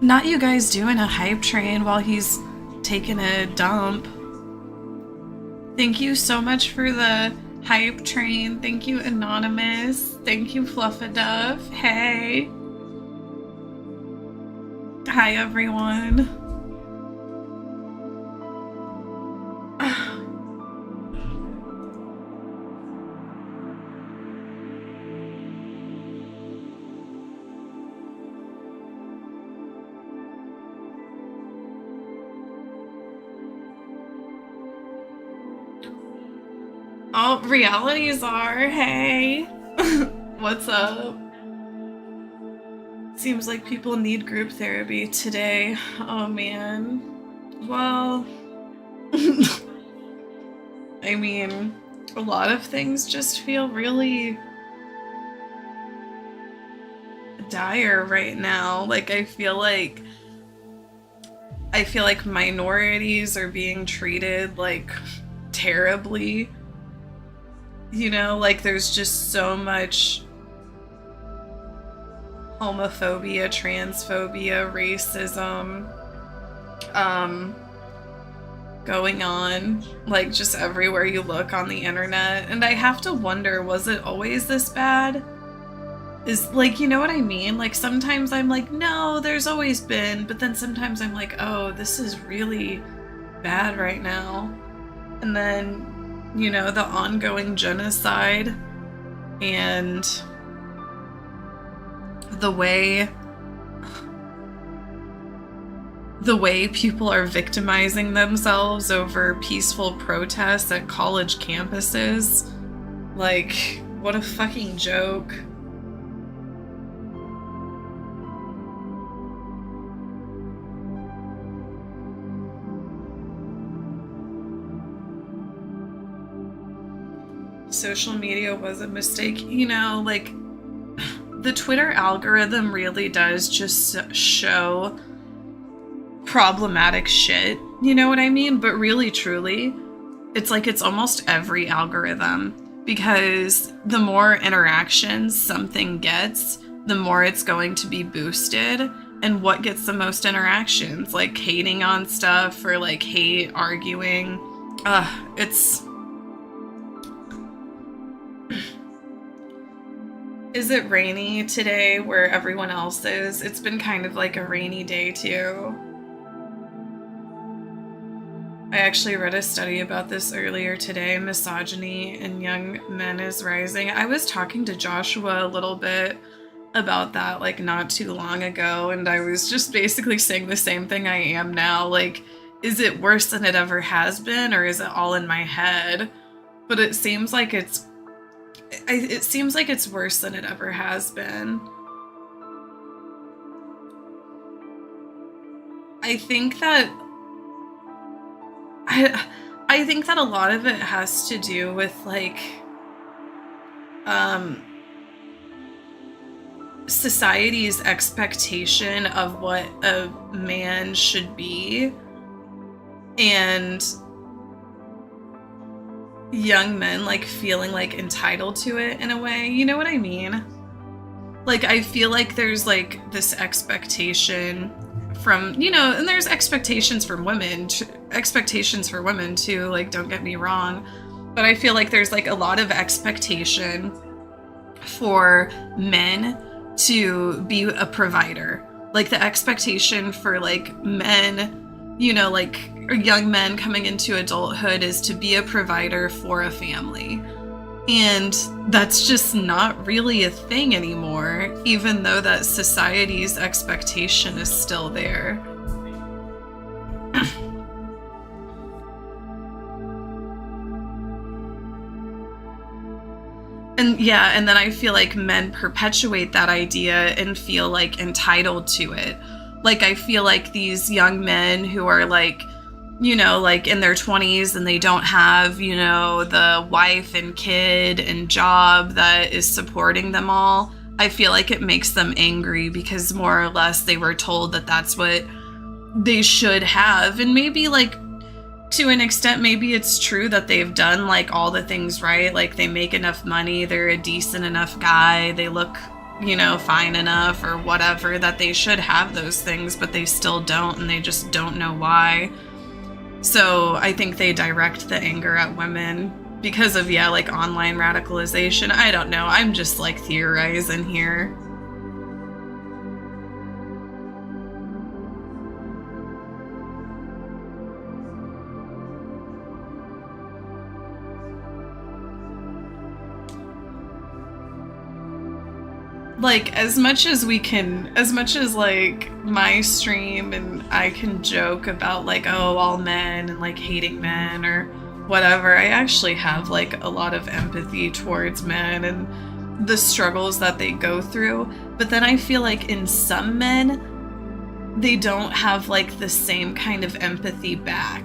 Not you guys doing a hype train while he's taking a dump. Thank you so much for the hype train. Thank you, Anonymous. Thank you, Fluffaduff. Hey. Hi, everyone. Oh, realities are. Hey. What's up? Seems like people need group therapy today. Oh, man. Well, I mean, a lot of things just feel really dire right now. Like, I feel like minorities are being treated like terribly. You know, like there's just so much homophobia, transphobia, racism going on, like just everywhere you look on the internet. And I have to wonder, was it always this bad? Is like, you know what I mean? Like sometimes I'm like, no, there's always been, but then sometimes I'm like, oh, this is really bad right now. And then, you know, the ongoing genocide and the way people are victimizing themselves over peaceful protests at college campuses. Like, what a fucking joke. Social media was a mistake. You know, like, the Twitter algorithm really does just show problematic shit. You know what I mean? But really, truly, it's like it's almost every algorithm. Because the more interactions something gets, the more it's going to be boosted. And what gets the most interactions? Like, hating on stuff or, like, hate, arguing. It's... Is it rainy today where everyone else is? It's been kind of like a rainy day too. I actually read a study about this earlier today. Misogyny in young men is rising. I was talking to Joshua a little bit about that like not too long ago, and I was just basically saying the same thing I am now. Like, is it worse than it ever has been, or is it all in my head? But it seems like it's worse than it ever has been. I think that a lot of it has to do with like society's expectation of what a man should be, and young men like feeling like entitled to it in a way. You know what I mean? Like, I feel like there's like this expectation from, you know, and there's expectations for women too, like, don't get me wrong, but I feel like there's like a lot of expectation for men to be a provider. Like, the expectation for like men, you know, like young men coming into adulthood is to be a provider for a family. And that's just not really a thing anymore, even though that society's expectation is still there. And yeah, and then I feel like men perpetuate that idea and feel like entitled to it. Like, I feel like these young men who are like, you know, like in their 20s and they don't have, you know, the wife and kid and job that is supporting them all, I feel like it makes them angry because more or less they were told that that's what they should have. And maybe like to an extent, maybe it's true that they've done like all the things right. Like, they make enough money, they're a decent enough guy, they look fine enough or whatever, that they should have those things, but they still don't, and they just don't know why. So I think they direct the anger at women because of, like online radicalization. I don't know. I'm just like theorizing here. Like, as much as like my stream and I can joke about like, oh, all men and like hating men or whatever, I actually have like a lot of empathy towards men and the struggles that they go through. But then I feel like in some men, they don't have like the same kind of empathy back.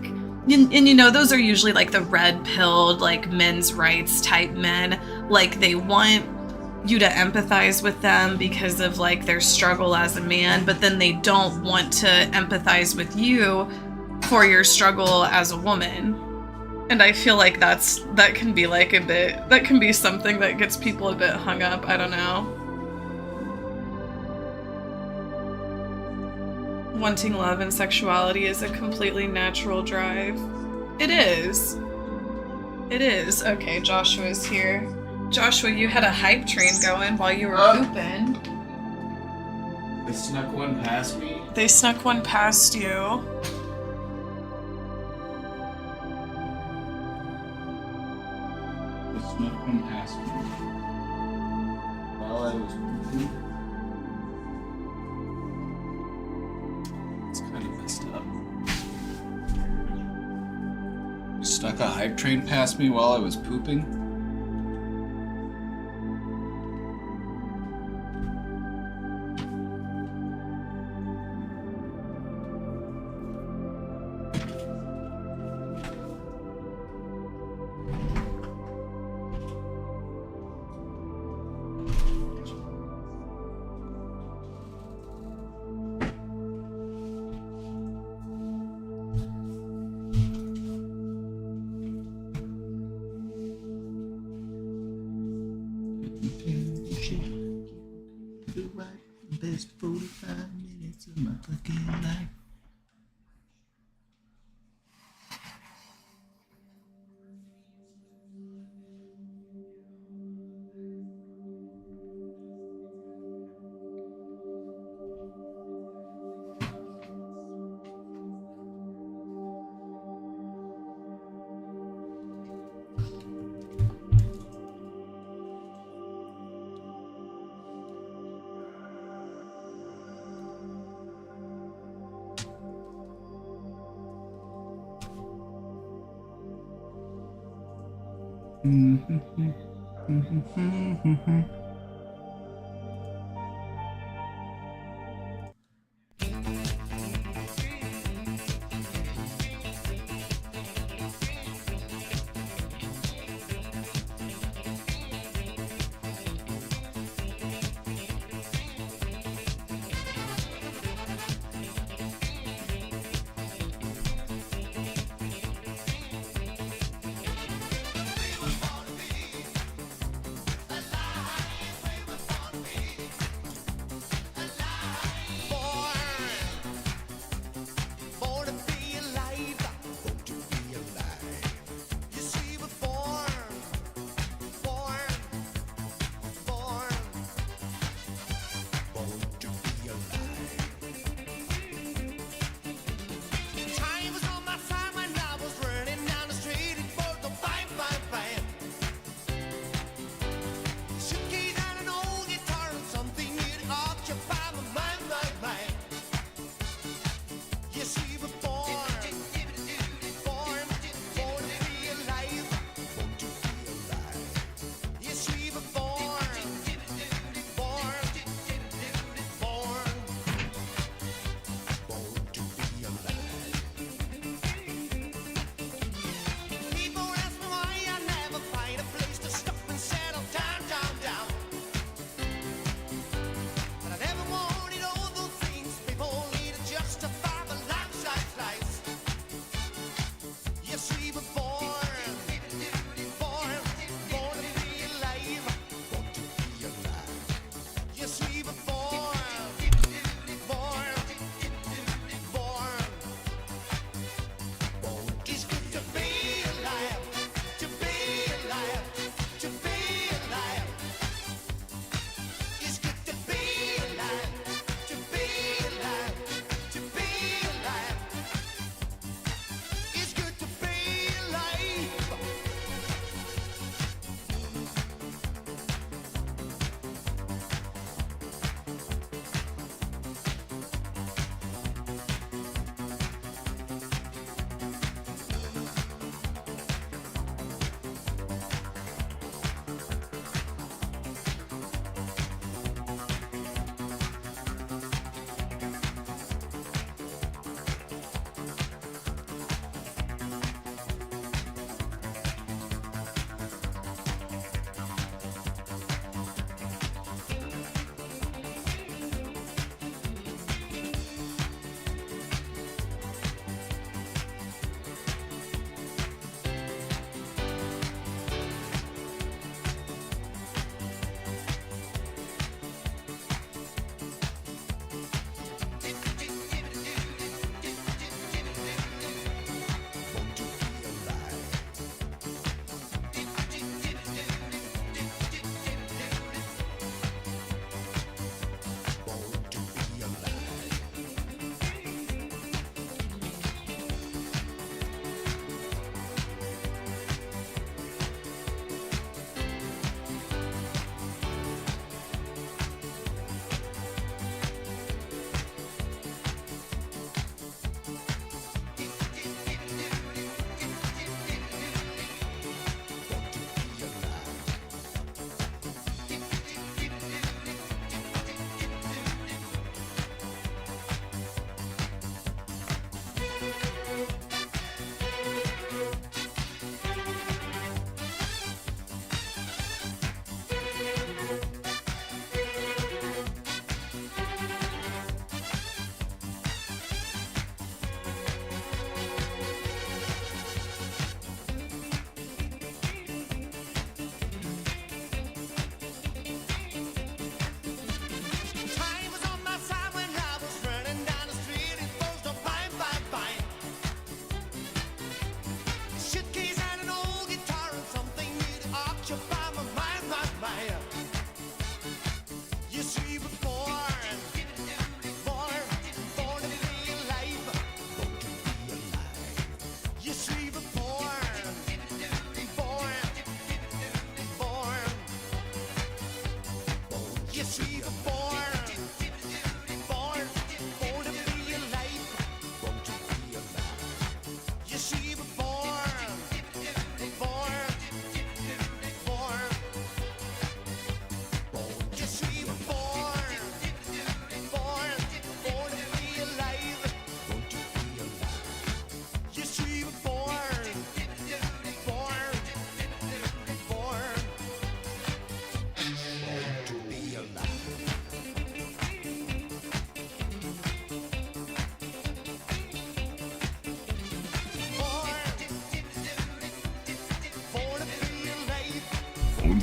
And those are usually like the red-pilled, like men's rights type men. Like, they want you to empathize with them because of like their struggle as a man, but then they don't want to empathize with you for your struggle as a woman. And I feel like that can be like that can be something that gets people a bit hung up. I don't know. Wanting love and sexuality is a completely natural drive. It is. It is. Okay, Joshua's here. Joshua, you had a hype train going while you were pooping. They snuck one past me? They snuck one past you. They snuck one past me while I was pooping. It's kind of messed up. You snuck a hype train past me while I was pooping? Best 45 minutes of my fucking life.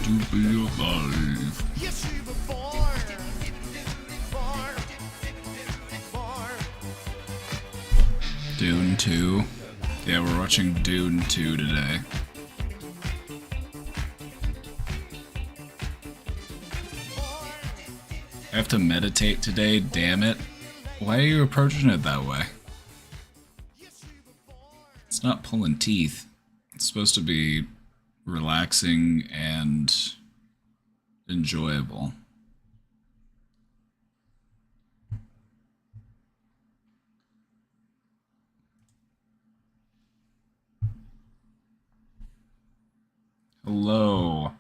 to be alive. Yes, you were born. Dune 2. Yeah, we're watching Dune 2 today. I have to meditate today, damn it. Why are you approaching it that way? It's not pulling teeth. It's supposed to be relaxing and enjoyable. Hello.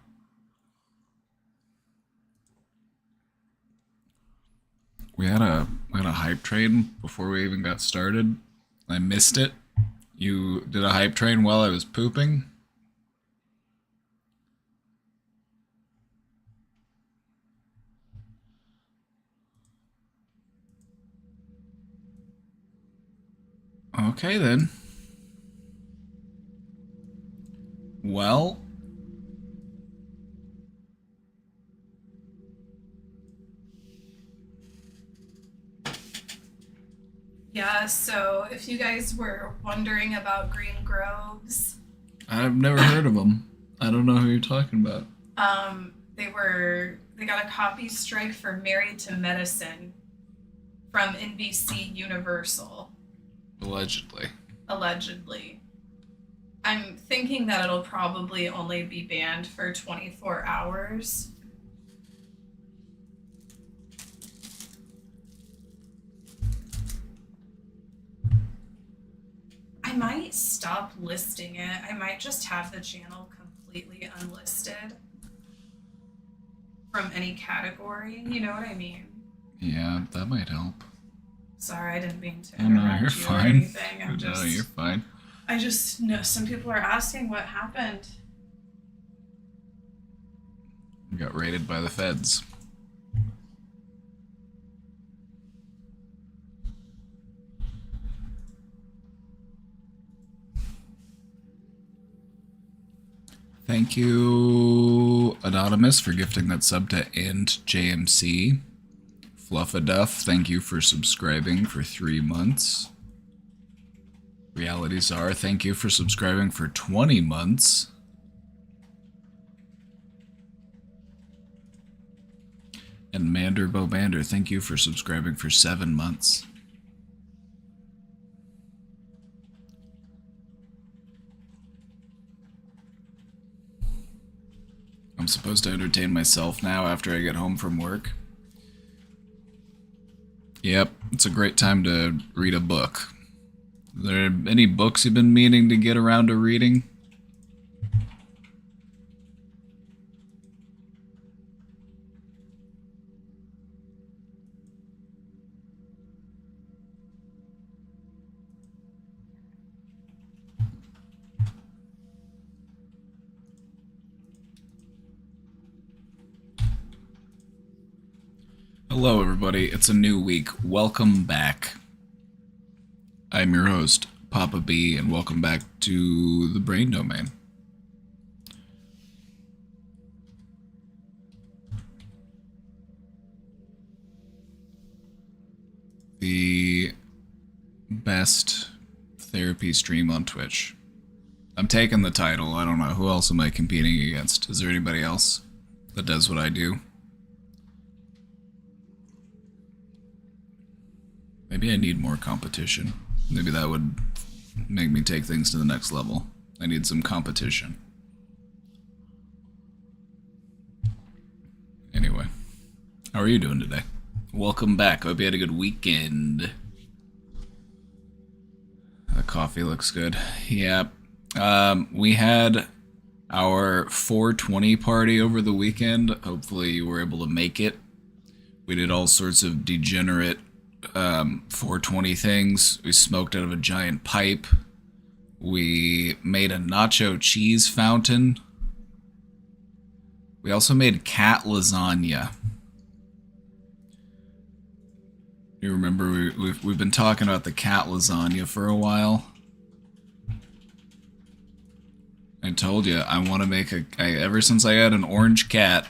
We had a hype train before we even got started. I missed it. You did a hype train while I was pooping? Okay then. Well, Yeah, so if you guys were wondering about Green Groves, I've never heard of them. I don't know who you're talking about. they got a copy strike for Married to Medicine from NBC Universal, Allegedly. allegedly. I'm thinking that it'll probably only be banned for 24 hours. I might stop listing it. I might just have the channel completely unlisted from any category. You know what I mean? Yeah, that might help. Sorry, I didn't mean to Oh, interrupt no, you're you fine. or anything. No, you're fine. I just know some people are asking what happened. You got raided by the feds. Thank you, Anonymous, for gifting that sub to End JMC. Fluffaduff, thank you for subscribing for 3 months. Reality Czar, thank you for subscribing for 20 months. And Mander Bobander, thank you for subscribing for 7 months. I'm supposed to entertain myself now after I get home from work. Yep, it's a great time to read a book. Are there any books you've been meaning to get around to reading? Hello, everybody. It's a new week. Welcome back. I'm your host, Papa B, and welcome back to the Brain Domain. The best therapy stream on Twitch. I'm taking the title. I don't know. Who else am I competing against? Is there anybody else that does what I do? Maybe I need more competition. Maybe that would make me take things to the next level. I need some competition. Anyway, how are you doing today? Welcome back. Hope you had a good weekend. The coffee looks good. Yep. We had our 420 party over the weekend. Hopefully you were able to make it. We did all sorts of degenerate 420 things. We smoked out of a giant pipe. We made a nacho cheese fountain. We also made cat lasagna. You remember we've been talking about the cat lasagna for a while. I I told you, I want to make ever since I had an orange cat,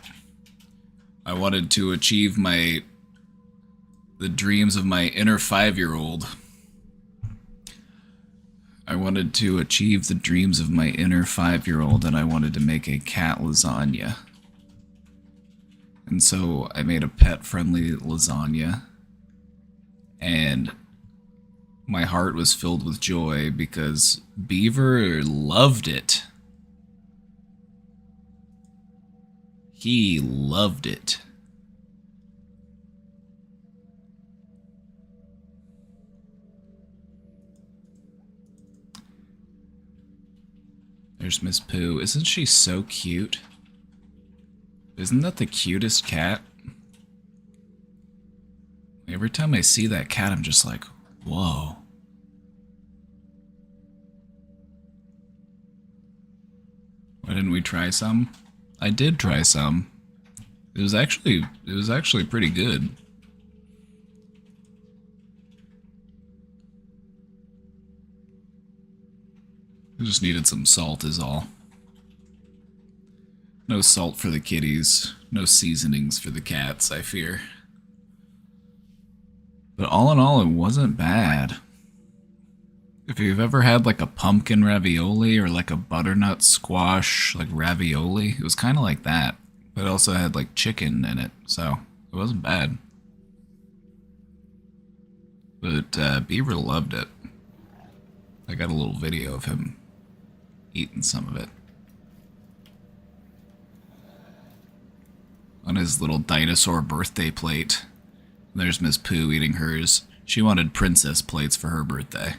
I wanted to achieve the dreams of my inner 5-year-old. I wanted to achieve the dreams of my inner 5-year-old, and I wanted to make a cat lasagna. And so I made a pet-friendly lasagna, and my heart was filled with joy because Beaver loved it. He loved it. There's Miss Pooh. Isn't she so cute? Isn't that the cutest cat? Every time I see that cat, I'm just like, whoa. Why didn't we try some? I did try some. It was actually pretty good. I just needed some salt is all. No salt for the kitties, no seasonings for the cats, I fear. But all in all, it wasn't bad. If you've ever had like a pumpkin ravioli or like a butternut squash like ravioli, it was kind of like that. But it also had like chicken in it, so it wasn't bad. But Beaver loved it. I got a little video of him eating some of it. On his little dinosaur birthday plate. There's Miss Pooh eating hers. She wanted princess plates for her birthday.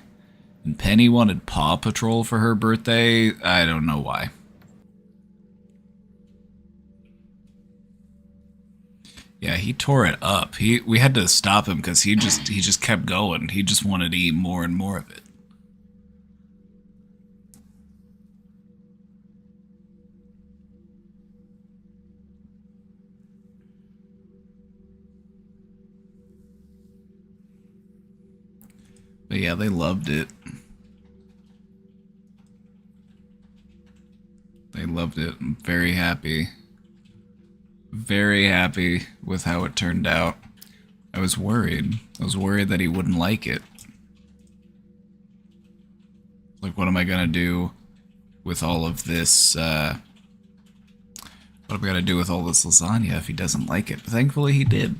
And Penny wanted Paw Patrol for her birthday. I don't know why. Yeah, he tore it up. We had to stop him because he just kept going. He just wanted to eat more and more of it. But yeah, they loved it. They loved it. I'm very happy. Very happy with how it turned out. I was worried. I was worried that he wouldn't like it. Like, what am I gonna do with all of this, what am I gonna do with all this lasagna if he doesn't like it? But thankfully he did.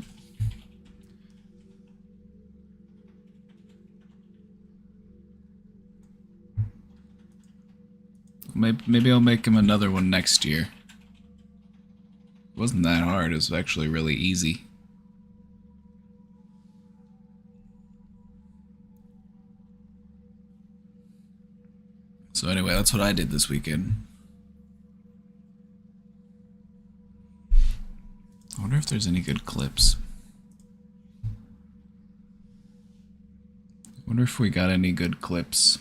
Maybe I'll make him another one next year. It wasn't that hard, it was actually really easy. So anyway, that's what I did this weekend. I wonder if there's any good clips. I wonder if we got any good clips.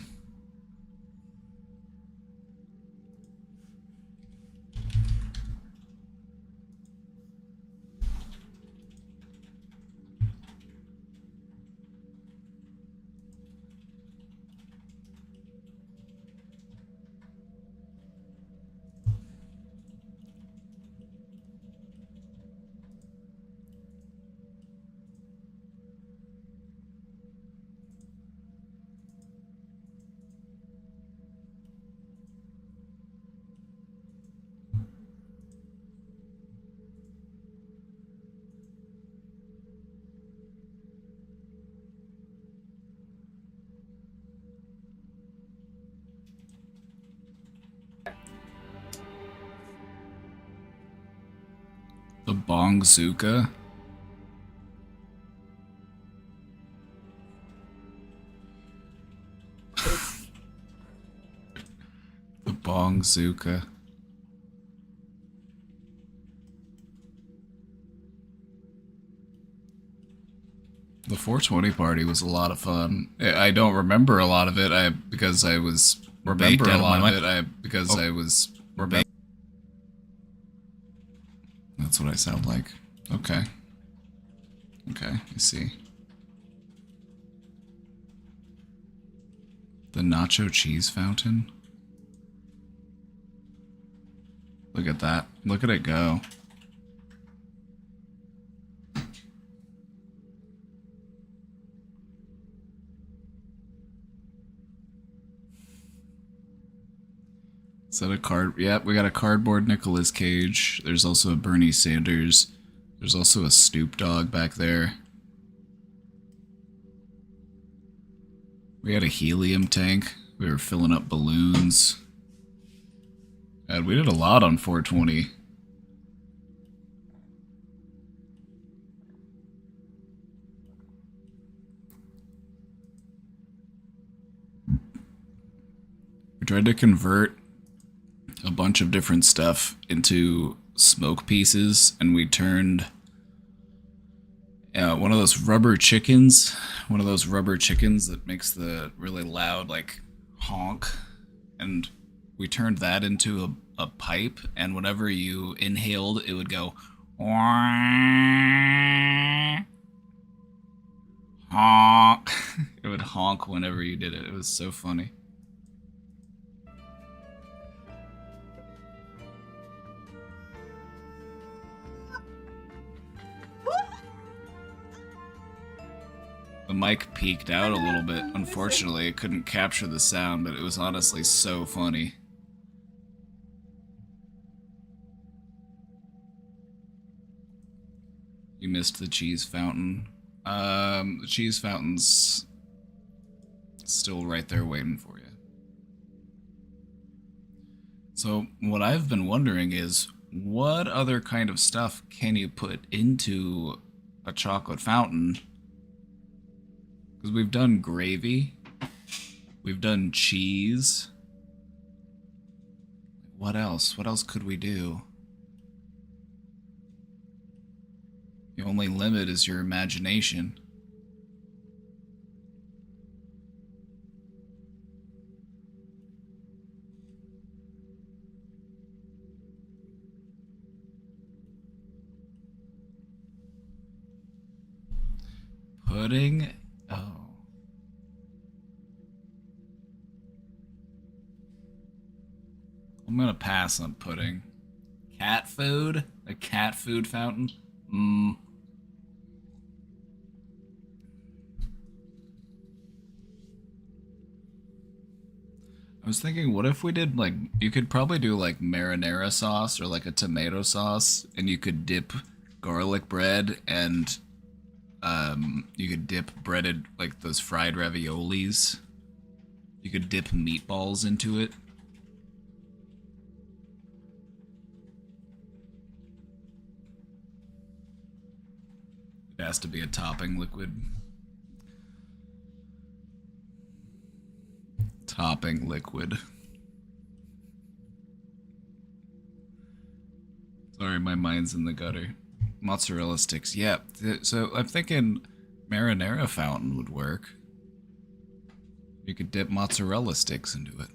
The Bongzooka? The Bongzooka. The 420 party was a lot of fun. I don't remember a lot of it because I was baked out of my mind. That's what I sound like. Okay. Okay, I see. The nacho cheese fountain? Look at that. Look at it go. Is that a card? Yep, we got a cardboard Nicolas Cage. There's also a Bernie Sanders. There's also a Snoop Dogg back there. We had a helium tank. We were filling up balloons. God, we did a lot on 420. We tried to convert a bunch of different stuff into smoke pieces, and we turned one of those rubber chickens that makes the really loud like honk, and we turned that into a pipe, and whenever you inhaled it would go honk. It would honk whenever you did it. It was so funny. The mic peaked out a little bit. Unfortunately, it couldn't capture the sound, but it was honestly so funny. You missed the cheese fountain. The cheese fountain's still right there waiting for you. So, what I've been wondering is, what other kind of stuff can you put into a chocolate fountain? Because we've done gravy, we've done cheese. What else? What else could we do? The only limit is your imagination. Pudding? Oh. I'm gonna pass on pudding. Cat food? A cat food fountain? I was thinking, what if we did, like, you could probably do, like, marinara sauce or, like, a tomato sauce, and you could dip garlic bread and, you could dip breaded, like, those fried raviolis. You could dip meatballs into it. It has to be a topping liquid. Topping liquid. Sorry, my mind's in the gutter. Mozzarella sticks. Yeah, so I'm thinking marinara fountain would work. You could dip mozzarella sticks into it.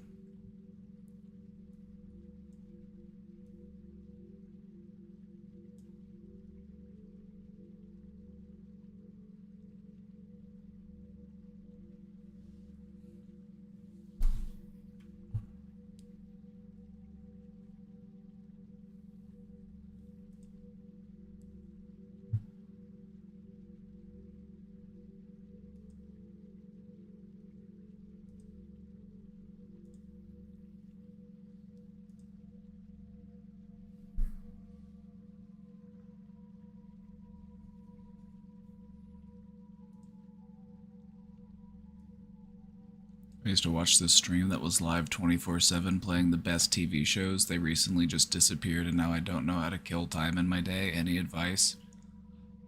I used to watch this stream that was live 24/7 playing the best TV shows. They recently just disappeared and now I don't know how to kill time in my day. Any advice?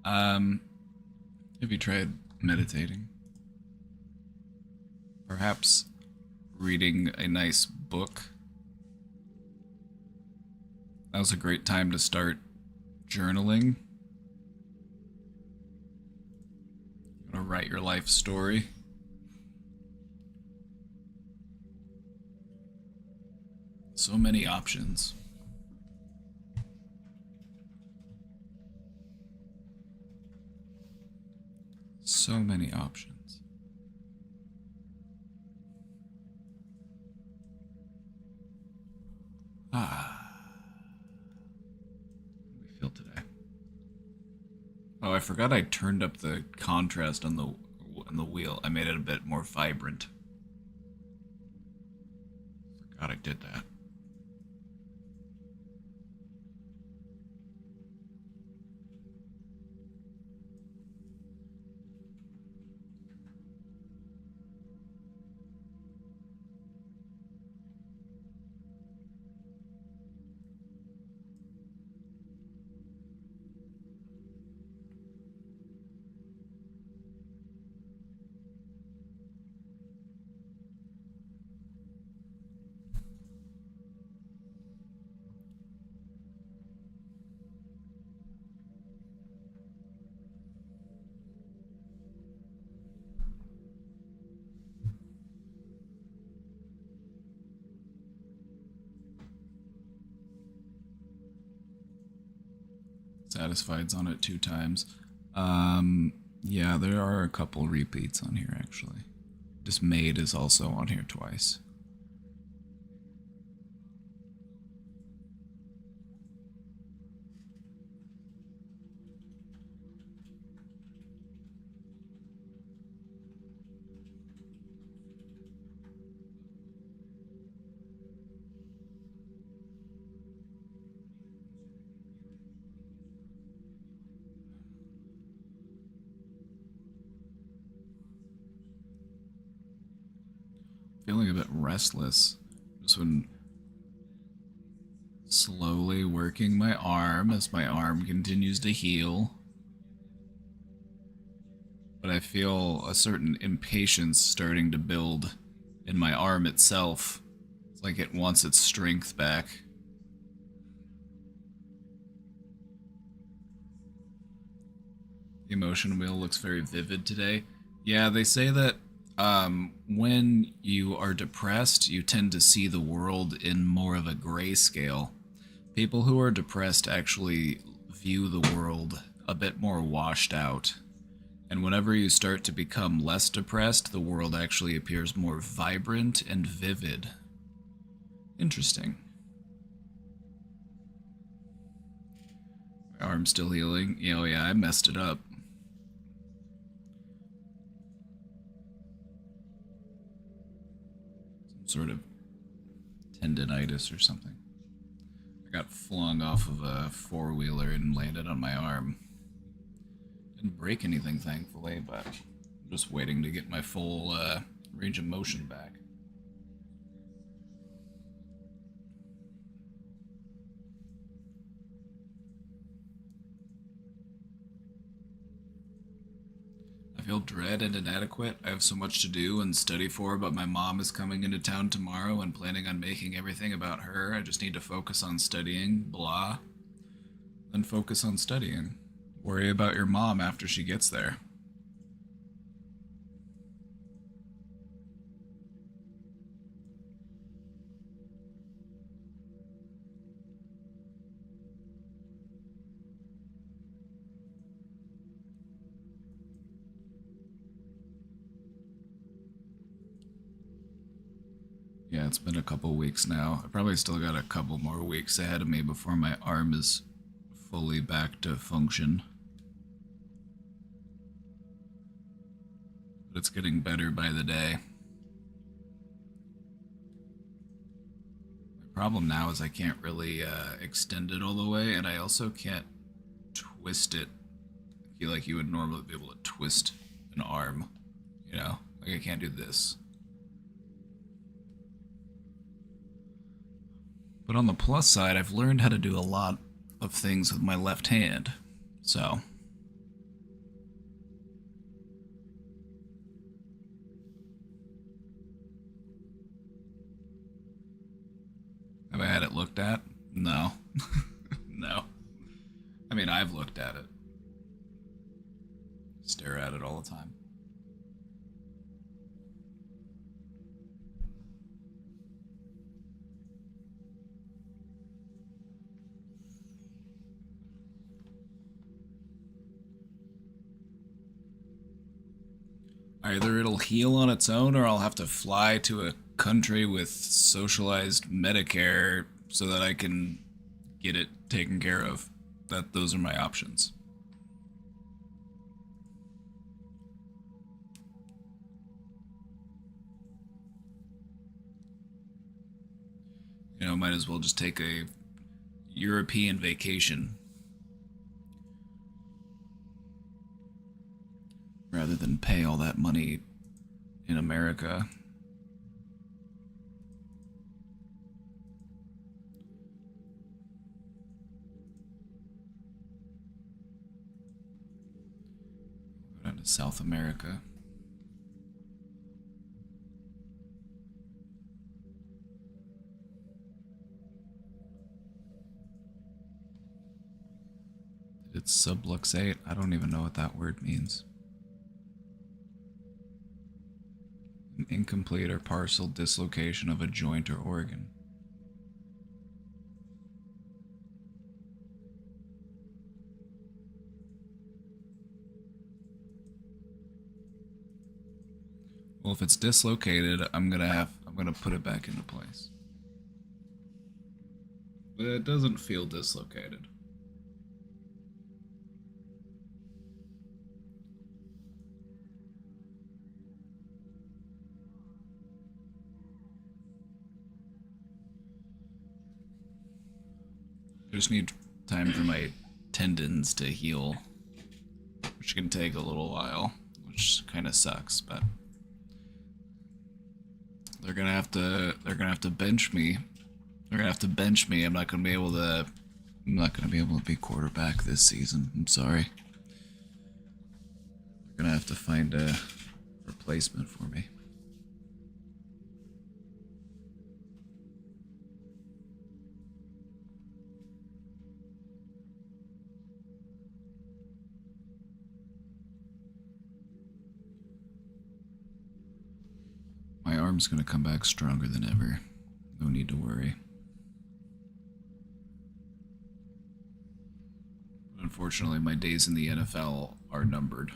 Have you tried meditating? Perhaps reading a nice book? That was a great time to start journaling. You want to write your life story. So many options. So many options. Ah. Oh, I forgot I turned up the contrast on the wheel. I made it a bit more vibrant. Forgot I did that. Satisfied's on it 2 times. Yeah, there are a couple repeats on here actually. Dismayed is also on here twice. Feeling a bit restless. Just when slowly working my arm as my arm continues to heal. But I feel a certain impatience starting to build in my arm itself. It's like it wants its strength back. The emotion wheel looks very vivid today. Yeah, they say that when you are depressed, you tend to see the world in more of a grayscale. People who are depressed actually view the world a bit more washed out. And whenever you start to become less depressed, the world actually appears more vibrant and vivid. Interesting. My arm's still healing. Oh yeah, I messed it up. Sort of tendonitis or something. I got flung off of a four-wheeler and landed on my arm. Didn't break anything, thankfully, but I'm just waiting to get my full range of motion back. I feel dread and inadequate. I have so much to do and study for, but my mom is coming into town tomorrow and planning on making everything about her. I just need to focus on studying, blah. Then focus on studying. Worry about your mom after she gets there. Yeah, it's been a couple weeks now. I probably still got a couple more weeks ahead of me before my arm is fully back to function. But it's getting better by the day. My problem now is I can't really extend it all the way, and I also can't twist it. I feel like you would normally be able to twist an arm, you know? Like I can't do this. But on the plus side, I've learned how to do a lot of things with my left hand, so. Have I had it looked at? No. No. I mean, I've looked at it. Stare at it all the time. Either it'll heal on its own, or I'll have to fly to a country with socialized Medicare so that I can get it taken care of. Those are my options. You know, might as well just take a European vacation rather than pay all that money in America. Go down to South America. It's subluxate. I don't even know what that word means. An incomplete or partial dislocation of a joint or organ. Well, if it's dislocated, I'm gonna put it back into place. But it doesn't feel dislocated. I just need time for my tendons to heal, which can take a little while, which kind of sucks, but they're gonna have to bench me. They're gonna have to bench me. I'm not gonna be able to be quarterback this season. I'm sorry. They're gonna have to find a replacement for me. My arm's gonna come back stronger than ever. No need to worry. Unfortunately, my days in the NFL are numbered.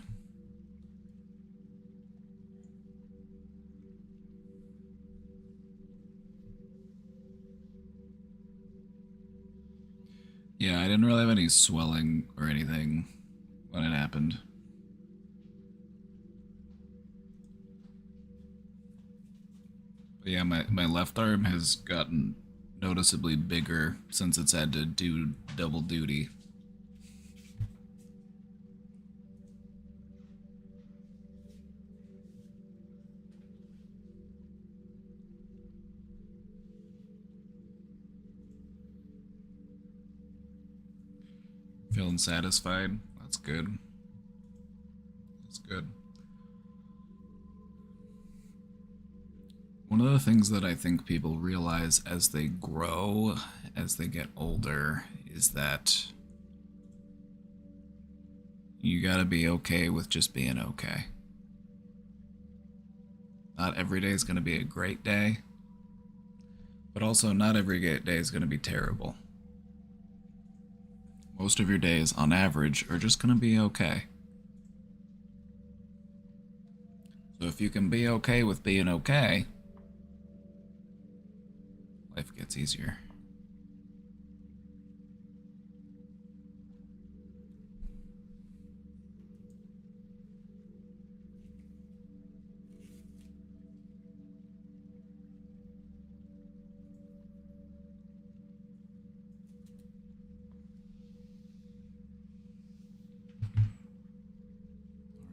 Yeah, I didn't really have any swelling or anything when it happened. But yeah, my left arm has gotten noticeably bigger since it's had to do double duty. Feeling satisfied? That's good. That's good. One of the things that I think people realize as they grow, as they get older, is that you gotta be okay with just being okay. Not every day is gonna be a great day, but also not every day is gonna be terrible. Most of your days, on average, are just gonna be okay. So if you can be okay with being okay, life gets easier.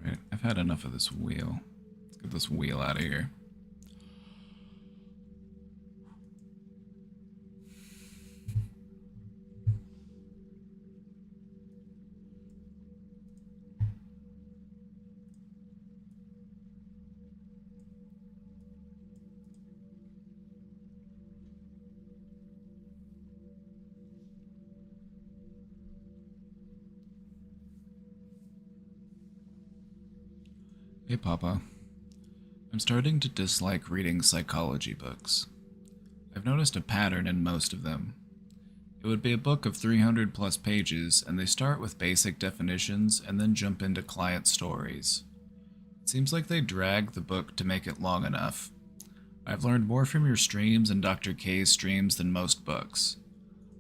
Alright, I've had enough of this wheel. Let's get this wheel out of here. Hey, Papa. I'm starting to dislike reading psychology books. I've noticed a pattern in most of them. It would be a book of 300 plus pages, and they start with basic definitions and then jump into client stories. It seems like they drag the book to make it long enough. I've learned more from your streams and Dr. K's streams than most books.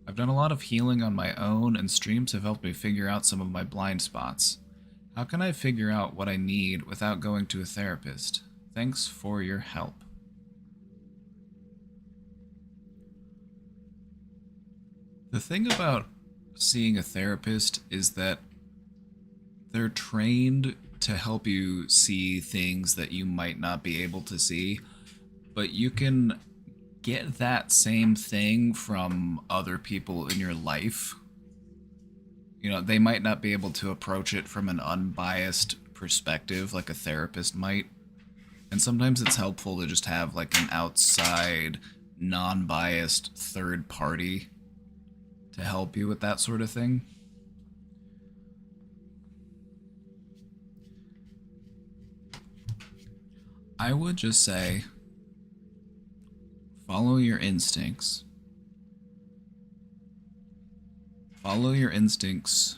I've done a lot of healing on my own, and streams have helped me figure out some of my blind spots. How can I figure out what I need without going to a therapist? Thanks for your help. The thing about seeing a therapist is that they're trained to help you see things that you might not be able to see, but you can get that same thing from other people in your life. You know, they might not be able to approach it from an unbiased perspective like a therapist might. And sometimes it's helpful to just have like an outside, non-biased third party to help you with that sort of thing. I would just say follow your instincts. Follow your instincts.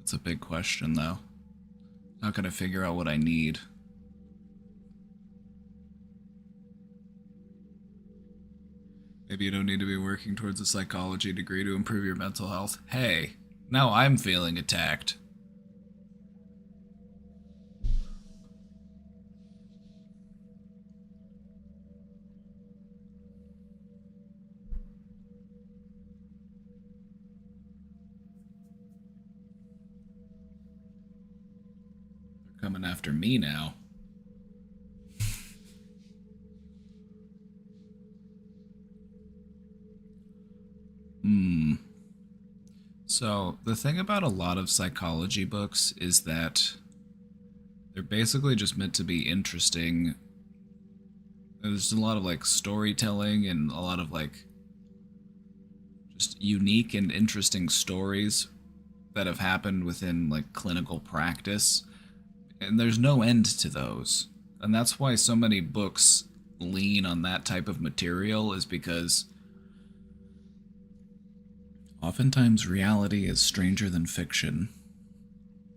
It's a big question, though. Not gonna figure out what I need. Maybe you don't need to be working towards a psychology degree to improve your mental health. Hey, now I'm feeling attacked. They're coming after me now. So, the thing about a lot of psychology books is that they're basically just meant to be interesting. There's a lot of like storytelling and a lot of like just unique and interesting stories that have happened within like clinical practice. And there's no end to those. And that's why so many books lean on that type of material, is because oftentimes reality is stranger than fiction.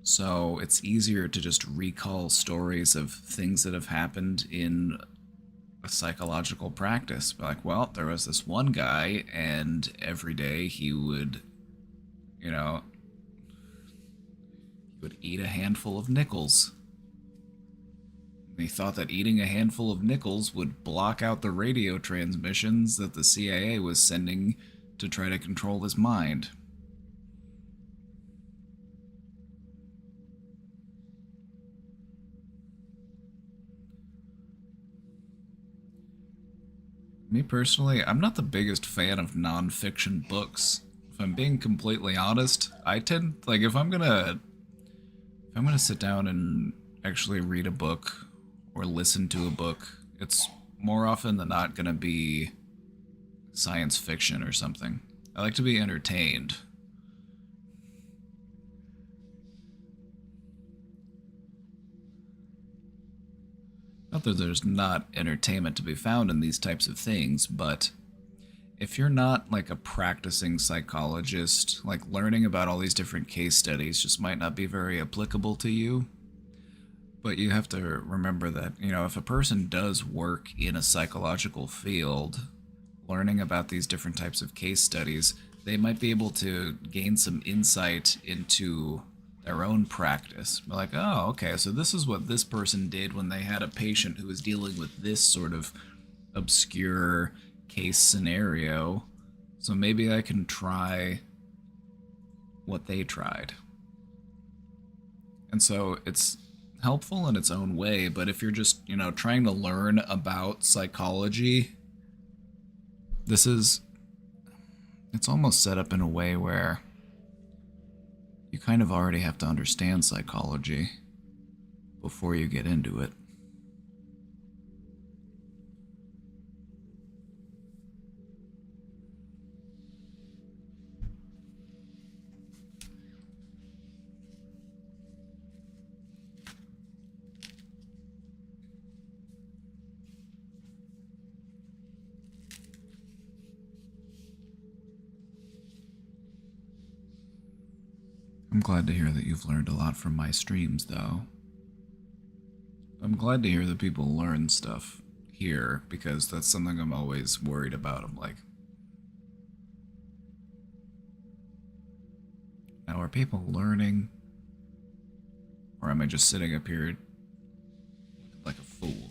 So it's easier to just recall stories of things that have happened in a psychological practice. Like, well, there was this one guy, and every day he would, he would eat a handful of nickels. He thought that eating a handful of nickels would block out the radio transmissions that the CIA was sending to try to control his mind. Me personally, I'm not the biggest fan of non-fiction books. If I'm being completely honest, I tend, like, if I'm gonna sit down and actually read a book or listen to a book, it's more often than not gonna be science fiction or something. I like to be entertained. Not that there's not entertainment to be found in these types of things, but if you're not like a practicing psychologist, like learning about all these different case studies just might not be very applicable to you. But you have to remember that, if a person does work in a psychological field, learning about these different types of case studies, they might be able to gain some insight into their own practice. Like, oh, okay, so this is what this person did when they had a patient who was dealing with this sort of obscure case scenario. So maybe I can try what they tried. And so it's helpful in its own way, but if you're just, trying to learn about psychology, it's almost set up in a way where you kind of already have to understand psychology before you get into it. I'm glad to hear that you've learned a lot from my streams, though. I'm glad to hear that people learn stuff here, because that's something I'm always worried about. I'm like, now are people learning? Or am I just sitting up here like a fool?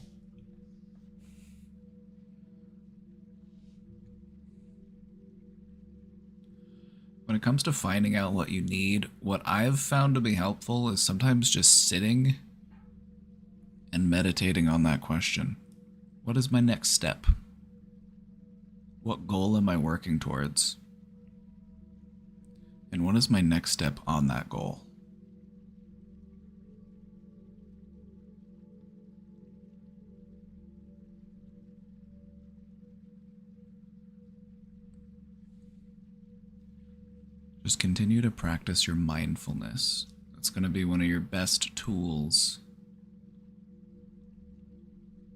When it comes to finding out what you need, what I've found to be helpful is sometimes just sitting and meditating on that question. What is my next step? What goal am I working towards? And what is my next step on that goal? Just continue to practice your mindfulness. That's going to be one of your best tools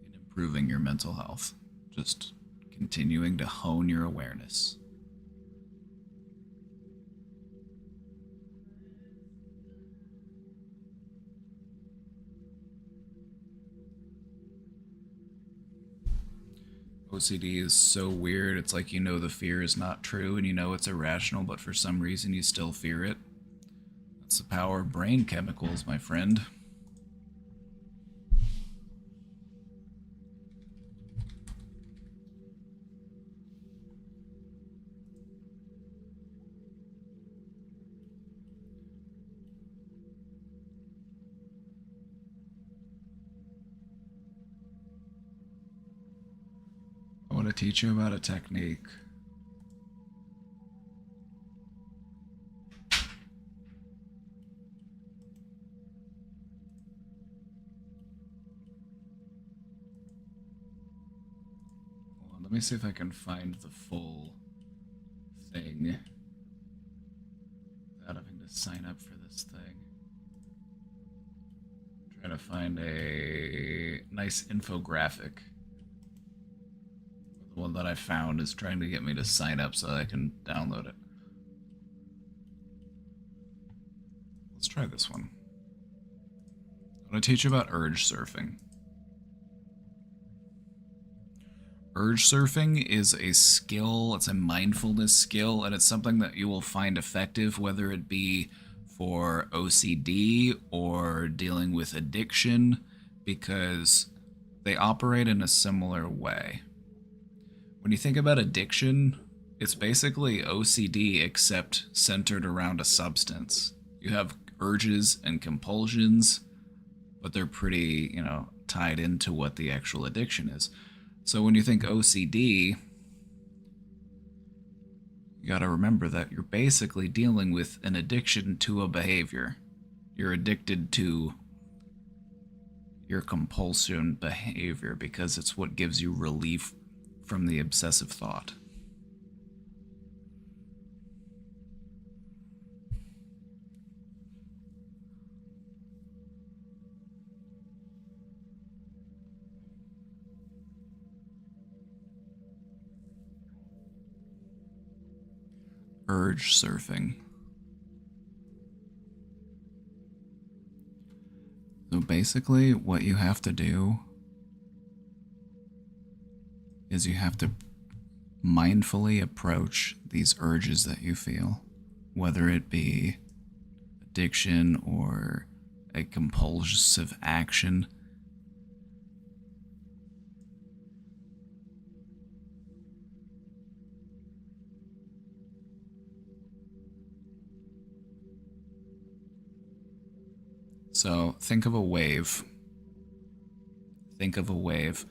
in improving your mental health. Just continuing to hone your awareness. OCD is so weird. It's like, you know, the fear is not true and you know it's irrational, but for some reason you still fear it. That's the power of brain chemicals, my friend. I want to teach you about a technique. Hold on, let me see if I can find the full thing without having to sign up for this thing. I'm trying to find a nice infographic. The one that I found is trying to get me to sign up so that I can download it. Let's try this one. I'm going to teach you about urge surfing. Urge surfing is a skill, it's a mindfulness skill, and it's something that you will find effective, whether it be for OCD or dealing with addiction, because they operate in a similar way. When you think about addiction, it's basically OCD except centered around a substance. You have urges and compulsions, but they're pretty, you know, tied into what the actual addiction is. So when you think OCD, you gotta remember that you're basically dealing with an addiction to a behavior. You're addicted to your compulsion behavior because it's what gives you relief from the obsessive thought. Urge surfing. So basically, what you have to do is you have to mindfully approach these urges that you feel, whether it be addiction or a compulsive action. So think of a wave. Think of a wave.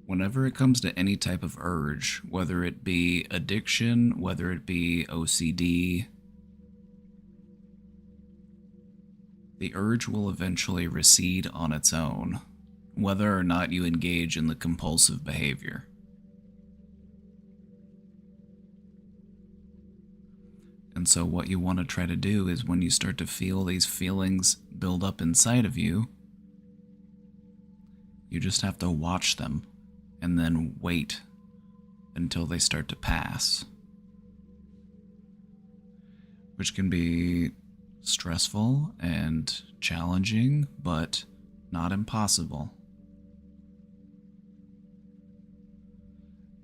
Whenever it comes to any type of urge, whether it be addiction, whether it be OCD, the urge will eventually recede on its own, whether or not you engage in the compulsive behavior. And so what you want to try to do is when you start to feel these feelings build up inside of you, you just have to watch them and then wait until they start to pass. Which can be stressful and challenging, but not impossible.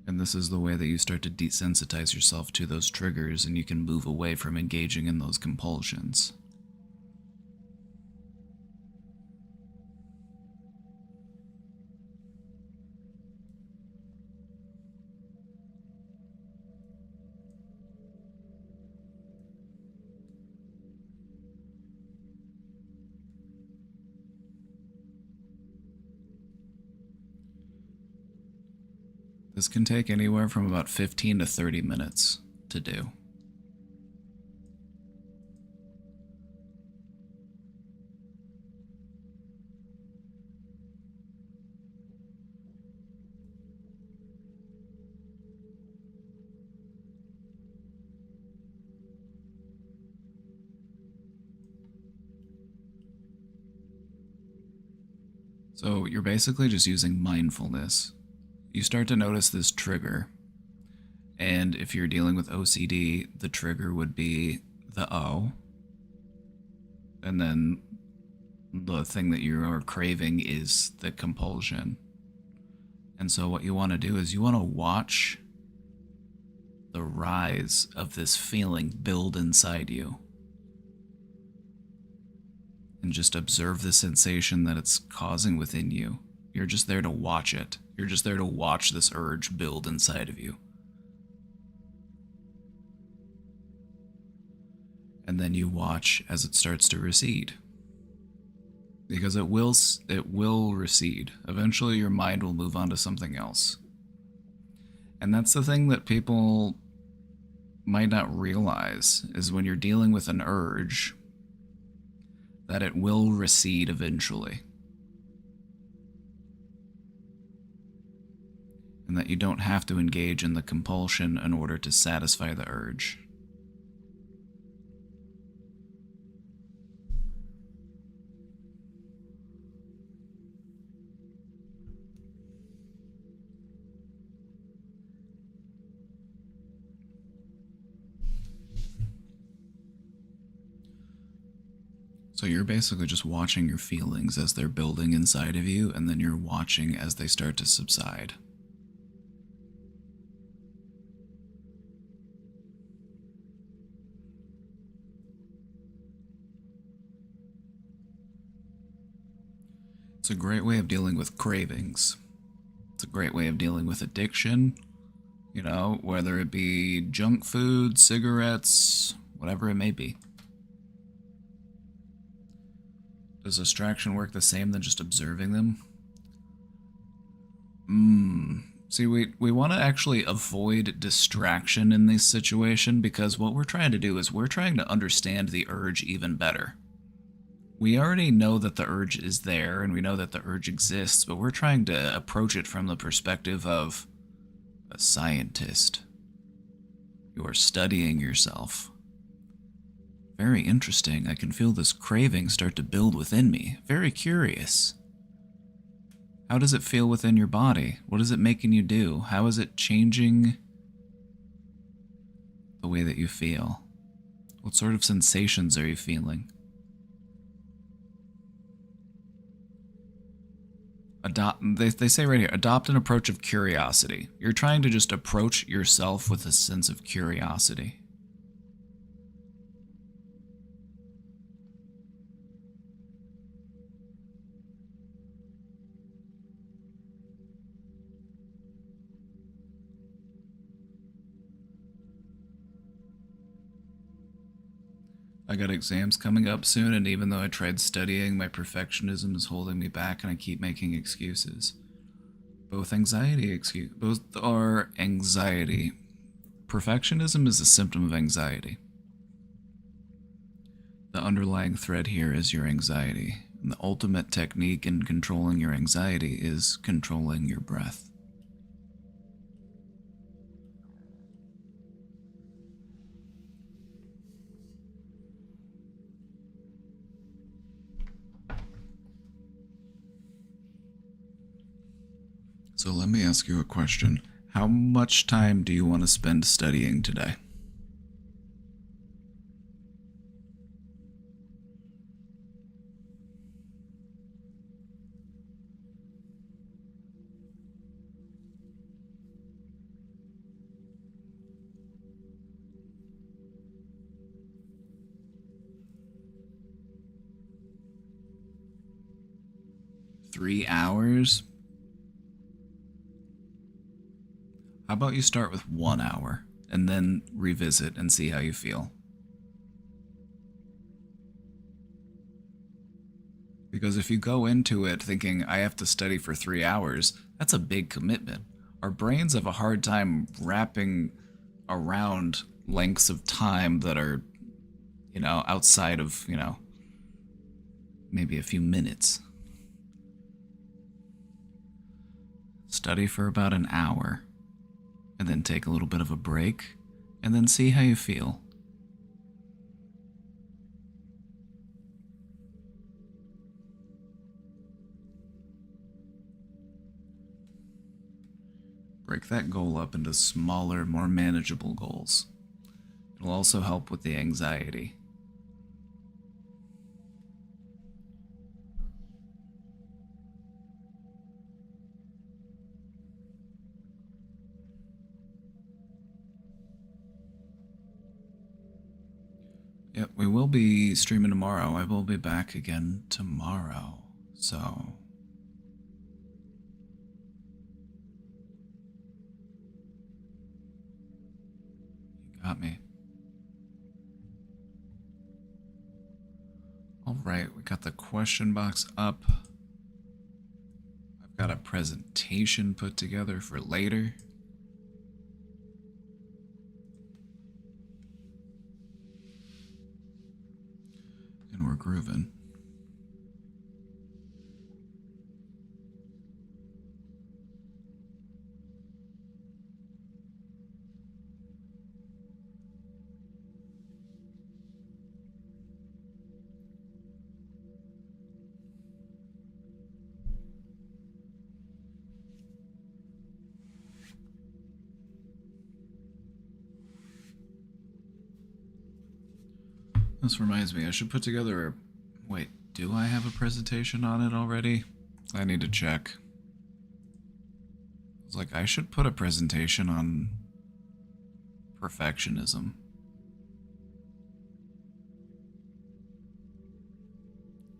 And this is the way that you start to desensitize yourself to those triggers, and you can move away from engaging in those compulsions. This can take anywhere from about 15 to 30 minutes to do. So you're basically just using mindfulness. You start to notice this trigger, and if you're dealing with OCD, the trigger would be the O, and then the thing that you are craving is the compulsion. And so what you want to do is you want to watch the rise of this feeling build inside you, and just observe the sensation that it's causing within you. You're just there to watch it. You're just there to watch this urge build inside of you. And then you watch as it starts to recede. Because it will recede. Eventually your mind will move on to something else. And that's the thing that people might not realize, is when you're dealing with an urge, that it will recede eventually. And that you don't have to engage in the compulsion in order to satisfy the urge. So you're basically just watching your feelings as they're building inside of you, and then you're watching as they start to subside. It's a great way of dealing with cravings. It's a great way of dealing with addiction, you know, whether it be junk food, cigarettes, whatever it may be. Does distraction work the same than just observing them? See, we want to actually avoid distraction in this situation, because what we're trying to do is we're trying to understand the urge even better. We already know that the urge is there, and we know that the urge exists, but we're trying to approach it from the perspective of a scientist. You are studying yourself. Very interesting. I can feel this craving start to build within me. Very curious. How does it feel within your body? What is it making you do? How is it changing the way that you feel? What sort of sensations are you feeling? They say right here, adopt an approach of curiosity. You're trying to just approach yourself with a sense of curiosity. I got exams coming up soon, and even though I tried studying, my perfectionism is holding me back, and I keep making excuses. Both are anxiety. Perfectionism is a symptom of anxiety. The underlying thread here is your anxiety, and the ultimate technique in controlling your anxiety is controlling your breath. So let me ask you a question. How much time do you want to spend studying today? 3 hours? How about you start with 1 hour and then revisit and see how you feel? Because if you go into it thinking, I have to study for 3 hours, that's a big commitment. Our brains have a hard time wrapping around lengths of time that are, outside of, maybe a few minutes. Study for about an hour, and then take a little bit of a break, and then see how you feel. Break that goal up into smaller, more manageable goals. It'll also help with the anxiety. Yep, we will be streaming tomorrow. I will be back again tomorrow. So you got me. Alright, we got the question box up. I've got a presentation put together for later. And we're grooving. This reminds me, I should put together a... Wait, do I have a presentation on it already? I need to check. I was like, I should put a presentation on perfectionism.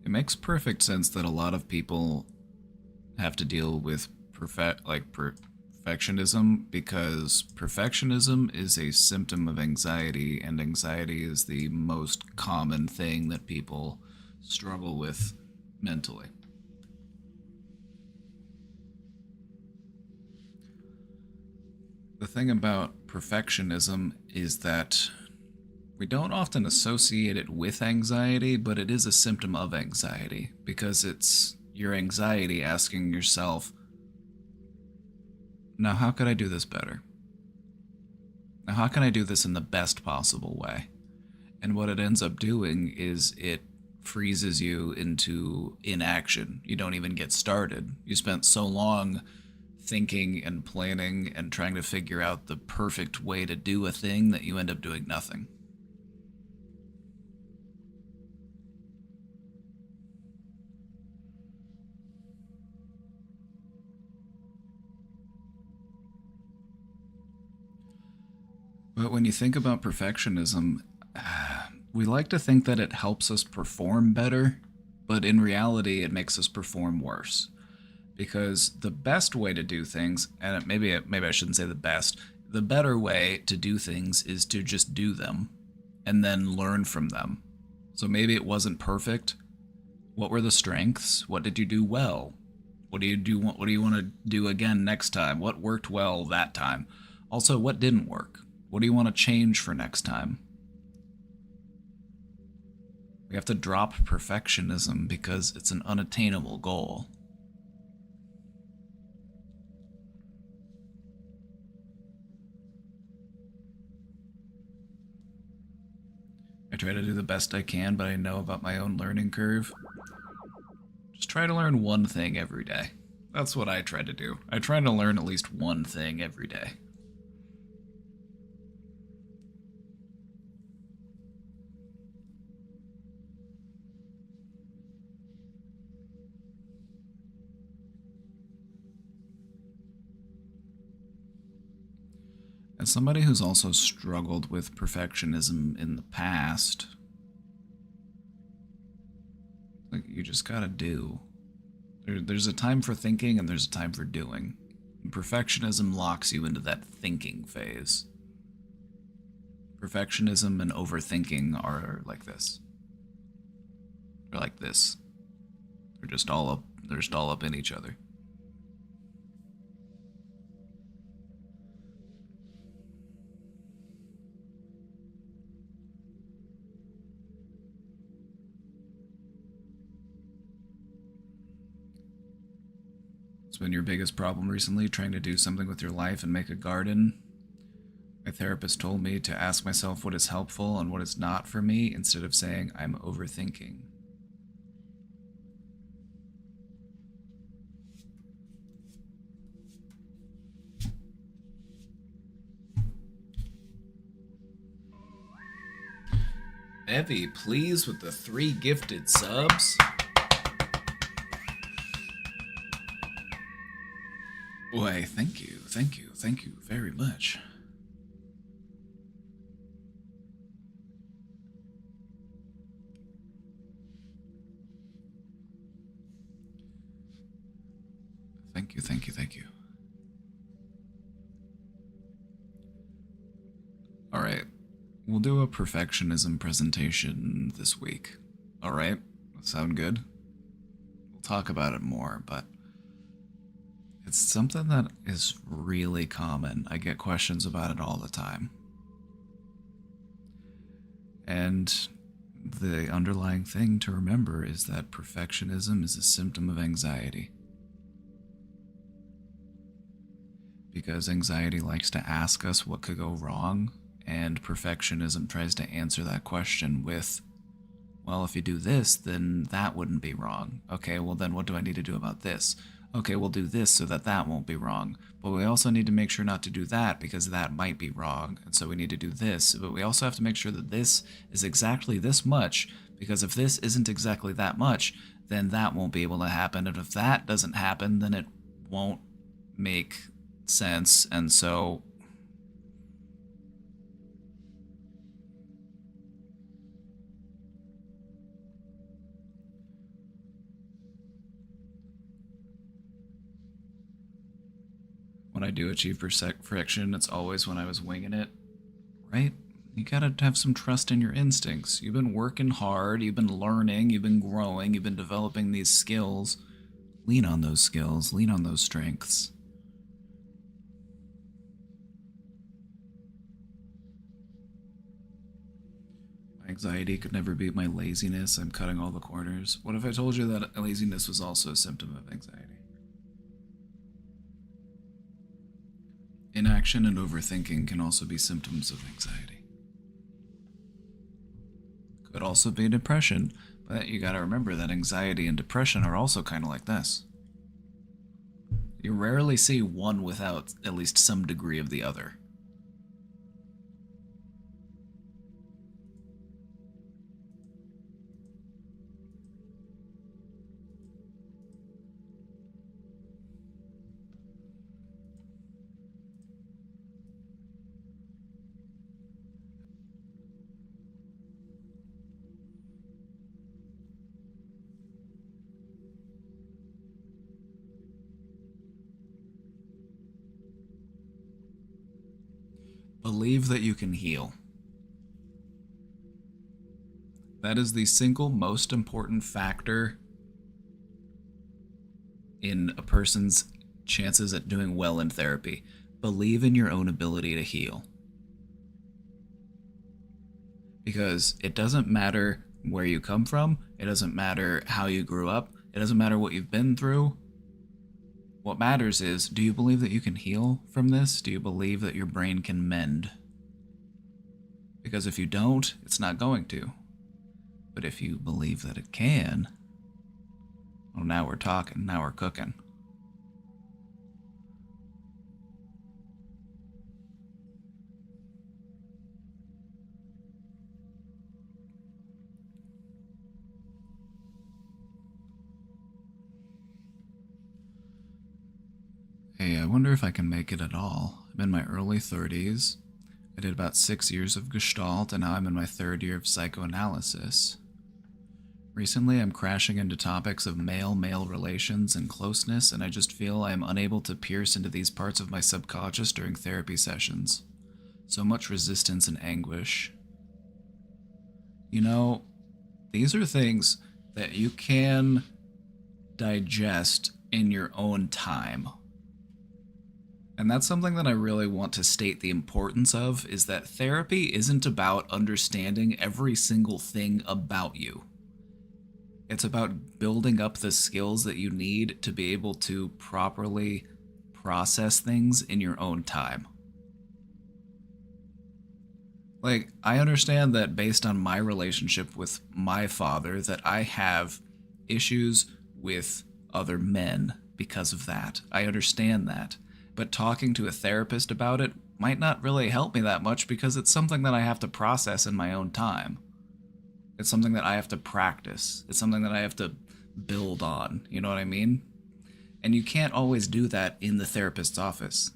It makes perfect sense that a lot of people have to deal with perfectionism, because perfectionism is a symptom of anxiety, and anxiety is the most common thing that people struggle with mentally. The thing about perfectionism is that we don't often associate it with anxiety, but it is a symptom of anxiety, because it's your anxiety asking yourself, now how could I do this better? Now how can I do this in the best possible way? And what it ends up doing is it freezes you into inaction. You don't even get started. You spent so long thinking and planning and trying to figure out the perfect way to do a thing that you end up doing nothing. But when you think about perfectionism, we like to think that it helps us perform better, but in reality it makes us perform worse. Because the best way to do things, and maybe I shouldn't say the best, the better way to do things is to just do them and then learn from them. So maybe it wasn't perfect. What were the strengths? What did you do well? What do you want to do again next time? What worked well that time? Also, what didn't work? What do you want to change for next time? We have to drop perfectionism because it's an unattainable goal. I try to do the best I can, but I know about my own learning curve. Just try to learn one thing every day. That's what I try to do. I try to learn at least one thing every day. As somebody who's also struggled with perfectionism in the past, like, you just gotta do. There's a time for thinking and there's a time for doing. Perfectionism locks you into that thinking phase. Perfectionism and overthinking are like this. They're like this. They're just all up in each other. What's been your biggest problem recently? Trying to do something with your life and make a garden? My therapist told me to ask myself what is helpful and what is not for me instead of saying I'm overthinking. Evie, please, with the 3 gifted subs. Why, thank you very much. Thank you. Alright, we'll do a perfectionism presentation this week. Alright, sound good? We'll talk about it more, but it's something that is really common. I get questions about it all the time. And the underlying thing to remember is that perfectionism is a symptom of anxiety. Because anxiety likes to ask us what could go wrong, and perfectionism tries to answer that question with, well, if you do this, then that wouldn't be wrong. Okay, well then what do I need to do about this? Okay, we'll do this so that that won't be wrong. But we also need to make sure not to do that because that might be wrong. And so we need to do this. But we also have to make sure that this is exactly this much, because if this isn't exactly that much, then that won't be able to happen. And if that doesn't happen, then it won't make sense. And so when I do achieve perfection, it's always when I was winging it, right? You gotta have some trust in your instincts. You've been working hard, you've been learning, you've been growing, you've been developing these skills. Lean on those skills, lean on those strengths. My anxiety could never beat my laziness. I'm cutting all the corners. What if I told you that laziness was also a symptom of anxiety? Inaction and overthinking can also be symptoms of anxiety. Could also be depression, but you gotta remember that anxiety and depression are also kind of like this. You rarely see one without at least some degree of the other. Believe that you can heal. That is the single most important factor in a person's chances at doing well in therapy. Believe in your own ability to heal. Because it doesn't matter where you come from, it doesn't matter how you grew up, it doesn't matter what you've been through. What matters is, do you believe that you can heal from this? Do you believe that your brain can mend? Because if you don't, it's not going to. But if you believe that it can, well, now we're talking, now we're cooking. Hey, I wonder if I can make it at all. I'm in my early 30s. I did about 6 years of Gestalt, and now I'm in my 3rd year of psychoanalysis. Recently, I'm crashing into topics of male-male relations and closeness, and I just feel I am unable to pierce into these parts of my subconscious during therapy sessions. So much resistance and anguish. You know, these are things that you can digest in your own time. And that's something that I really want to state the importance of, is that therapy isn't about understanding every single thing about you. It's about building up the skills that you need to be able to properly process things in your own time. Like, I understand that based on my relationship with my father, that I have issues with other men because of that. I understand that. But talking to a therapist about it might not really help me that much because it's something that I have to process in my own time. It's something that I have to practice. It's something that I have to build on. You know what I mean? And you can't always do that in the therapist's office.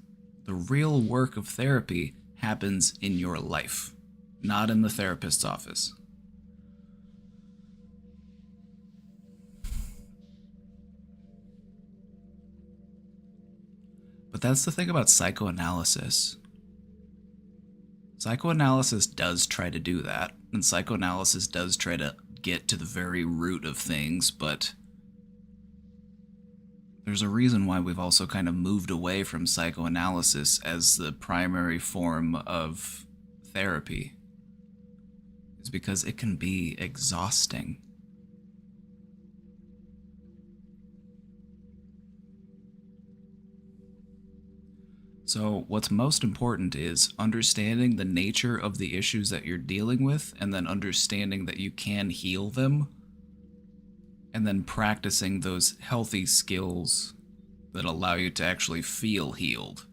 The real work of therapy happens in your life, not in the therapist's office. But that's the thing about psychoanalysis. Psychoanalysis does try to do that, and psychoanalysis does try to get to the very root of things, but there's a reason why we've also kind of moved away from psychoanalysis as the primary form of therapy. It's because it can be exhausting. So what's most important is understanding the nature of the issues that you're dealing with, and then understanding that you can heal them, and then practicing those healthy skills that allow you to actually feel healed.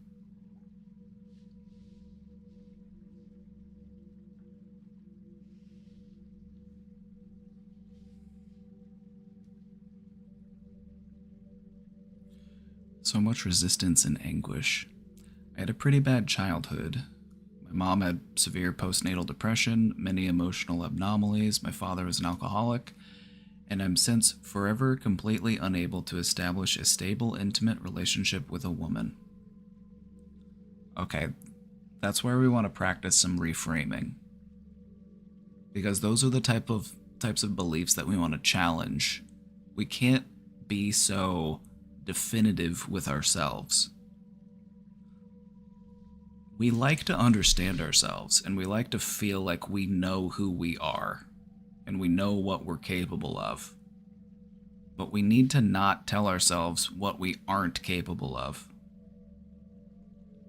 So much resistance and anguish. I had a pretty bad childhood. My mom had severe postnatal depression, many emotional anomalies, my father was an alcoholic, and I'm since forever completely unable to establish a stable, intimate relationship with a woman. Okay, that's where we want to practice some reframing. Because those are the types of beliefs that we want to challenge. We can't be so definitive with ourselves. We like to understand ourselves, and we like to feel like we know who we are, and we know what we're capable of. But we need to not tell ourselves what we aren't capable of.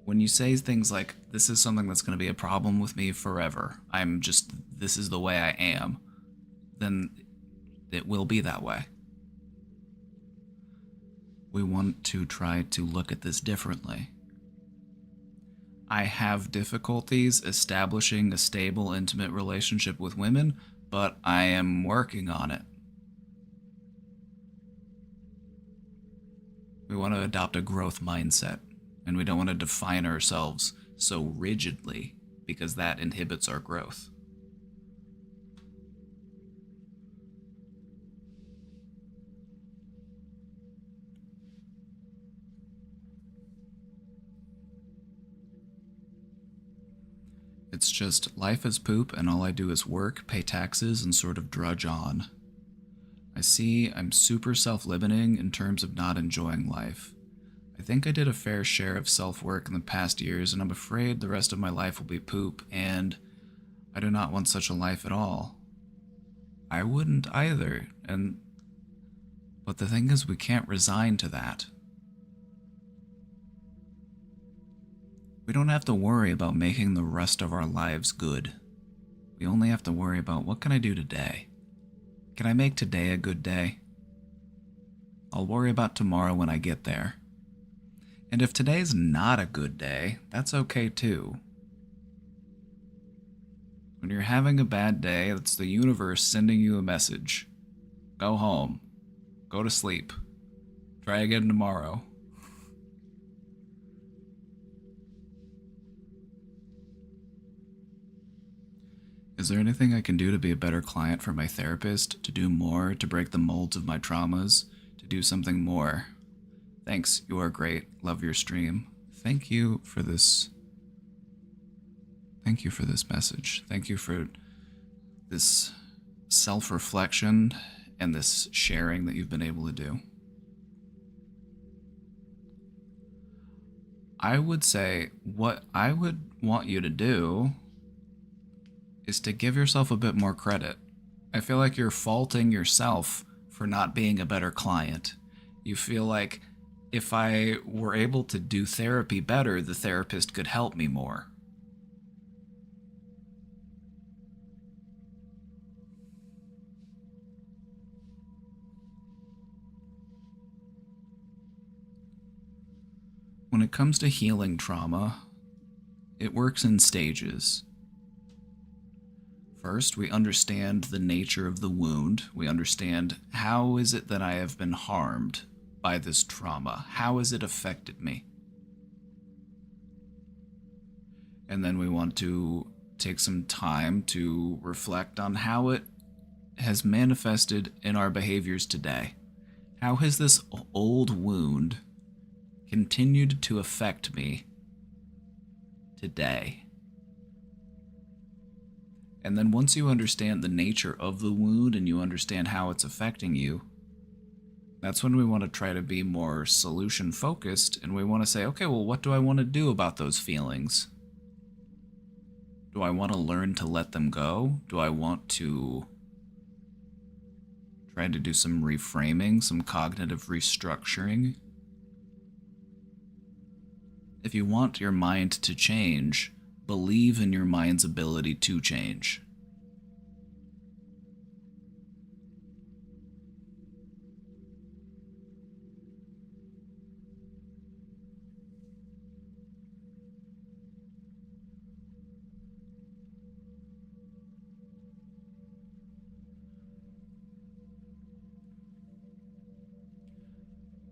When you say things like, this is something that's going to be a problem with me forever, this is the way I am, then it will be that way. We want to try to look at this differently. I have difficulties establishing a stable, intimate relationship with women, but I am working on it. We want to adopt a growth mindset, and we don't want to define ourselves so rigidly, because that inhibits our growth. It's just, life is poop, and all I do is work, pay taxes, and sort of drudge on. I see I'm super self-limiting in terms of not enjoying life. I think I did a fair share of self-work in the past years, and I'm afraid the rest of my life will be poop, and I do not want such a life at all. I wouldn't either, but the thing is, we can't resign to that. We don't have to worry about making the rest of our lives good. We only have to worry about, what can I do today? Can I make today a good day? I'll worry about tomorrow when I get there. And if today's not a good day, that's okay too. When you're having a bad day, it's the universe sending you a message. Go home. Go to sleep. Try again tomorrow. Is there anything I can do to be a better client for my therapist? To do more? To break the molds of my traumas? To do something more? Thanks, you are great. Love your stream. Thank you for this. Thank you for this message. Thank you for this self-reflection and this sharing that you've been able to do. I would say what I would want you to do is to give yourself a bit more credit. I feel like you're faulting yourself for not being a better client. You feel like if I were able to do therapy better, the therapist could help me more. When it comes to healing trauma, it works in stages. First, we understand the nature of the wound. We understand how is it that I have been harmed by this trauma? How has it affected me? And then we want to take some time to reflect on how it has manifested in our behaviors today. How has this old wound continued to affect me today? And then once you understand the nature of the wound and you understand how it's affecting you, that's when we want to try to be more solution focused, and we want to say, okay, well, what do I want to do about those feelings? Do I want to learn to let them go? Do I want to try to do some reframing, some cognitive restructuring? If you want your mind to change, believe in your mind's ability to change.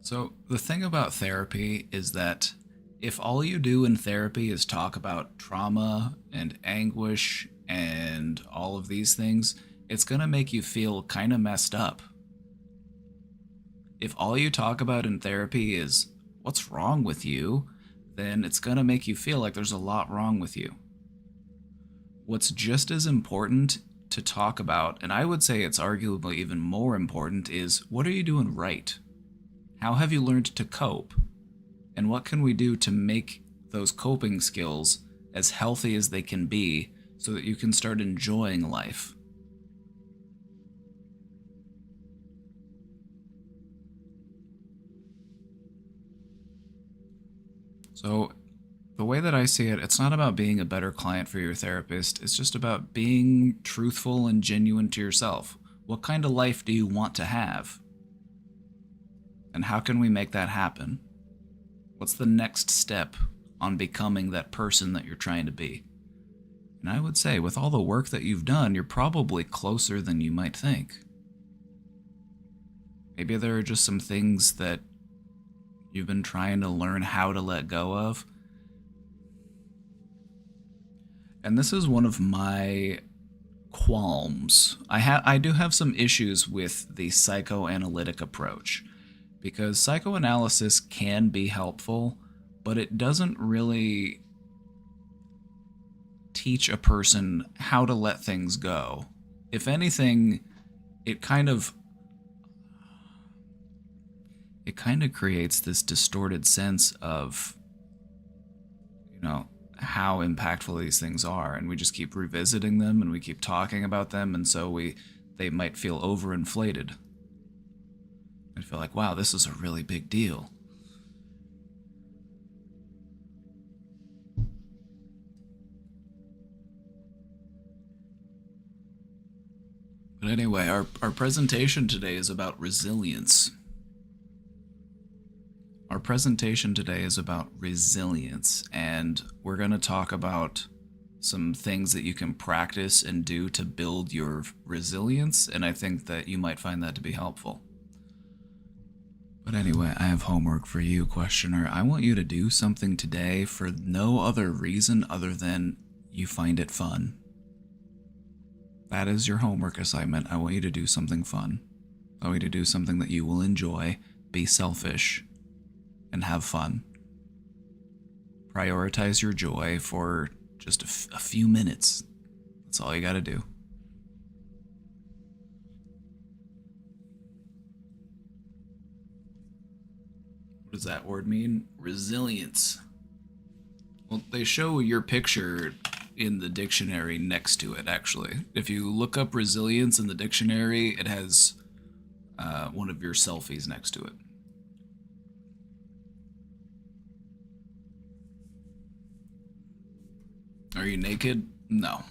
So the thing about therapy is that if all you do in therapy is talk about trauma and anguish and all of these things, it's going to make you feel kind of messed up. If all you talk about in therapy is what's wrong with you, then it's going to make you feel like there's a lot wrong with you. What's just as important to talk about, and I would say it's arguably even more important, is what are you doing right? How have you learned to cope? And what can we do to make those coping skills as healthy as they can be so that you can start enjoying life? So the way that I see it, it's not about being a better client for your therapist. It's just about being truthful and genuine to yourself. What kind of life do you want to have? And how can we make that happen? What's the next step on becoming that person that you're trying to be? And I would say, with all the work that you've done, you're probably closer than you might think. Maybe there are just some things that you've been trying to learn how to let go of. And this is one of my qualms. I do have some issues with the psychoanalytic approach, because psychoanalysis can be helpful, but it doesn't really teach a person how to let things go. If anything, it kind of creates this distorted sense of, how impactful these things are, and we just keep revisiting them and we keep talking about them, and so they might feel overinflated. I feel like, wow, this is a really big deal. But anyway, our presentation today is about resilience. Our presentation today is about resilience, and we're going to talk about some things that you can practice and do to build your resilience, and I think that you might find that to be helpful. But anyway, I have homework for you, questioner. I want you to do something today for no other reason other than you find it fun. That is your homework assignment. I want you to do something fun. I want you to do something that you will enjoy, be selfish, and have fun. Prioritize your joy for just a few minutes. That's all you gotta do. What does that word mean? Resilience. Well, they show your picture in the dictionary next to it, actually. If you look up resilience in the dictionary, it has one of your selfies next to it. Are you naked? No.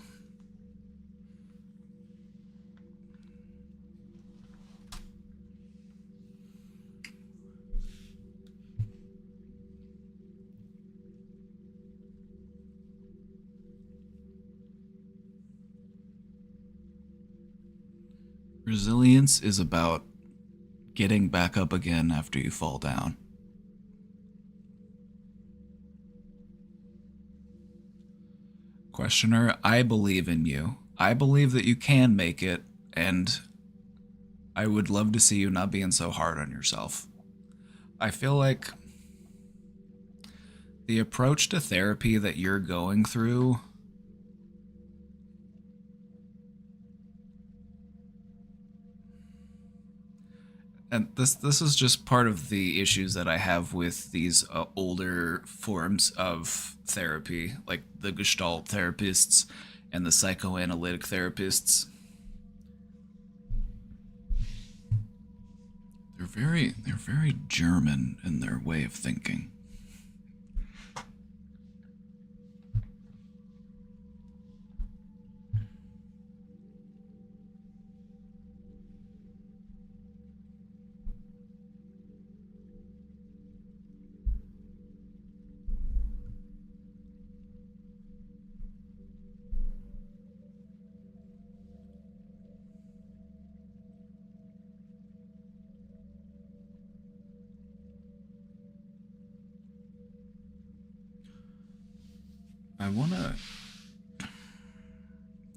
Resilience is about getting back up again after you fall down. Questioner, I believe in you. I believe that you can make it, and I would love to see you not being so hard on yourself. I feel like the approach to therapy that you're going through and this is just part of the issues that I have with these older forms of therapy, like the Gestalt therapists and the psychoanalytic therapists. They're very German in their way of thinking.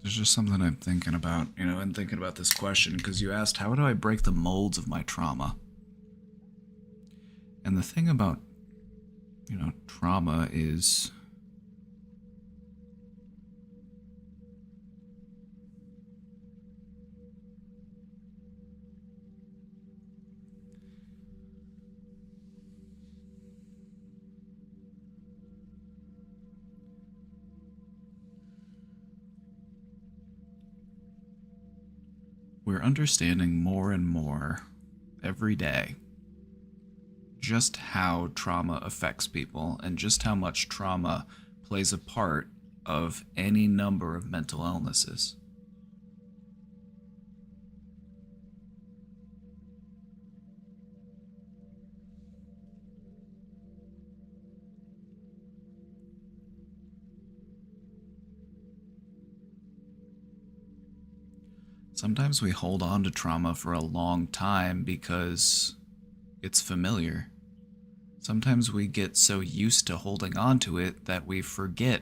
There's just something I'm thinking about, and thinking about this question, because you asked, how do I break the molds of my trauma? And the thing about, trauma is we're understanding more and more every day just how trauma affects people and just how much trauma plays a part of any number of mental illnesses. Sometimes we hold on to trauma for a long time because it's familiar. Sometimes we get so used to holding on to it that we forget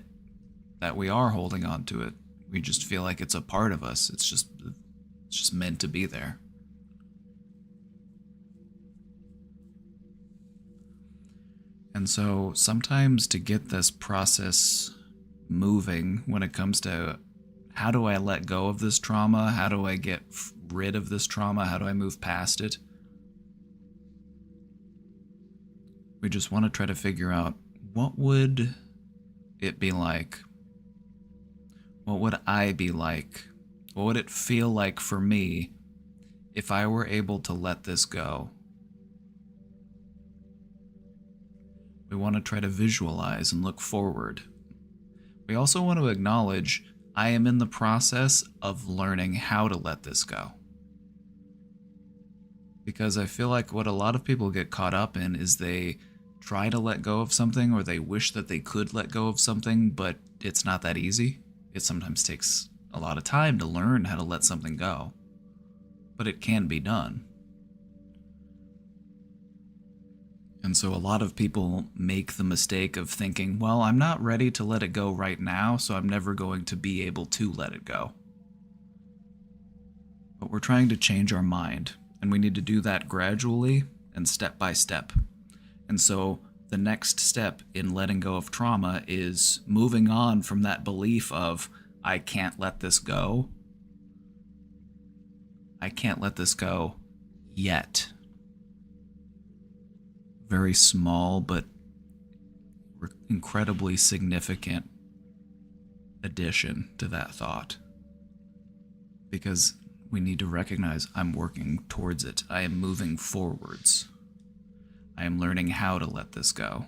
that we are holding on to it. We just feel like it's a part of us. It's just meant to be there. And so sometimes to get this process moving when it comes to how do I let go of this trauma? How do I get rid of this trauma? How do I move past it? We just want to try to figure out, what would it be like? What would I be like? What would it feel like for me if I were able to let this go? We want to try to visualize and look forward. We also want to acknowledge I am in the process of learning how to let this go. Because I feel like what a lot of people get caught up in is they try to let go of something, or they wish that they could let go of something, but it's not that easy. It sometimes takes a lot of time to learn how to let something go. But it can be done. And so a lot of people make the mistake of thinking, well, I'm not ready to let it go right now, so I'm never going to be able to let it go. But we're trying to change our mind, and we need to do that gradually and step by step. And so the next step in letting go of trauma is moving on from that belief of, I can't let this go. I can't let this go yet. Very small but incredibly significant addition to that thought. Because we need to recognize I'm working towards it. I am moving forwards. I am learning how to let this go.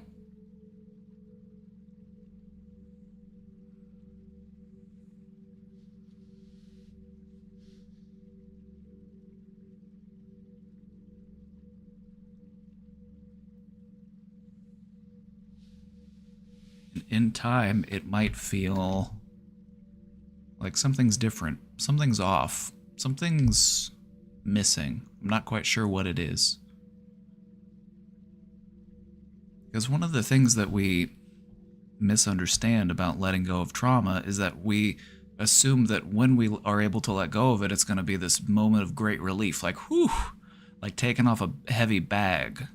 In time, it might feel like something's different, something's off, something's missing. I'm not quite sure what it is. Because one of the things that we misunderstand about letting go of trauma is that we assume that when we are able to let go of it, it's going to be this moment of great relief, like, whew, like taking off a heavy bag,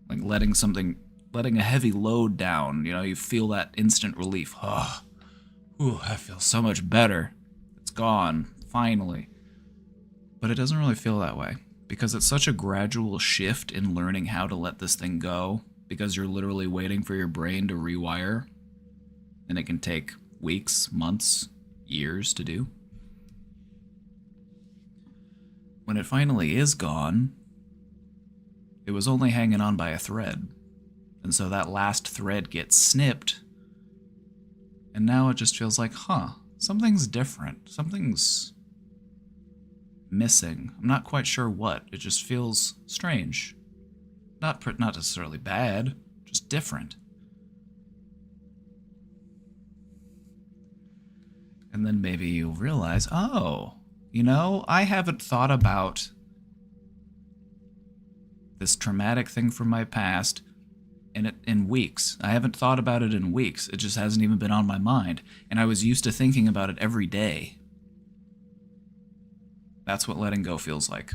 like letting a heavy load down. You know, you feel that instant relief. Oh, whew, I feel so much better. It's gone, finally. But it doesn't really feel that way, because it's such a gradual shift in learning how to let this thing go, because you're literally waiting for your brain to rewire, and it can take weeks, months, years to do. When it finally is gone, it was only hanging on by a thread. And so that last thread gets snipped, and now it just feels like, something's different. Something's missing. I'm not quite sure what. It just feels strange. Not necessarily bad, just different. And then maybe you'll realize, I haven't thought about this traumatic thing from my past in weeks. I haven't thought about it in weeks. It just hasn't even been on my mind. And I was used to thinking about it every day. That's what letting go feels like.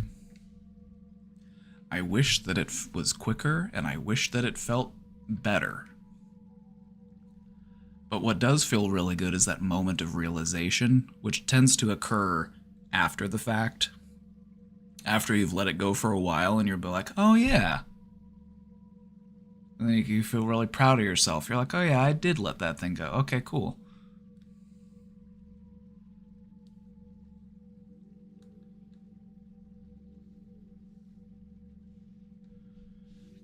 I wish that it was quicker, and I wish that it felt better. But what does feel really good is that moment of realization, which tends to occur after the fact. After you've let it go for a while, and you're like, oh yeah. And then you feel really proud of yourself. You're like, oh yeah, I did let that thing go. Okay, cool.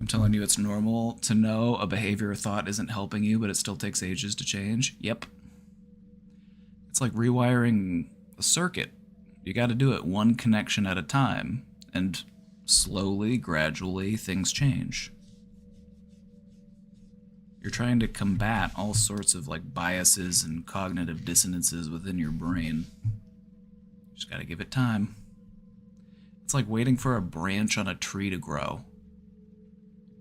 I'm telling you, it's normal to know a behavior or thought isn't helping you, but it still takes ages to change. Yep. It's like rewiring a circuit. You got to do it one connection at a time, and slowly, gradually, things change. You're trying to combat all sorts of biases and cognitive dissonances within your brain. Just got to give it time. It's like waiting for a branch on a tree to grow.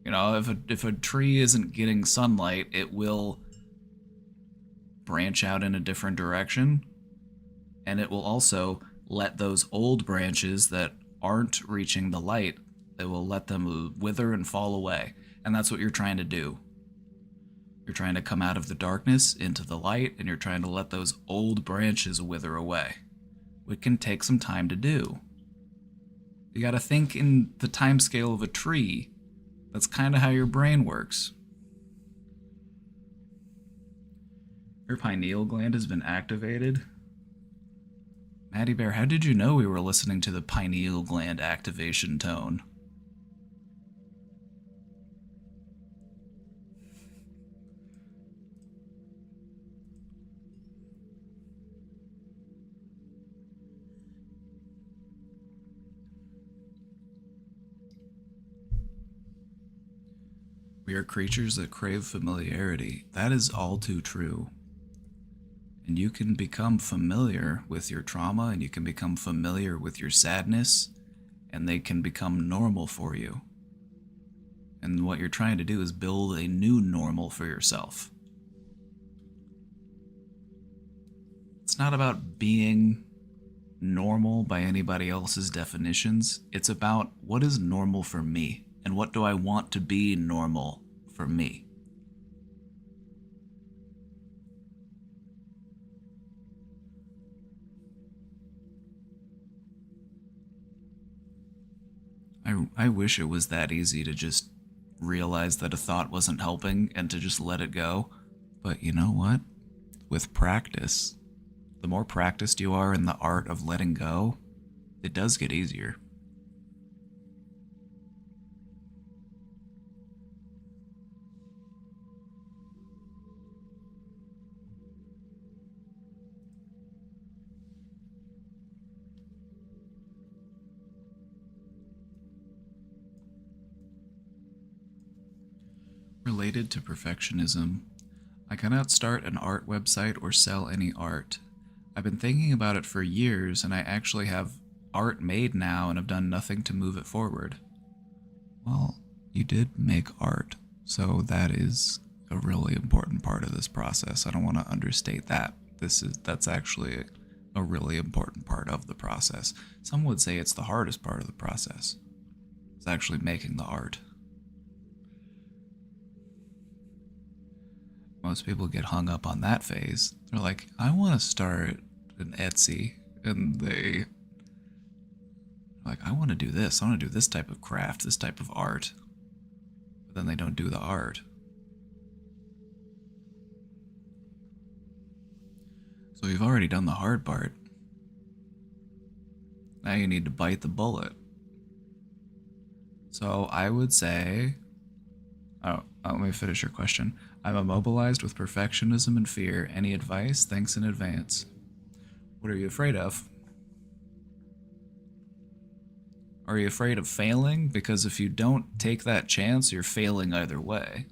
You know, if a tree isn't getting sunlight, it will branch out in a different direction, and it will also let those old branches that aren't reaching the light, it will let them wither and fall away. And that's what you're trying to do. You're trying to come out of the darkness into the light, and you're trying to let those old branches wither away. It can take some time to do. You gotta think in the time scale of a tree. That's kind of how your brain works. Your pineal gland has been activated. Maddie Bear, how did you know we were listening to the pineal gland activation tone? We are creatures that crave familiarity. That is all too true. And you can become familiar with your trauma, and you can become familiar with your sadness, and they can become normal for you. And what you're trying to do is build a new normal for yourself. It's not about being normal by anybody else's definitions. It's about what is normal for me and what do I want to be normal for me. I wish it was that easy to just realize that a thought wasn't helping and to just let it go. But you know what? With practice, the more practiced you are in the art of letting go, it does get easier. Related to perfectionism, I cannot start an art website or sell any art. I've been thinking about it for years and I actually have art made now and have done nothing to move it forward. Well, you did make art, so that is a really important part of this process. I don't want to understate that. That's actually a really important part of the process. Some would say it's the hardest part of the process. It's actually making the art. Most people get hung up on that phase. They're like, I want to start an Etsy, and they're like, I want to do this. I want to do this type of craft, this type of art. But then they don't do the art. So you've already done the hard part. Now you need to bite the bullet. So I would say, let me finish your question. I'm immobilized with perfectionism and fear. Any advice? Thanks in advance. What are you afraid of? Are you afraid of failing? Because if you don't take that chance, you're failing either way.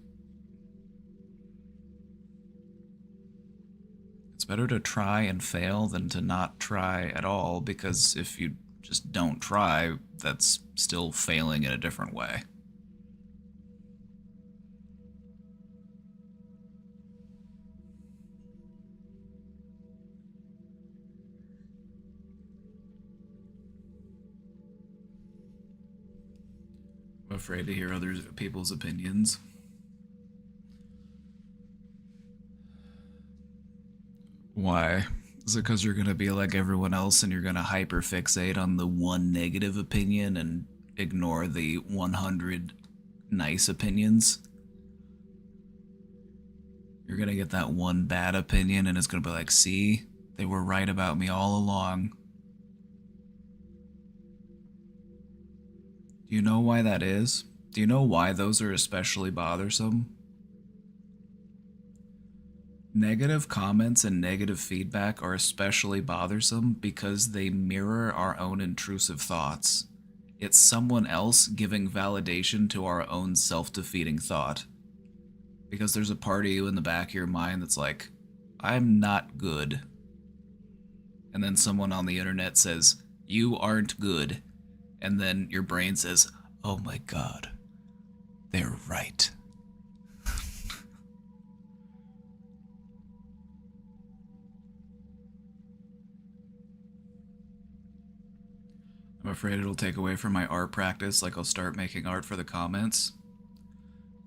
It's better to try and fail than to not try at all, because if you just don't try, that's still failing in a different way. I'm afraid to hear other people's opinions. Why? Is it because you're going to be like everyone else and you're going to hyperfixate on the one negative opinion and ignore the 100 nice opinions? You're going to get that one bad opinion and it's going to be like, see, they were right about me all along. Do you know why that is? Do you know why those are especially bothersome? Negative comments and negative feedback are especially bothersome because they mirror our own intrusive thoughts. It's someone else giving validation to our own self-defeating thought. Because there's a part of you in the back of your mind that's like, I'm not good. And then someone on the internet says, you aren't good. And then your brain says, oh my god, they're right. I'm afraid it'll take away from my art practice, like I'll start making art for the comments.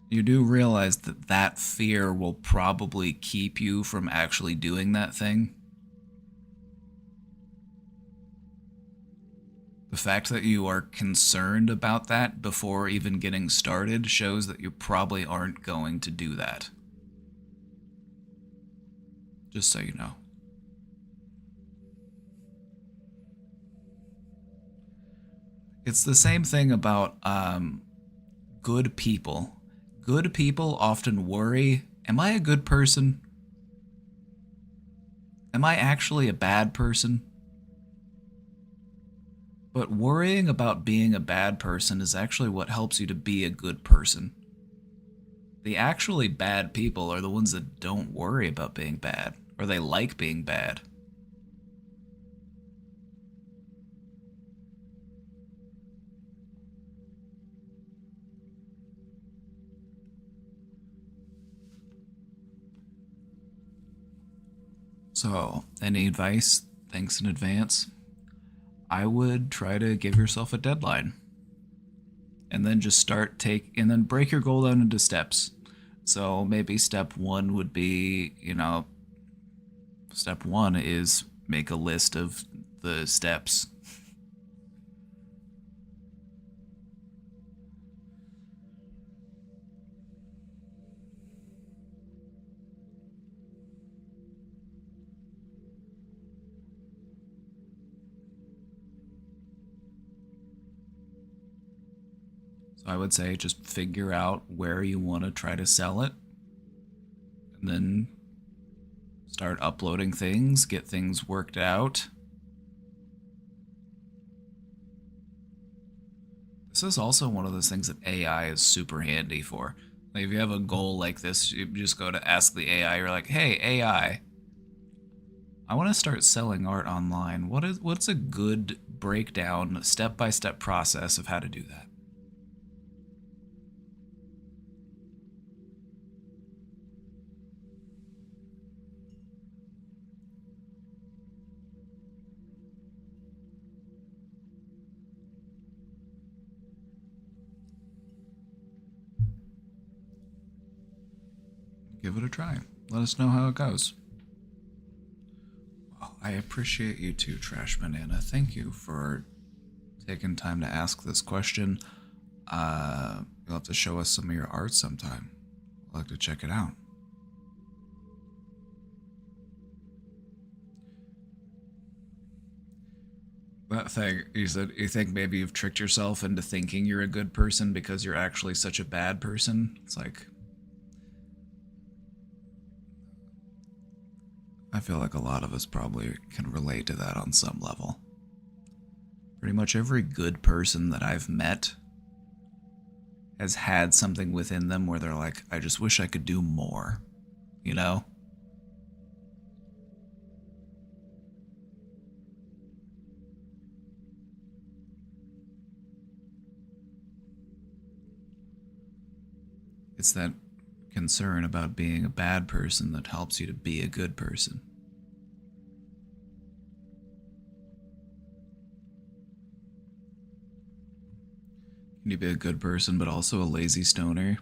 You do realize that that fear will probably keep you from actually doing that thing? The fact that you are concerned about that before even getting started shows that you probably aren't going to do that. Just so you know. It's the same thing about good people. Good people often worry, am I a good person? Am I actually a bad person? But worrying about being a bad person is actually what helps you to be a good person. The actually bad people are the ones that don't worry about being bad, or they like being bad. So, any advice? Thanks in advance. I would try to give yourself a deadline. And then just and then break your goal down into steps. So maybe step one would be, step one is make a list of the steps. So I would say just figure out where you want to try to sell it, and then start uploading things, get things worked out. This is also one of those things that AI is super handy for. Like if you have a goal like this, you just go to ask the AI, you're like, hey, AI, I want to start selling art online. What's a good breakdown, step-by-step process of how to do that? Give it a try. Let us know how it goes. Well, I appreciate you too, Trash Banana. Thank you for taking time to ask this question. You'll have to show us some of your art sometime. I'd like to check it out. That thing, you said, you think maybe you've tricked yourself into thinking you're a good person because you're actually such a bad person? It's like, I feel like a lot of us probably can relate to that on some level. Pretty much every good person that I've met has had something within them where they're like, I just wish I could do more, you know? It's that concern about being a bad person that helps you to be a good person. Can you be a good person but also a lazy stoner?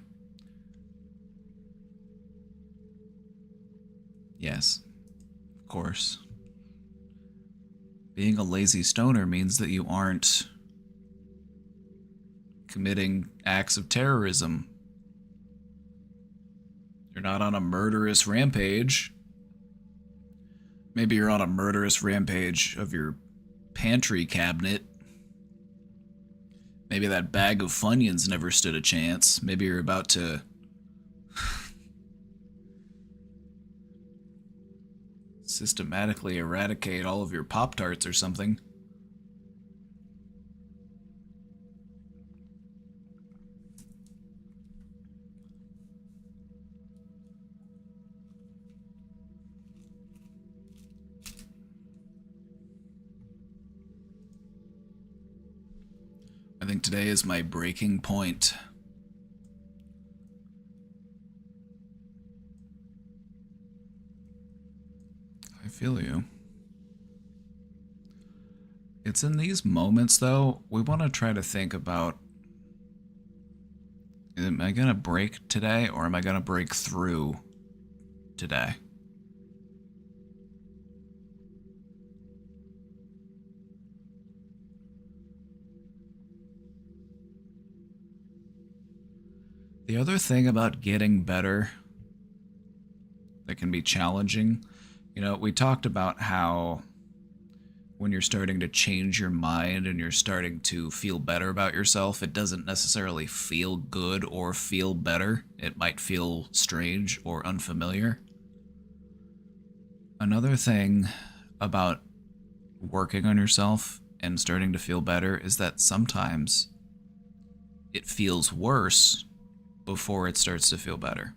Yes, of course. Being a lazy stoner means that you aren't committing acts of terrorism. You're not on a murderous rampage. Maybe you're on a murderous rampage of your pantry cabinet. Maybe that bag of Funyuns never stood a chance. Maybe you're about to systematically eradicate all of your Pop-Tarts or something. I think today is my breaking point. I feel you. It's in these moments, though, we want to try to think about, am I going to break today or am I going to break through today? The other thing about getting better that can be challenging, we talked about how when you're starting to change your mind and you're starting to feel better about yourself, it doesn't necessarily feel good or feel better. It might feel strange or unfamiliar. Another thing about working on yourself and starting to feel better is that sometimes it feels worse before it starts to feel better.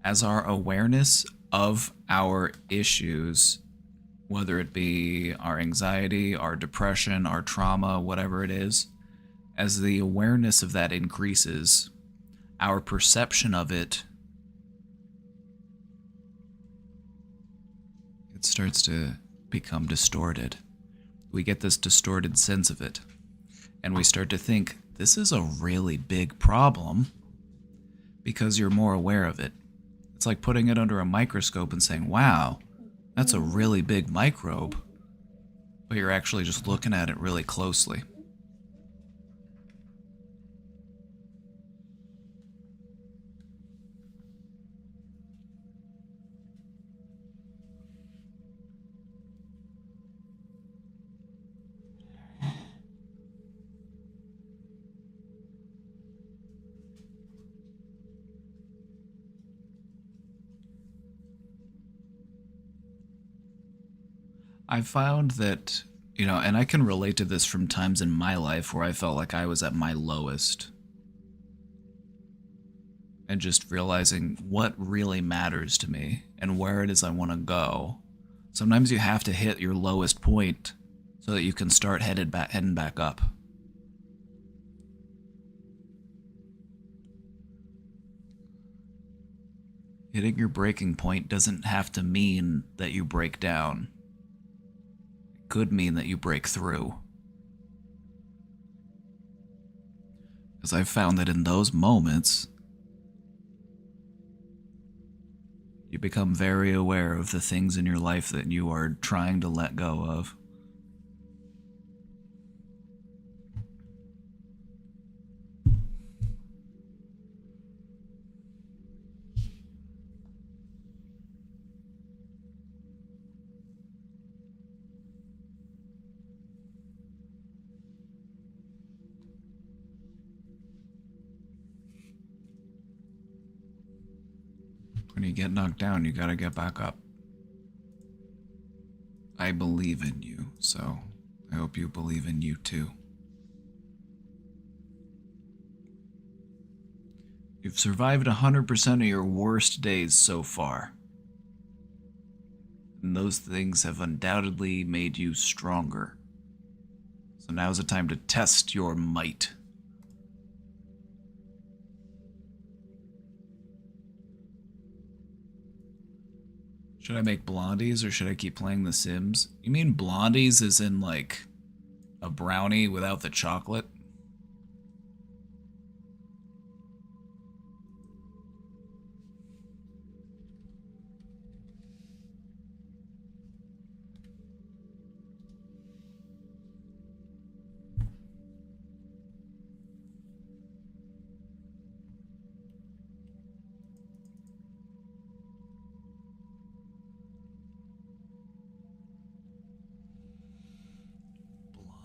As our awareness of our issues, whether it be our anxiety, our depression, our trauma, whatever it is, as the awareness of that increases, our perception of it it starts to become distorted. We get this distorted sense of it. And we start to think, this is a really big problem because you're more aware of it. It's like putting it under a microscope and saying, wow, that's a really big microbe. But you're actually just looking at it really closely. I found that, and I can relate to this from times in my life where I felt like I was at my lowest. And just realizing what really matters to me and where it is I want to go. Sometimes you have to hit your lowest point so that you can start heading back up. Hitting your breaking point doesn't have to mean that you break down. It could mean that you break through. Because I've found that in those moments, you become very aware of the things in your life that you are trying to let go of. When you get knocked down, you gotta get back up. I believe in you, so I hope you believe in you too. You've survived 100% of your worst days so far. And those things have undoubtedly made you stronger. So now's the time to test your might. Should I make blondies or should I keep playing The Sims? You mean blondies as in like a brownie without the chocolate?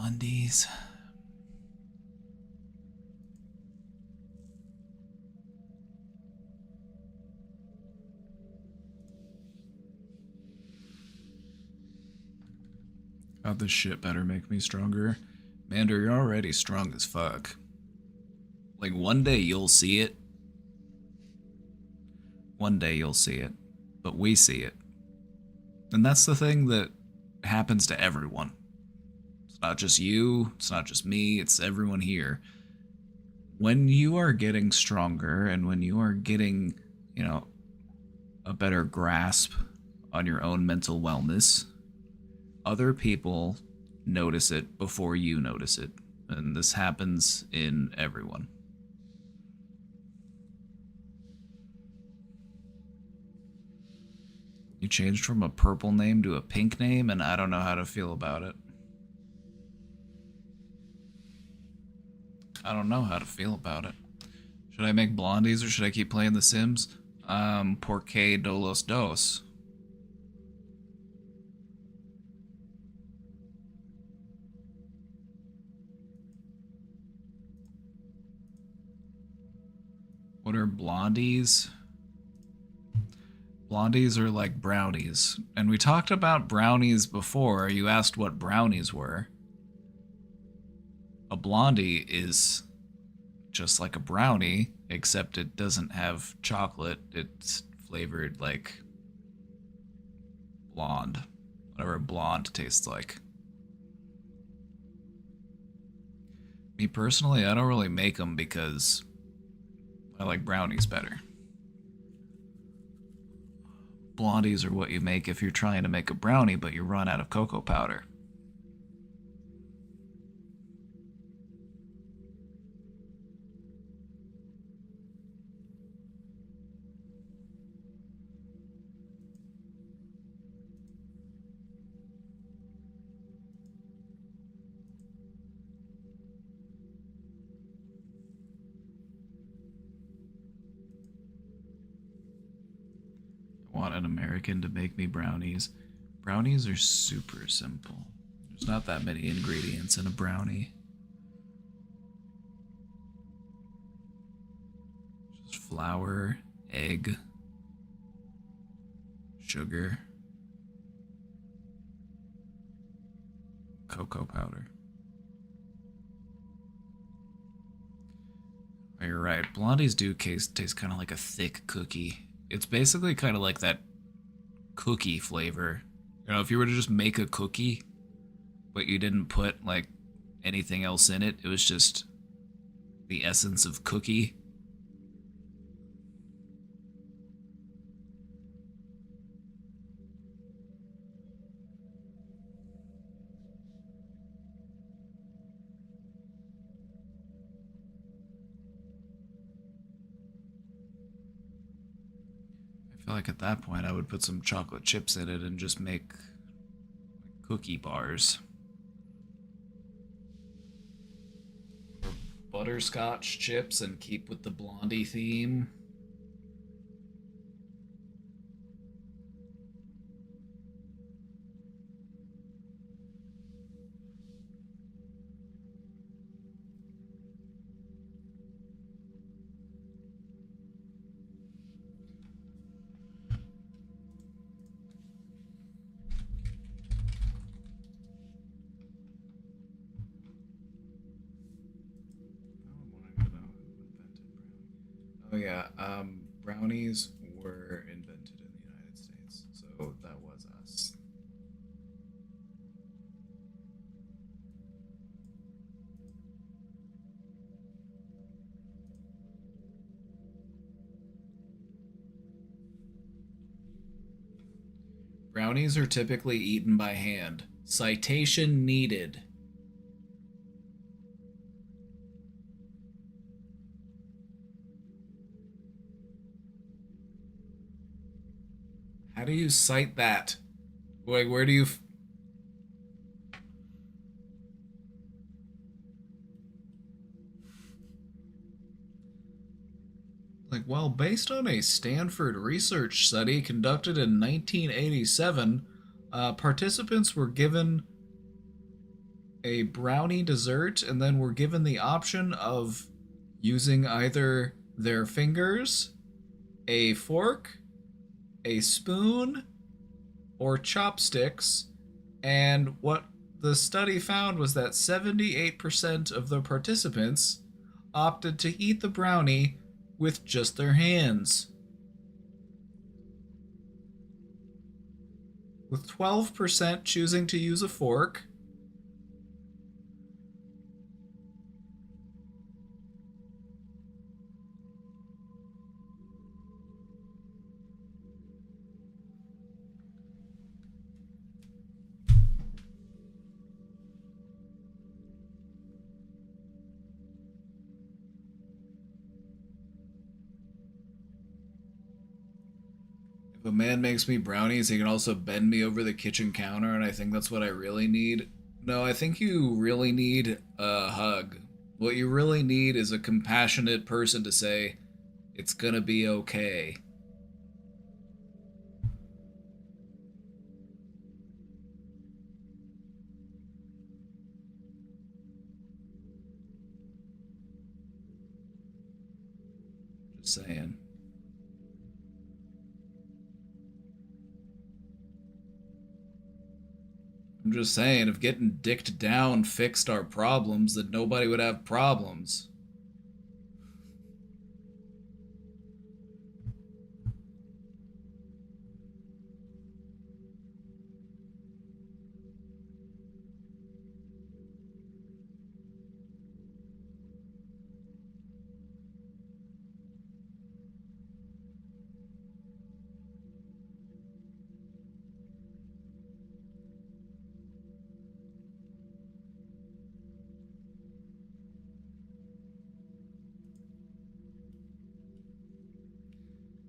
Blondies. God, this shit better make me stronger. Mander, you're already strong as fuck. Like, one day you'll see it. One day you'll see it. But we see it. And that's the thing that happens to everyone. It's not just you, it's not just me, it's everyone here. When you are getting stronger and when you are getting, a better grasp on your own mental wellness, other people notice it before you notice it. And this happens in everyone. You changed from a purple name to a pink name, and I don't know how to feel about it. I don't know how to feel about it. Should I make blondies or should I keep playing The Sims? Porque do los dos. What are blondies? Blondies are like brownies. And we talked about brownies before. You asked what brownies were. A blondie is just like a brownie, except it doesn't have chocolate. It's flavored like blonde. Whatever blonde tastes like. Me personally, I don't really make them because I like brownies better. blondies are what you make if you're trying to make a brownie, but you run out of cocoa powder. I want an American to make me brownies. Brownies are super simple. There's not that many ingredients in a brownie. Just flour, egg, sugar, cocoa powder. Oh, you're right. Blondies do taste kind of like a thick cookie. It's basically kind of like that cookie flavor. You know, if you were to just make a cookie, but you didn't put like anything else in it, it was just the essence of cookie. I feel like at that point I would put some chocolate chips in it and just make like cookie bars. Or butterscotch chips and keep with the blondie theme. Oh yeah, brownies were invented in the United States, so that was us. Brownies are typically eaten by hand. Citation needed. How do you cite that? Like, where do you... Like, well, based on a Stanford research study conducted in 1987, participants were given a brownie dessert and then were given the option of using either their fingers, a fork, a spoon, or chopsticks. And what the study found was that 78% of the participants opted to eat the brownie with just their hands, with 12% choosing to use a fork, if a man makes me brownies, he can also bend me over the kitchen counter, and I think that's what I really need. No, I think you really need a hug. What you really need is a compassionate person to say, it's gonna be okay. Just saying. I'm just saying, if getting dicked down fixed our problems, then nobody would have problems.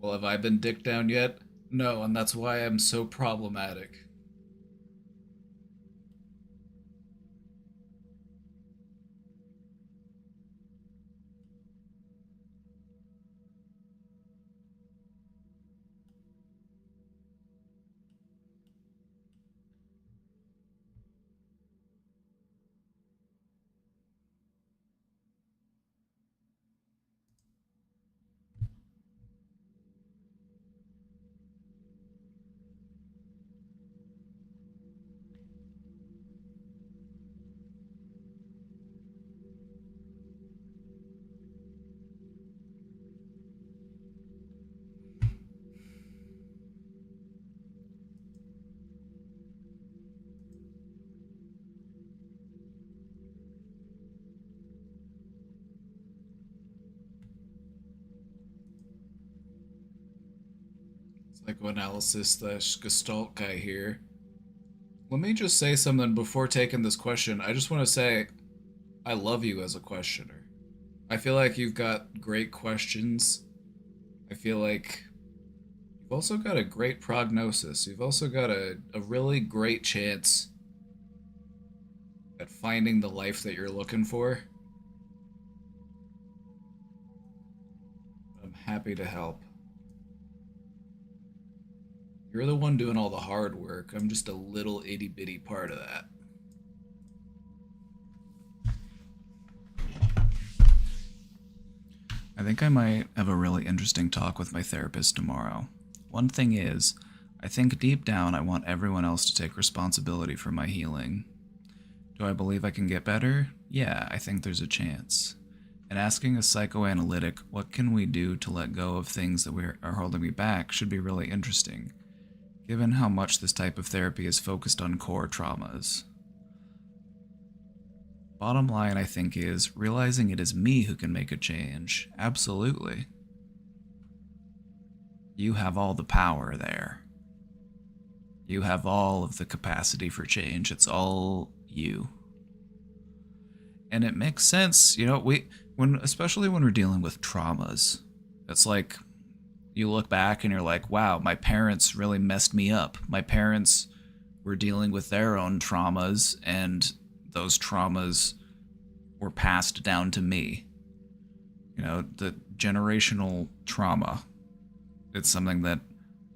Well, have I been dicked down yet? No, and that's why I'm so problematic. Psychoanalysis / Gestalt guy here. Let me just say something before taking this question. I just want to say I love you as a questioner. I feel like you've got great questions. I feel like you've also got a great prognosis. You've also got a really great chance at finding the life that you're looking for. I'm happy to help. You're the one doing all the hard work. I'm just a little itty bitty part of that. I think I might have a really interesting talk with my therapist tomorrow. One thing is, I think deep down I want everyone else to take responsibility for my healing. Do I believe I can get better? Yeah, I think there's a chance. And asking a psychoanalytic, what can we do to let go of things that are holding me back, should be really interesting, given how much this type of therapy is focused on core traumas. Bottom line, I think, is realizing it is me who can make a change. Absolutely. You have all the power there. You have all of the capacity for change. It's all you. And it makes sense, you know, especially when we're dealing with traumas. It's like you look back and you're like, wow, my parents really messed me up. My parents were dealing with their own traumas, and those traumas were passed down to me. You know, the generational trauma. It's something that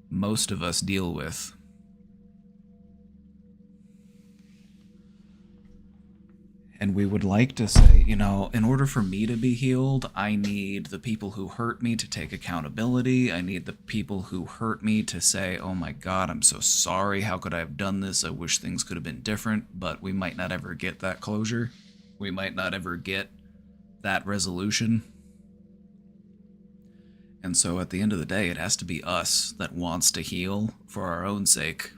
most of us deal with. And we would like to say, you know, in order for me to be healed, I need the people who hurt me to take accountability. I need the people who hurt me to say, oh my God, I'm so sorry. How could I have done this? I wish things could have been different. But we might not ever get that closure. We might not ever get that resolution. And so at the end of the day, it has to be us that wants to heal for our own sake.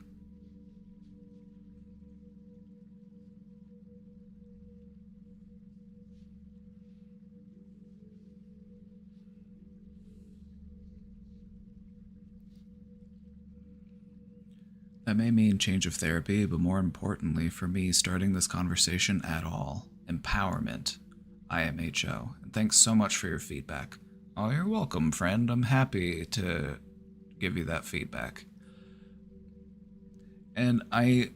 That may mean change of therapy, but more importantly for me, starting this conversation at all. Empowerment. IMHO. And thanks so much for your feedback. Oh, you're welcome, friend. I'm happy to give you that feedback. And I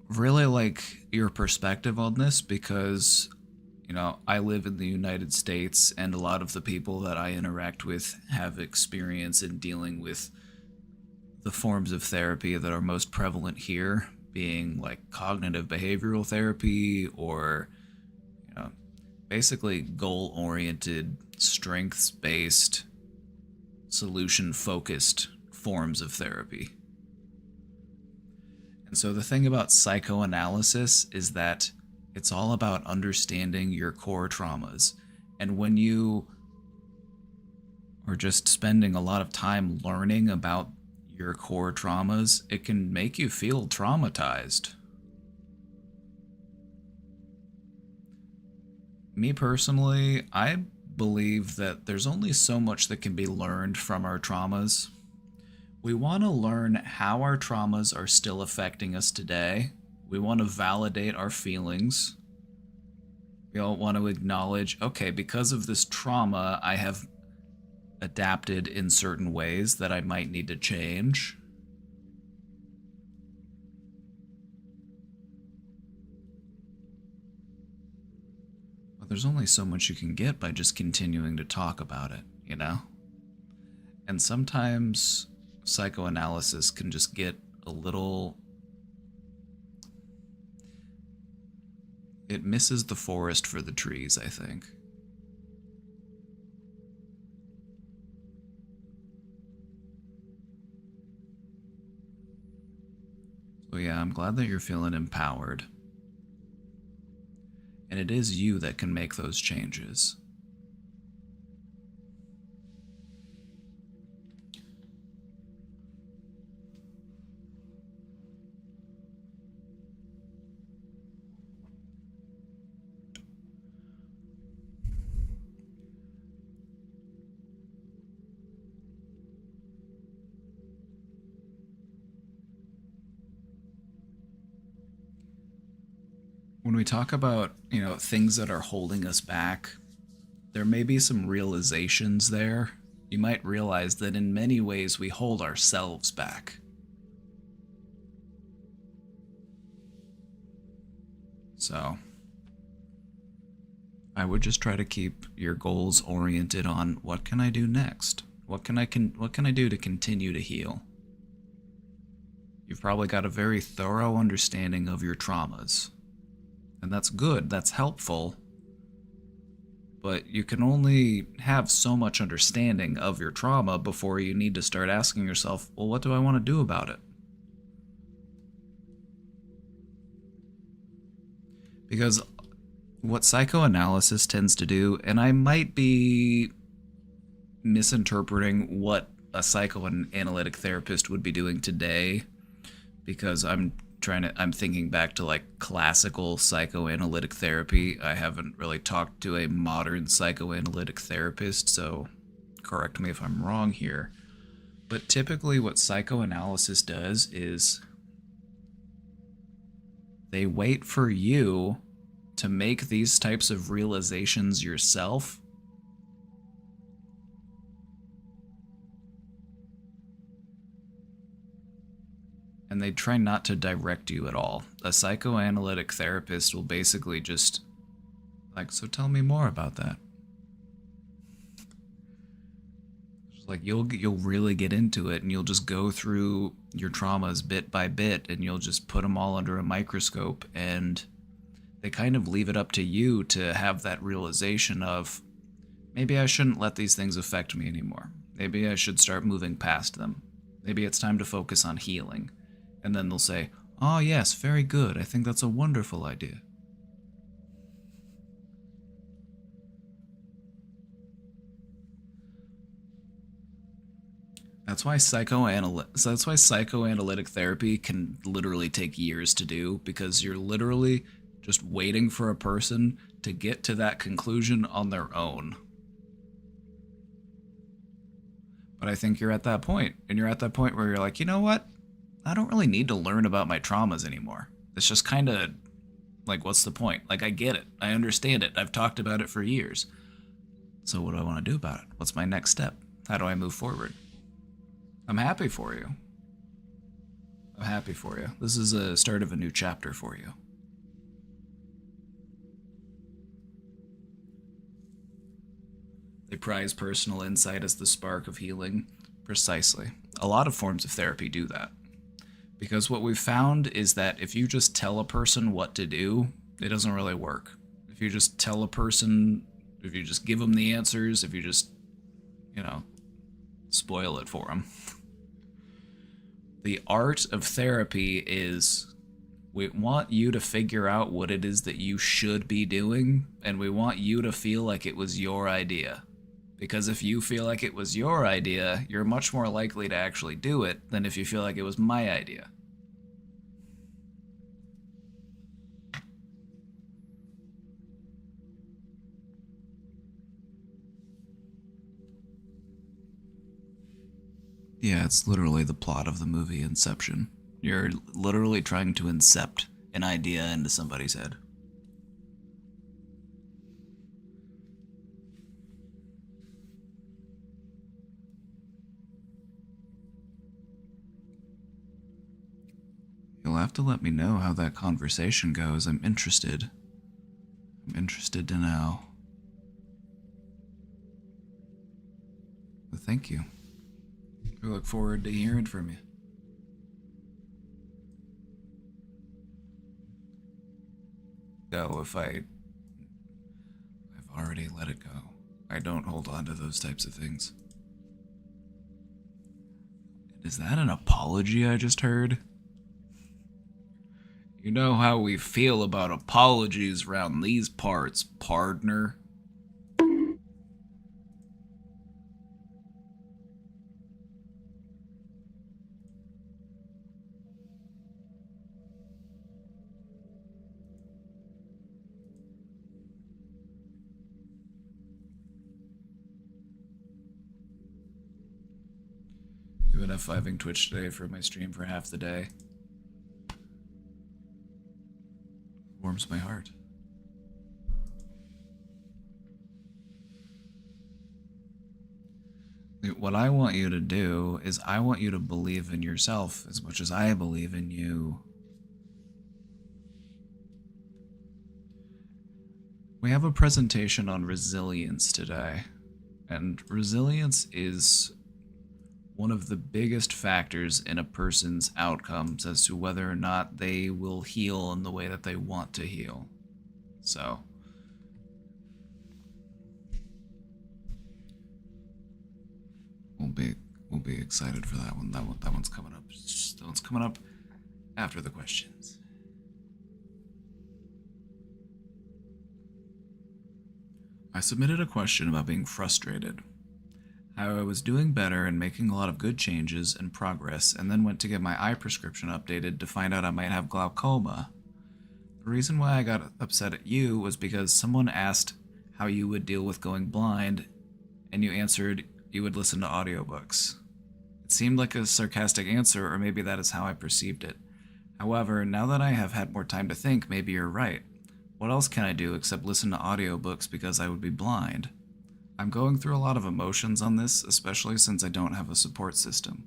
really like your perspective on this because, you know, I live in the United States, and a lot of the people that I interact with have experience in dealing with the forms of therapy that are most prevalent here, being like cognitive behavioral therapy or, you know, basically goal-oriented, strengths-based, solution-focused forms of therapy. And so the thing about psychoanalysis is that it's all about understanding your core traumas. And when you are just spending a lot of time learning about your core traumas, it can make you feel traumatized. Me personally, I believe that there's only so much that can be learned from our traumas. We want to learn how our traumas are still affecting us today. We want to validate our feelings. We all want to acknowledge, okay, because of this trauma, I have adapted in certain ways that I might need to change. But there's only so much you can get by just continuing to talk about it, you know? And sometimes psychoanalysis can just get a little... It misses the forest for the trees, I think. So yeah, I'm glad that you're feeling empowered. And it is you that can make those changes. When we talk about, things that are holding us back, there may be some realizations there. You might realize that in many ways we hold ourselves back. So, I would just try to keep your goals oriented on what can I do next? What can I do to continue to heal? You've probably got a very thorough understanding of your traumas. And that's good, that's helpful, but you can only have so much understanding of your trauma before you need to start asking yourself, well, what do I want to do about it? Because what psychoanalysis tends to do, and I might be misinterpreting what a psychoanalytic therapist would be doing today, because I'm thinking back to like classical psychoanalytic therapy. I haven't really talked to a modern psychoanalytic therapist, so correct me if I'm wrong here. But typically what psychoanalysis does is they wait for you to make these types of realizations yourself. And they try not to direct you at all. A psychoanalytic therapist will basically just so tell me more about that. Just you'll really get into it, and you'll just go through your traumas bit by bit, and you'll just put them all under a microscope, and they kind of leave it up to you to have that realization of, maybe I shouldn't let these things affect me anymore. Maybe I should start moving past them. Maybe it's time to focus on healing. And then they'll say, oh yes, very good. I think that's a wonderful idea. That's why psychoanalytic therapy can literally take years to do, because you're literally just waiting for a person to get to that conclusion on their own. But I think you're at that point, and you're at that point where you're like, you know what? I don't really need to learn about my traumas anymore. It's just kind of what's the point? I get it. I understand it. I've talked about it for years. So what do I want to do about it? What's my next step? How do I move forward? I'm happy for you. I'm happy for you. This is a start of a new chapter for you. They prize personal insight as the spark of healing. Precisely. A lot of forms of therapy do that. Because what we've found is that if you just tell a person what to do, it doesn't really work. If you just tell a person, if you just give them the answers, if you just, spoil it for them. The art of therapy is, we want you to figure out what it is that you should be doing, and we want you to feel like it was your idea. Because if you feel like it was your idea, you're much more likely to actually do it than if you feel like it was my idea. Yeah, it's literally the plot of the movie Inception. You're literally trying to incept an idea into somebody's head. You'll have to let me know how that conversation goes. I'm interested. I'm interested to know. Well, thank you. I look forward to hearing from you. Go if I've already let it go. I don't hold on to those types of things. Is that an apology I just heard? You know how we feel about apologies around these parts, partner. Even F5ing Twitch today for my stream for half the day. Warms my heart. What I want you to do is I want you to believe in yourself as much as I believe in you. We have a presentation on resilience today, and resilience is one of the biggest factors in a person's outcomes as to whether or not they will heal in the way that they want to heal. So, we'll be excited for that one. That one's coming up. That one's coming up after the questions. I submitted a question about being frustrated. How I was doing better and making a lot of good changes and progress, and then went to get my eye prescription updated to find out I might have glaucoma. The reason why I got upset at you was because someone asked how you would deal with going blind, and you answered you would listen to audiobooks. It seemed like a sarcastic answer, or maybe that is how I perceived it. However, now that I have had more time to think, maybe you're right. What else can I do except listen to audiobooks because I would be blind? I'm going through a lot of emotions on this, especially since I don't have a support system.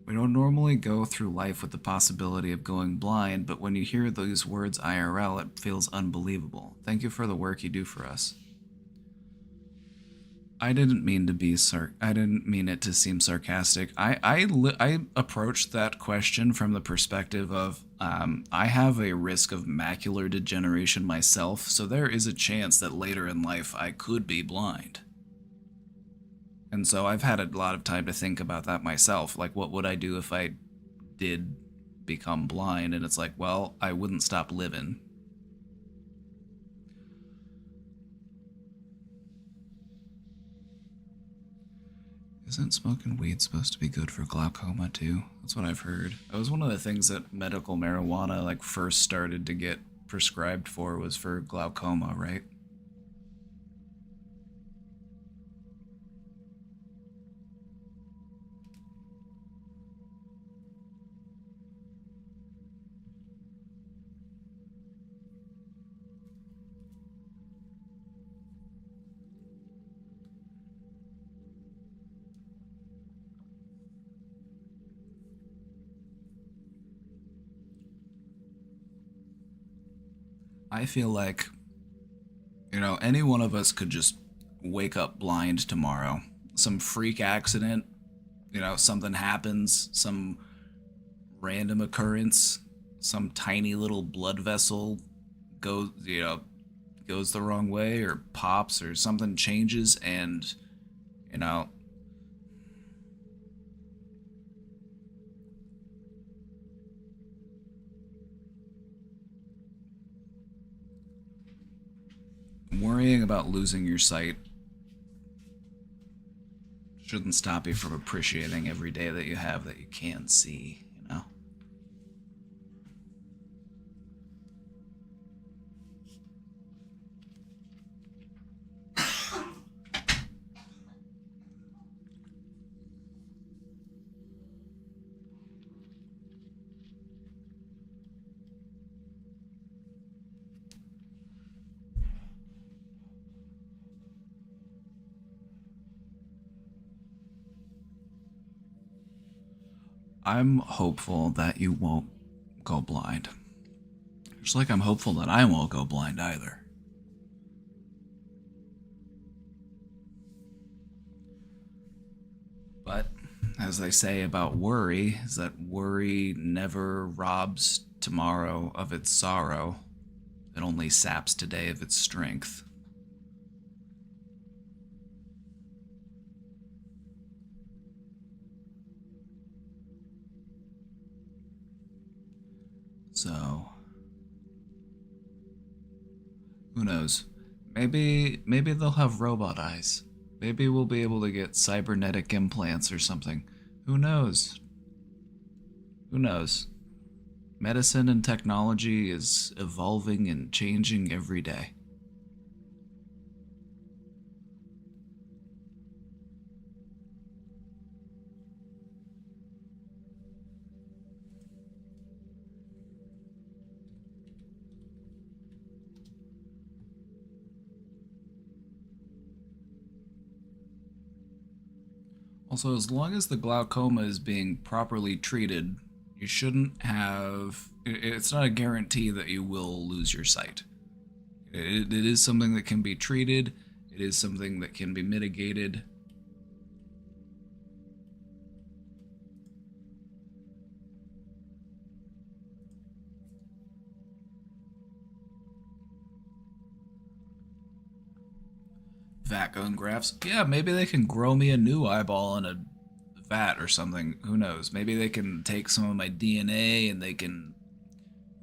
We don't normally go through life with the possibility of going blind, but when you hear these words IRL, it feels unbelievable. Thank you for the work you do for us. I didn't mean it to seem sarcastic. I approached that question from the perspective of I have a risk of macular degeneration myself, so there is a chance that later in life I could be blind. And so I've had a lot of time to think about that myself. Like, what would I do if I did become blind? And it's like, well, I wouldn't stop living. Isn't smoking weed supposed to be good for glaucoma too? That's what I've heard. That was one of the things that medical marijuana like first started to get prescribed for, was for glaucoma, right? I feel like, any one of us could just wake up blind tomorrow. Some freak accident, something happens, some random occurrence, some tiny little blood vessel goes the wrong way or pops or something changes, and, worrying about losing your sight shouldn't stop you from appreciating every day that you have that you can see, I'm hopeful that you won't go blind. Just like I'm hopeful that I won't go blind either. But, as they say about worry, is that worry never robs tomorrow of its sorrow. It only saps today of its strength. So, who knows? Maybe they'll have robot eyes. Maybe we'll be able to get cybernetic implants or something. Who knows? Who knows? Medicine and technology is evolving and changing every day. Also, as long as the glaucoma is being properly treated, you shouldn't have. It's not a guarantee that you will lose your sight. It is something that can be treated, it is something that can be mitigated. Vat gun grafts. Yeah, maybe they can grow me a new eyeball in a vat or something. Who knows? Maybe they can take some of my DNA and they can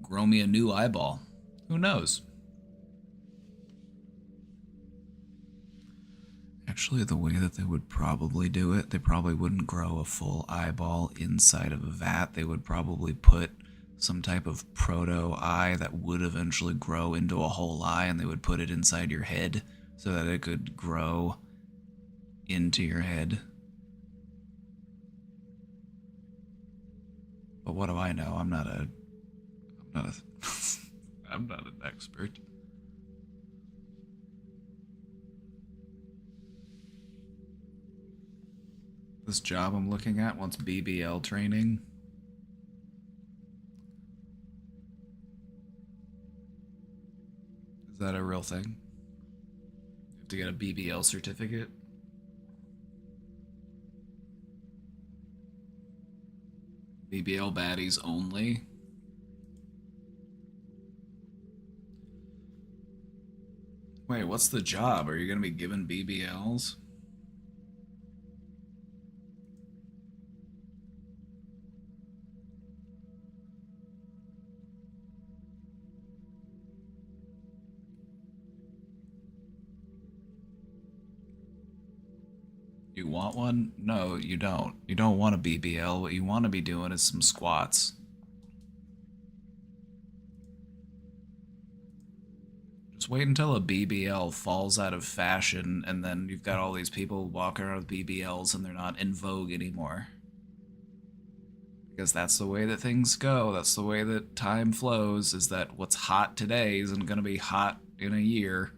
grow me a new eyeball. Who knows? Actually, the way that they would probably do it, they probably wouldn't grow a full eyeball inside of a vat. They would probably put some type of proto eye that would eventually grow into a whole eye, and they would put it inside your head so that it could grow into your head. But what do I know? I'm not an expert. This job I'm looking at wants BBL training. Is that a real thing? You have to get a BBL certificate? BBL baddies only? Wait, what's the job? Are you gonna be given BBLs? You want one? No, you don't. You don't want a BBL. What you want to be doing is some squats. Just wait until a BBL falls out of fashion and then you've got all these people walking around with BBLs and they're not in vogue anymore. Because that's the way that things go. That's the way that time flows, is that what's hot today isn't going to be hot in a year.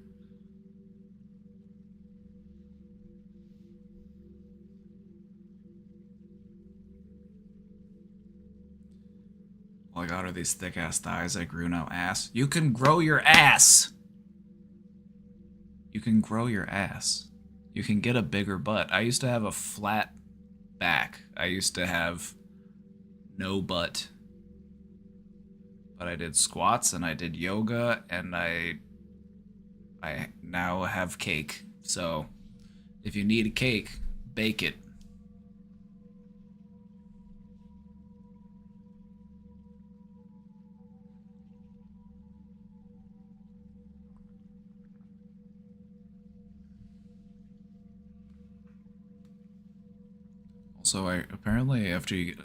All I got are these thick ass thighs. I grew no ass. You can grow your ass! You can grow your ass. You can get a bigger butt. I used to have a flat back. I used to have no butt. But I did squats and I did yoga and I now have cake. So if you need a cake, bake it. Also, apparently after you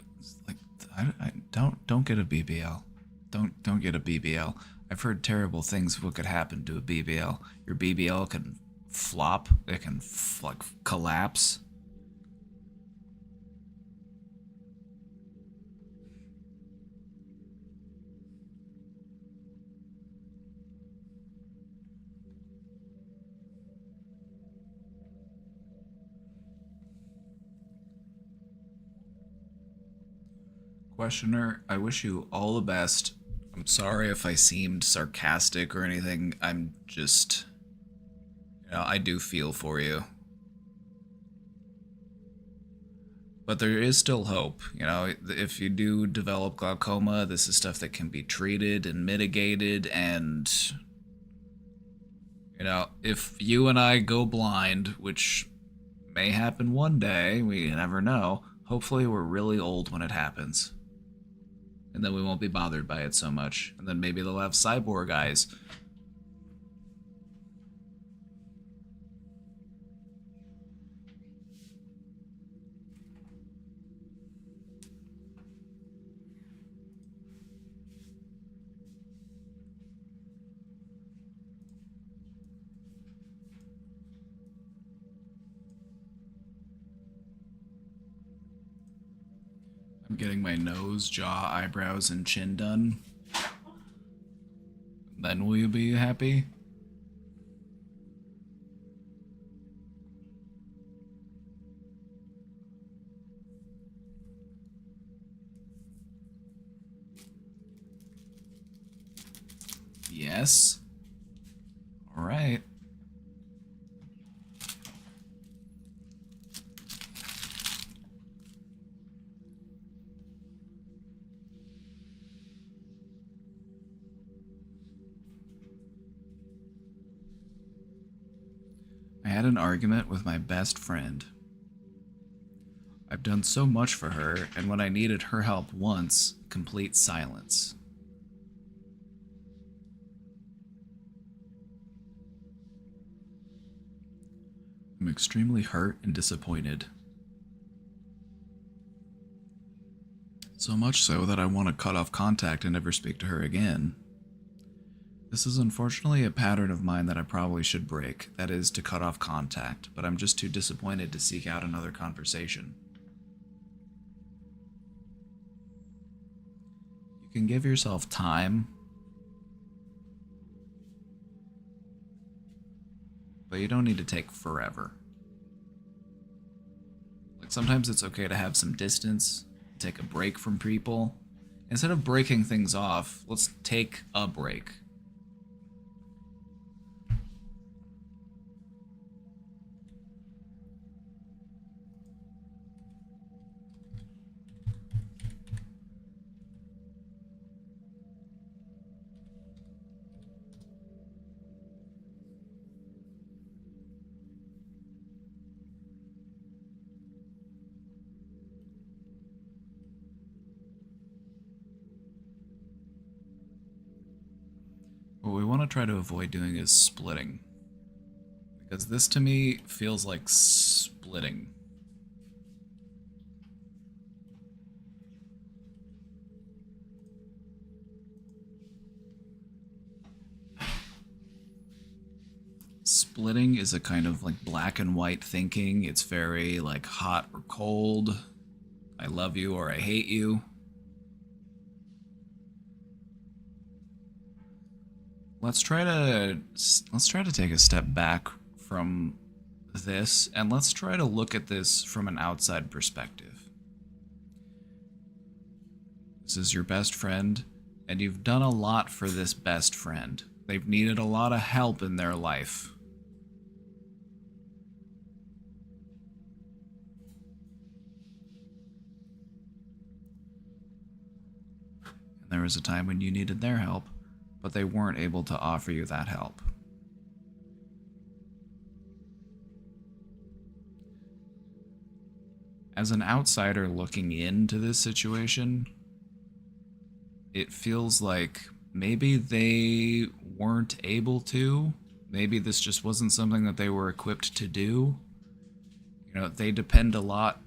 like I don't get a BBL. Don't get a BBL. I've heard terrible things of what could happen to a BBL. Your BBL can flop. It can like collapse. questioner, I wish you all the best. I'm sorry if I seemed sarcastic or anything. I'm just, I do feel for you. But there is still hope. If you do develop glaucoma, this is stuff that can be treated and mitigated. And, if you and I go blind, which may happen one day, we never know, hopefully we're really old when it happens. And then we won't be bothered by it so much. And then maybe they'll have cyborg eyes. I'm getting my nose, jaw, eyebrows, and chin done. Then will you be happy? Yes. All right. I had an argument with my best friend. I've done so much for her, and when I needed her help once, complete silence. I'm extremely hurt and disappointed. So much so that I want to cut off contact and never speak to her again. This is unfortunately a pattern of mine that I probably should break, that is, to cut off contact, but I'm just too disappointed to seek out another conversation. You can give yourself time, but you don't need to take forever. Like, sometimes it's okay to have some distance, take a break from people. Instead of breaking things off, let's take a break. What we want to try to avoid doing is splitting. Because this to me feels like splitting. Splitting is a kind of like black and white thinking. It's very like hot or cold. I love you or I hate you. Let's try to take a step back from this, and let's try to look at this from an outside perspective. This is your best friend, and you've done a lot for this best friend. They've needed a lot of help in their life. And there was a time when you needed their help, but they weren't able to offer you that help. As an outsider looking into this situation, it feels like maybe they weren't able to. Maybe this just wasn't something that they were equipped to do. They depend a lot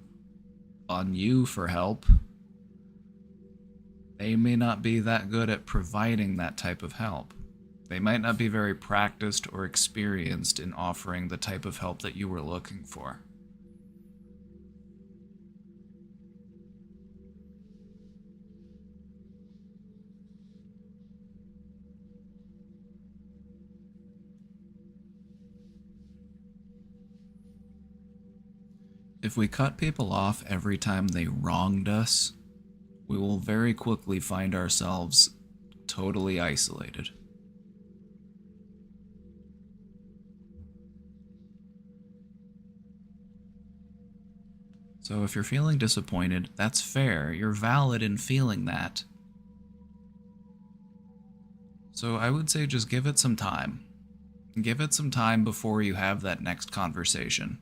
on you for help. They may not be that good at providing that type of help. They might not be very practiced or experienced in offering the type of help that you were looking for. If we cut people off every time they wronged us, we will very quickly find ourselves totally isolated. So if you're feeling disappointed, that's fair. You're valid in feeling that. So I would say just give it some time. Give it some time before you have that next conversation.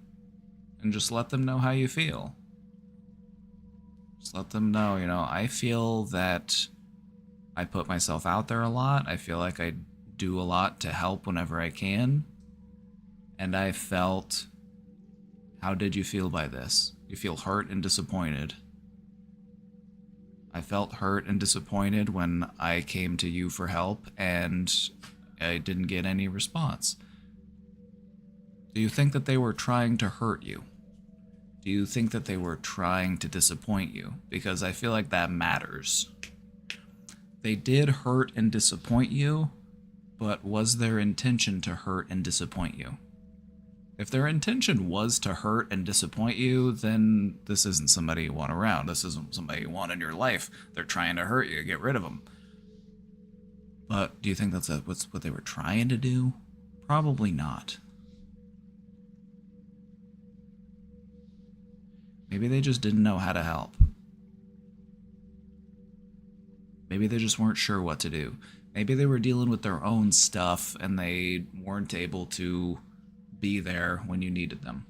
And just let them know how you feel. Just let them know, I feel that I put myself out there a lot. I feel like I do a lot to help whenever I can. And I felt, how did you feel by this? You feel hurt and disappointed. I felt hurt and disappointed when I came to you for help and I didn't get any response. Do you think that they were trying to hurt you? Do you think that they were trying to disappoint you? Because I feel like that matters. They did hurt and disappoint you, but was their intention to hurt and disappoint you? If their intention was to hurt and disappoint you, then this isn't somebody you want around. This isn't somebody you want in your life. They're trying to hurt you. Get rid of them. But do you think that's what they were trying to do? Probably not. Maybe they just didn't know how to help. Maybe they just weren't sure what to do. Maybe they were dealing with their own stuff and they weren't able to be there when you needed them.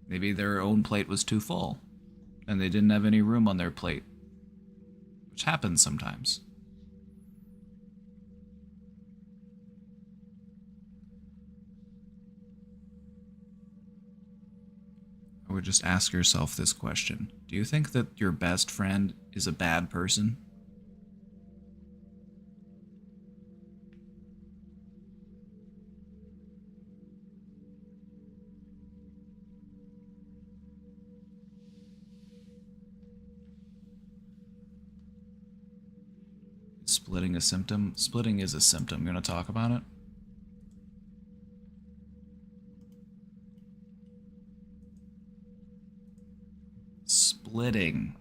Maybe their own plate was too full and they didn't have any room on their plate, which happens sometimes. I would just ask yourself this question. Do you think that your best friend is a bad person? Is splitting a symptom? Splitting is a symptom. You want to talk about it? Splitting.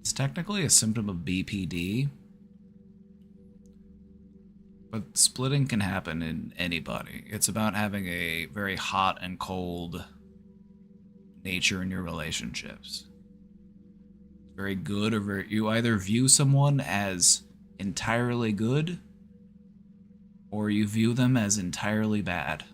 It's technically a symptom of BPD, but splitting can happen in anybody. It's about having a very hot and cold nature in your relationships. Very good or very, you either view someone as entirely good or you view them as entirely bad.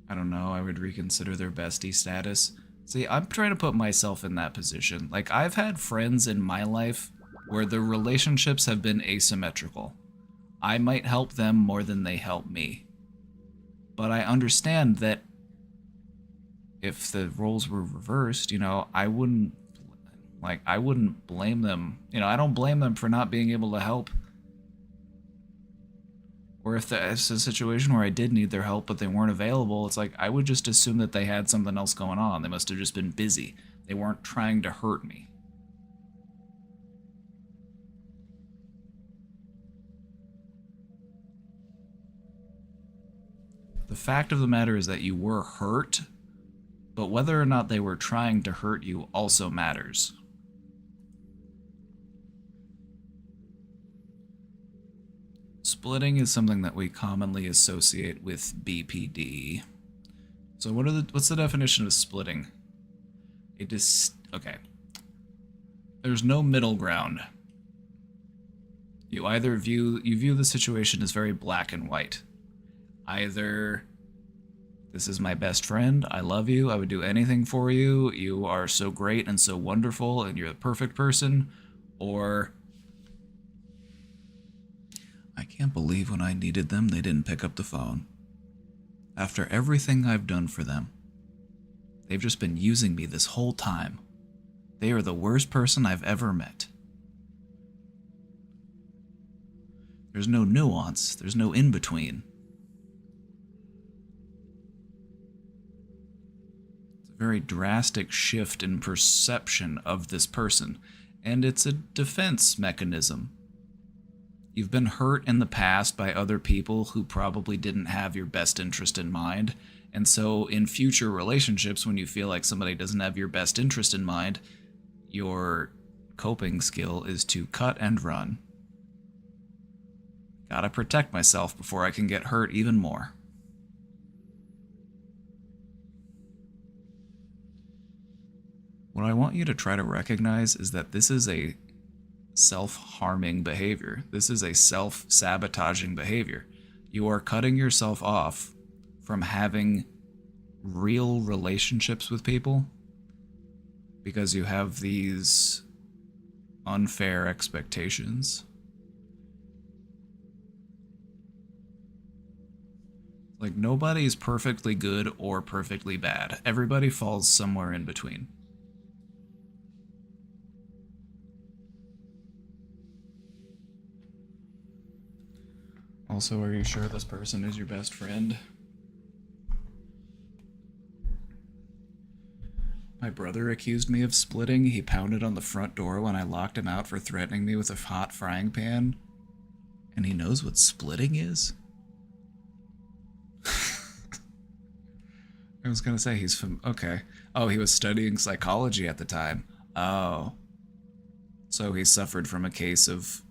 I don't know, I would reconsider their bestie status. See, I'm trying to put myself in that position. Like, I've had friends in my life where the relationships have been asymmetrical. I might help them more than they help me. But I understand that if the roles were reversed, I wouldn't blame them. I don't blame them for not being able to help. Or if it's a situation where I did need their help but they weren't available, it's like I would just assume that they had something else going on. They must have just been busy. They weren't trying to hurt me. The fact of the matter is that you were hurt, but whether or not they were trying to hurt you also matters. Splitting is something that we commonly associate with BPD. So what's the definition of splitting? Okay. There's no middle ground. You either view the situation as very black and white. Either this is my best friend, I love you, I would do anything for you, you are so great and so wonderful and you're the perfect person, or I can't believe when I needed them, they didn't pick up the phone. After everything I've done for them, they've just been using me this whole time. They are the worst person I've ever met. There's no nuance, there's no in-between. It's a very drastic shift in perception of this person. and it's a defense mechanism. You've been hurt in the past by other people who probably didn't have your best interest in mind, and so in future relationships, when you feel like somebody doesn't have your best interest in mind, your coping skill is to cut and run. Gotta protect myself before I can get hurt even more. What I want you to try to recognize is that this is a self-harming behavior. This is a self-sabotaging behavior. You are cutting yourself off from having real relationships with people because you have these unfair expectations. Like, nobody's perfectly good or perfectly bad. Everybody falls somewhere in between. Also, are you sure this person is your best friend? My brother accused me of splitting. He pounded on the front door when I locked him out for threatening me with a hot frying pan. And he knows what splitting is? I was gonna say he's from... Okay. Oh, he was studying psychology at the time. Oh. So he suffered from a case of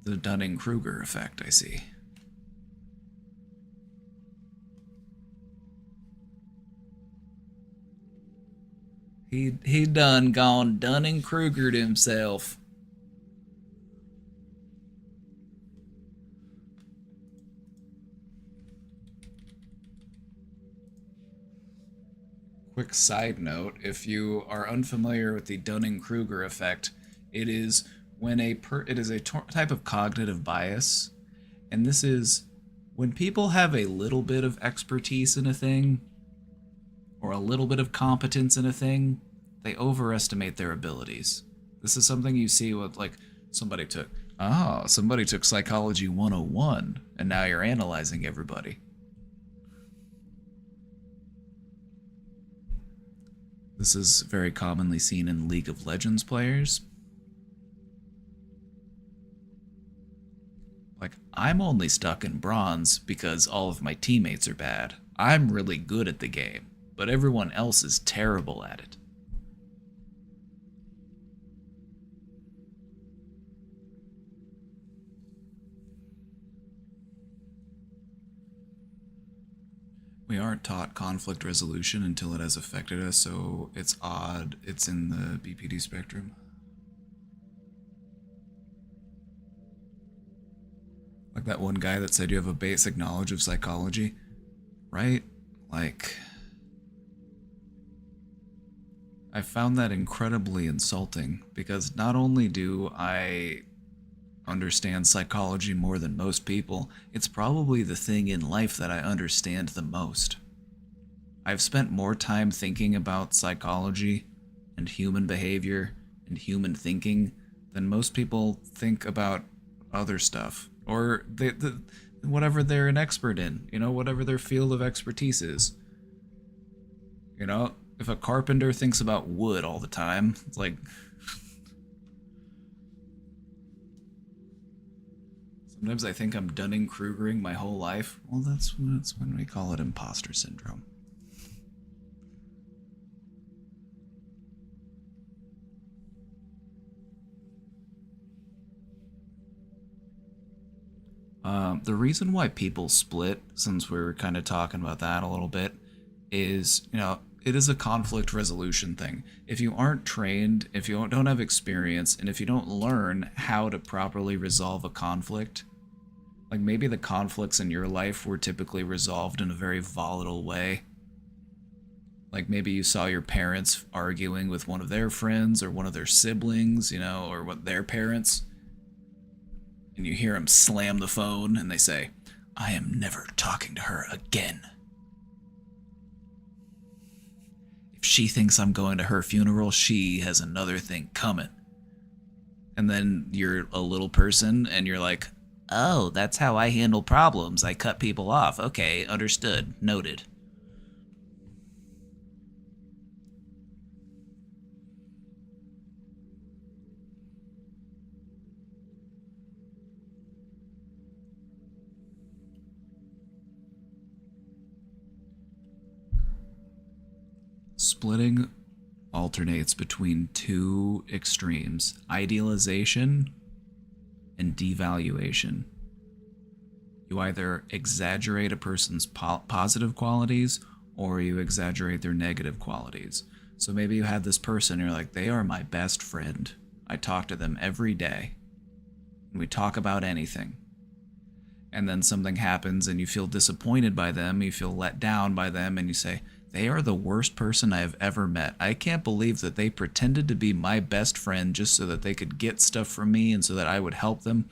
the Dunning-Kruger effect, I see. He done gone Dunning-Krugered himself. Quick side note, if you are unfamiliar with the Dunning-Kruger effect, it is when it is a type of cognitive bias, and this is when people have a little bit of expertise in a thing, or a little bit of competence in a thing, they overestimate their abilities. This is something you see with, like, somebody took Psychology 101, and now you're analyzing everybody. This is very commonly seen in League of Legends players. Like, I'm only stuck in bronze because all of my teammates are bad. I'm really good at the game, but everyone else is terrible at it. We aren't taught conflict resolution until it has affected us, so it's odd it's in the BPD spectrum. Like that one guy that said you have a basic knowledge of psychology, right? Like, I found that incredibly insulting because not only do I understand psychology more than most people, it's probably the thing in life that I understand the most. I've spent more time thinking about psychology and human behavior and human thinking than most people think about other stuff, or whatever they're an expert in, you know, whatever their field of expertise is. You know, if a carpenter thinks about wood all the time, it's like... Sometimes I think I'm Dunning-Krugering my whole life. Well, that's when we call it imposter syndrome. The reason why people split, since we were kind of talking about that a little bit, is, you know, it is a conflict resolution thing. If you aren't trained, if you don't have experience, and if you don't learn how to properly resolve a conflict, like maybe the conflicts in your life were typically resolved in a very volatile way. Like maybe you saw your parents arguing with one of their friends or one of their siblings, you know, or what their parents. And you hear them slam the phone and they say, "I am never talking to her again. If she thinks I'm going to her funeral, she has another thing coming." And then you're a little person and you're like, "Oh, that's how I handle problems. I cut people off. Okay, understood. Noted." Splitting alternates between two extremes: idealization and devaluation. You either exaggerate a person's positive qualities or you exaggerate their negative qualities. So maybe you had this person, you're like, they are my best friend. I talk to them every day. And we talk about anything. And then something happens and you feel disappointed by them, you feel let down by them, and you say, they are the worst person I have ever met. I can't believe that they pretended to be my best friend just so that they could get stuff from me and so that I would help them.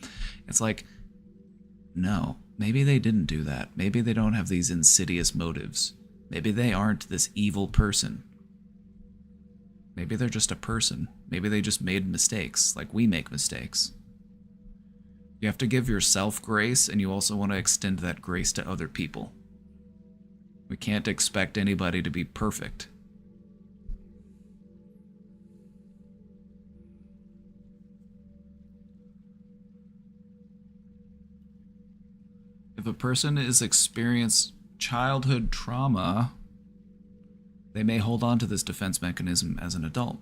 It's like, no, maybe they didn't do that. Maybe they don't have these insidious motives. Maybe they aren't this evil person. Maybe they're just a person. Maybe they just made mistakes, like we make mistakes. You have to give yourself grace, and you also want to extend that grace to other people. We can't expect anybody to be perfect. If a person has experienced childhood trauma, they may hold on to this defense mechanism as an adult.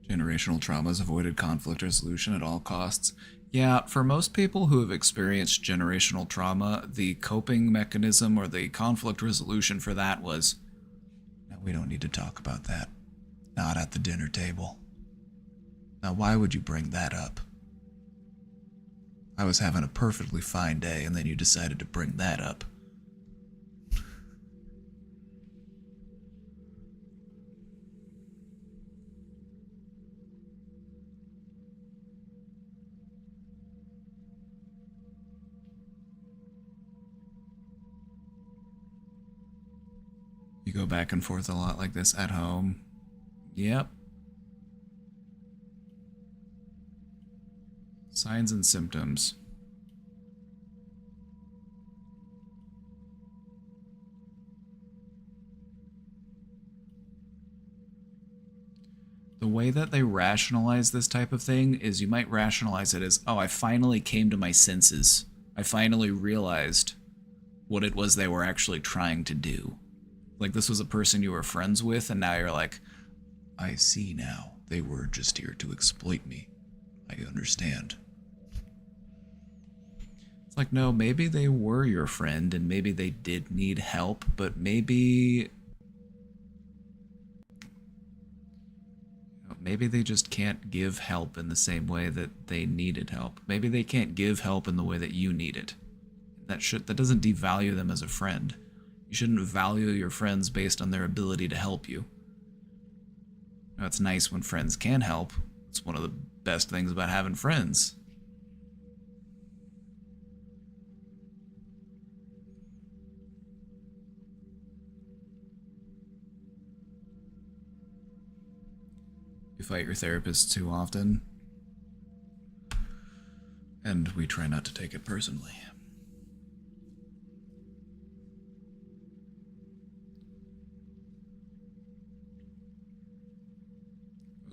Generational traumas avoided conflict resolution at all costs. Yeah, for most people who have experienced generational trauma, the coping mechanism or the conflict resolution for that was, no, we don't need to talk about that. Not at the dinner table. Now, why would you bring that up? I was having a perfectly fine day, and then you decided to bring that up. You go back and forth a lot like this at home. Yep. Signs and symptoms. The way that they rationalize this type of thing is you might rationalize it as, oh, I finally came to my senses. I finally realized what it was they were actually trying to do. Like, this was a person you were friends with, and now you're like, I see now. They were just here to exploit me. I understand. It's like, no, maybe they were your friend, and maybe they did need help, but maybe they just can't give help in the same way that they needed help. Maybe they can't give help in the way that you need it. That doesn't devalue them as a friend. You shouldn't value your friends based on their ability to help you. Now, it's nice when friends can help. It's one of the best things about having friends. You fight your therapist too often, and we try not to take it personally.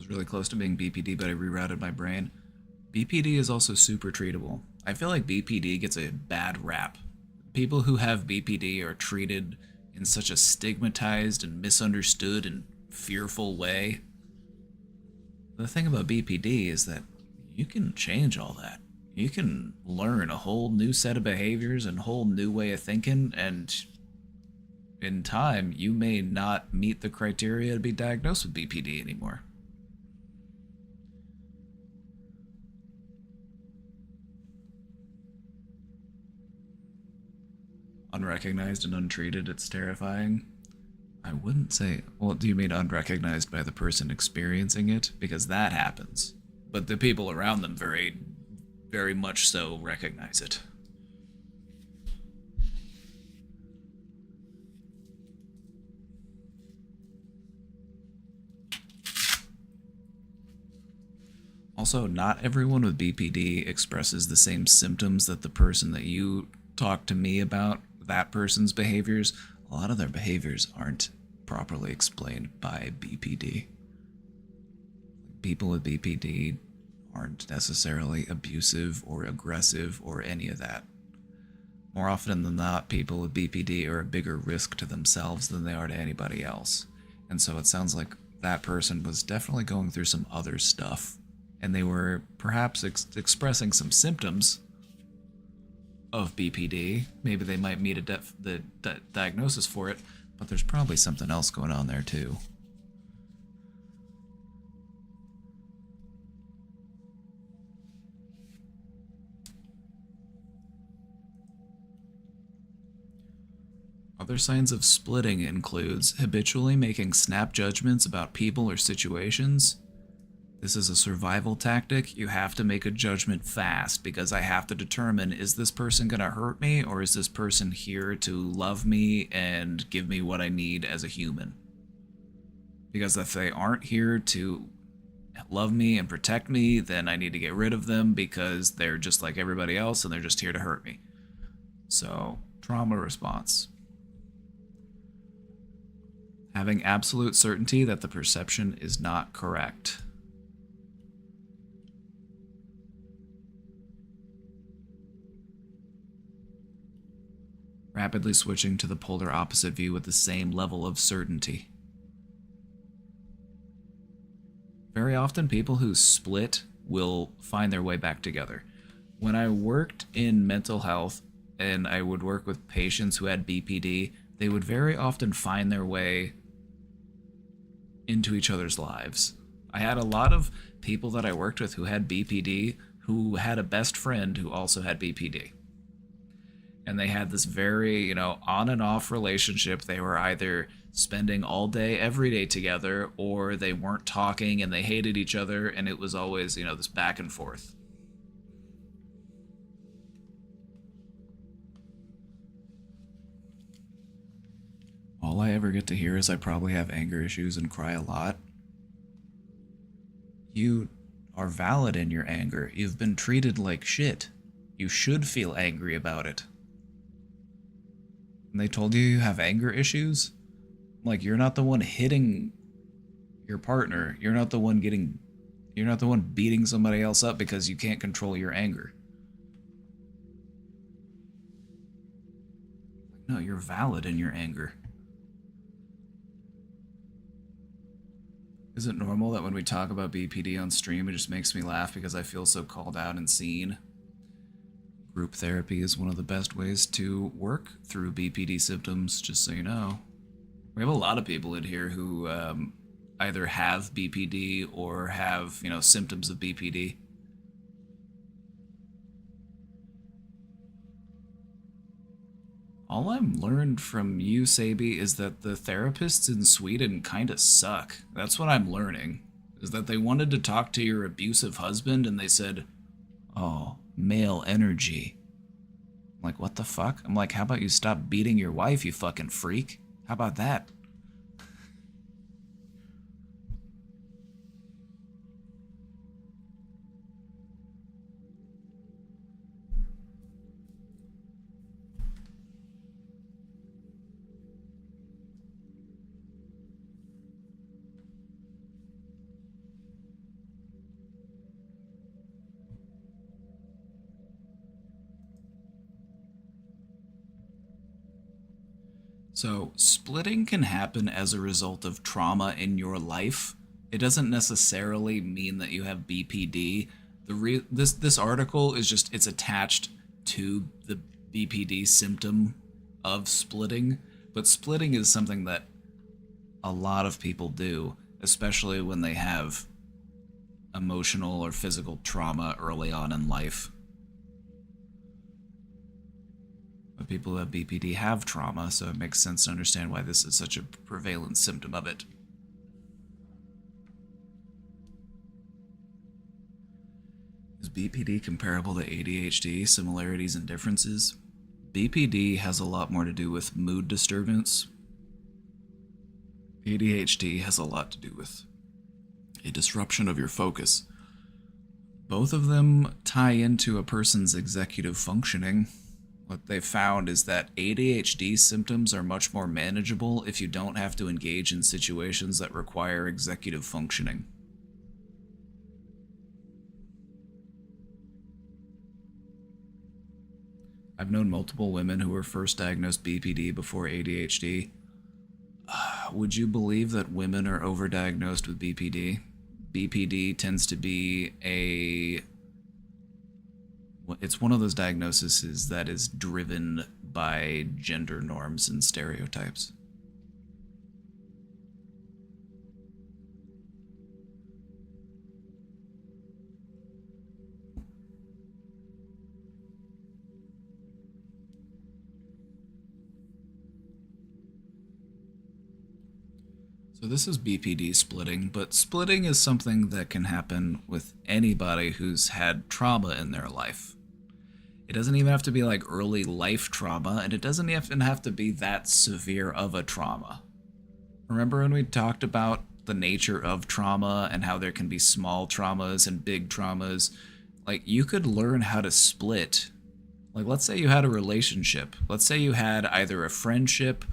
Really close to being BPD, but I rerouted my brain. BPD is also super treatable. I feel like BPD gets a bad rap. People who have BPD are treated in such a stigmatized and misunderstood and fearful way. The thing about BPD is that you can change all that. You can learn a whole new set of behaviors and a whole new way of thinking, and in time, you may not meet the criteria to be diagnosed with BPD anymore. Unrecognized and untreated, it's terrifying. I wouldn't say... Well, do you mean unrecognized by the person experiencing it? Because that happens. But the people around them very, very much so recognize it. Also, not everyone with BPD expresses the same symptoms that the person that you talk to me about, that person's behaviors. A lot of their behaviors aren't properly explained by BPD. People with BPD aren't necessarily abusive or aggressive or any of that. More often than not, people with BPD are a bigger risk to themselves than they are to anybody else. And so it sounds like that person was definitely going through some other stuff. And they were perhaps expressing some symptoms of BPD. Maybe they might meet the diagnosis for it, but there's probably something else going on there too. Other signs of splitting includes habitually making snap judgments about people or situations. This is a survival tactic. You have to make a judgment fast because I have to determine, is this person going to hurt me or is this person here to love me and give me what I need as a human? Because if they aren't here to love me and protect me, then I need to get rid of them because they're just like everybody else and they're just here to hurt me. So, trauma response. Having absolute certainty that the perception is not correct. Rapidly switching to the polar opposite view with the same level of certainty. Very often, people who split will find their way back together. When I worked in mental health and I would work with patients who had BPD, they would very often find their way into each other's lives. I had a lot of people that I worked with who had BPD who had a best friend who also had BPD. And they had this very, on and off relationship. They were either spending all day, every day together, or they weren't talking and they hated each other, and it was always, this back and forth. All I ever get to hear is I probably have anger issues and cry a lot. You are valid in your anger. You've been treated like shit. You should feel angry about it. And they told you have anger issues? Like, you're not the one hitting your partner. You're not the one beating somebody else up because you can't control your anger. No, you're valid in your anger. Is it normal that when we talk about BPD on stream, it just makes me laugh because I feel so called out and seen? Group therapy is one of the best ways to work through BPD symptoms, just so you know. We have a lot of people in here who either have BPD or have, symptoms of BPD. All I've learned from you, Sabi, is that the therapists in Sweden kind of suck. That's what I'm learning. Is that they wanted to talk to your abusive husband and they said, oh, male energy. I'm like, what the fuck? I'm like, how about you stop beating your wife, you fucking freak? How about that? So, splitting can happen as a result of trauma in your life. It doesn't necessarily mean that you have BPD. This article is just, it's attached to the BPD symptom of splitting, but splitting is something that a lot of people do, especially when they have emotional or physical trauma early on in life. But people who have BPD have trauma, so it makes sense to understand why this is such a prevalent symptom of it. Is BPD comparable to ADHD, similarities and differences? BPD has a lot more to do with mood disturbance. ADHD has a lot to do with a disruption of your focus. Both of them tie into a person's executive functioning. What they found is that ADHD symptoms are much more manageable if you don't have to engage in situations that require executive functioning. I've known multiple women who were first diagnosed BPD before ADHD. Would you believe that women are overdiagnosed with BPD? BPD tends to be it's one of those diagnoses that is driven by gender norms and stereotypes. So this is BPD splitting, but splitting is something that can happen with anybody who's had trauma in their life. It doesn't even have to be like early life trauma, and it doesn't even have to be that severe of a trauma. Remember when we talked about the nature of trauma and how there can be small traumas and big traumas? Like, you could learn how to split. Like, let's say you had a relationship. Let's say you had either a friendship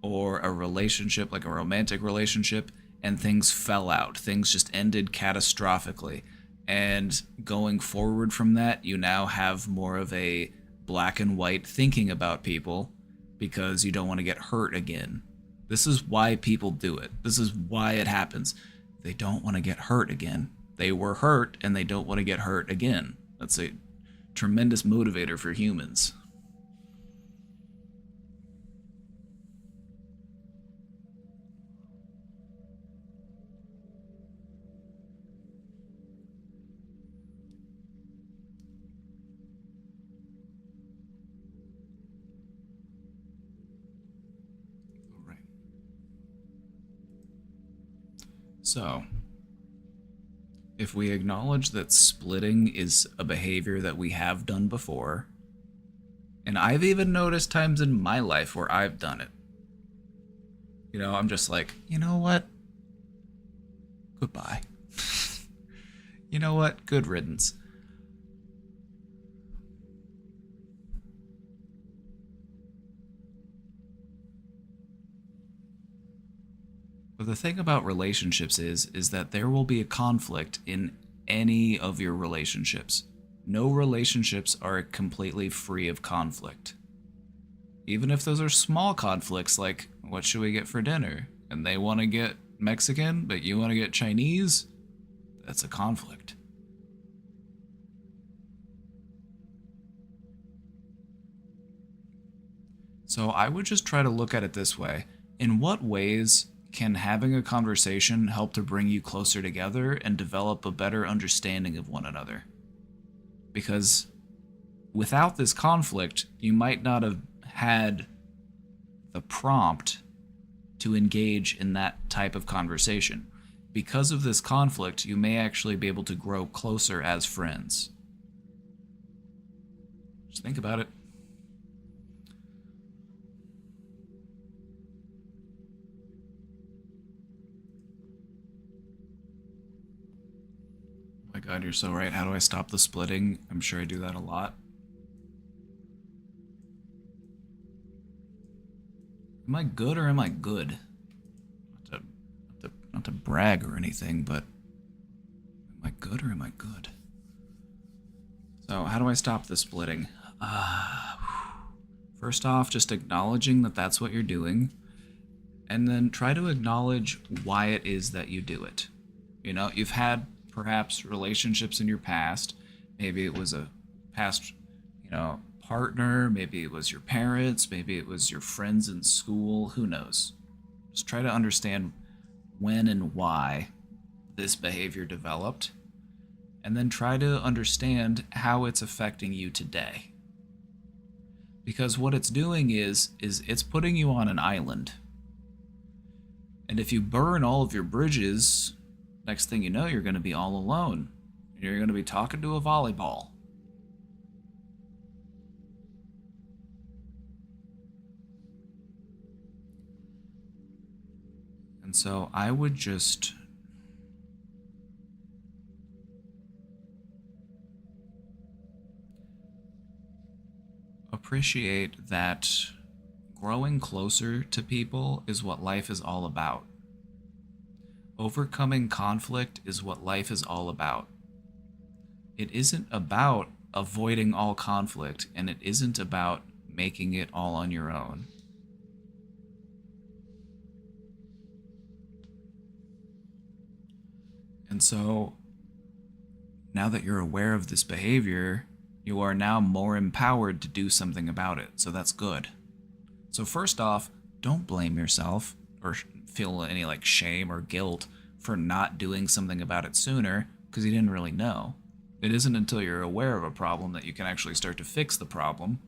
or a relationship, like a romantic relationship, and things fell out. Things just ended catastrophically. And going forward from that, you now have more of a black and white thinking about people because you don't want to get hurt again. This is why people do it. This is why it happens. They don't want to get hurt again. They were hurt and they don't want to get hurt again. That's a tremendous motivator for humans. So, if we acknowledge that splitting is a behavior that we have done before, and I've even noticed times in my life where I've done it, you know, I'm just like, you know what? Goodbye. You know what? Good riddance. But the thing about relationships is that there will be a conflict in any of your relationships. No relationships are completely free of conflict. Even if those are small conflicts, like, what should we get for dinner? And they want to get Mexican, but you want to get Chinese? That's a conflict. So I would just try to look at it this way. In what ways can having a conversation help to bring you closer together and develop a better understanding of one another? Because without this conflict, you might not have had the prompt to engage in that type of conversation. Because of this conflict, you may actually be able to grow closer as friends. Just think about it. Oh my God, you're so right. How do I stop the splitting? I'm sure I do that a lot. Am I good or am I good? Not to brag or anything, but am I good or am I good? So how do I stop the splitting? First off, just acknowledging that that's what you're doing, and then try to acknowledge why it is that you do it. You know, you've had perhaps relationships in your past. Maybe it was a past, partner. Maybe it was your parents. Maybe it was your friends in school. Who knows? Just try to understand when and why this behavior developed, and then try to understand how it's affecting you today. Because what it's doing is it's putting you on an island. And if you burn all of your bridges, next thing you know, you're going to be all alone. You're going to be talking to a volleyball. And so I would just appreciate that growing closer to people is what life is all about. Overcoming conflict is what life is all about. It isn't about avoiding all conflict, and it isn't about making it all on your own. And so, now that you're aware of this behavior, you are now more empowered to do something about it. So that's good. So first off, don't blame yourself or feel any like shame or guilt for not doing something about it sooner because you didn't really know. It isn't until you're aware of a problem that you can actually start to fix the problem.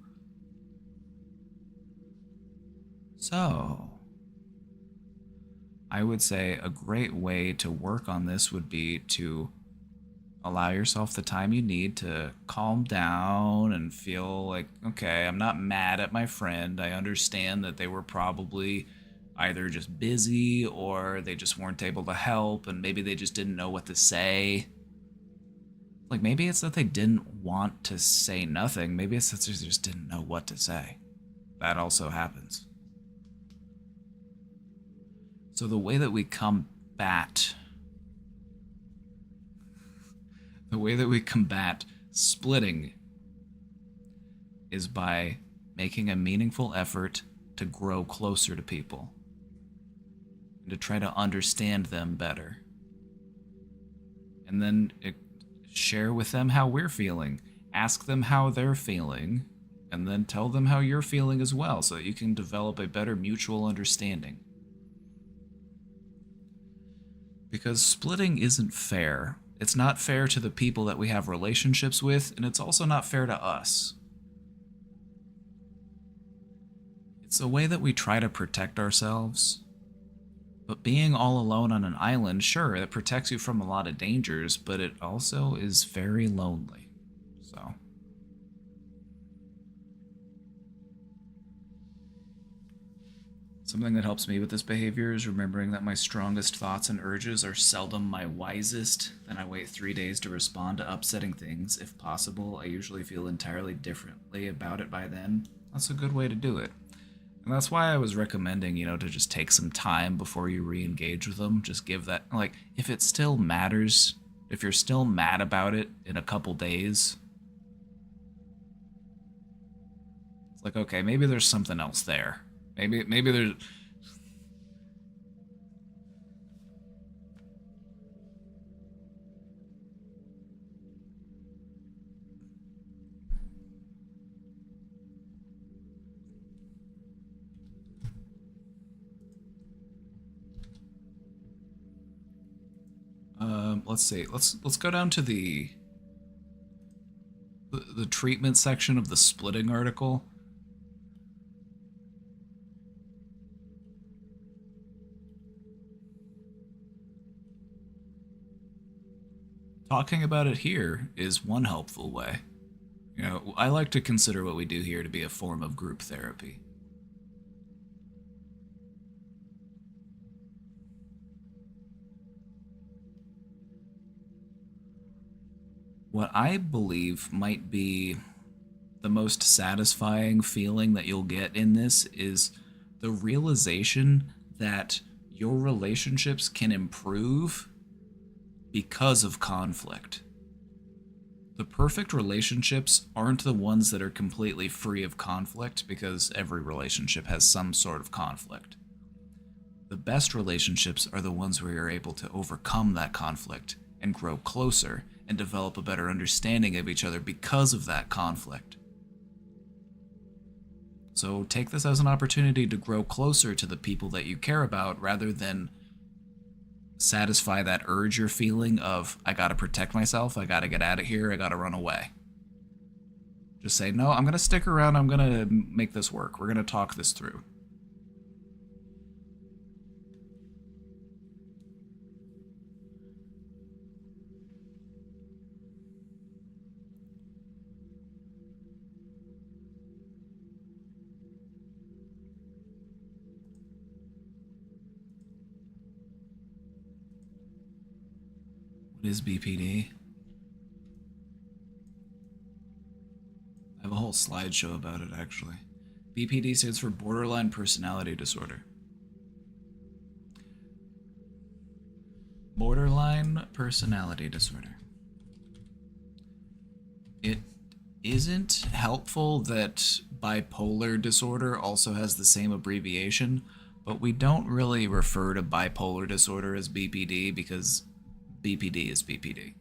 So, I would say a great way to work on this would be to allow yourself the time you need to calm down and feel like, okay, I'm not mad at my friend. I understand that they were probably either just busy or they just weren't able to help and maybe they just didn't know what to say. Like, maybe it's that they didn't want to say nothing. Maybe it's that they just didn't know what to say. That also happens. So the way that we combat splitting is by making a meaningful effort to grow closer to people and to try to understand them better. And then share with them how we're feeling. Ask them how they're feeling, and then tell them how you're feeling as well so that you can develop a better mutual understanding. Because splitting isn't fair. It's not fair to the people that we have relationships with, and it's also not fair to us. It's a way that we try to protect ourselves. But being all alone on an island, sure, it protects you from a lot of dangers, but it also is very lonely. So. Something that helps me with this behavior is remembering that my strongest thoughts and urges are seldom my wisest. Then I wait 3 days to respond to upsetting things. If possible, I usually feel entirely differently about it by then. That's a good way to do it. And that's why I was recommending, to just take some time before you re-engage with them. Just give that, like, if it still matters, if you're still mad about it in a couple days, it's like, okay, maybe there's something else there. Maybe there's... let's see. Let's go down to the treatment section of the splitting article. Talking about it here is one helpful way. I like to consider what we do here to be a form of group therapy. What I believe might be the most satisfying feeling that you'll get in this is the realization that your relationships can improve because of conflict. The perfect relationships aren't the ones that are completely free of conflict, because every relationship has some sort of conflict. The best relationships are the ones where you're able to overcome that conflict and grow closer and develop a better understanding of each other because of that conflict. So take this as an opportunity to grow closer to the people that you care about, rather than satisfy that urge you're feeling of, I gotta protect myself, I gotta get out of here, I gotta run away. Just say, no, I'm gonna stick around, I'm gonna make this work, we're gonna talk this through. What is BPD? I have a whole slideshow about it, actually. BPD stands for Borderline Personality Disorder. Borderline Personality Disorder. It isn't helpful that bipolar disorder also has the same abbreviation, but we don't really refer to bipolar disorder as BPD because BPD is BPD.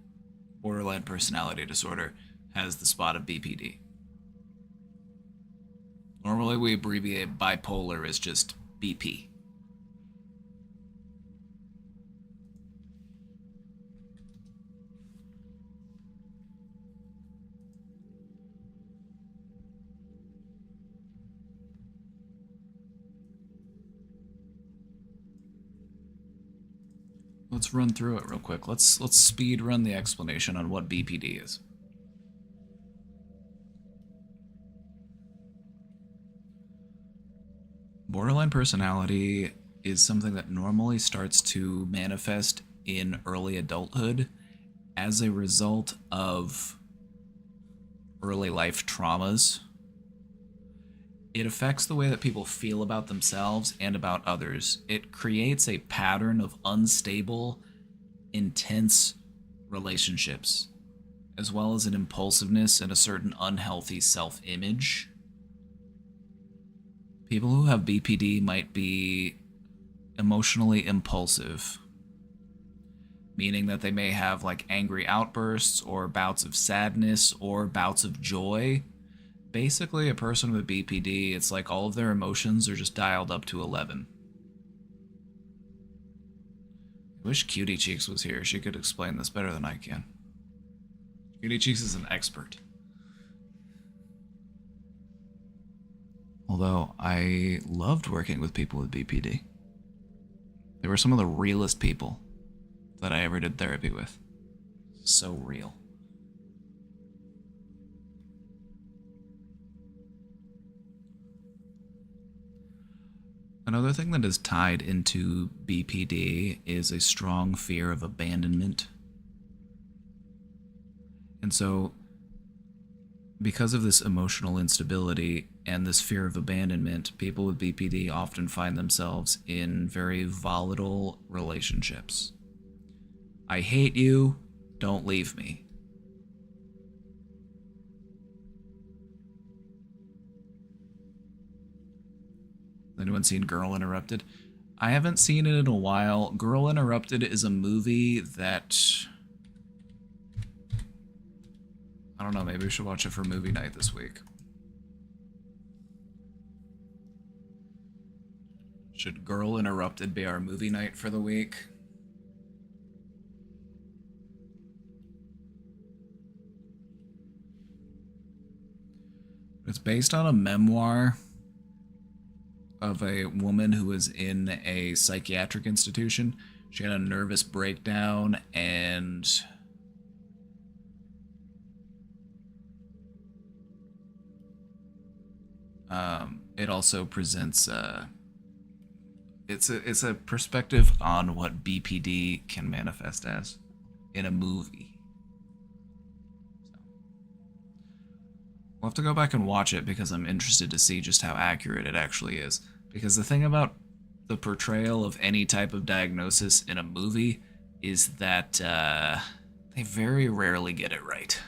Borderline personality disorder has the spot of BPD. Normally we abbreviate bipolar as just BP. Let's run through it real quick. Let's speed run the explanation on what BPD is. Borderline personality is something that normally starts to manifest in early adulthood as a result of early life traumas. It affects the way that people feel about themselves and about others. It creates a pattern of unstable, intense relationships, as well as an impulsiveness and a certain unhealthy self-image. People who have BPD might be emotionally impulsive, meaning that they may have like angry outbursts or bouts of sadness or bouts of joy. Basically, a person with BPD, it's like all of their emotions are just dialed up to 11. I wish Cutie Cheeks was here. She could explain this better than I can. Cutie Cheeks is an expert. Although, I loved working with people with BPD. They were some of the realest people that I ever did therapy with. So real. Another thing that is tied into BPD is a strong fear of abandonment. And so, because of this emotional instability and this fear of abandonment, people with BPD often find themselves in very volatile relationships. I hate you, don't leave me. Anyone seen Girl Interrupted? I haven't seen it in a while. Girl Interrupted is a movie that... I don't know, maybe we should watch it for movie night this week. Should Girl Interrupted be our movie night for the week? It's based on a memoir of a woman who was in a psychiatric institution. She had a nervous breakdown and it also presents it's a perspective on what BPD can manifest as in a movie. So, we'll have to go back and watch it because I'm interested to see just how accurate it actually is. Because the thing about the portrayal of any type of diagnosis in a movie is that they very rarely get it right.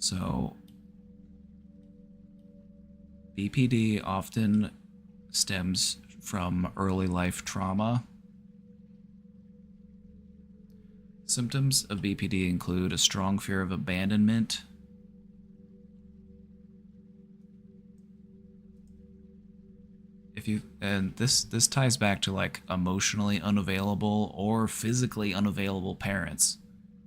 So, BPD often stems from early life trauma. Symptoms of BPD include a strong fear of abandonment, and this ties back to like emotionally unavailable or physically unavailable parents.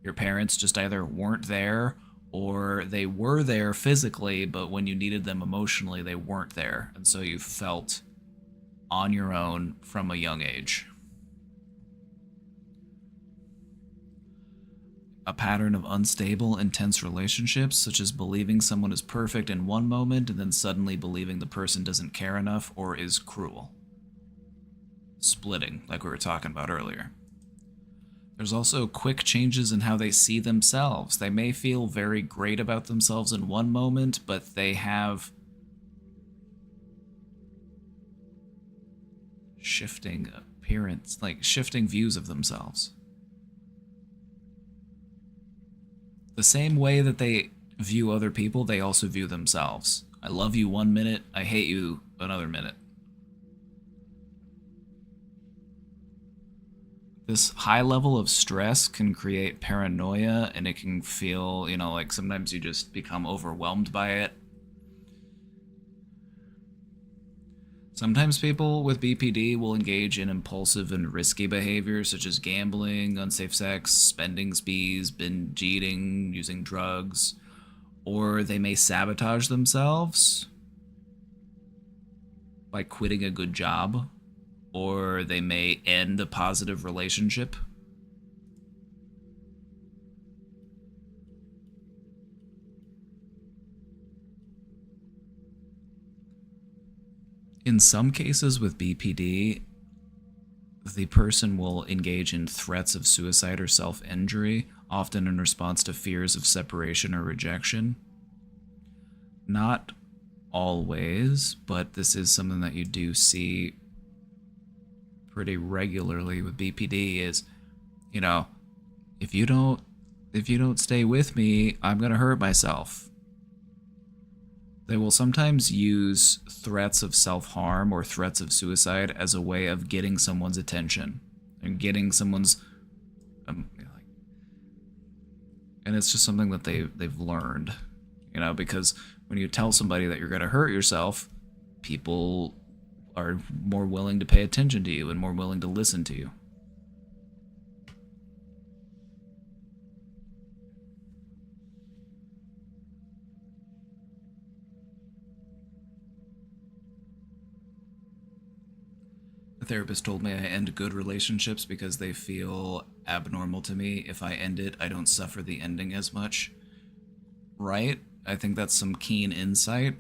Your parents just either weren't there or they were there physically, but when you needed them emotionally, they weren't there, and so you felt on your own from a young age. A pattern of unstable, intense relationships, such as believing someone is perfect in one moment and then suddenly believing the person doesn't care enough or is cruel. Splitting, like we were talking about earlier. There's also quick changes in how they see themselves. They may feel very great about themselves in one moment, but they have shifting appearance, like shifting views of themselves. The same way that they view other people, they also view themselves. I love you 1 minute, I hate you another minute. This high level of stress can create paranoia, and it can feel, like sometimes you just become overwhelmed by it. Sometimes people with BPD will engage in impulsive and risky behaviors such as gambling, unsafe sex, spending sprees, binge eating, using drugs, or they may sabotage themselves by quitting a good job, or they may end a positive relationship. In some cases with BPD, the person will engage in threats of suicide or self-injury, often in response to fears of separation or rejection. Not always, but this is something that you do see pretty regularly with BPD is, if you don't stay with me, I'm going to hurt myself. They will sometimes use threats of self-harm or threats of suicide as a way of getting someone's attention and getting someone's, and it's just something that they've learned, because when you tell somebody that you're going to hurt yourself, people are more willing to pay attention to you and more willing to listen to you. A therapist told me I end good relationships because they feel abnormal to me. If I end it, I don't suffer the ending as much. Right? I think that's some keen insight.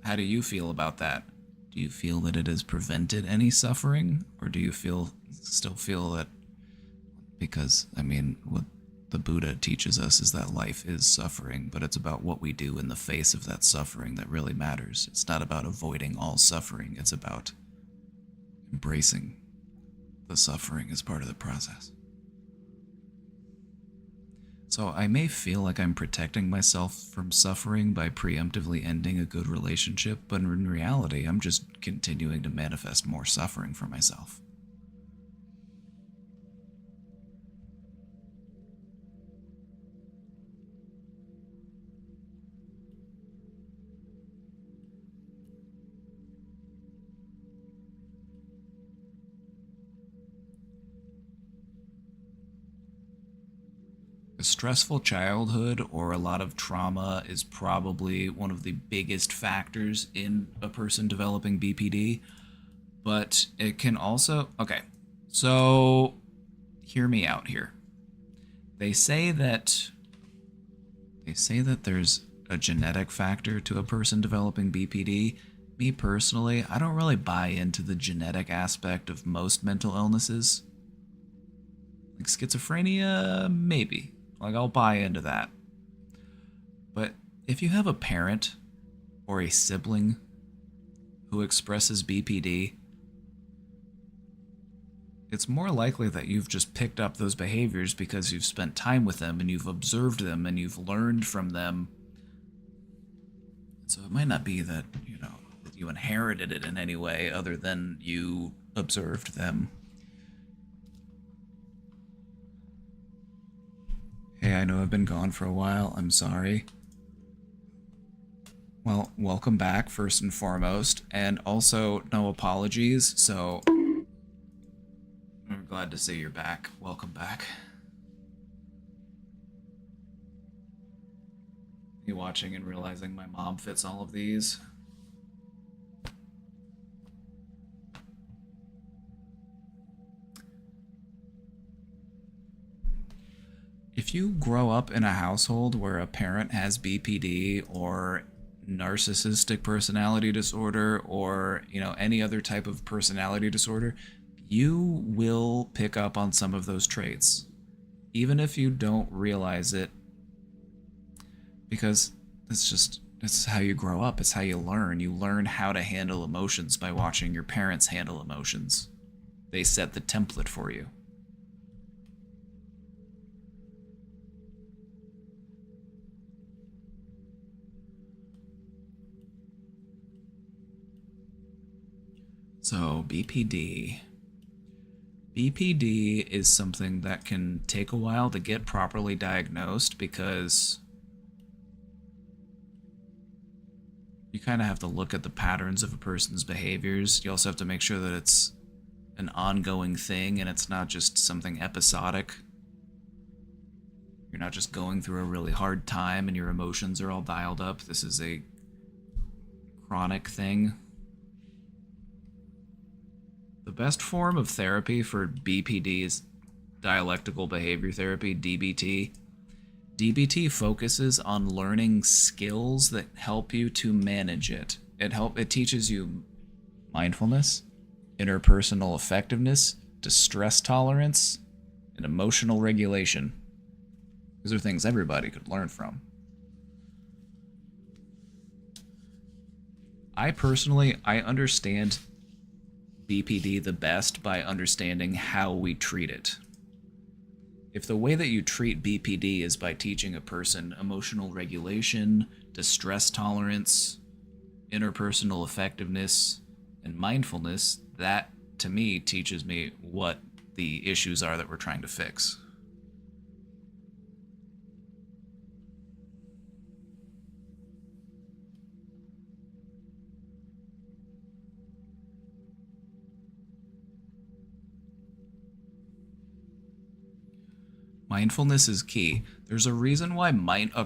How do you feel about that? Do you feel that it has prevented any suffering? Or do you still feel that, because, what the Buddha teaches us is that life is suffering, but it's about what we do in the face of that suffering that really matters. It's not about avoiding all suffering. It's about embracing the suffering as part of the process. So I may feel like I'm protecting myself from suffering by preemptively ending a good relationship, but in reality, I'm just continuing to manifest more suffering for myself. A stressful childhood or a lot of trauma is probably one of the biggest factors in a person developing BPD, but it can also... Okay, so hear me out here. They say that there's a genetic factor to a person developing BPD. Me personally, I don't really buy into the genetic aspect of most mental illnesses. Like schizophrenia, maybe. Like, I'll buy into that. But if you have a parent or a sibling who expresses BPD, it's more likely that you've just picked up those behaviors because you've spent time with them and you've observed them and you've learned from them. So it might not be that, that you inherited it in any way other than you observed them. Hey, I know I've been gone for a while. I'm sorry. Well, welcome back, first and foremost. And also, no apologies, so... I'm glad to see you're back. Welcome back. You watching and realizing my mom fits all of these? If you grow up in a household where a parent has BPD or narcissistic personality disorder or, any other type of personality disorder, you will pick up on some of those traits, even if you don't realize it, because it's It's how you grow up. It's how you learn. You learn how to handle emotions by watching your parents handle emotions. They set the template for you. So, BPD. BPD is something that can take a while to get properly diagnosed because you kind of have to look at the patterns of a person's behaviors. You also have to make sure that it's an ongoing thing and it's not just something episodic. You're not just going through a really hard time and your emotions are all dialed up. This is a chronic thing. The best form of therapy for BPD is dialectical behavior therapy, DBT. DBT focuses on learning skills that help you to manage it. It teaches you mindfulness, interpersonal effectiveness, distress tolerance, and emotional regulation. These are things everybody could learn from. I understand BPD the best by understanding how we treat it. If the way that you treat BPD is by teaching a person emotional regulation, distress tolerance, interpersonal effectiveness, and mindfulness, that, to me, teaches me what the issues are that we're trying to fix. Mindfulness is key. There's a reason why in the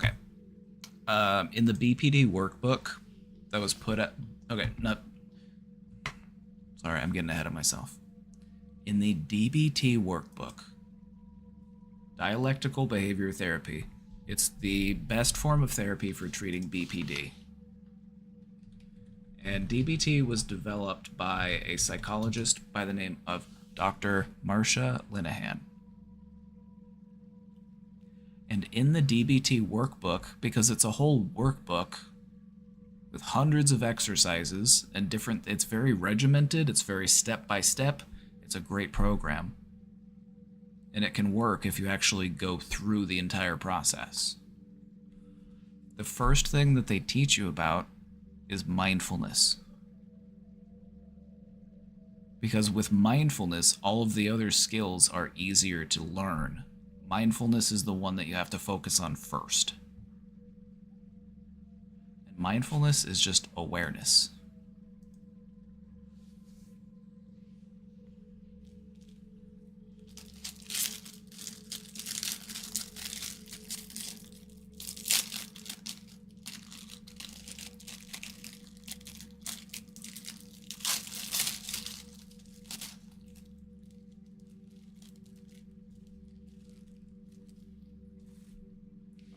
BPD workbook that was put at... Sorry, I'm getting ahead of myself. In the DBT workbook, dialectical behavior therapy, it's the best form of therapy for treating BPD. And DBT was developed by a psychologist by the name of Dr. Marsha Linehan. And in the DBT workbook, because it's a whole workbook with hundreds of exercises and it's very regimented, it's very step-by-step, it's a great program. And it can work if you actually go through the entire process. The first thing that they teach you about is mindfulness. Because with mindfulness, all of the other skills are easier to learn. Mindfulness is the one that you have to focus on first. And mindfulness is just awareness.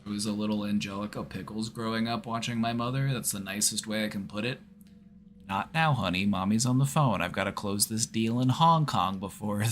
I was a little Angelica Pickles growing up watching my mother. That's the nicest way I can put it. Not now, honey. Mommy's on the phone. I've got to close this deal in Hong Kong before...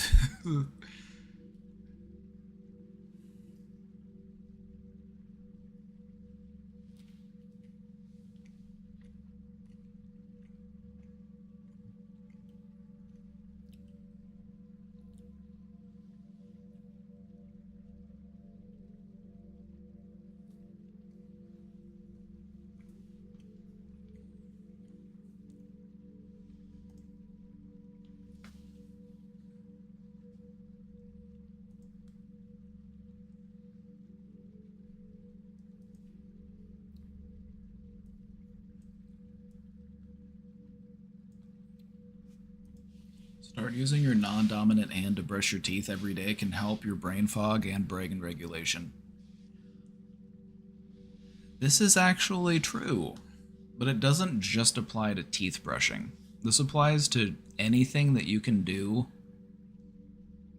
Start using your non-dominant hand to brush your teeth every day can help your brain fog and brain regulation. This is actually true, but it doesn't just apply to teeth brushing. This applies to anything that you can do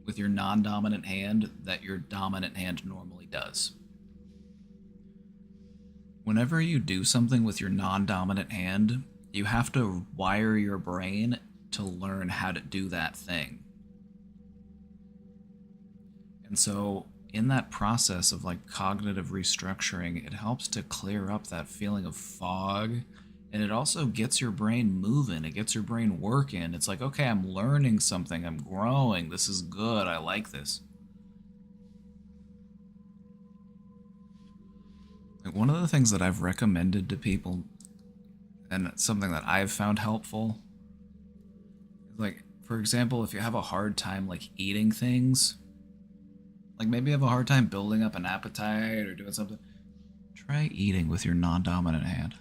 with your non-dominant hand that your dominant hand normally does. Whenever you do something with your non-dominant hand, you have to wire your brain to learn how to do that thing. And so in that process of like cognitive restructuring, it helps to clear up that feeling of fog. And it also gets your brain moving. It gets your brain working. It's like, okay, I'm learning something. I'm growing. This is good. I like this. Like one of the things that I've recommended to people, and it's something that I've found helpful, is like, for example, if you have a hard time like eating things, like maybe you have a hard time building up an appetite or doing something, try eating with your non-dominant hand.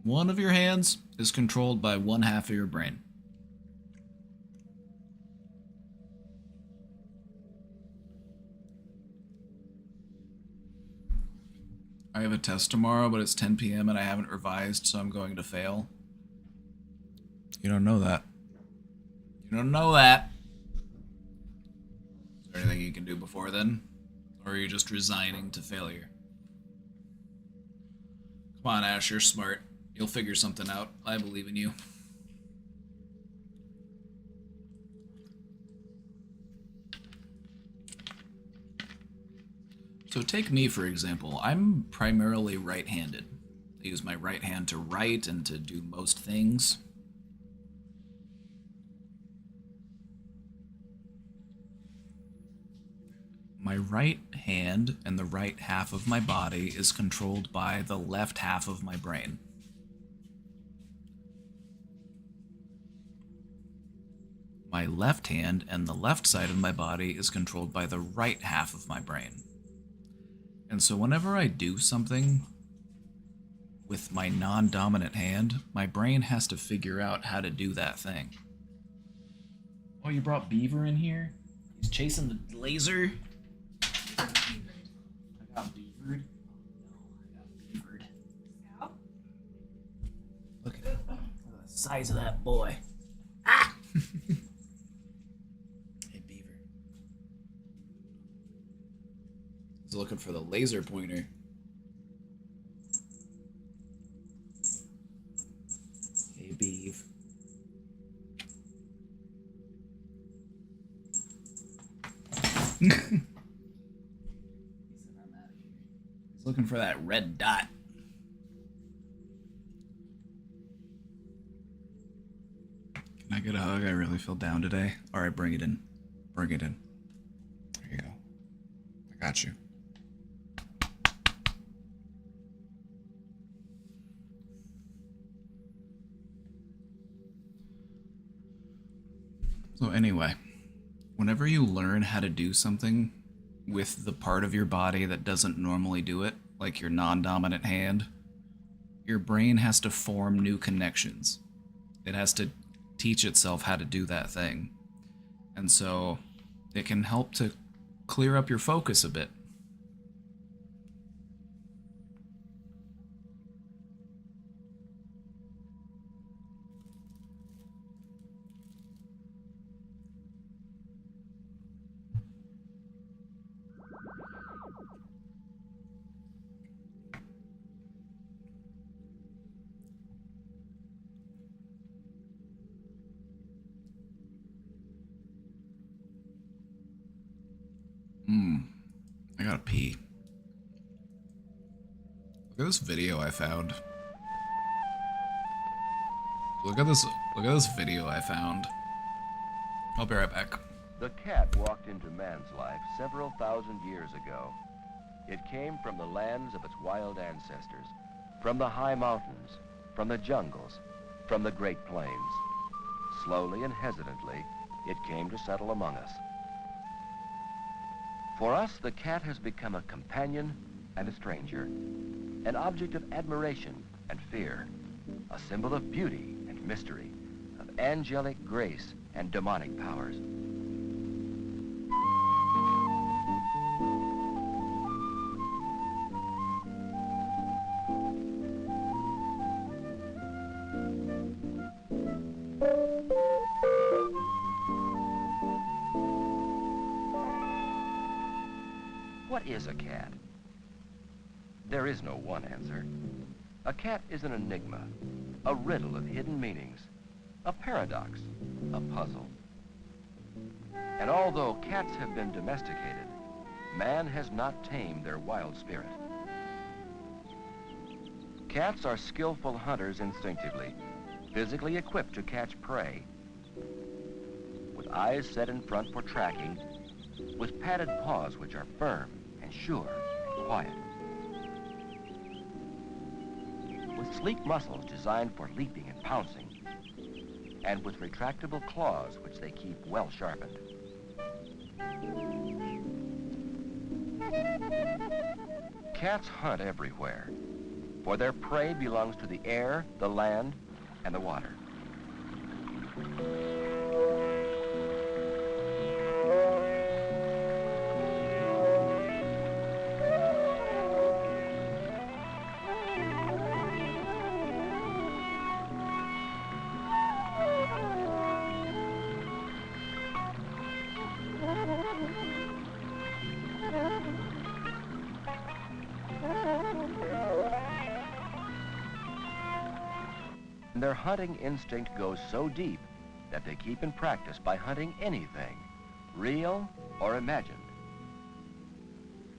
One of your hands is controlled by one half of your brain. I have a test tomorrow, but it's 10 p.m. and I haven't revised, so I'm going to fail. You don't know that. You don't know that. Is there anything you can do before then? Or are you just resigning to failure? Come on, Ash, you're smart. You'll figure something out. I believe in you. So take me, for example. I'm primarily right-handed. I use my right hand to write and to do most things. My right hand and the right half of my body is controlled by the left half of my brain. My left hand and the left side of my body is controlled by the right half of my brain. And so whenever I do something with my non-dominant hand, my brain has to figure out how to do that thing. Oh, you brought Beaver in here? He's chasing the laser? I got beavered. I got beavered. Look at the size of that boy. Ah! Hey, Beaver. He's looking for the laser pointer. Hey, Beav. He's looking for that red dot. Can I get a hug? I really feel down today. Alright, bring it in. Bring it in. There you go. I got you. So anyway, whenever you learn how to do something with the part of your body that doesn't normally do it, like your non-dominant hand, your brain has to form new connections. It has to teach itself how to do that thing. And so it can help to clear up your focus a bit. I gotta pee. Look at this video I found. Look at this video I found. I'll be right back. The cat walked into man's life several thousand years ago. It came from the lands of its wild ancestors, from the high mountains, from the jungles, from the Great Plains. Slowly and hesitantly, it came to settle among us. For us, the cat has become a companion and a stranger, an object of admiration and fear, a symbol of beauty and mystery, of angelic grace and demonic powers. What is a cat? There is no one answer. A cat is an enigma, a riddle of hidden meanings, a paradox, a puzzle. And although cats have been domesticated, man has not tamed their wild spirit. Cats are skillful hunters instinctively, physically equipped to catch prey, with eyes set in front for tracking, with padded paws which are firm and sure and quiet, with sleek muscles designed for leaping and pouncing, and with retractable claws which they keep well sharpened. Cats hunt everywhere, for their prey belongs to the air, the land, and the water. Their hunting instinct goes so deep that they keep in practice by hunting anything, real or imagined.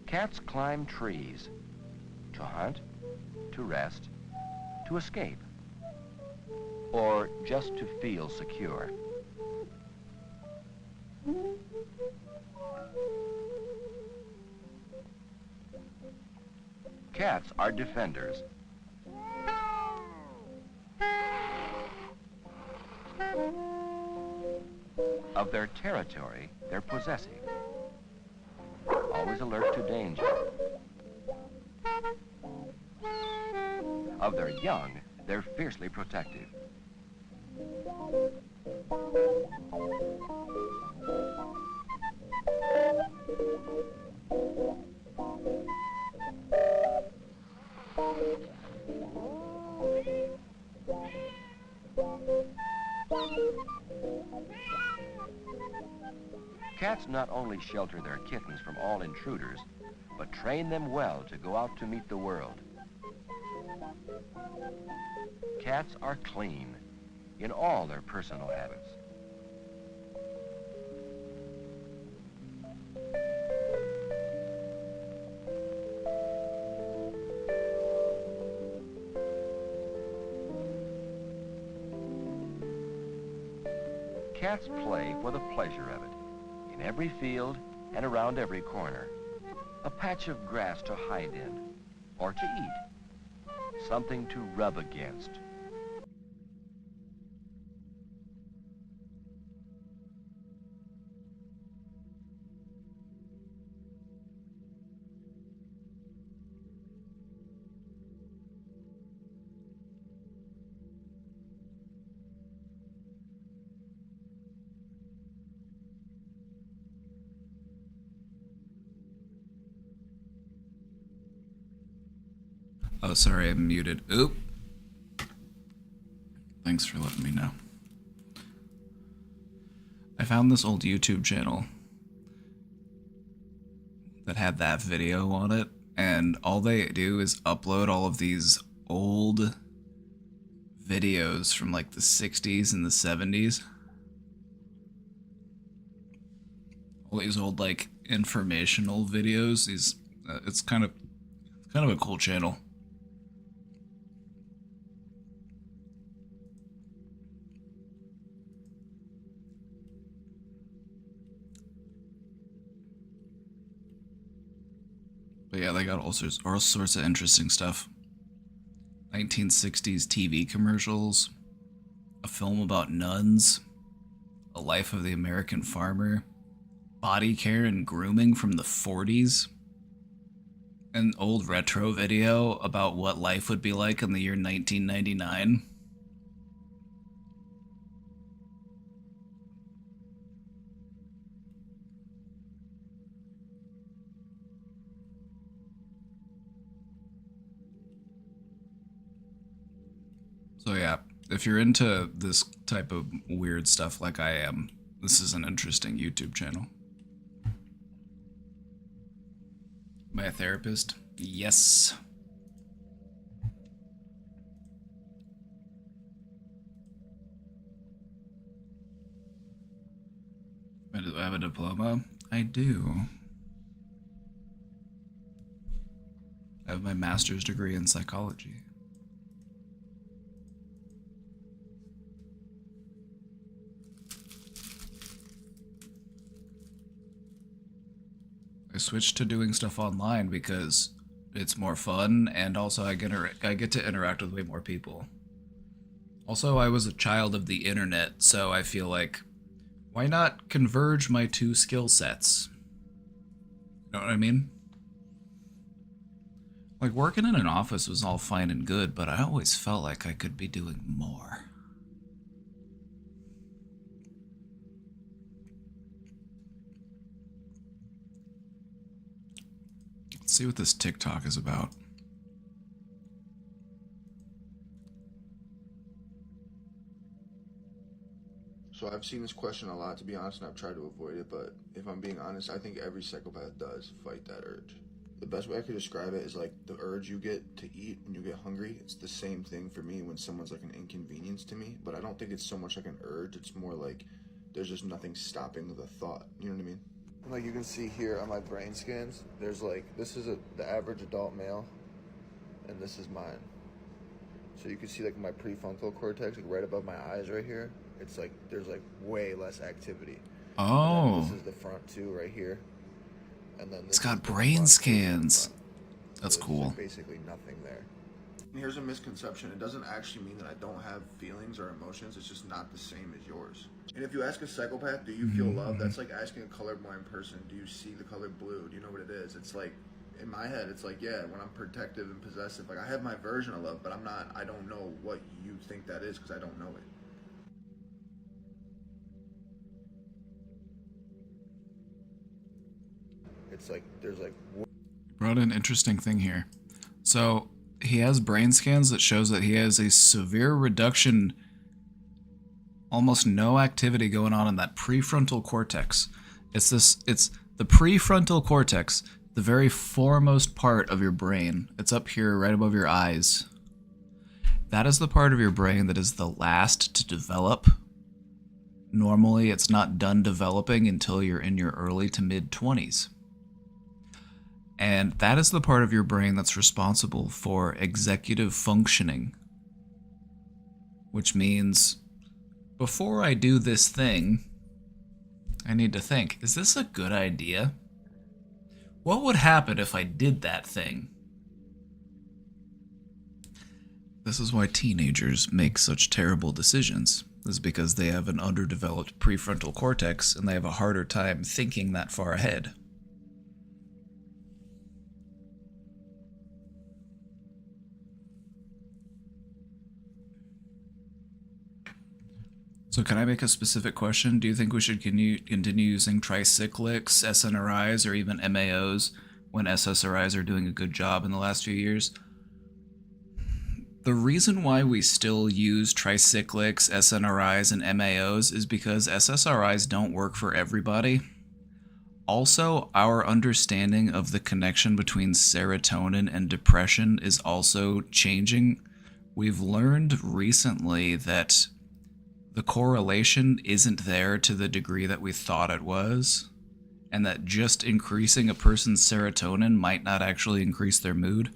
Cats climb trees to hunt, to rest, to escape, or just to feel secure. Cats are defenders. Of their territory, they're possessive, always alert to danger. Of their young, they're fiercely protective. Cats not only shelter their kittens from all intruders, but train them well to go out to meet the world. Cats are clean in all their personal habits. Cats play for the pleasure of it, in every field and around every corner. A patch of grass to hide in, or to eat, something to rub against. Oh, sorry, I'm muted. Oop. Thanks for letting me know. I found this old YouTube channel that had that video on it, and all they do is upload all of these old videos from like the 60s and the 70s. All these old like informational videos. It's kind of a cool channel. But yeah, they got all sorts of interesting stuff. 1960s TV commercials, a film about nuns, a life of the American farmer, body care and grooming from the 40s, an old retro video about what life would be like in the year 1999. So yeah, if you're into this type of weird stuff like I am, this is an interesting YouTube channel. By a therapist? Yes. Do I have a diploma? I do. I have my master's degree in psychology. I switched to doing stuff online because it's more fun, and also I get to interact with way more people. Also, I was a child of the internet, so I feel like, why not converge my two skill sets? You know what I mean? Like, working in an office was all fine and good, but I always felt like I could be doing more. Let's see what this TikTok is about. So I've seen this question a lot, to be honest, and I've tried to avoid it, but if I'm being honest, I think every psychopath does fight that urge. The best way I could describe it is like the urge you get to eat when you get hungry. It's the same thing for me when someone's like an inconvenience to me, but I don't think it's so much like an urge. It's more like there's just nothing stopping the thought. You know what I mean? Like you can see here on my brain scans, there's like, this is the average adult male, and this is mine. So you can see like my prefrontal cortex, like right above my eyes right here. It's like, there's like way less activity. Oh. This is the front too, right here. And then It's got brain scans. That's cool. Like basically nothing there. And here's a misconception. It doesn't actually mean that I don't have feelings or emotions. It's just not the same as yours. And if you ask a psychopath, do you feel love? That's like asking a colorblind person, do you see the color blue? Do you know what it is? It's like, in my head, it's like, yeah, when I'm protective and possessive, like I have my version of love, but I don't know what you think that is because I don't know it. It's like, there's like... Brought an interesting thing here. So he has brain scans that shows that he has a severe reduction, almost no activity going on in that prefrontal cortex. It's the prefrontal cortex, the very foremost part of your brain. It's up here right above your eyes. That is the part of your brain that is the last to develop. Normally, it's not done developing until you're in your early to mid 20s. And that is the part of your brain that's responsible for executive functioning. Which means, before I do this thing, I need to think, is this a good idea? What would happen if I did that thing? This is why teenagers make such terrible decisions. Is because they have an underdeveloped prefrontal cortex and they have a harder time thinking that far ahead. So can I make a specific question? Do you think we should continue using tricyclics, SNRIs, or even MAOs when SSRIs are doing a good job in the last few years? The reason why we still use tricyclics, SNRIs, and MAOs is because SSRIs don't work for everybody. Also, our understanding of the connection between serotonin and depression is also changing. We've learned recently that the correlation isn't there to the degree that we thought it was, and that just increasing a person's serotonin might not actually increase their mood.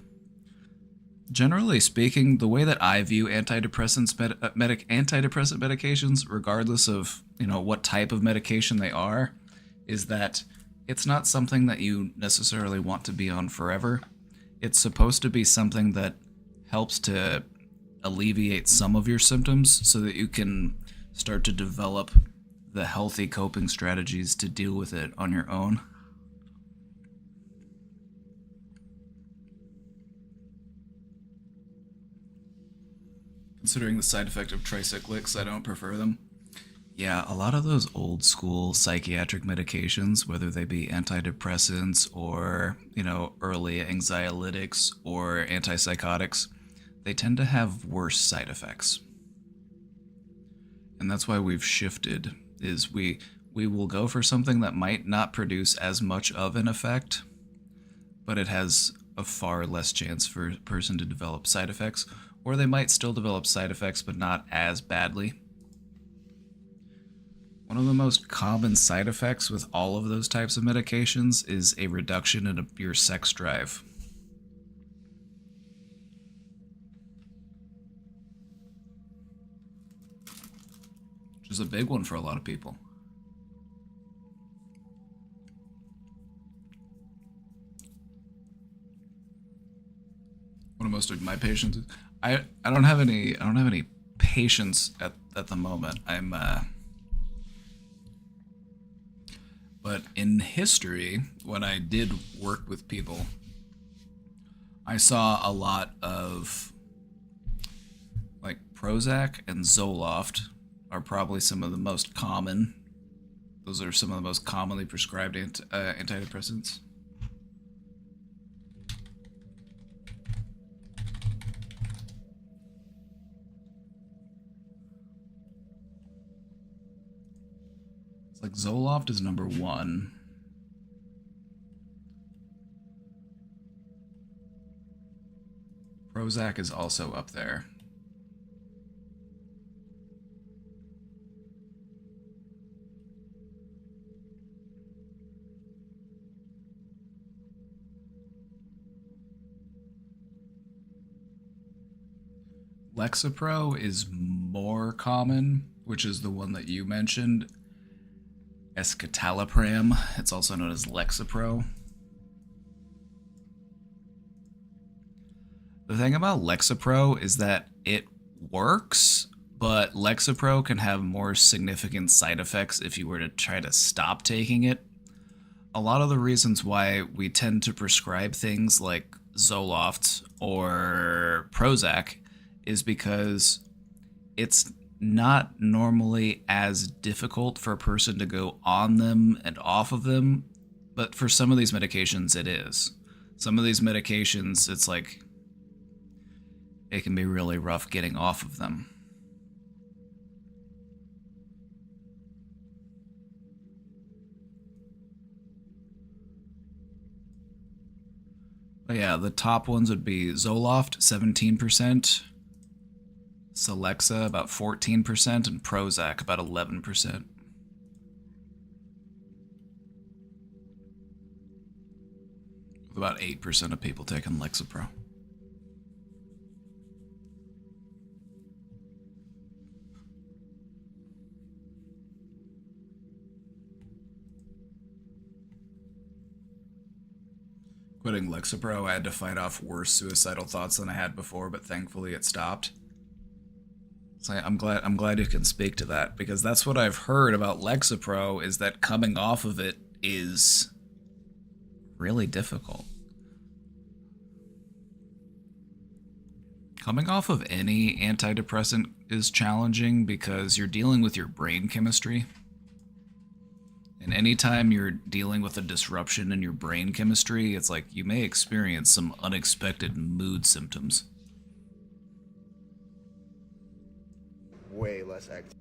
Generally speaking, the way that I view antidepressant medications, regardless of what type of medication they are, is that it's not something that you necessarily want to be on forever. It's supposed to be something that helps to alleviate some of your symptoms so that you can start to develop the healthy coping strategies to deal with it on your own. Considering the side effect of tricyclics, I don't prefer them. Yeah, a lot of those old school psychiatric medications, whether they be antidepressants or, early anxiolytics or antipsychotics, they tend to have worse side effects. And that's why we've shifted, is we will go for something that might not produce as much of an effect, but it has a far less chance for a person to develop side effects, or they might still develop side effects, but not as badly. One of the most common side effects with all of those types of medications is a reduction in your sex drive. Which is a big one for a lot of people. One of most of my patients, I don't have any patients at the moment. But in history, when I did work with people, I saw a lot of, like, Prozac and Zoloft are probably some of the most common. Those are some of the most commonly prescribed antidepressants. It's like Zoloft is number 1. Prozac is also up there. Lexapro is more common, which is the one that you mentioned. Escitalopram, it's also known as Lexapro. The thing about Lexapro is that it works, but Lexapro can have more significant side effects if you were to try to stop taking it. A lot of the reasons why we tend to prescribe things like Zoloft or Prozac is because it's not normally as difficult for a person to go on them and off of them, but for some of these medications it is. Some of these medications, it's like, it can be really rough getting off of them. But yeah, the top ones would be Zoloft, 17%. Celexa, about 14%, and Prozac, about 11%. With about 8% of people taking Lexapro. Quitting Lexapro, I had to fight off worse suicidal thoughts than I had before, but thankfully it stopped. So I'm glad you can speak to that, because that's what I've heard about Lexapro, is that coming off of it is really difficult. Coming off of any antidepressant is challenging because you're dealing with your brain chemistry. And anytime you're dealing with a disruption in your brain chemistry, it's like you may experience some unexpected mood symptoms. Way less active.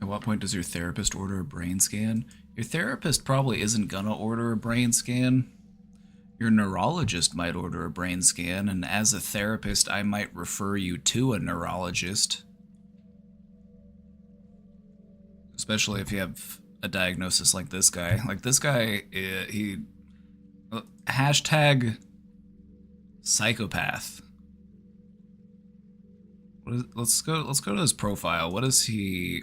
At what point does your therapist order a brain scan? Your therapist probably isn't gonna order a brain scan. Your neurologist might order a brain scan, and as a therapist, I might refer you to a neurologist. Especially if you have a diagnosis like this guy. Like this guy, he... Hashtag psychopath. Let's go to his profile. What is he?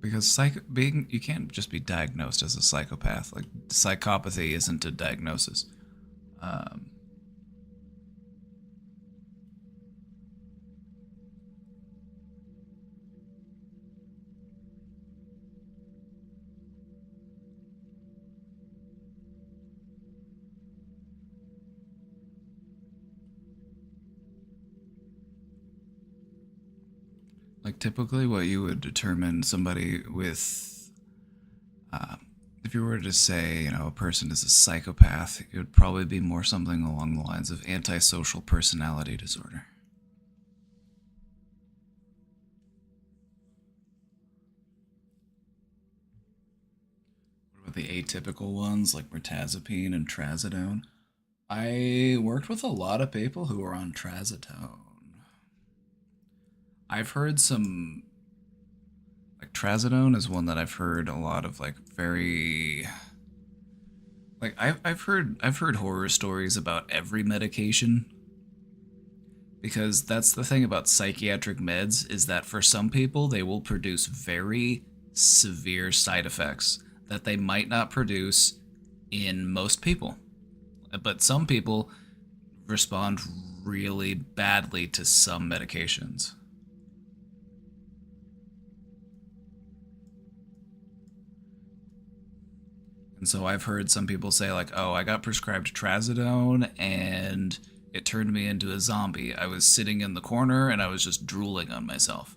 Because you can't just be diagnosed as a psychopath. Like, psychopathy isn't a diagnosis. Like, typically what you would determine somebody with, if you were to say, a person is a psychopath, it would probably be more something along the lines of antisocial personality disorder. What about the atypical ones like mirtazapine and trazodone? I worked with a lot of people who were on trazodone. I've heard some, like trazodone is one that I've heard a lot of very, I've heard horror stories about every medication, because that's the thing about psychiatric meds, is that for some people they will produce very severe side effects that they might not produce in most people. But some people respond really badly to some medications. And so I've heard some people say oh, I got prescribed trazodone and it turned me into a zombie. I was sitting in the corner and I was just drooling on myself.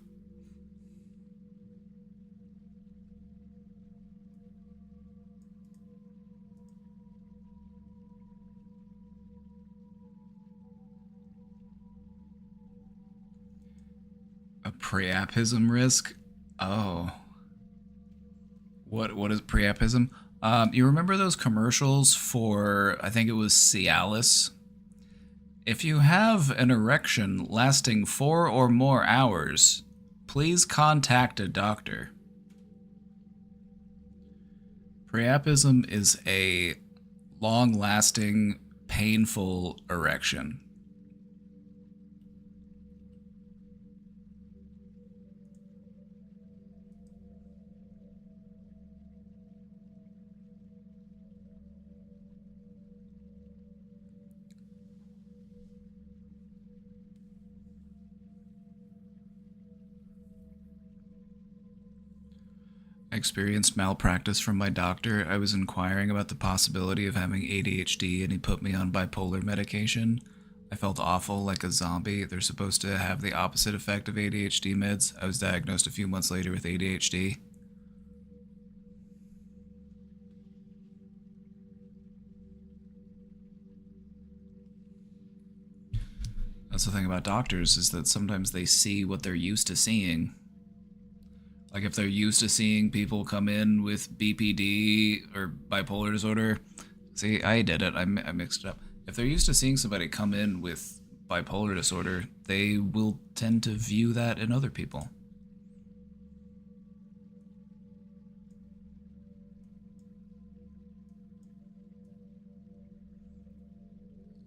A priapism risk? Oh. What is priapism? You remember those commercials for, I think it was Cialis? If you have an erection lasting 4 or more hours, please contact a doctor. Priapism is a long-lasting, painful erection. I experienced malpractice from my doctor. I was inquiring about the possibility of having ADHD, and he put me on bipolar medication. I felt awful, like a zombie. They're supposed to have the opposite effect of ADHD meds. I was diagnosed a few months later with ADHD. That's the thing about doctors, is that sometimes they see what they're used to seeing. Like if they're used to seeing people come in with BPD or bipolar disorder, see, I did it. I mixed it up. If they're used to seeing somebody come in with bipolar disorder, they will tend to view that in other people.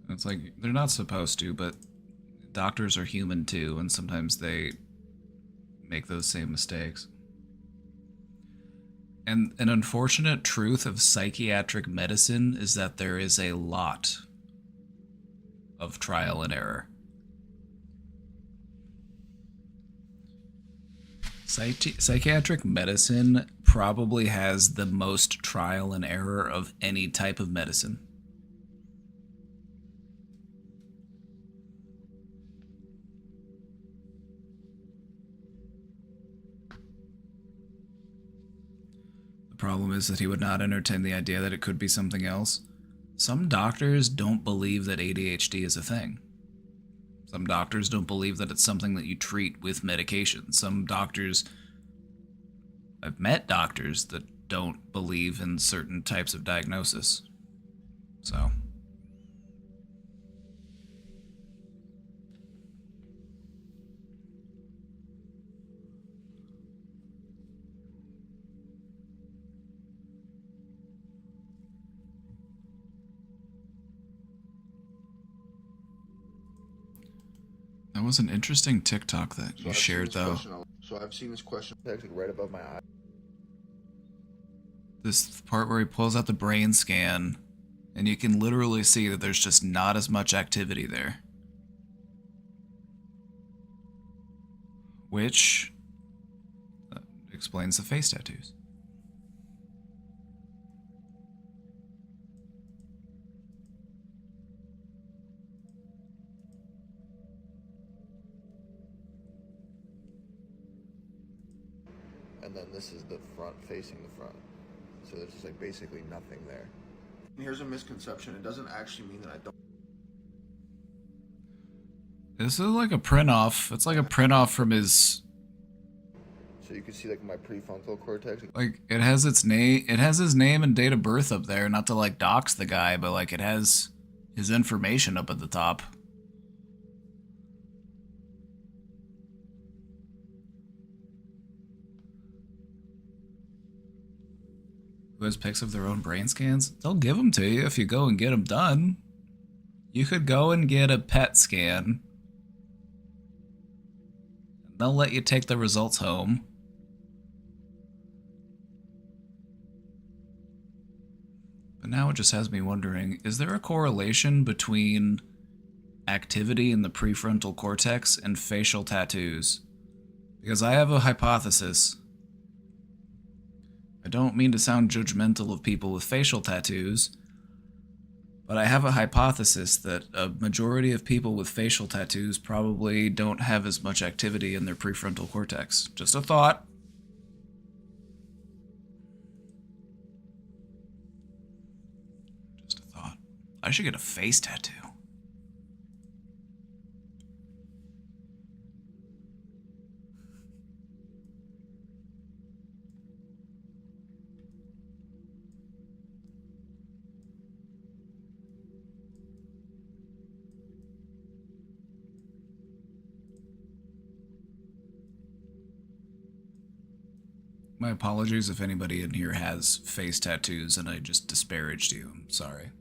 It's like, they're not supposed to, but doctors are human too, and sometimes they make those same mistakes. And an unfortunate truth of psychiatric medicine is that there is a lot of trial and error. Psychiatric medicine probably has the most trial and error of any type of medicine. Problem is that he would not entertain the idea that it could be something else. Some doctors don't believe that ADHD is a thing. Some doctors don't believe that it's something that you treat with medication. Some doctors... I've met doctors that don't believe in certain types of diagnosis. So... That was an interesting TikTok that you shared, though. So I've seen this question actually right above my eye. This part where he pulls out the brain scan, and you can literally see that there's just not as much activity there. Which explains the face tattoos. And then this is the front facing the front. so there's just like basically nothing there. And here's a misconception: it doesn't actually mean that I don't. This is like a print off. It's like a print off from his. So you can see like my prefrontal cortex. Like it has its name. It has his name and date of birth up there. Not to like dox the guy, but like it has his information up at the top. Who has pics of their own brain scans? They'll give them to you if you go and get them done. You could go and get a PET scan. They'll let you take the results home. But now it just has me wondering, is there a correlation between activity in the prefrontal cortex and facial tattoos? Because I have a hypothesis. I don't mean to sound judgmental of people with facial tattoos, but I have a hypothesis that a majority of people with facial tattoos probably don't have as much activity in their prefrontal cortex. Just a thought. Just a thought. I should get a face tattoo. My apologies if anybody in here has face tattoos and I just disparaged you. I'm sorry.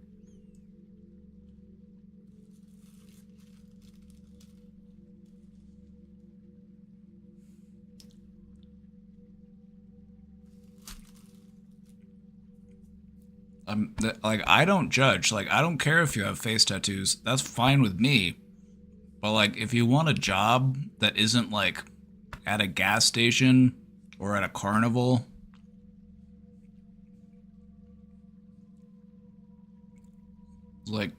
Like, I don't judge. Like, I don't care if you have face tattoos. That's fine with me. But, like, if you want a job that isn't, like, at a gas station or at a carnival, like,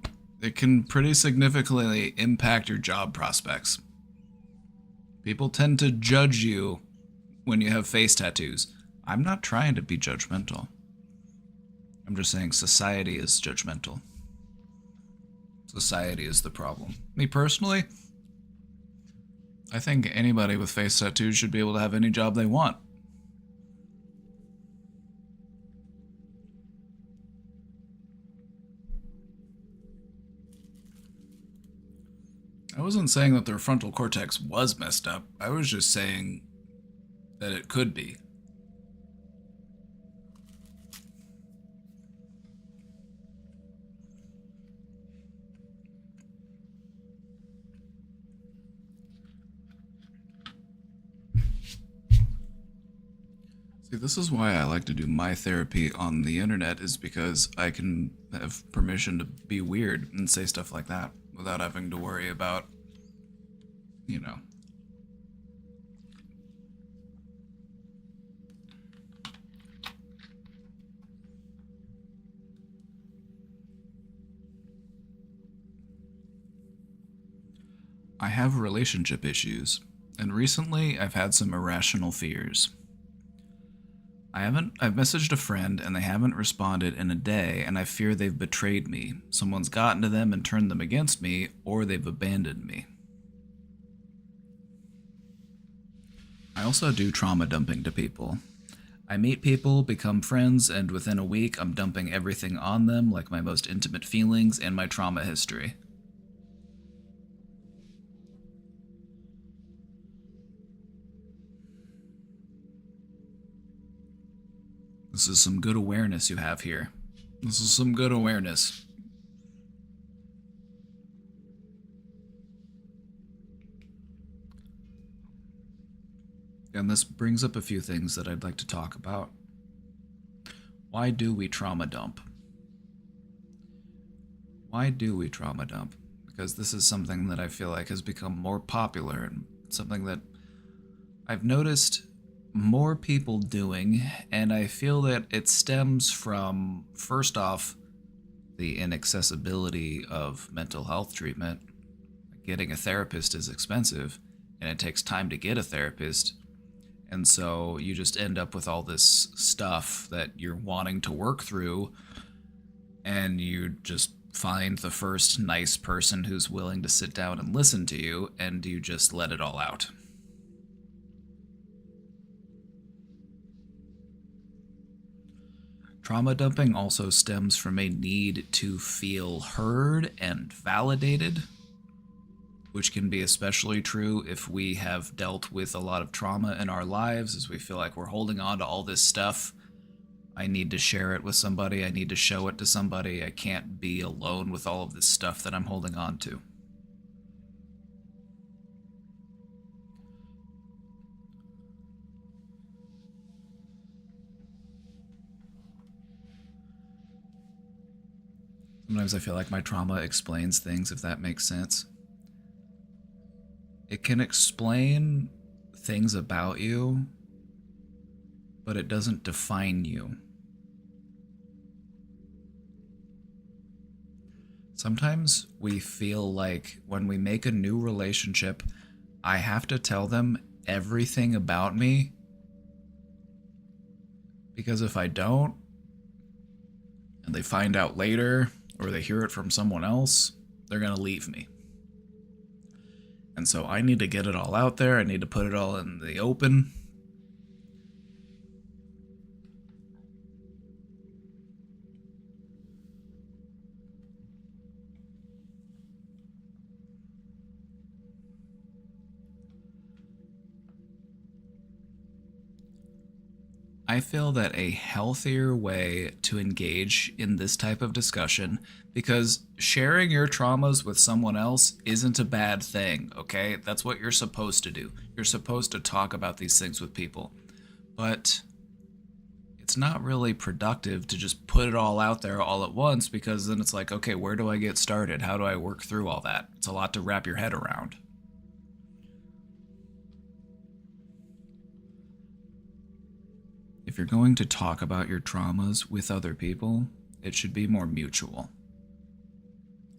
it can pretty significantly impact your job prospects. People tend to judge you when you have face tattoos. I'm not trying to be judgmental. I'm just saying society is judgmental. Society is the problem. Me personally, I think anybody with face tattoos should be able to have any job they want. I wasn't saying that their frontal cortex was messed up. I was just saying that it could be. See, this is why I like to do my therapy on the internet, is because I can have permission to be weird and say stuff like that without having to worry about, you know. I have relationship issues, and recently I've had some irrational fears. I've messaged a friend and they haven't responded in a day, and I fear they've betrayed me. Someone's gotten to them and turned them against me, or they've abandoned me. I also do trauma dumping to people. I meet people, become friends, and within a week I'm dumping everything on them, like my most intimate feelings and my trauma history. This is some good awareness you have here. This is some good awareness. And this brings up a few things that I'd like to talk about. Why do we trauma dump? Why do we trauma dump? Because this is something that I feel like has become more popular and something that I've noticed more people doing, and I feel that it stems from, first off, the inaccessibility of mental health treatment. Getting a therapist is expensive, and it takes time to get a therapist, And so you just end up with all this stuff that you're wanting to work through, and you just find the first nice person who's willing to sit down and listen to you, and you just let it all out. Trauma dumping also stems from a need to feel heard and validated, which can be especially true if we have dealt with a lot of trauma in our lives, as we feel like we're holding on to all this stuff. I need to share it with somebody. I need to show it to somebody. I can't be alone with all of this stuff that I'm holding on to. Sometimes I feel like my trauma explains things, if that makes sense. It can explain things about you, but it doesn't define you. Sometimes we feel like when we make a new relationship, I have to tell them everything about me, because if I don't, and they find out later, or they hear it from someone else, they're going to leave me. And so I need to get it all out there. I need to put it all in the open. I feel that a healthier way to engage in this type of discussion, because sharing your traumas with someone else isn't a bad thing, okay? That's what you're supposed to do. You're supposed to talk about these things with people. But it's not really productive to just put it all out there all at once, because then it's like, okay, where do I get started? How do I work through all that? It's a lot to wrap your head around. If you're going to talk about your traumas with other people, it should be more mutual.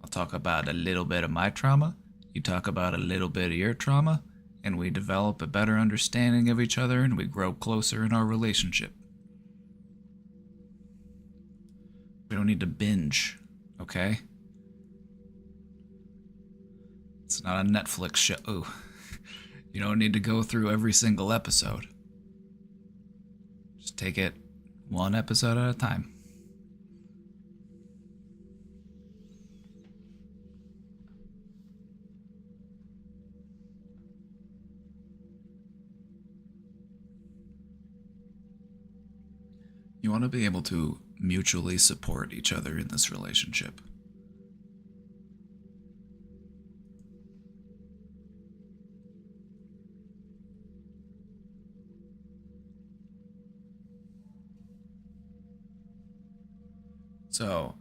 I'll talk about a little bit of my trauma, you talk about a little bit of your trauma, and we develop a better understanding of each other, and we grow closer in our relationship. We don't need to binge, okay? It's not a Netflix show. Ooh. You don't need to go through every single episode. Just take it one episode at a time. You want to be able to mutually support each other in this relationship. So,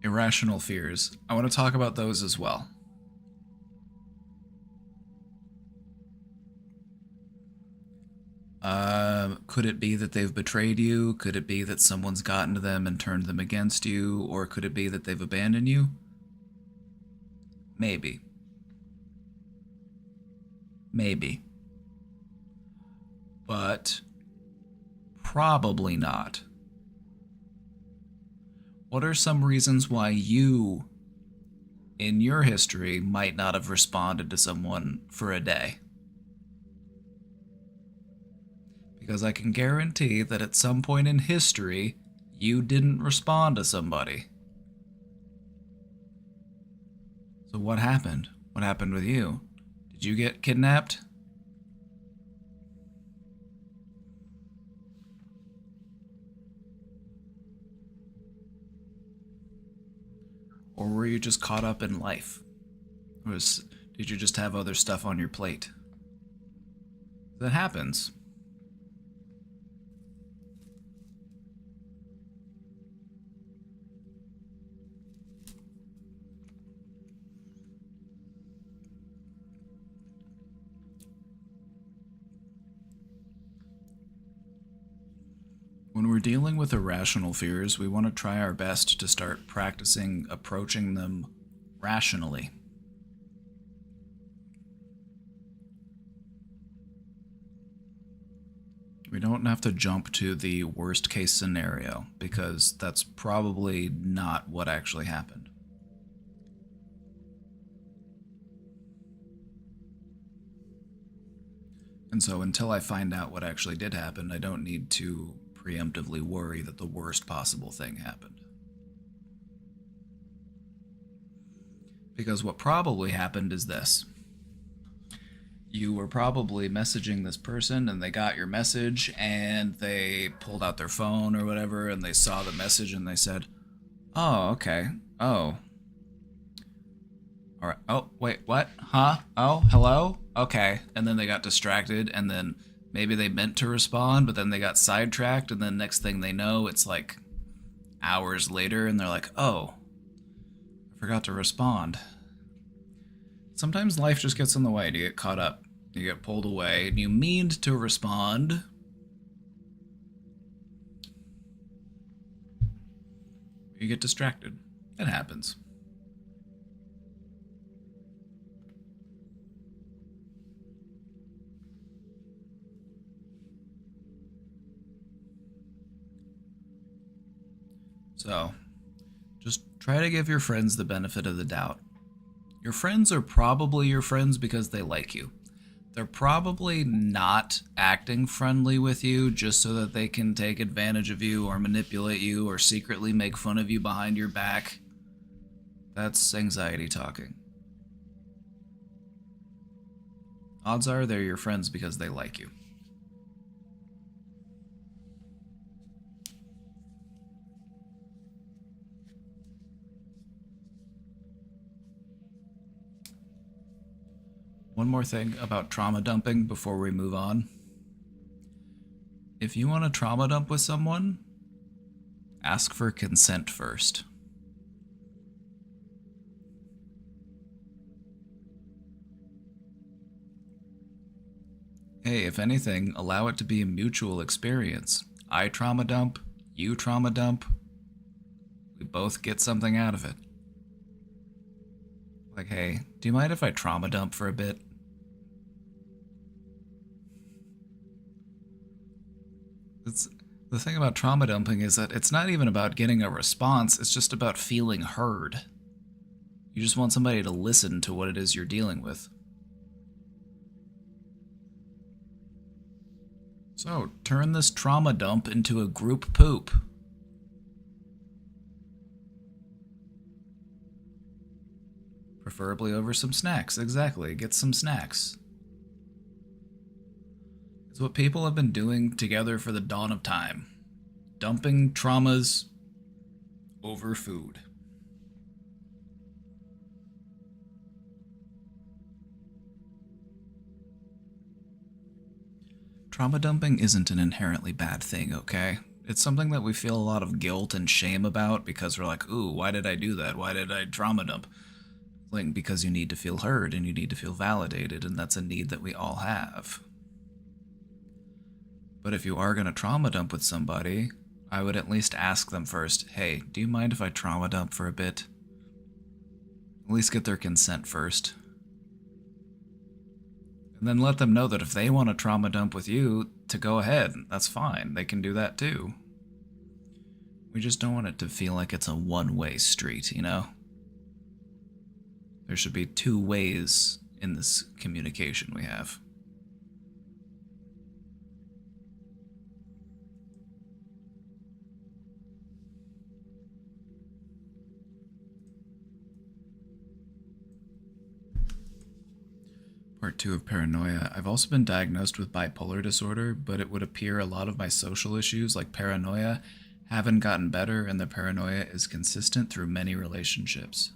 irrational fears. I want to talk about those as well. Could it be that they've betrayed you? Could it be that someone's gotten to them and turned them against you? Or could it be that they've abandoned you? Maybe. Maybe. But probably not. What are some reasons why you, in your history, might not have responded to someone for a day? Because I can guarantee that at some point in history, you didn't respond to somebody. So what happened? What happened with you? Did you get kidnapped? Or were you just caught up in life? Did you just have other stuff on your plate? That happens. When we're dealing with irrational fears, we want to try our best to start practicing approaching them rationally. We don't have to jump to the worst case scenario, because that's probably not what actually happened. And so until I find out what actually did happen, I don't need to preemptively worry that the worst possible thing happened. Because what probably happened is this. You were probably messaging this person and they got your message and they pulled out their phone or whatever and they saw the message and they said, "Oh, okay. Oh. All right. Oh, wait, what? Huh? Oh, hello? Okay." And then they got distracted and then maybe they meant to respond, but then they got sidetracked and then next thing they know, it's like hours later and they're like, "Oh, I forgot to respond." Sometimes life just gets in the way. You get caught up. You get pulled away, and you mean to respond. You get distracted. It happens. So, just try to give your friends the benefit of the doubt. Your friends are probably your friends because they like you. They're probably not acting friendly with you just so that they can take advantage of you or manipulate you or secretly make fun of you behind your back. That's anxiety talking. Odds are they're your friends because they like you. One more thing about trauma dumping before we move on. If you want to trauma dump with someone, ask for consent first. Hey, if anything, allow it to be a mutual experience. I trauma dump, you trauma dump. We both get something out of it. Like, hey, do you mind if I trauma dump for a bit? The thing about trauma dumping is that it's not even about getting a response, it's just about feeling heard. You just want somebody to listen to what it is you're dealing with. So, turn this trauma dump into a group poop. Preferably over some snacks, exactly. Get some snacks. It's what people have been doing together for the dawn of time. Dumping traumas over food. Trauma dumping isn't an inherently bad thing, okay? It's something that we feel a lot of guilt and shame about because we're like, ooh, why did I do that? Why did I trauma dump? Like, because you need to feel heard and you need to feel validated, and that's a need that we all have. But if you are going to trauma dump with somebody, I would at least ask them first, hey, do you mind if I trauma dump for a bit? At least get their consent first. And then let them know that if they want to trauma dump with you, to go ahead. That's fine. They can do that too. We just don't want it to feel like it's a one-way street, you know? There should be two ways in this communication we have. Part 2 of paranoia. I've also been diagnosed with bipolar disorder, but it would appear a lot of my social issues, like paranoia, haven't gotten better, and the paranoia is consistent through many relationships.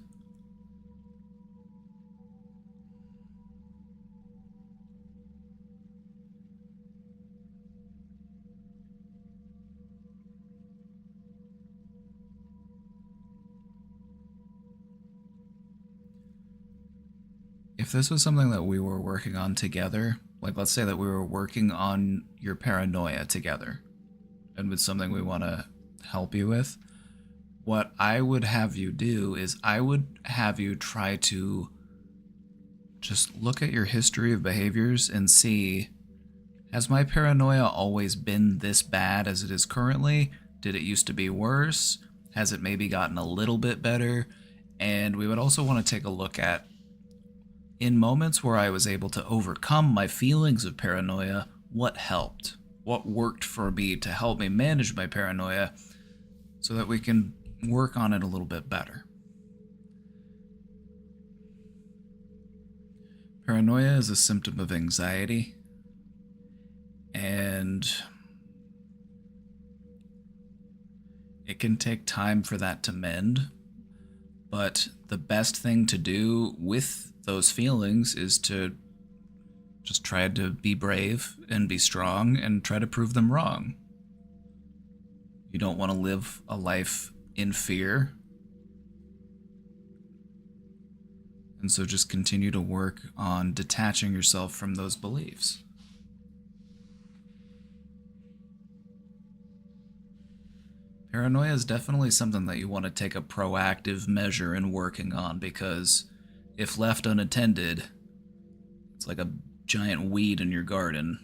If this was something that we were working on together, like let's say that we were working on your paranoia together, and with something we want to help you with, what I would have you do is I would have you try to just look at your history of behaviors and see Has my paranoia always been this bad as it is currently? Did it used to be worse? Has it maybe gotten a little bit better? And we would also want to take a look at, in moments where I was able to overcome my feelings of paranoia, what helped? What worked for me to help me manage my paranoia so that we can work on it a little bit better? Paranoia is a symptom of anxiety, and it can take time for that to mend, but the best thing to do with those feelings is to just try to be brave and be strong and try to prove them wrong. You don't want to live a life in fear. And so just continue to work on detaching yourself from those beliefs. Paranoia is definitely something that you want to take a proactive measure in working on, because if left unattended, it's like a giant weed in your garden.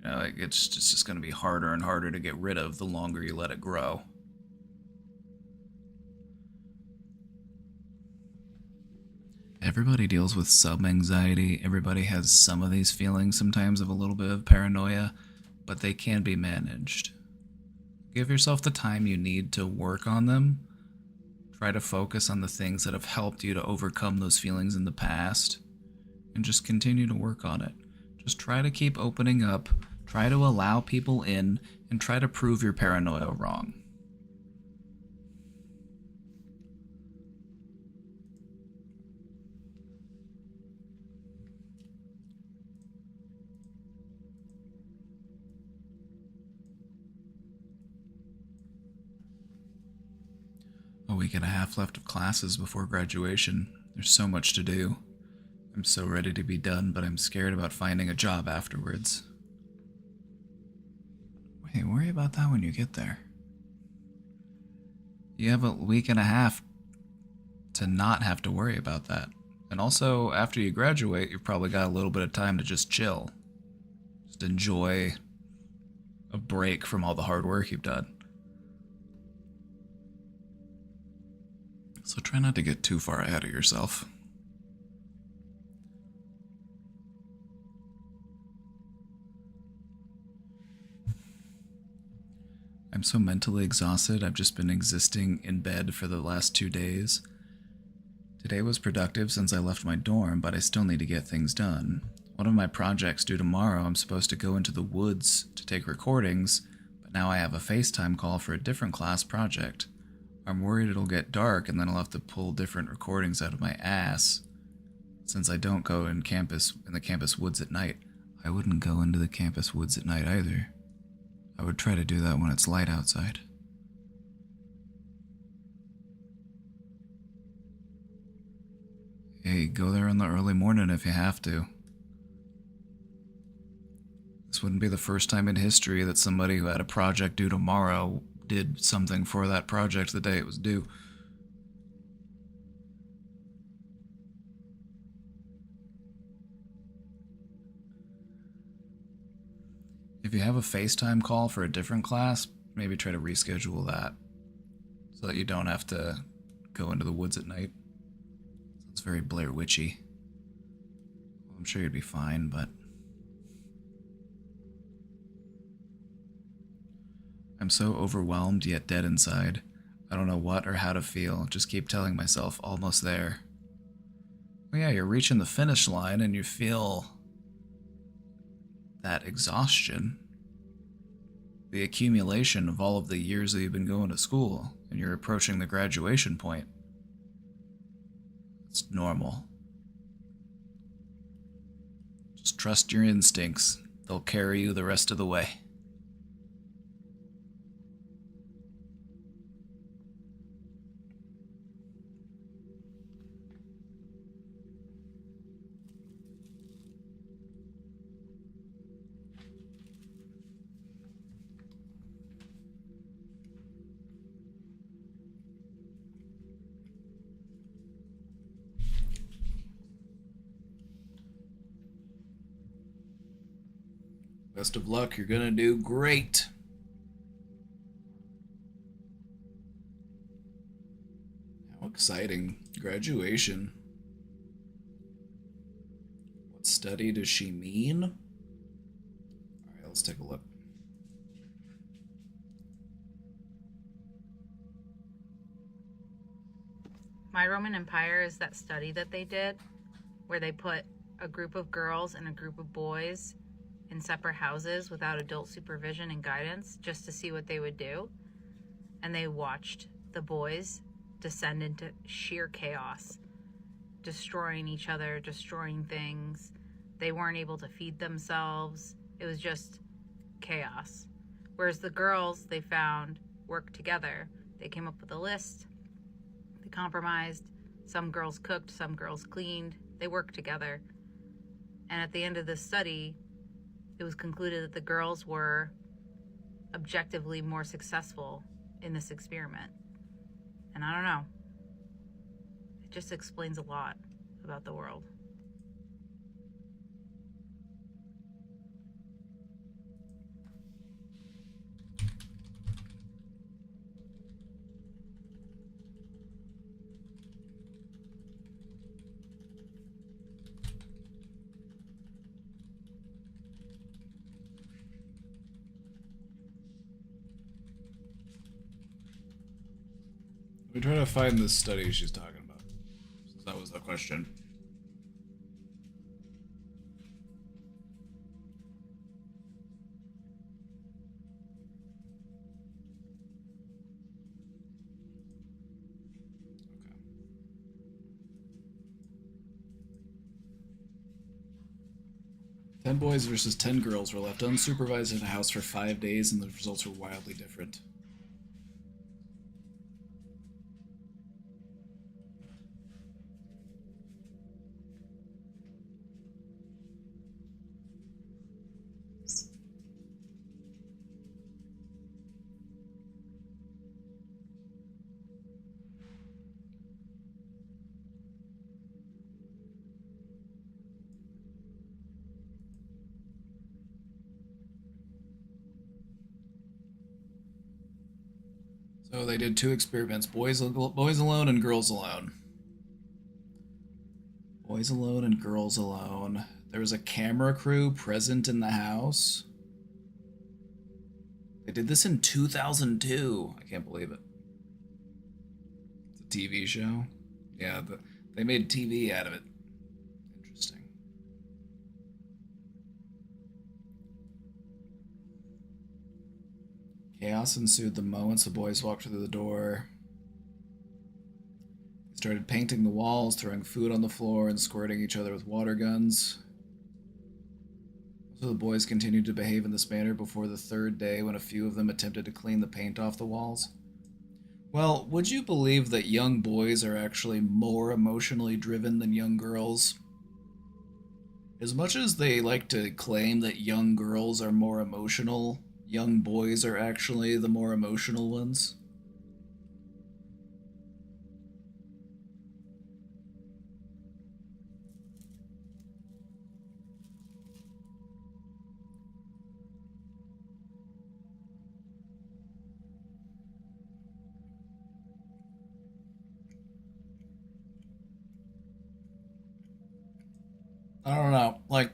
You know, it's just going to be harder and harder to get rid of the longer you let it grow. Everybody deals with some anxiety. Everybody has some of these feelings sometimes of a little bit of paranoia, but they can be managed. Give yourself the time you need to work on them. Try to focus on the things that have helped you to overcome those feelings in the past, and just continue to work on it. Just try to keep opening up, try to allow people in, and try to prove your paranoia wrong. A week and a half left of classes before graduation. There's so much to do. I'm so ready to be done, but I'm scared about finding a job afterwards. Wait, worry about that when you get there. You have a week and a half to not have to worry about that. And also, after you graduate, you've probably got a little bit of time to just chill. Just enjoy a break from all the hard work you've done. So try not to get too far ahead of yourself. I'm so mentally exhausted, I've just been existing in bed for the last 2 days. Today was productive since I left my dorm, but I still need to get things done. One of my projects due tomorrow, I'm supposed to go into the woods to take recordings, but now I have a FaceTime call for a different class project. I'm worried it'll get dark and then I'll have to pull different recordings out of my ass. Since I don't go in the campus woods at night, I wouldn't go into the campus woods at night either. I would try to do that when it's light outside. Hey, go there in the early morning if you have to. This wouldn't be the first time in history that somebody who had a project due tomorrow did something for that project the day it was due. If you have a FaceTime call for a different class, maybe try to reschedule that so that you don't have to go into the woods at night. It's very Blair Witchy. I'm sure you'd be fine, but I'm so overwhelmed yet dead inside. I don't know what or how to feel. Just keep telling myself, almost there. Well, yeah, you're reaching the finish line and you feel that exhaustion. The accumulation of all of the years that you've been going to school, and you're approaching the graduation point. It's normal. Just trust your instincts. They'll carry you the rest of the way. Best of luck. You're gonna do great. How exciting. Graduation. What study does she mean? Alright, let's take a look. My Roman Empire is that study that they did where they put a group of girls and a group of boys in separate houses without adult supervision and guidance just to see what they would do. And they watched the boys descend into sheer chaos, destroying each other, destroying things. They weren't able to feed themselves. It was just chaos. Whereas the girls, they found, worked together. They came up with a list. They compromised. Some girls cooked, some girls cleaned. They worked together. And at the end of this study, it was concluded that the girls were objectively more successful in this experiment. And I don't know. It just explains a lot about the world. We try to find this study she's talking about, since that was the question. Okay. 10 boys versus 10 girls were left unsupervised in a house for 5 days, and the results were wildly different. So they did 2 experiments, boys alone and girls alone. Boys alone and girls alone. There was a camera crew present in the house. They did this in 2002. I can't believe it. It's a TV show. Yeah, they made TV out of it. Interesting. Chaos ensued the moment the boys walked through the door. They started painting the walls, throwing food on the floor, and squirting each other with water guns. So the boys continued to behave in this manner before the 3rd day, when a few of them attempted to clean the paint off the walls. Well, would you believe that young boys are actually more emotionally driven than young girls? As much as they like to claim that young girls are more emotional, young boys are actually the more emotional ones. I don't know, like,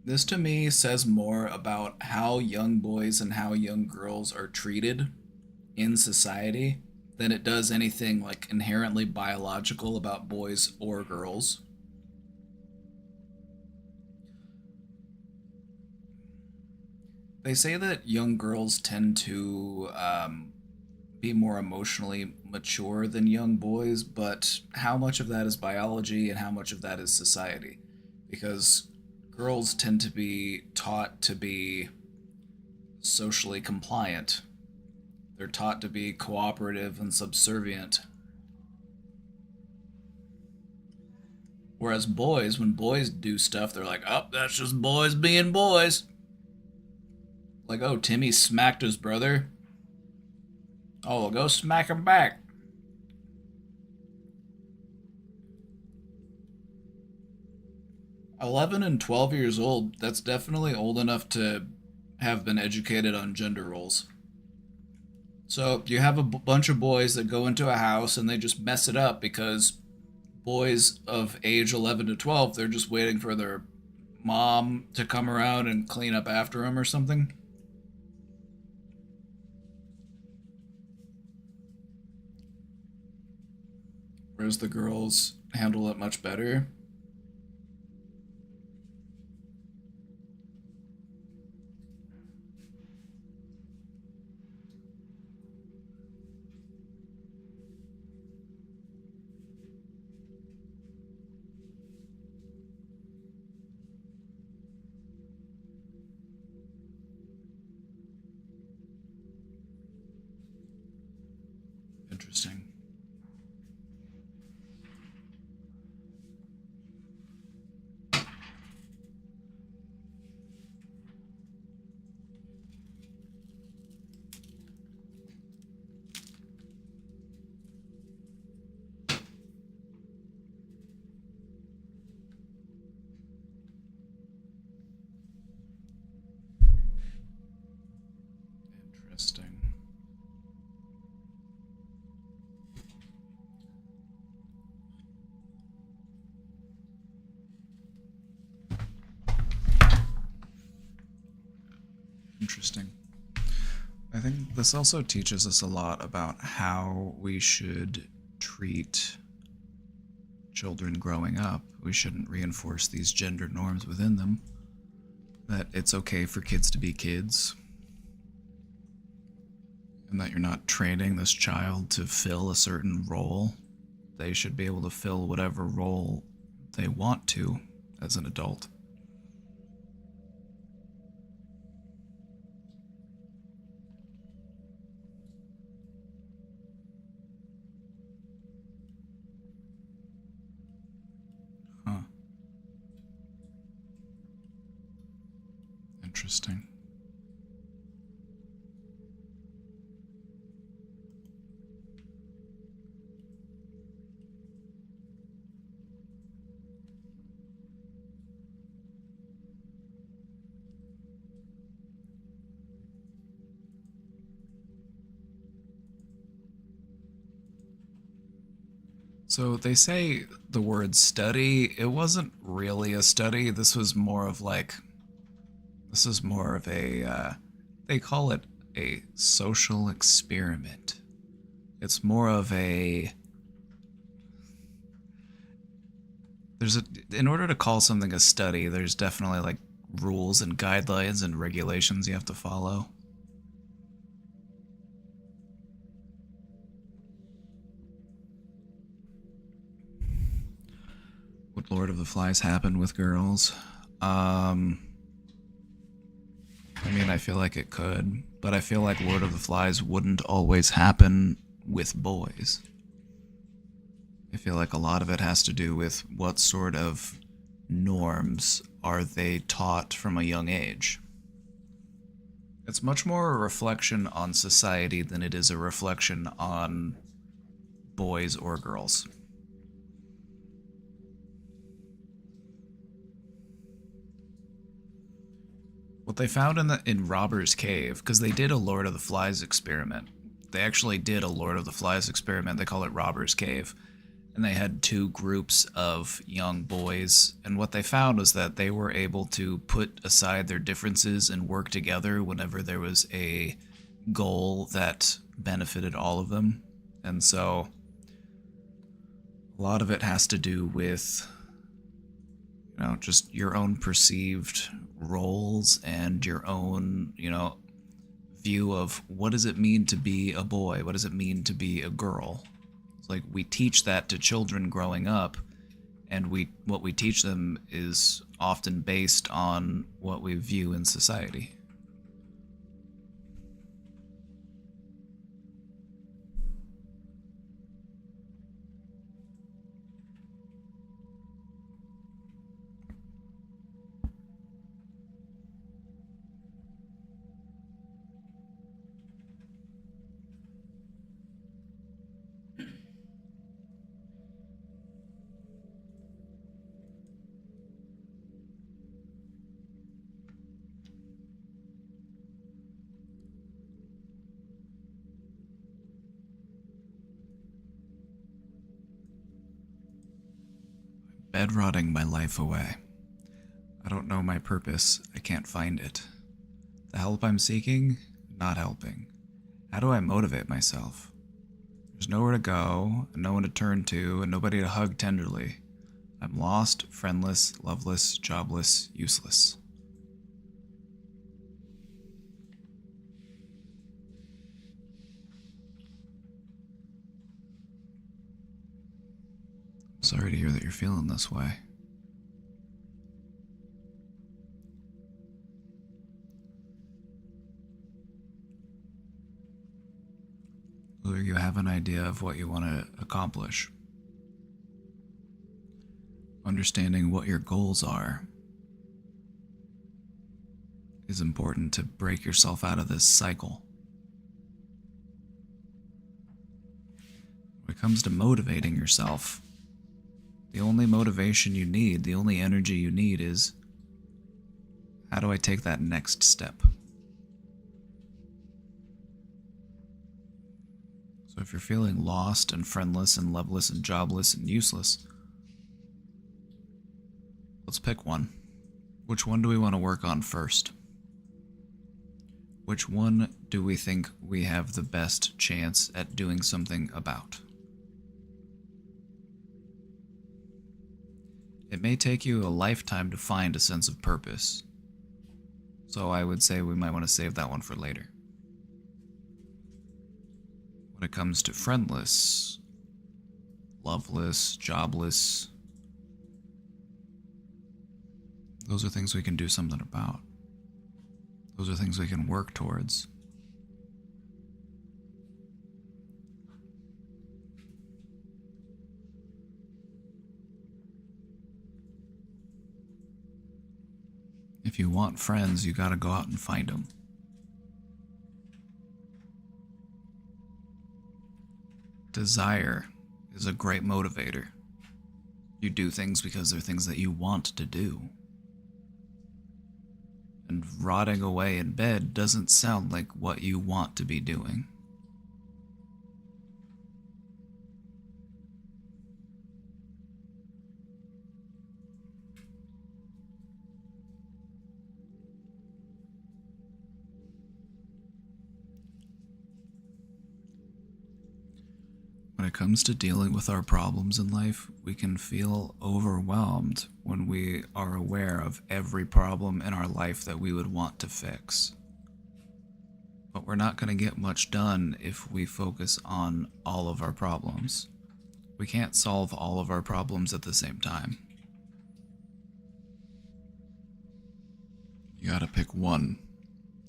this to me says more about how young boys and how young girls are treated in society than it does anything like inherently biological about boys or girls. They say that young girls tend to be more emotionally mature than young boys, but how much of that is biology and how much of that is society? Because girls tend to be taught to be socially compliant. They're taught to be cooperative and subservient. Whereas boys, when boys do stuff, they're like, oh, that's just boys being boys. Like, oh, Timmy smacked his brother. Oh, well, go smack him back. 11 and 12 years old, that's definitely old enough to have been educated on gender roles. So you have a bunch of boys that go into a house and they just mess it up because boys of age 11 to 12, they're just waiting for their mom to come around and clean up after them or something. Whereas the girls handle it much better. Interesting. Interesting. Interesting. I think this also teaches us a lot about how we should treat children growing up. We shouldn't reinforce these gender norms within them. That it's okay for kids to be kids. And that you're not training this child to fill a certain role. They should be able to fill whatever role they want to as an adult. Huh. Interesting. So they say the word study, it wasn't really a study. This was more of like, this is more of a, they call it a social experiment. It's more of a, in order to call something a study, there's definitely like rules and guidelines and regulations you have to follow. Would Lord of the Flies happen with girls? I mean, I feel like it could, but I feel like Lord of the Flies wouldn't always happen with boys. I feel like a lot of it has to do with what sort of norms are they taught from a young age. It's much more a reflection on society than it is a reflection on boys or girls. What they found in Robber's Cave, because they did a Lord of the Flies experiment. They actually did a Lord of the Flies experiment. They call it Robber's Cave. And they had two groups of young boys. And what they found was that they were able to put aside their differences and work together whenever there was a goal that benefited all of them. And so a lot of it has to do with, you know, just your own perceived roles and your own, you know, view of what does it mean to be a boy? What does it mean to be a girl? It's like we teach that to children growing up, and what we teach them is often based on what we view in society. bed rotting my life away. I don't know my purpose. I can't find it. The help I'm seeking, not helping. How do I motivate myself? There's nowhere to go, and no one to turn to, and nobody to hug tenderly. I'm lost, friendless, loveless, jobless, useless. Sorry to hear that you're feeling this way. Or you have an idea of what you want to accomplish. Understanding what your goals are is important to break yourself out of this cycle. When it comes to motivating yourself, the only motivation you need, the only energy you need is, how do I take that next step? So if you're feeling lost and friendless and loveless and jobless and useless, let's pick one. Which one do we want to work on first? Which one do we think we have the best chance at doing something about? It may take you a lifetime to find a sense of purpose, so I would say we might want to save that one for later. When it comes to friendless, loveless, jobless, those are things we can do something about. Those are things we can work towards. If you want friends, you gotta go out and find them. Desire is a great motivator. You do things because they're things that you want to do. And rotting away in bed doesn't sound like what you want to be doing. When it comes to dealing with our problems in life, we can feel overwhelmed when we are aware of every problem in our life that we would want to fix. But we're not going to get much done if we focus on all of our problems. We can't solve all of our problems at the same time. You gotta pick one.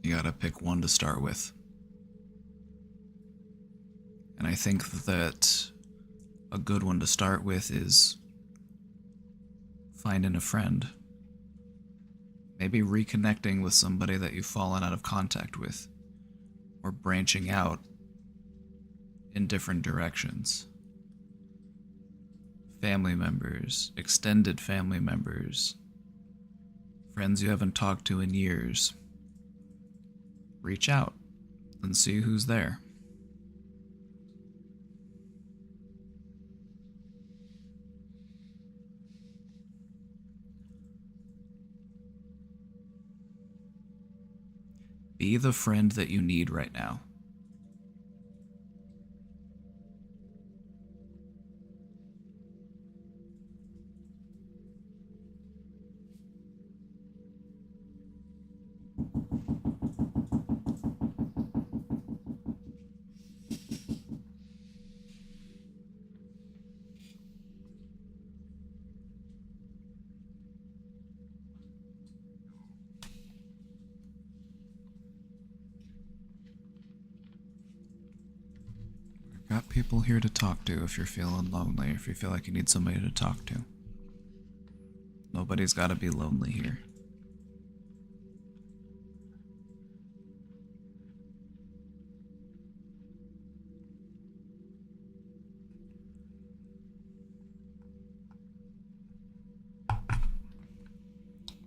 You gotta pick one to start with. And I think that a good one to start with is finding a friend. Maybe reconnecting with somebody that you've fallen out of contact with, or branching out in different directions. Family members, extended family members, friends you haven't talked to in years. Reach out and see who's there. Be the friend that you need right now. Got people here to talk to if you're feeling lonely, if you feel like you need somebody to talk to. Nobody's gotta be lonely here.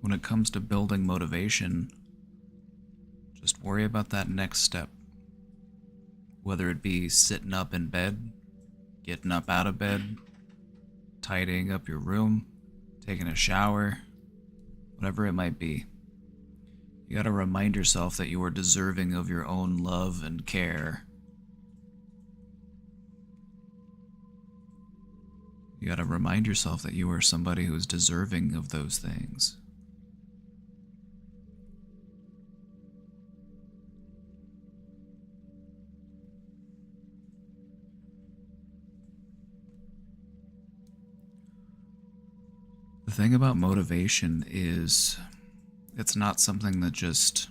When it comes to building motivation, just worry about that next step. Whether it be sitting up in bed, getting up out of bed, tidying up your room, taking a shower, whatever it might be. You gotta remind yourself that you are deserving of your own love and care. You gotta remind yourself that you are somebody who is deserving of those things. The thing about motivation is it's not something that just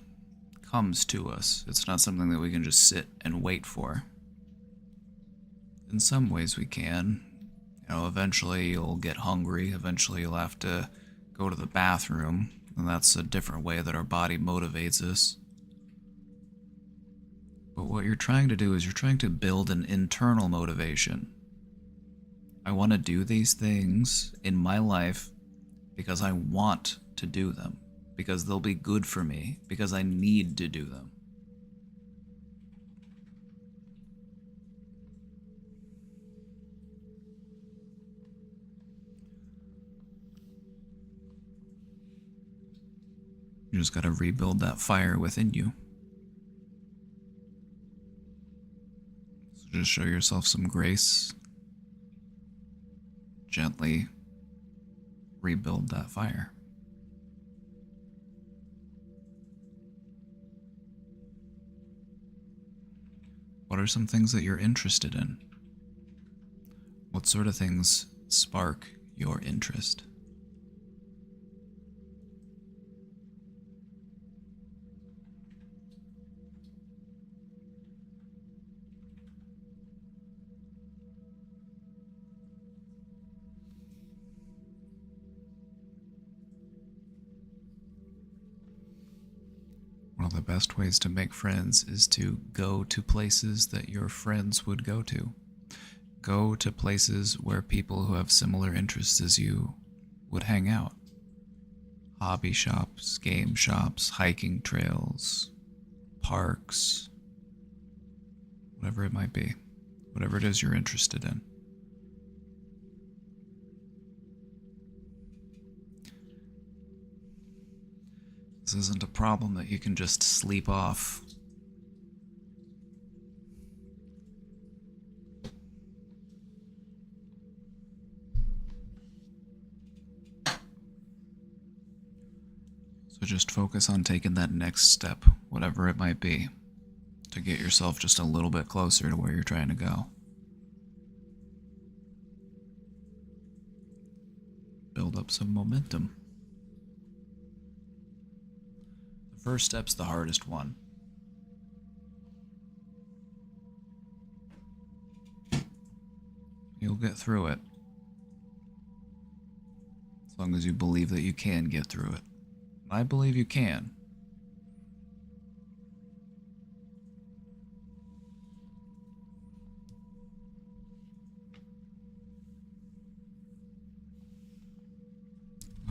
comes to us. It's not something that we can just sit and wait for. In some ways we can. You know, eventually you'll get hungry, eventually you'll have to go to the bathroom, and that's a different way that our body motivates us. But what you're trying to do is you're trying to build an internal motivation. I want to do these things in my life because I want to do them, because they'll be good for me, because I need to do them. You just gotta rebuild that fire within you. So just show yourself some grace. Gently rebuild that fire. What are some things that you're interested in? What sort of things spark your interest? One of the best ways to make friends is to go to places that your friends would go to. Go to places where people who have similar interests as you would hang out. Hobby shops, game shops, hiking trails, parks, whatever it might be. Whatever it is you're interested in. This isn't a problem that you can just sleep off. So just focus on taking that next step, whatever it might be, to get yourself just a little bit closer to where you're trying to go. Build up some momentum. First step's the hardest one. You'll get through it. As long as you believe that you can get through it. I believe you can.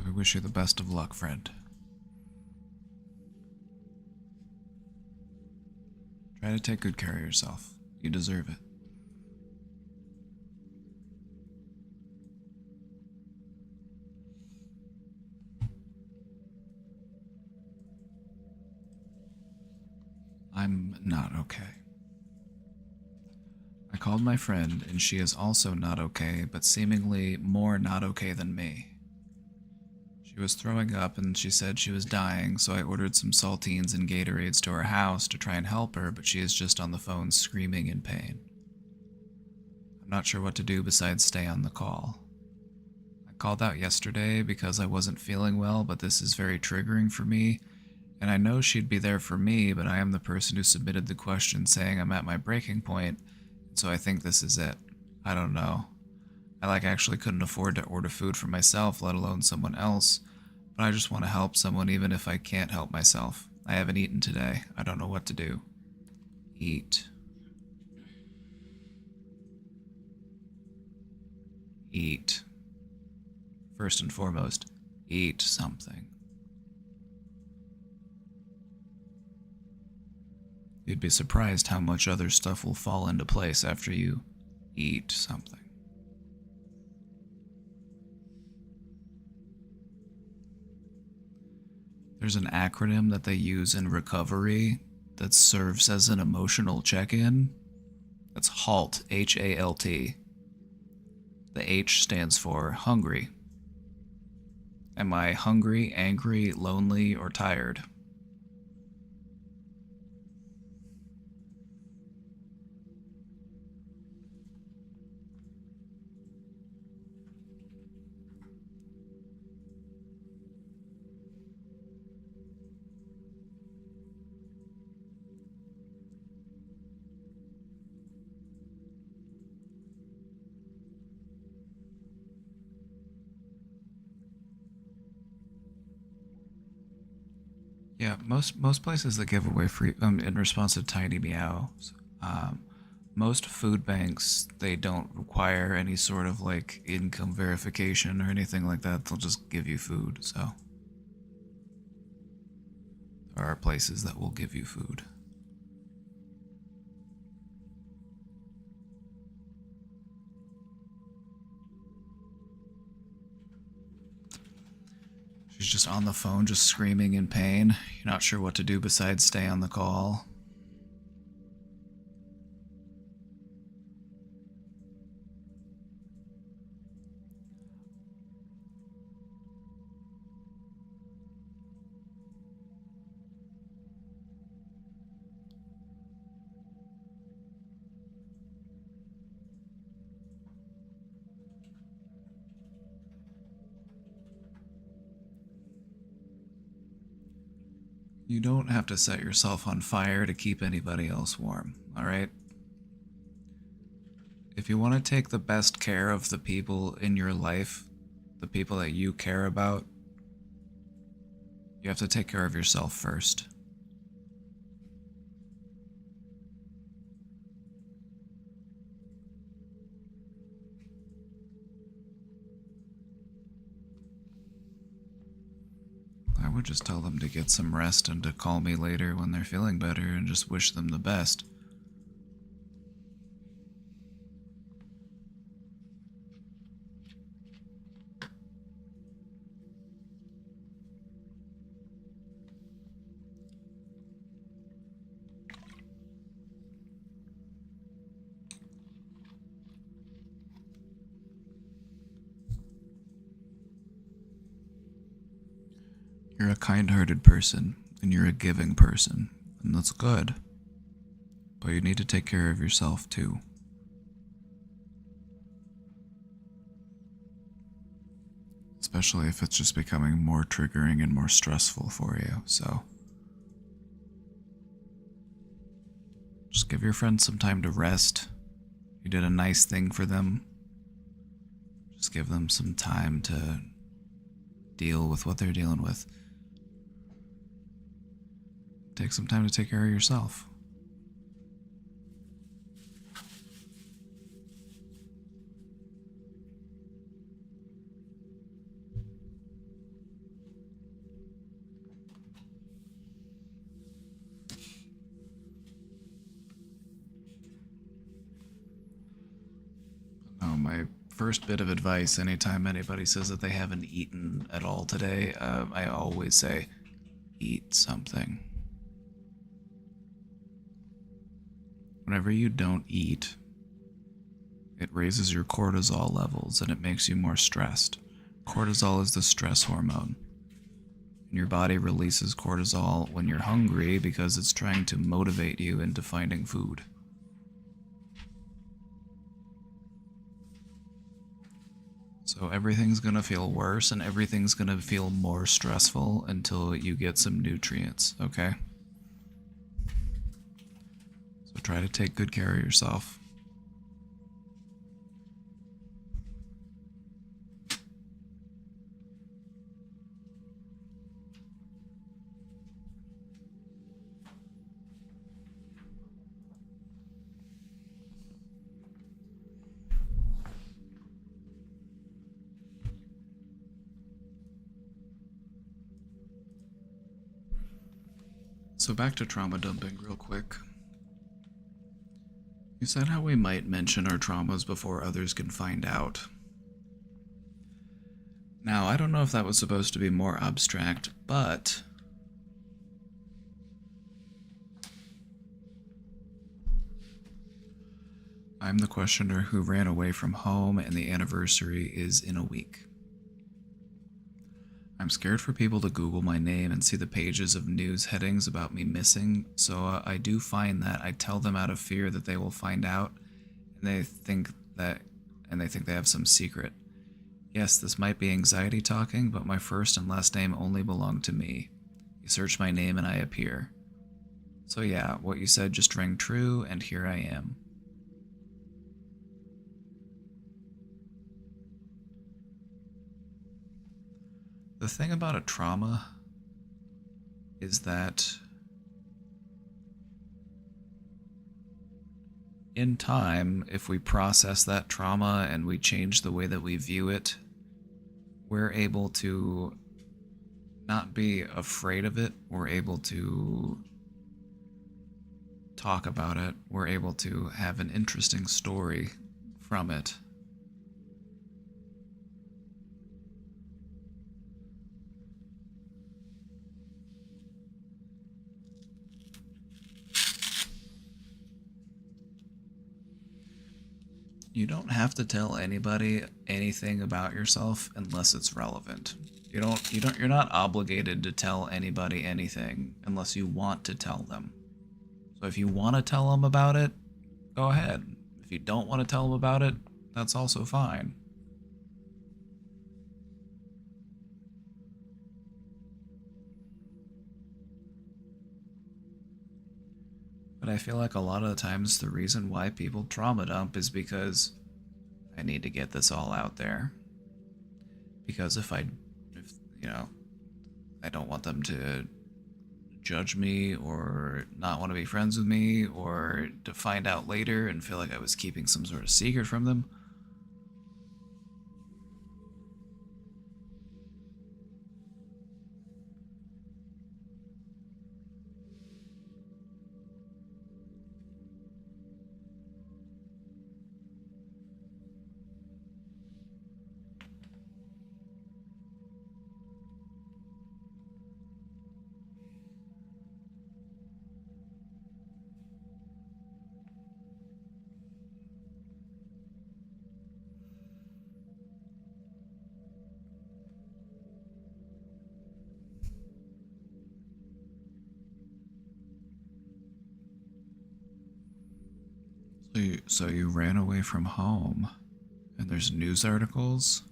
I wish you the best of luck, friend. Try to take good care of yourself. You deserve it. I'm not okay. I called my friend, and she is also not okay, but seemingly more not okay than me. She was throwing up and she said she was dying, so I ordered some saltines and Gatorades to her house to try and help her, but she is just on the phone screaming in pain. I'm not sure what to do besides stay on the call. I called out yesterday because I wasn't feeling well, but this is very triggering for me, and I know she'd be there for me, but I am the person who submitted the question saying I'm at my breaking point, so I think this is it. I don't know. I actually couldn't afford to order food for myself, let alone someone else, but I just want to help someone even if I can't help myself. I haven't eaten today. I don't know what to do. Eat. Eat. First and foremost, eat something. You'd be surprised how much other stuff will fall into place after you eat something. There's an acronym that they use in recovery that serves as an emotional check-in. That's HALT, H-A-L-T. The H stands for hungry. Am I hungry, angry, lonely, or tired? Yeah, most places that give away free in response to Tiny Meows, most food banks, they don't require any sort of like income verification or anything like that. They'll just give you food. So there are places that will give you food. She's just on the phone, just screaming in pain. You're not sure what to do besides stay on the call. You don't have to set yourself on fire to keep anybody else warm, alright? If you want to take the best care of the people in your life, the people that you care about, you have to take care of yourself first. I would just tell them to get some rest and to call me later when they're feeling better and just wish them the best. You're a kind-hearted person, and you're a giving person, and that's good. But you need to take care of yourself, too. Especially if it's just becoming more triggering and more stressful for you, so... just give your friends some time to rest. You did a nice thing for them. Just give them some time to deal with what they're dealing with. Take some time to take care of yourself. Now, my first bit of advice anytime anybody says that they haven't eaten at all today, I always say, eat something. Whenever you don't eat, it raises your cortisol levels and it makes you more stressed. Cortisol is the stress hormone. And your body releases cortisol when you're hungry because it's trying to motivate you into finding food. So everything's going to feel worse and everything's going to feel more stressful until you get some nutrients, okay? So try to take good care of yourself. So back to trauma dumping real quick. You said how we might mention our traumas before others can find out. Now, I don't know if that was supposed to be more abstract, but I'm the questioner who ran away from home, and the anniversary is in a week. I'm scared for people to Google my name and see the pages of news headings about me missing, so I do find that I tell them out of fear that they will find out, and they think they have some secret. Yes, this might be anxiety talking, but my first and last name only belong to me. You search my name and I appear. So yeah, what you said just rang true, and here I am. The thing about a trauma is that in time, if we process that trauma and we change the way that we view it, we're able to not be afraid of it. We're able to talk about it. We're able to have an interesting story from it. You don't have to tell anybody anything about yourself unless it's relevant. You're not obligated to tell anybody anything unless you want to tell them. So if you want to tell them about it, go ahead. If you don't want to tell them about it, that's also fine. But I feel like a lot of the times the reason why people trauma dump is because I need to get this all out there. Because if I don't want them to judge me or not want to be friends with me or to find out later and feel like I was keeping some sort of secret from them. So you ran away from home, and there's news articles?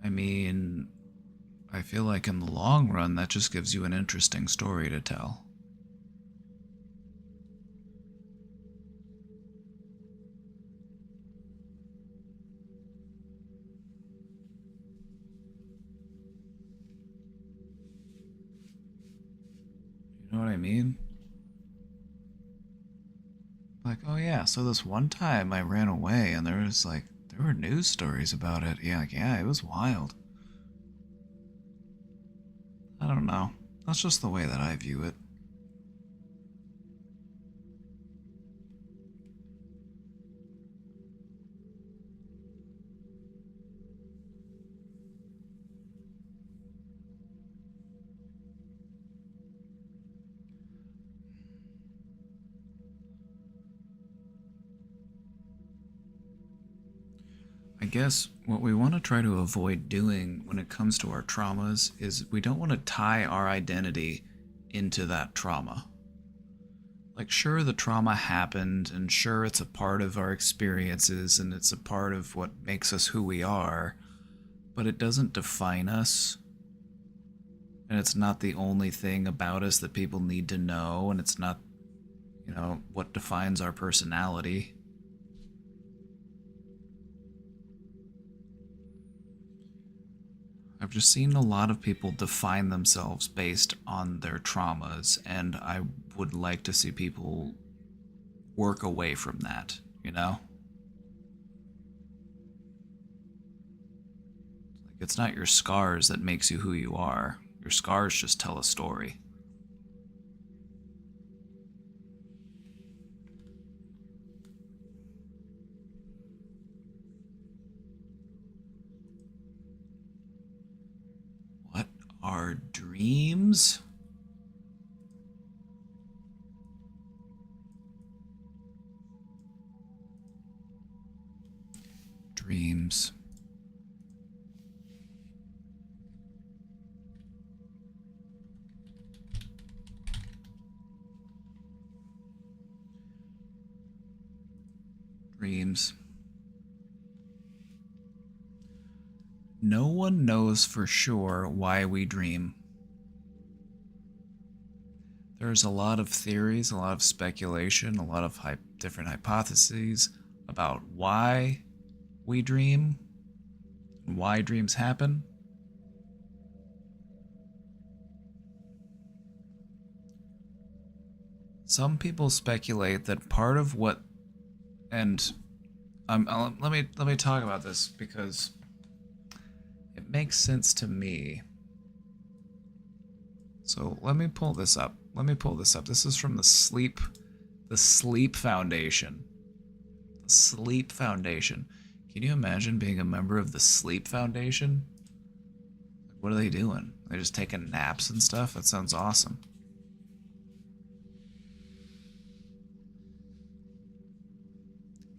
I mean, I feel like in the long run, that just gives you an interesting story to tell. You know what I mean? Like, oh yeah, so this one time I ran away and there were news stories about it. Yeah, it was wild. I don't know. That's just the way that I view it. I guess what we want to try to avoid doing when it comes to our traumas is we don't want to tie our identity into that trauma. Like, sure, the trauma happened, and sure, it's a part of our experiences, and it's a part of what makes us who we are, but it doesn't define us. And it's not the only thing about us that people need to know, and it's not, what defines our personality. I've just seen a lot of people define themselves based on their traumas, and I would like to see people work away from that, It's not your scars that makes you who you are. Your scars just tell a story. What are dreams? dreams. Dreams. No one knows for sure why we dream. There's a lot of theories, a lot of speculation, a lot of different hypotheses about why we dream and why dreams happen. Some people speculate that part of what, and let me talk about this because it makes sense to me. So let me pull this up. This is from the Sleep Foundation. The Sleep Foundation. Can you imagine being a member of the Sleep Foundation? What are they doing? They're just taking naps and stuff? That sounds awesome.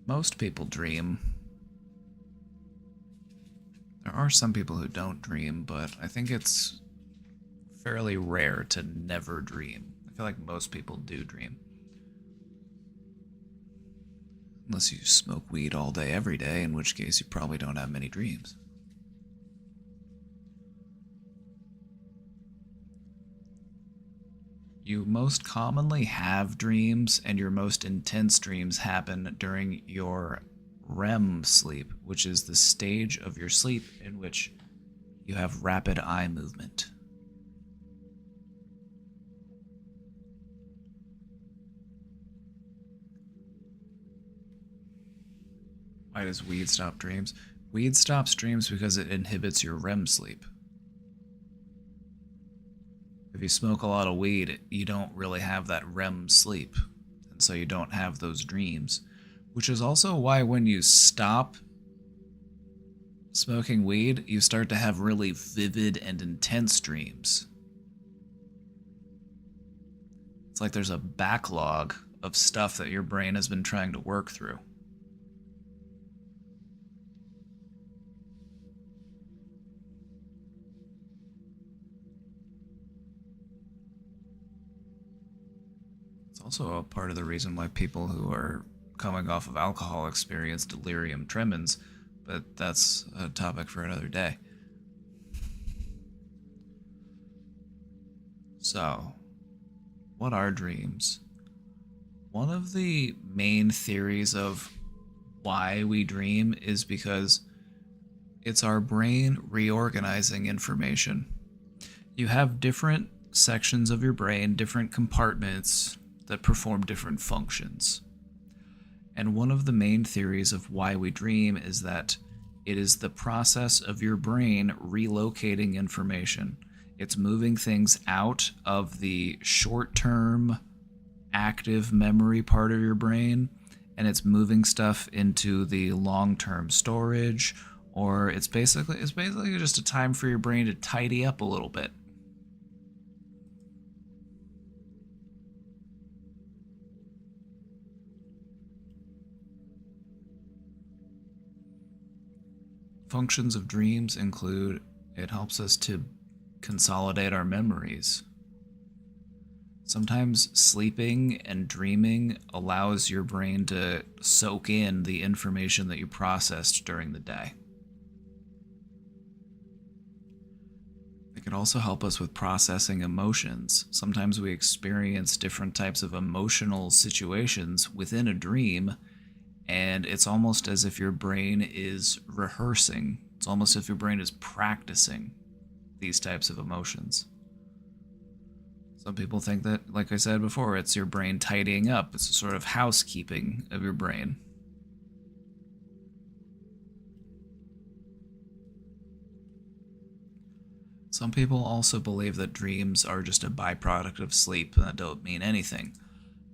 Most people dream. There are some people who don't dream, but I think it's fairly rare to never dream. I feel like most people do dream. Unless you smoke weed all day, every day, in which case you probably don't have many dreams. You most commonly have dreams, and your most intense dreams happen during your REM sleep, which is the stage of your sleep in which you have rapid eye movement. Why does weed stop dreams? Weed stops dreams because it inhibits your REM sleep. If you smoke a lot of weed, you don't really have that REM sleep, and so you don't have those dreams, which is also why when you stop smoking weed, you start to have really vivid and intense dreams. It's like there's a backlog of stuff that your brain has been trying to work through. Also a part of the reason why people who are coming off of alcohol experience delirium tremens, but that's a topic for another day. So, what are dreams? One of the main theories of why we dream is because it's our brain reorganizing information. You have different sections of your brain, different compartments that perform different functions. And one of the main theories of why we dream is that it is the process of your brain relocating information. It's moving things out of the short-term active memory part of your brain, and it's moving stuff into the long-term storage, or it's basically just a time for your brain to tidy up a little bit. Functions of dreams include it helps us to consolidate our memories. Sometimes sleeping and dreaming allows your brain to soak in the information that you processed during the day. It can also help us with processing emotions. Sometimes we experience different types of emotional situations within a dream, and it's almost as if your brain is rehearsing. It's almost as if your brain is practicing these types of emotions. Some people think that, like I said before, it's your brain tidying up. It's a sort of housekeeping of your brain. Some people also believe that dreams are just a byproduct of sleep and that don't mean anything.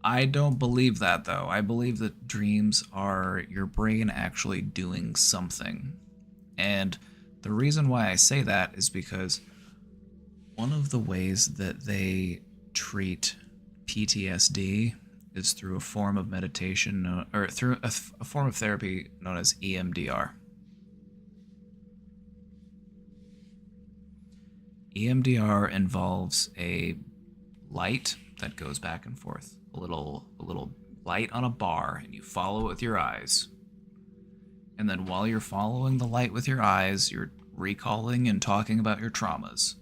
I don't believe that, though. I believe that dreams are your brain actually doing something. And the reason why I say that is because one of the ways that they treat PTSD is through a form of meditation, or through a form of therapy known as EMDR. EMDR involves a light that goes back and forth. A little light on a bar, and you follow it with your eyes. And then while you're following the light with your eyes, you're recalling and talking about your traumas.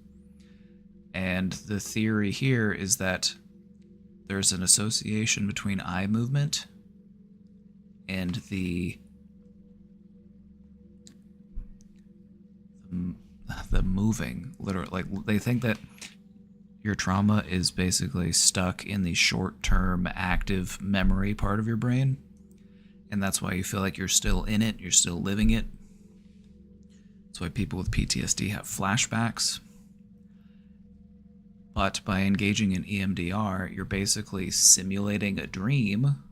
And the theory here is that there's an association between eye movement and the moving, literally. Like, they think that your trauma is basically stuck in the short-term active memory part of your brain. And that's why you feel like you're still in it, you're still living it. That's why people with PTSD have flashbacks. But by engaging in EMDR, you're basically simulating a dream,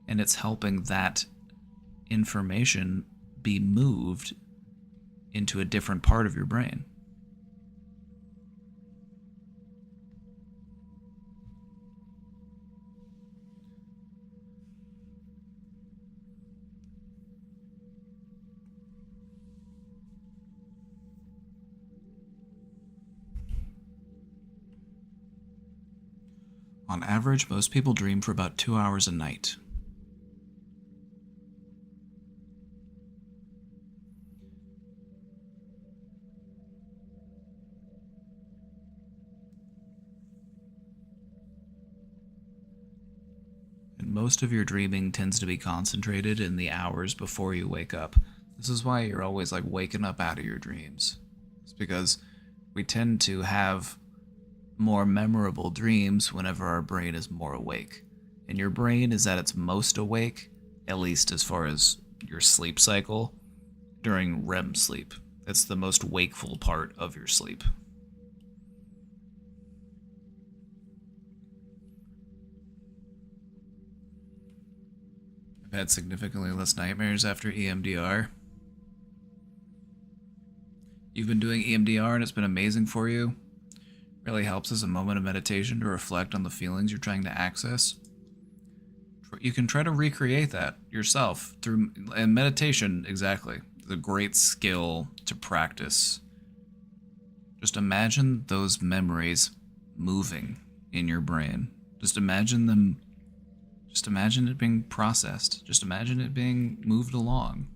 and it's helping that information be moved into a different part of your brain. On average, most people dream for about 2 hours a night. And most of your dreaming tends to be concentrated in the hours before you wake up. This is why you're always like waking up out of your dreams. It's because we tend to have more memorable dreams whenever our brain is more awake. And your brain is at its most awake, at least as far as your sleep cycle, during REM sleep. It's the most wakeful part of your sleep. I've had significantly less nightmares after EMDR. You've been doing EMDR and it's been amazing for you. Really helps as a moment of meditation to reflect on the feelings you're trying to access. You can try to recreate that yourself through, and meditation, exactly, is a great skill to practice. Just imagine those memories moving in your brain. Just imagine it being processed. Just imagine it being moved along.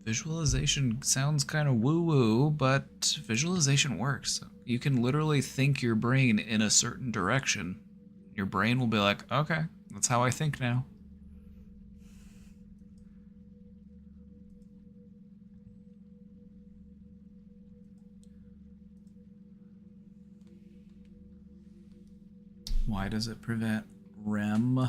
Visualization sounds kind of woo-woo, but visualization works. You can literally think your brain in a certain direction. Your brain will be like, okay, that's how I think now. Why does it prevent REM?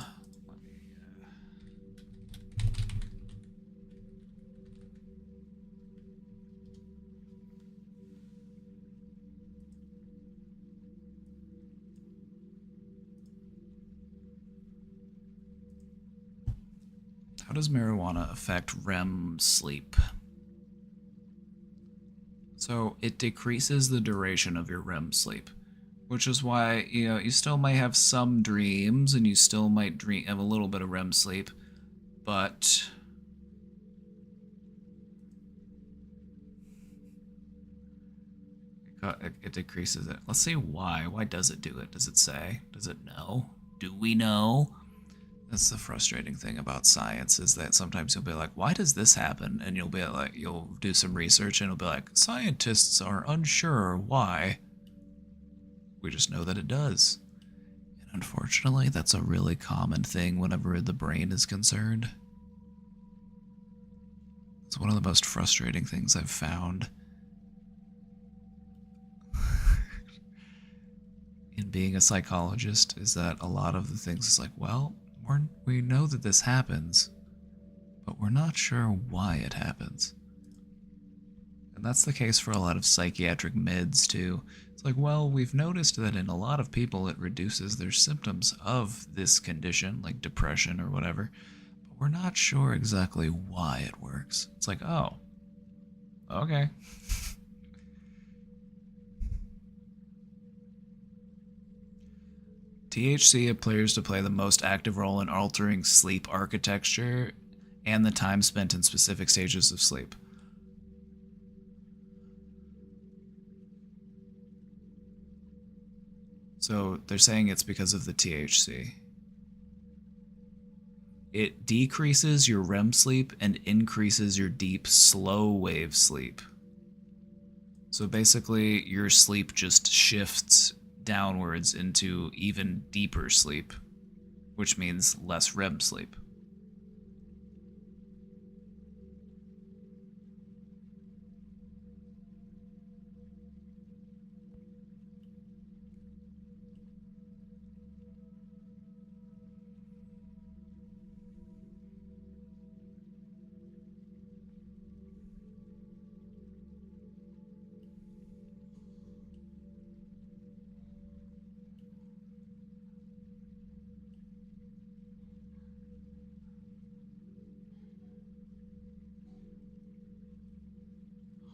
How does marijuana affect REM sleep? So it decreases the duration of your REM sleep, which is why, you still might have some dreams and you still might have a little bit of REM sleep, but it decreases it. Let's see why. Why does it do it? Does it say? Does it know? Do we know? That's the frustrating thing about science, is that sometimes you'll be like, why does this happen? And you'll be like, you'll do some research and it'll be like, scientists are unsure why. We just know that it does. And unfortunately, that's a really common thing whenever the brain is concerned. It's one of the most frustrating things I've found in being a psychologist, is that a lot of the things is like, well, we know that this happens, but we're not sure why it happens. And that's the case for a lot of psychiatric meds too. It's like, well, we've noticed that in a lot of people it reduces their symptoms of this condition, like depression or whatever, but we're not sure exactly why it works. It's like, oh, okay. THC appears to play the most active role in altering sleep architecture and the time spent in specific stages of sleep. So they're saying it's because of the THC. It decreases your REM sleep and increases your deep, slow wave sleep. So basically, your sleep just shifts downwards into even deeper sleep, which means less REM sleep.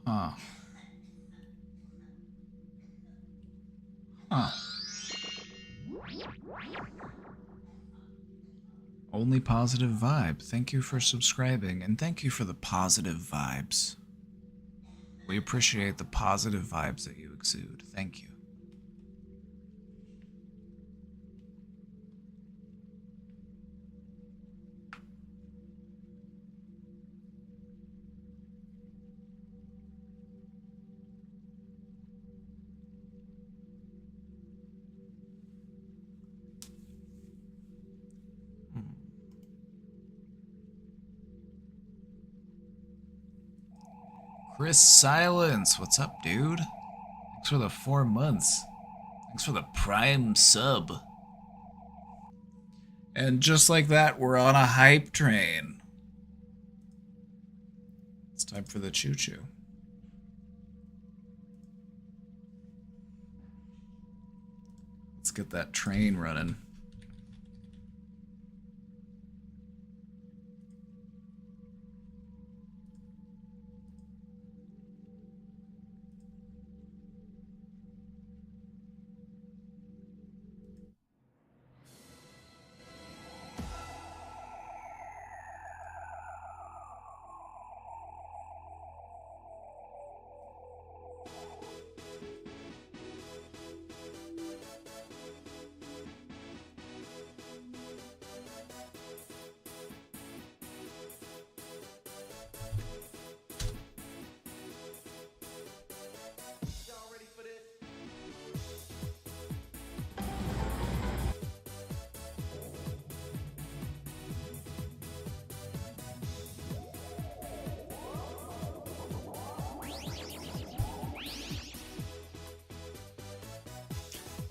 Huh. Huh. Only positive vibe. Thank you for subscribing, and thank you for the positive vibes. We appreciate the positive vibes that you exude. Thank you. Chris Silence, what's up, dude? Thanks for the 4 months. Thanks for the Prime sub. And just like that, we're on a hype train. It's time for the choo-choo. Let's get that train running.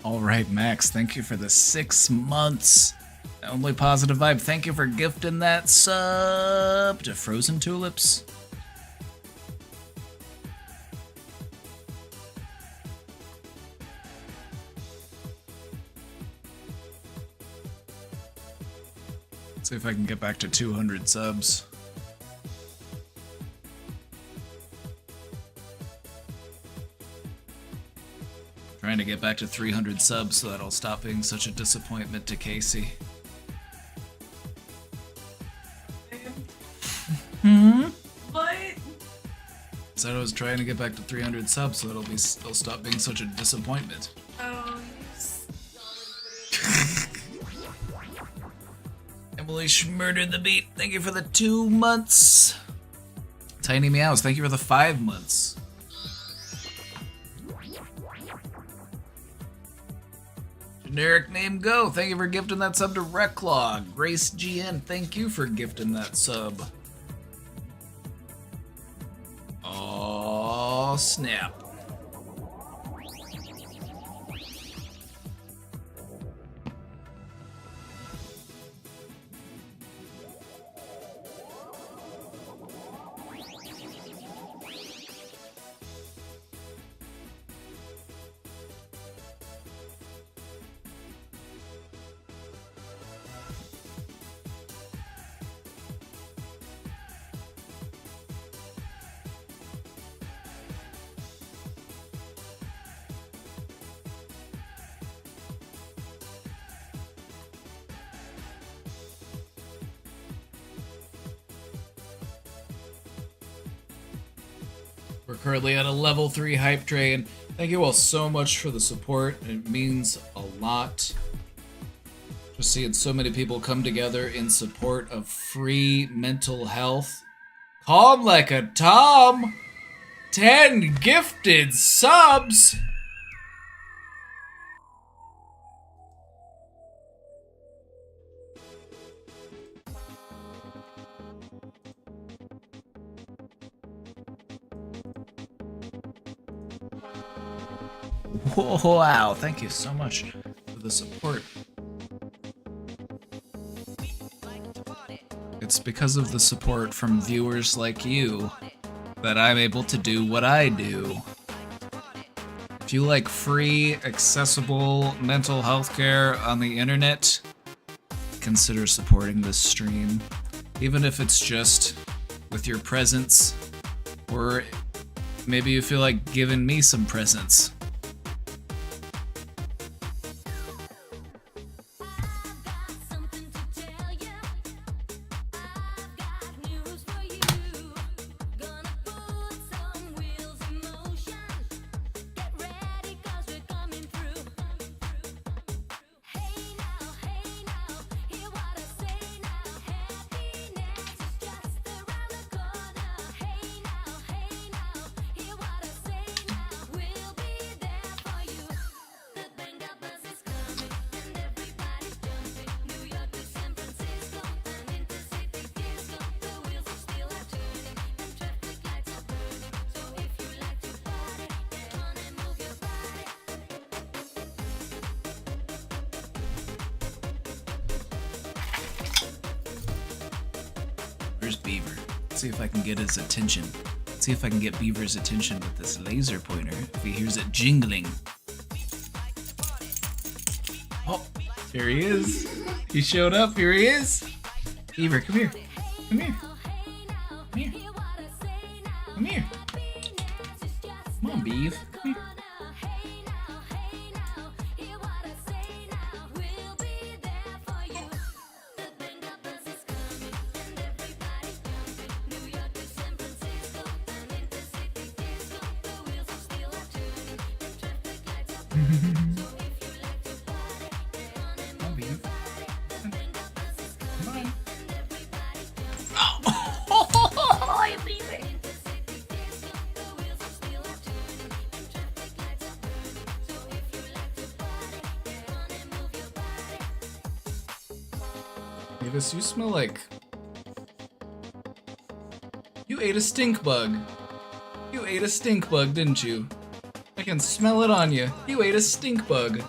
All right, Max, thank you for the 6 months. Only positive vibe. Thank you for gifting that sub to Frozen Tulips. Let's see if I can get back to 200 subs. Trying to get back to 300 subs so that I'll stop being such a disappointment to Casey. What? Said I was trying to get back to 300 subs so that it'll stop being such a disappointment. Oh, Emily Schmurdered the Beat, thank you for the 2 months. Tiny Meows, thank you for the 5 months. Generic Name Go, thank you for gifting that sub to Recklog. Grace GN, thank you for gifting that sub. Oh snap. We're currently on a level 3 hype train, Thank you all so much for the support. It means a lot. Just seeing so many people come together in support of free mental health. Calm like a Tom. 10 gifted subs. Wow, thank you so much for the support. It's because of the support from viewers like you that I'm able to do what I do. If you like free, accessible mental health care on the internet, consider supporting this stream. Even if it's just with your presence, or maybe you feel like giving me some presents. Where's Beaver? Let's see if I can get his attention. Let's see if I can get Beaver's attention with this laser pointer. If he hears it jingling. Oh, here he is. He showed up. Here he is. Beaver, come here. Come here. Come here. Come here. Come on, Beav. Come here. Mavis, you smell like... You ate a stink bug. You ate a stink bug, didn't you? I can smell it on you. You ate a stink bug.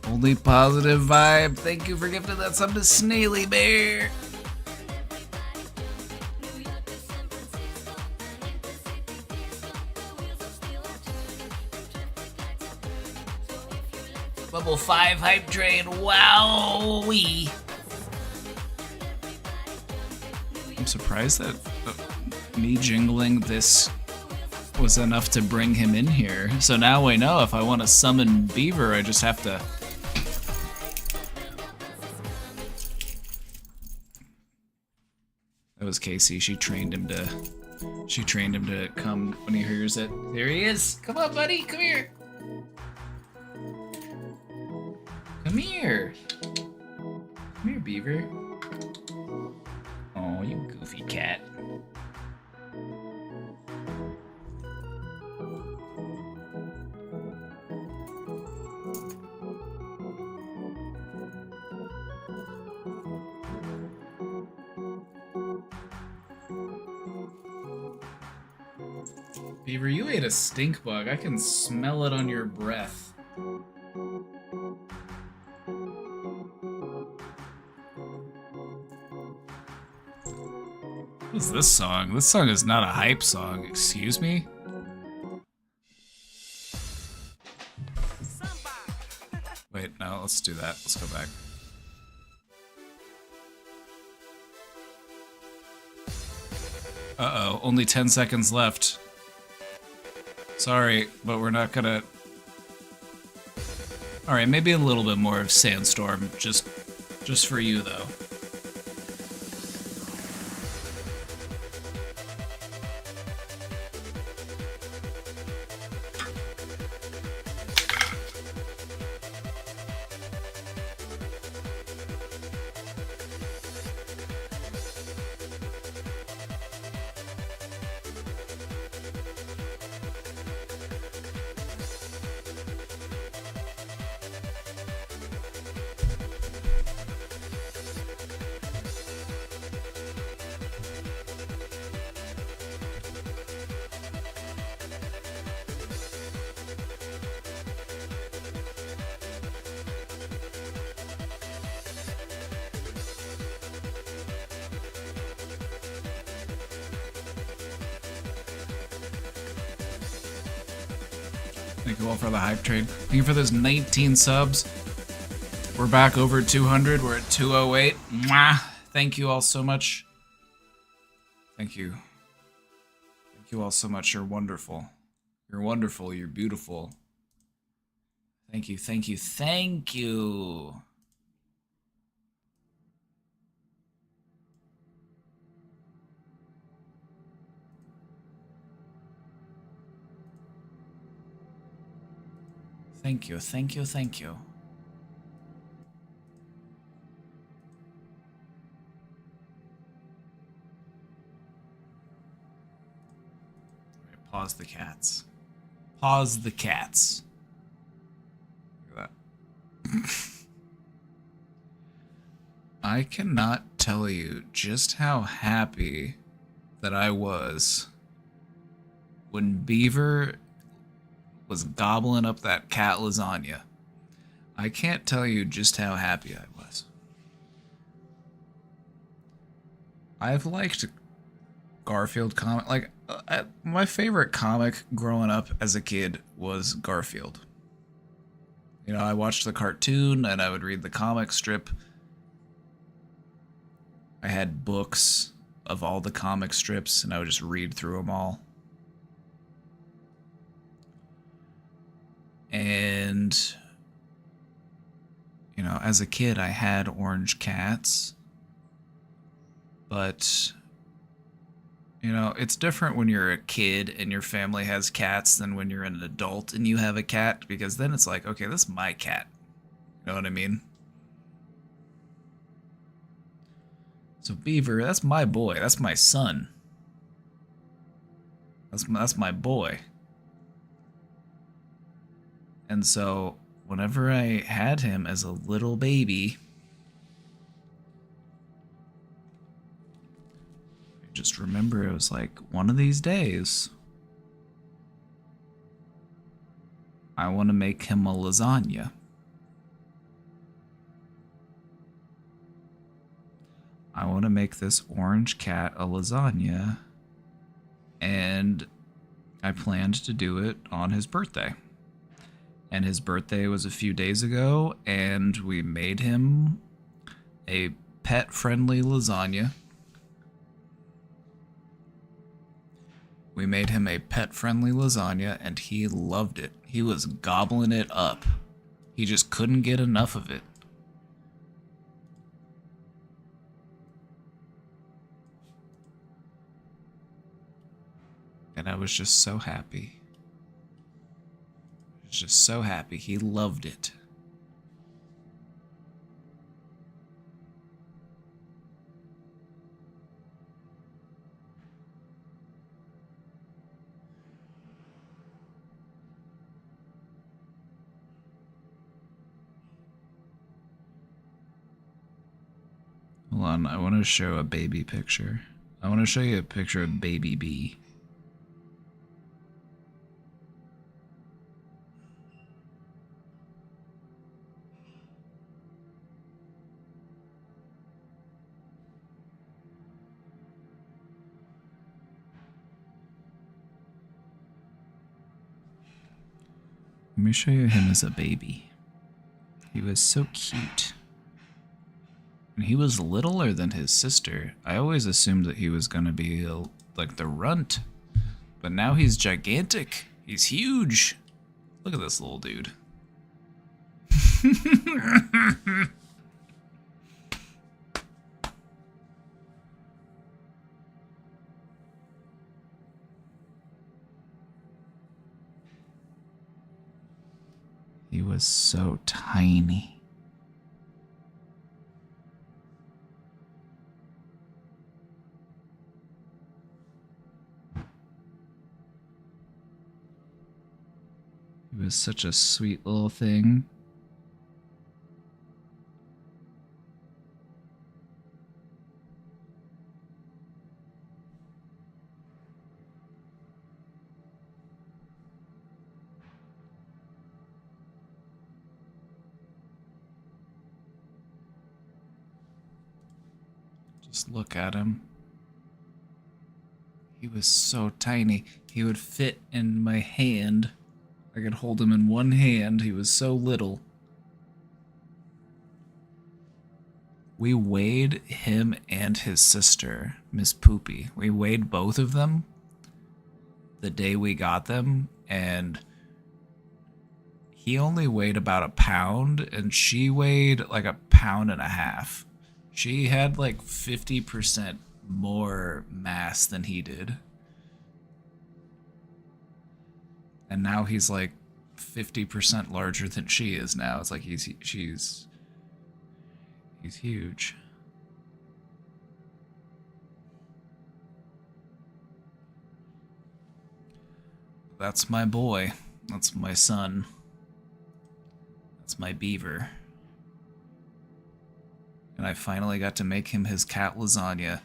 Only positive vibe. Thank you for gifting that sub to Snaily Bear. Level 5 hype train. Wowee. I'm surprised that me jingling this was enough to bring him in here. So now we know if I want to summon Beaver, I just have to... That was Casey. She trained him to come when he hears it. There he is. Come on, buddy. Come here. Come here. Come here, Beaver. Oh, you goofy cat. Beaver, you ate a stink bug. I can smell it on your breath. What is this song? This song is not a hype song. Excuse me? Wait, no, let's do that. Let's go back. Uh-oh, only 10 seconds left. Sorry, but we're not gonna... Alright, maybe a little bit more of Sandstorm, just for you, though. Thank you all for the hype train. Thank you for those 19 subs. We're back over 200. We're at 208. Mwah! Thank you all so much. Thank you. Thank you all so much. You're wonderful. You're wonderful. You're beautiful. Thank you. Thank you. Thank you. Thank you, thank you, thank you. Alright, pause the cats. Pause the cats. Look at that. I cannot tell you just how happy that I was when Beaver was gobbling up that cat lasagna. I can't tell you just how happy I was. I've liked Garfield comic, like my favorite comic growing up as a kid was Garfield. You know, I watched the cartoon and I would read the comic strip. I had books of all the comic strips and I would just read through them all. And, you know, as a kid, I had orange cats. But, you know, it's different when you're a kid and your family has cats than when you're an adult and you have a cat. Because then it's like, okay, this is my cat. You know what I mean? So Beaver, that's my boy. That's my son. That's my boy. And so, whenever I had him as a little baby, I just remember it was like, one of these days, I want to make him a lasagna. I want to make this orange cat a lasagna, and I planned to do it on his birthday. And his birthday was a few days ago, and we made him a pet-friendly lasagna. We made him a pet-friendly lasagna, and he loved it. He was gobbling it up. He just couldn't get enough of it. And I was just so happy. Just so happy. He loved it. Hold on, I want to show a baby picture. I want to show you a picture of baby B. Let me show you him as a baby. He was so cute. And he was littler than his sister. I always assumed that he was going to be like the runt. But now he's gigantic. He's huge. Look at this little dude. He was so tiny. He was such a sweet little thing. Just look at him. He was so tiny. He would fit in my hand. I could hold him in one hand. He was so little. We weighed him and his sister, Miss Poopy. We weighed both of them the day we got them, and he only weighed about a pound, and she weighed like a pound and a half. She had like 50% more mass than he did. And now he's like 50% larger than she is now. It's like he's huge. That's my boy. That's my son. That's my beaver. And I finally got to make him his cat lasagna.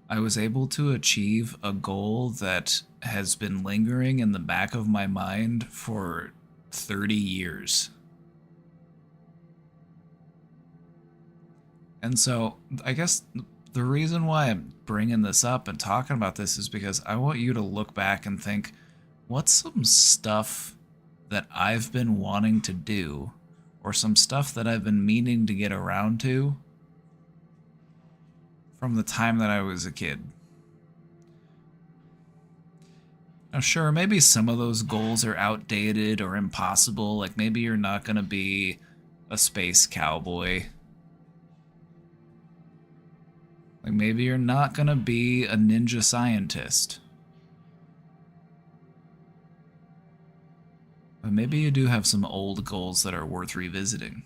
I was able to achieve a goal that has been lingering in the back of my mind for 30 years. And so, I guess the reason why I'm bringing this up and talking about this is because I want you to look back and think, what's some stuff that I've been wanting to do, or some stuff that I've been meaning to get around to from the time that I was a kid? Now, sure, maybe some of those goals are outdated or impossible. Like, maybe you're not going to be a space cowboy. Like, maybe you're not going to be a ninja scientist. But maybe you do have some old goals that are worth revisiting.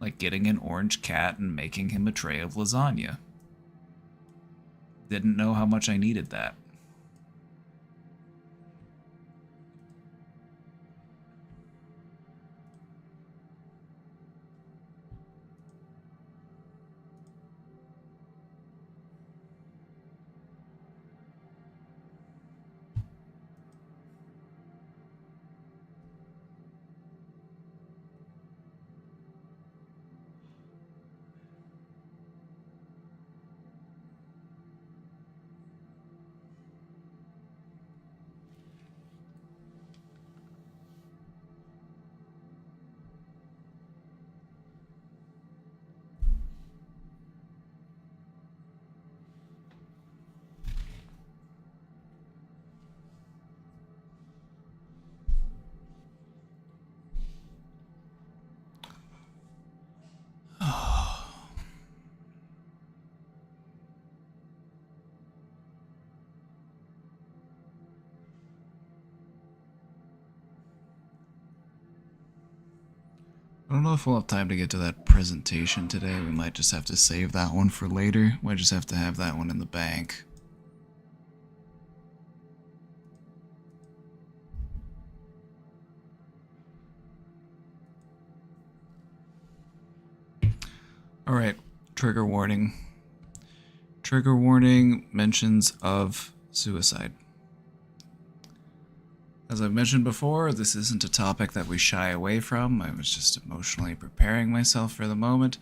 Like getting an orange cat and making him a tray of lasagna. Didn't know how much I needed that. I don't know if we'll have time to get to that presentation today. We might just have to save that one for later. Might just have to have that one in the bank. Alright, trigger warning. Trigger warning, mentions of suicide. As I've mentioned before, this isn't a topic that we shy away from. I was just emotionally preparing myself for the moment.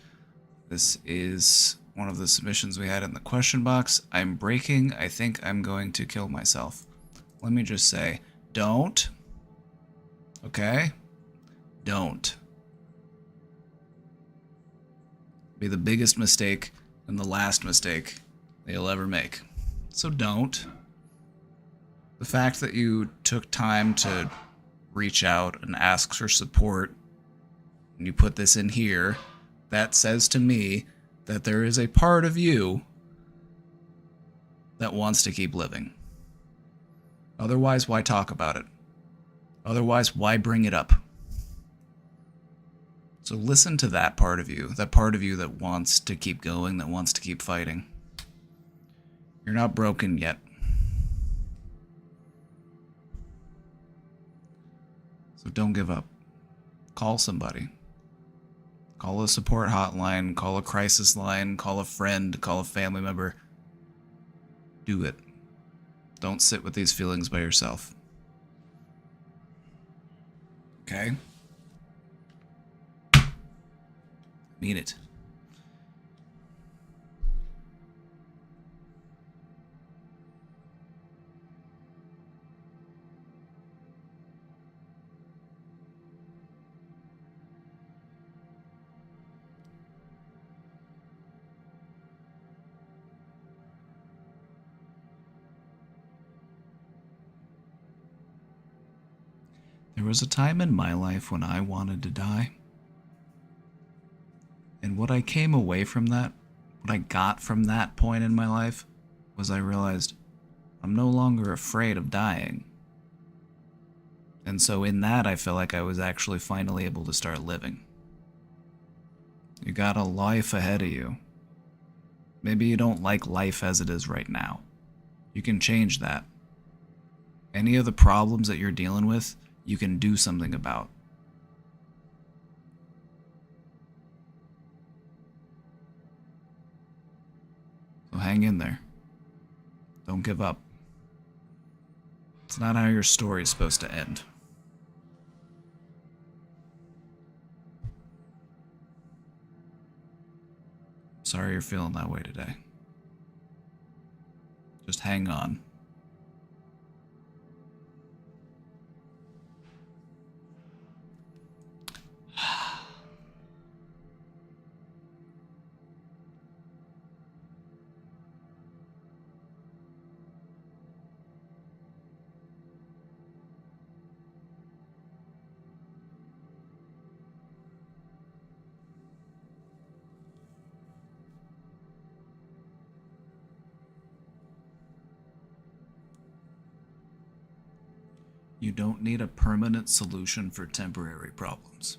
This is one of the submissions we had in the question box. I'm breaking. I think I'm going to kill myself. Let me just say, don't. Okay? Don't. Be the biggest mistake and the last mistake that you'll ever make. So don't. The fact that you took time to reach out and ask for support, and you put this in here, that says to me that there is a part of you that wants to keep living. Otherwise, why talk about it? Otherwise, why bring it up? So listen to that part of you that wants to keep going, that wants to keep fighting. You're not broken yet. So don't give up. Call somebody. Call a support hotline, call a crisis line, call a friend, call a family member. Do it. Don't sit with these feelings by yourself. Okay? Mean it. There was a time in my life when I wanted to die. And what I came away from that, what I got from that point in my life, was I realized I'm no longer afraid of dying. And so in that, I felt like I was actually finally able to start living. You got a life ahead of you. Maybe you don't like life as it is right now. You can change that. Any of the problems that you're dealing with, you can do something about. So hang in there. Don't give up. It's not how your story is supposed to end. Sorry you're feeling that way today. Just hang on. You don't need a permanent solution for temporary problems.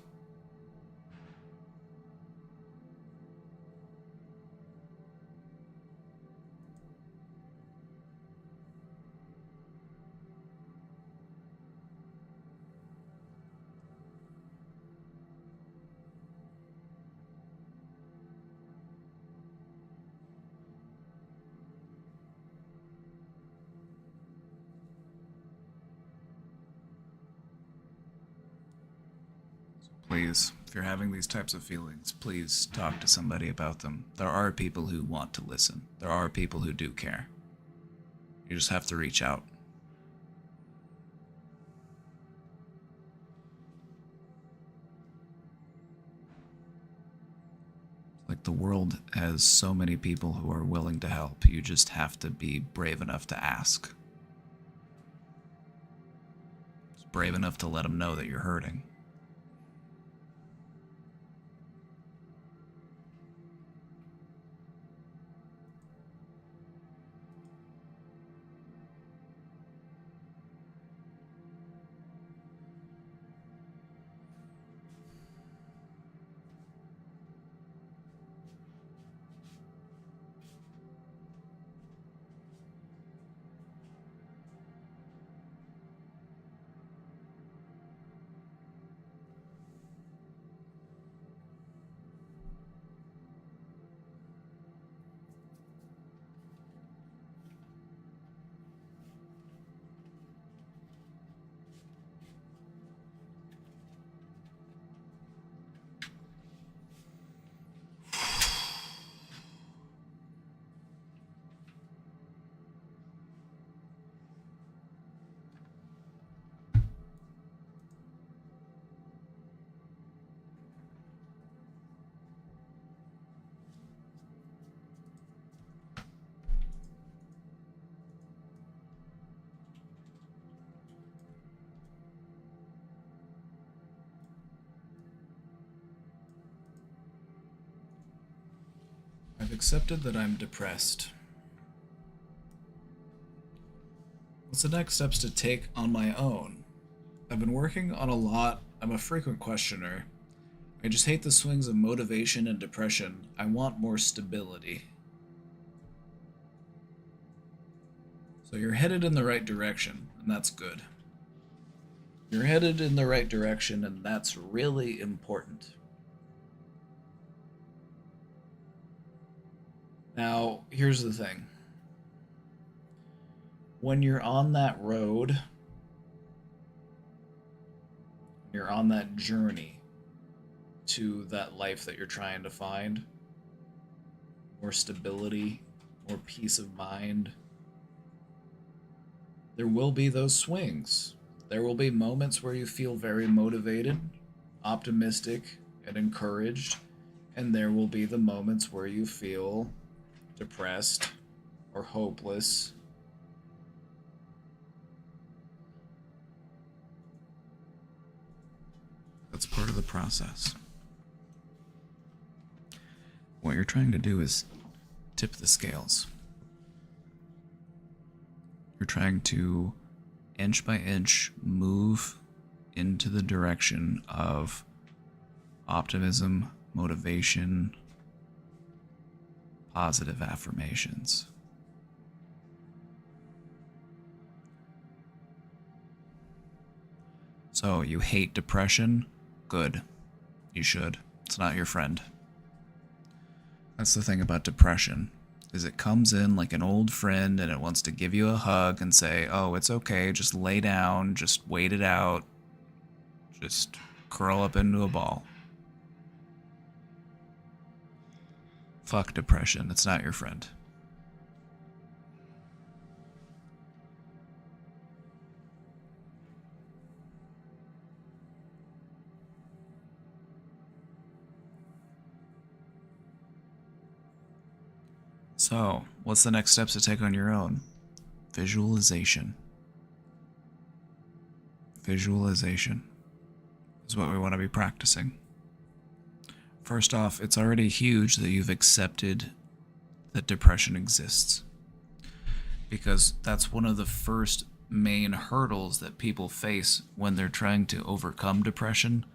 Please, if you're having these types of feelings, please talk to somebody about them. There are people who want to listen. There are people who do care. You just have to reach out. Like the world has so many people who are willing to help. You just have to be brave enough to ask. Just brave enough to let them know that you're hurting. accepted that I'm depressed. What's the next steps to take on my own? I've been working on a lot. I'm a frequent questioner. I just hate the swings of motivation and depression. I want more stability. So you're headed in the right direction, and that's good. You're headed in the right direction, and that's really important. Now, here's the thing. When you're on that road, you're on that journey to that life that you're trying to find, more stability, more peace of mind, there will be those swings. There will be moments where you feel very motivated, optimistic, and encouraged, and there will be the moments where you feel depressed or hopeless. That's part of the process. What you're trying to do is tip the scales. You're trying to inch by inch move into the direction of optimism, motivation, positive affirmations. So, you hate depression? Good. You should. It's not your friend. That's the thing about depression, is it comes in like an old friend and it wants to give you a hug and say, oh, it's okay, just lay down, just wait it out, just curl up into a ball. Fuck depression, it's not your friend. So, what's the next steps to take on your own? Visualization. Visualization is what we want to be practicing. First off, it's already huge that you've accepted that depression exists, because that's one of the first main hurdles that people face when they're trying to overcome depression,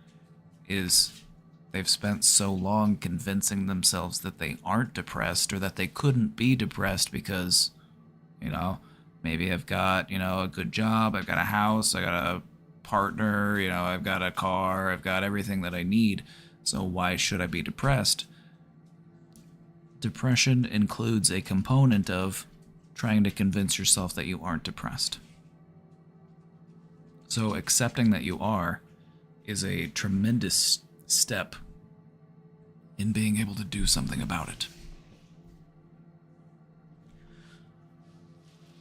is they've spent so long convincing themselves that they aren't depressed or that they couldn't be depressed because, maybe I've got, a good job, I've got a house, I got a partner, I've got a car, I've got everything that I need. So why should I be depressed? Depression includes a component of trying to convince yourself that you aren't depressed. So accepting that you are is a tremendous step in being able to do something about it.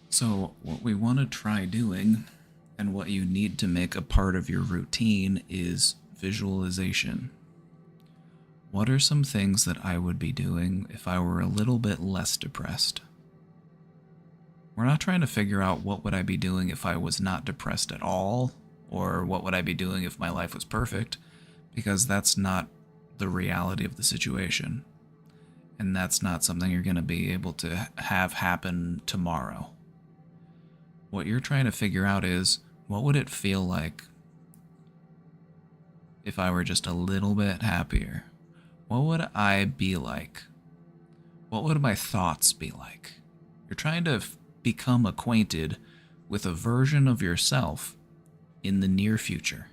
So what we want to try doing, and what you need to make a part of your routine, is visualization. What are some things that I would be doing if I were a little bit less depressed? We're not trying to figure out what would I be doing if I was not depressed at all, or what would I be doing if my life was perfect, because that's not the reality of the situation. And that's not something you're going to be able to have happen tomorrow. What you're trying to figure out is, what would it feel like if I were just a little bit happier? What would I be like? What would my thoughts be like? You're trying to become acquainted with a version of yourself in the near future.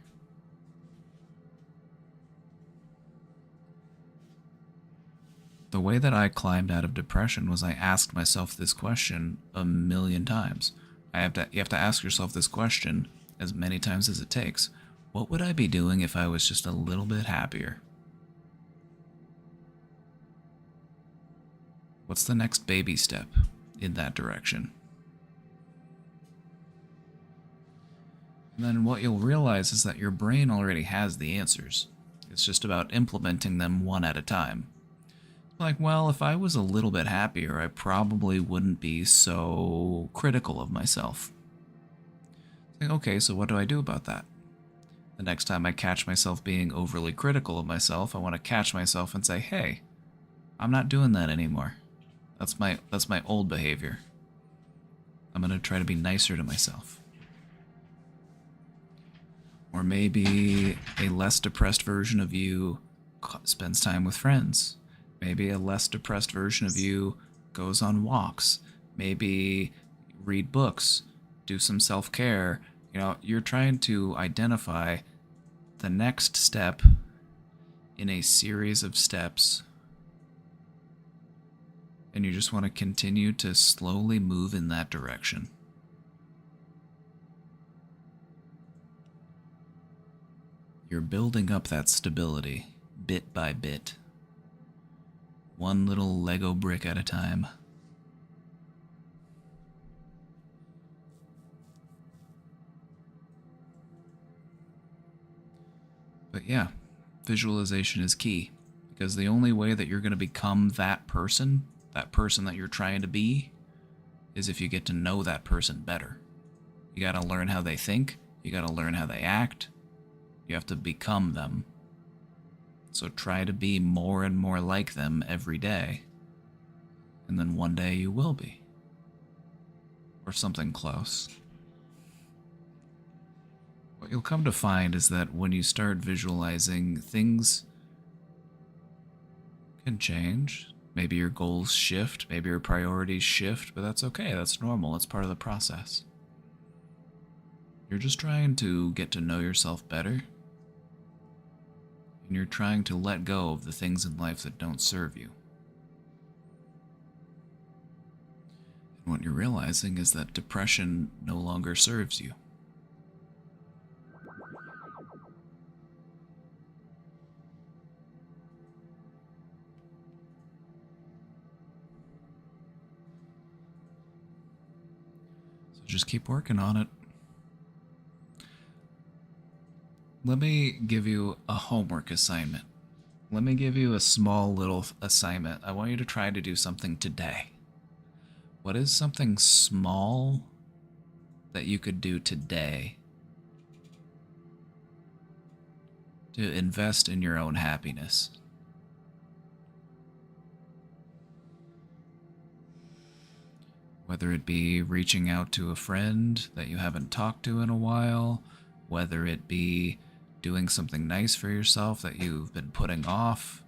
The way that I climbed out of depression was I asked myself this question a million times. You have to ask yourself this question as many times as it takes. What would I be doing if I was just a little bit happier? What's the next baby step in that direction? And then what you'll realize is that your brain already has the answers. It's just about implementing them one at a time. Like, well, if I was a little bit happier, I probably wouldn't be so critical of myself. Like, okay, so what do I do about that? The next time I catch myself being overly critical of myself, I want to catch myself and say, hey, I'm not doing that anymore. That's my old behavior. I'm gonna try to be nicer to myself. Or maybe a less depressed version of you spends time with friends. Maybe a less depressed version of you goes on walks. Maybe read books, do some self-care. You know, you're trying to identify the next step in a series of steps. And you just want to continue to slowly move in that direction. You're building up that stability, bit by bit. One little Lego brick at a time. But yeah, visualization is key. Because the only way that you're going to become that person that you're trying to be, is if you get to know that person better. You got to learn how they think. You got to learn how they act. You have to become them. So try to be more and more like them every day. And then one day you will be. Or something close. What you'll come to find is that when you start visualizing, things can change. Maybe your goals shift, maybe your priorities shift, but that's okay. That's normal. It's part of the process. You're just trying to get to know yourself better. And you're trying to let go of the things in life that don't serve you. And what you're realizing is that depression no longer serves you. So just keep working on it. Let me give you a homework assignment. Let me give you a small little assignment. I want you to try to do something today. What is something small that you could do today to invest in your own happiness? Whether it be reaching out to a friend that you haven't talked to in a while, whether it be doing something nice for yourself that you've been putting off,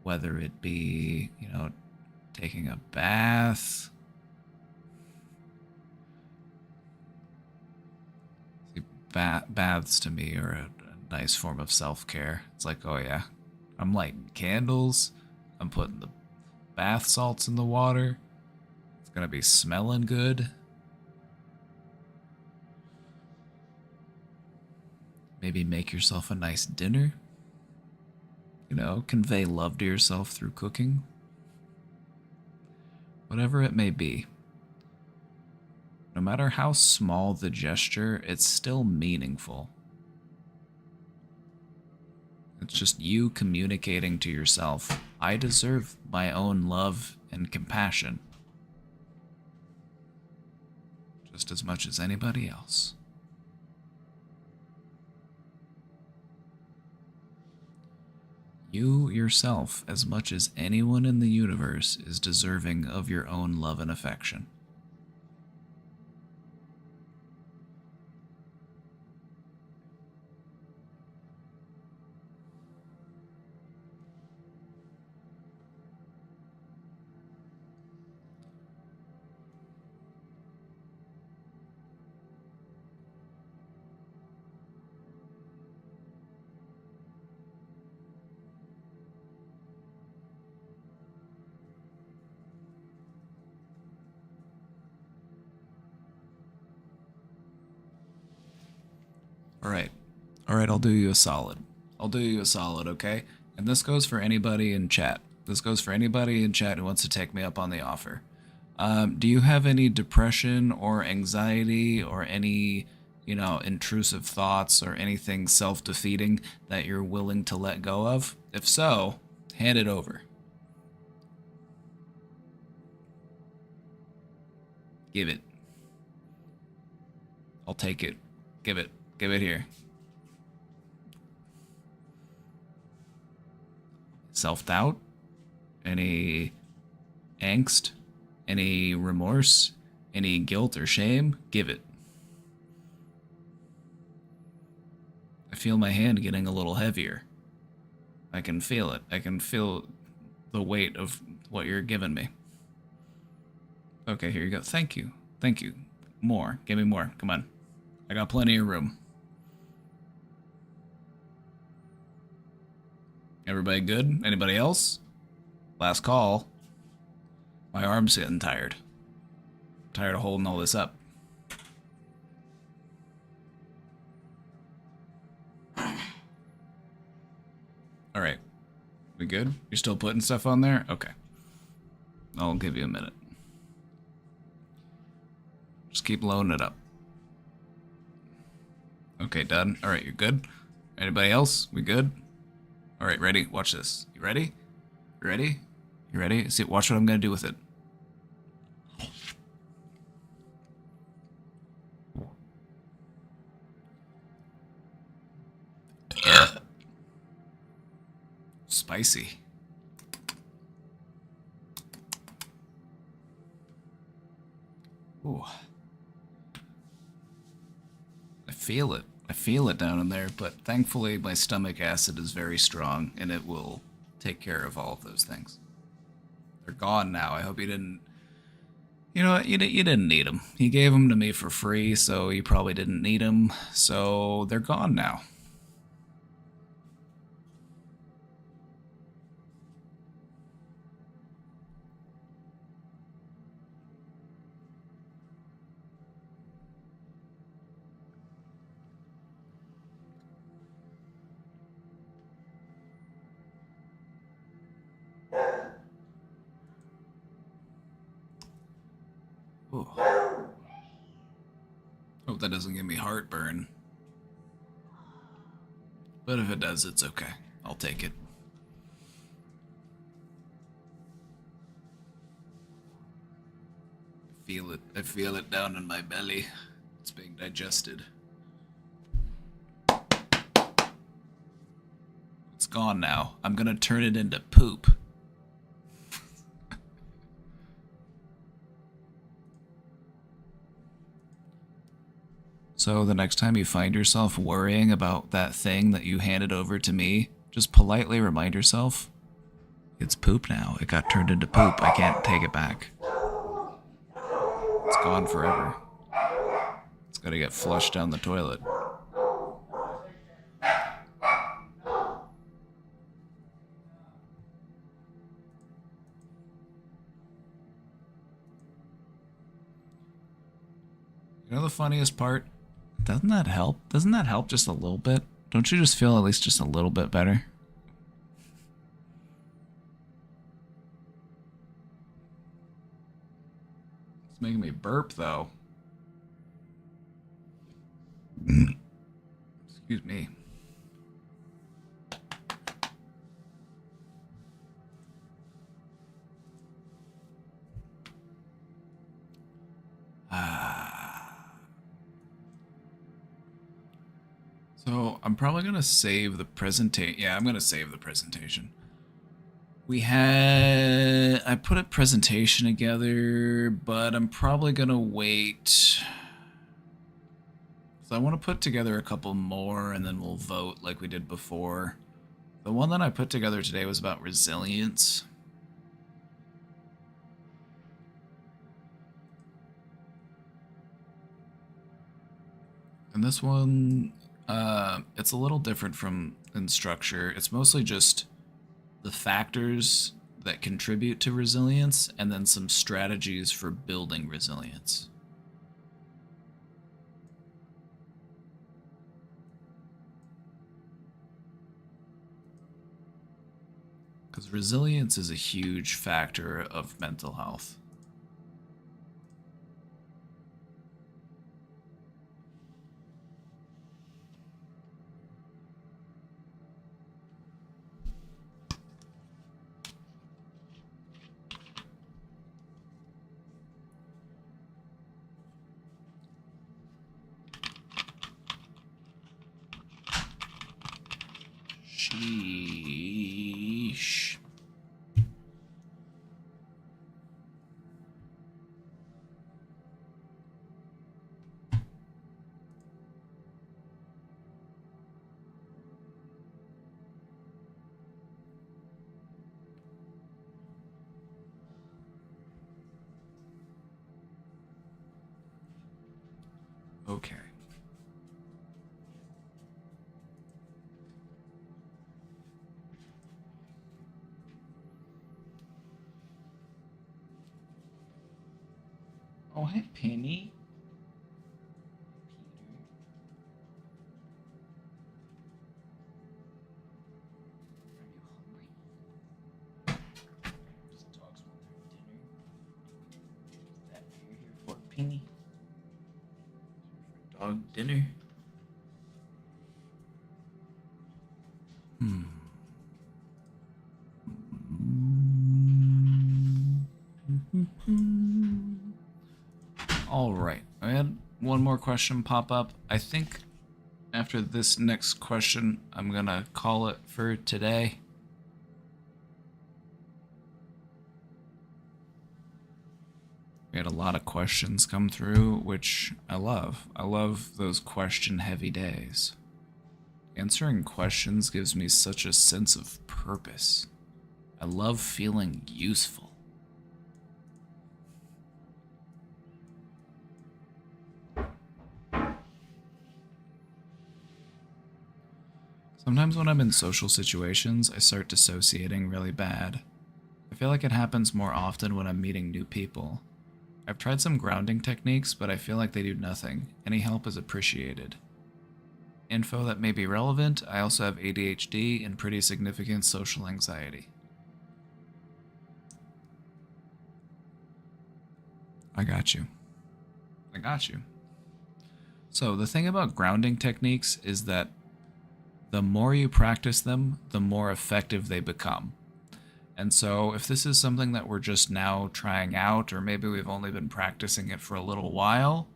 whether it be, taking a bath. See, baths to me are a nice form of self-care. It's like, oh yeah, I'm lighting candles, I'm putting the bath salts in the water, it's gonna be smelling good. Maybe make yourself a nice dinner. Convey love to yourself through cooking. Whatever it may be. No matter how small the gesture, it's still meaningful. It's just you communicating to yourself, I deserve my own love and compassion. Just as much as anybody else. You yourself, as much as anyone in the universe, is deserving of your own love and affection. All right, I'll do you a solid. Okay? And this goes for anybody in chat. Who wants to take me up on the offer. Do you have any depression or anxiety or any, intrusive thoughts or anything self-defeating that you're willing to let go of? If so, hand it over. Give it. I'll take it. Give it here. Self-doubt? Any angst? Any remorse? Any guilt or shame? Give it. I feel my hand getting a little heavier. I can feel it. I can feel the weight of what you're giving me. Okay, here you go. Thank you. Thank you. More. Give me more. Come on. I got plenty of room. Everybody good? Anybody else? Last call. My arm's getting tired. I'm tired of holding all this up. Alright. We good? You're still putting stuff on there? Okay. I'll give you a minute. Just keep loading it up. Okay, done. Alright, you're good? Anybody else? We good? Alright, ready? Watch this. You ready? You ready? You ready? See, watch what I'm gonna do with it. Spicy. Ooh. I feel it. I feel it down in there, but thankfully my stomach acid is very strong and it will take care of all of those things. They're gone now. I hope you didn't... You know what? You didn't need them. You gave them to me for free, so you probably didn't need them. So they're gone now. Ooh. Hope that doesn't give me heartburn. But if it does, it's okay. I'll take it. Feel it. I feel it down in my belly. It's being digested. It's gone now. I'm gonna turn it into poop. So the next time you find yourself worrying about that thing that you handed over to me, just politely remind yourself, it's poop now. It got turned into poop. I can't take it back. It's gone forever. It's gotta get flushed down the toilet. You know the funniest part? Doesn't that help? Doesn't that help just a little bit? Don't you just feel at least just a little bit better? It's making me burp, though. Excuse me. So I'm probably gonna save the presentation. Yeah, I'm gonna save the presentation. I put a presentation together, but I'm probably gonna wait. So I want to put together a couple more and then we'll vote like we did before. The one that I put together today was about resilience. And this one, it's a little different in structure. It's mostly just the factors that contribute to resilience and then some strategies for building resilience. Because resilience is a huge factor of mental health. Sheesh. Okay. Oh, hey, Penny. Penny. Dog dinner. All right. I had one more question pop up. I think after this next question, I'm gonna call it for today. We had a lot of questions come through, which I love. I love those question-heavy days. Answering questions gives me such a sense of purpose. I love feeling useful. Sometimes when I'm in social situations, I start dissociating really bad. I feel like it happens more often when I'm meeting new people. I've tried some grounding techniques, but I feel like they do nothing. Any help is appreciated. Info that may be relevant: I also have ADHD and pretty significant social anxiety. I got you. I got you. So the thing about grounding techniques is that the more you practice them, the more effective they become. And so if this is something that we're just now trying out, or maybe we've only been practicing it for a little while,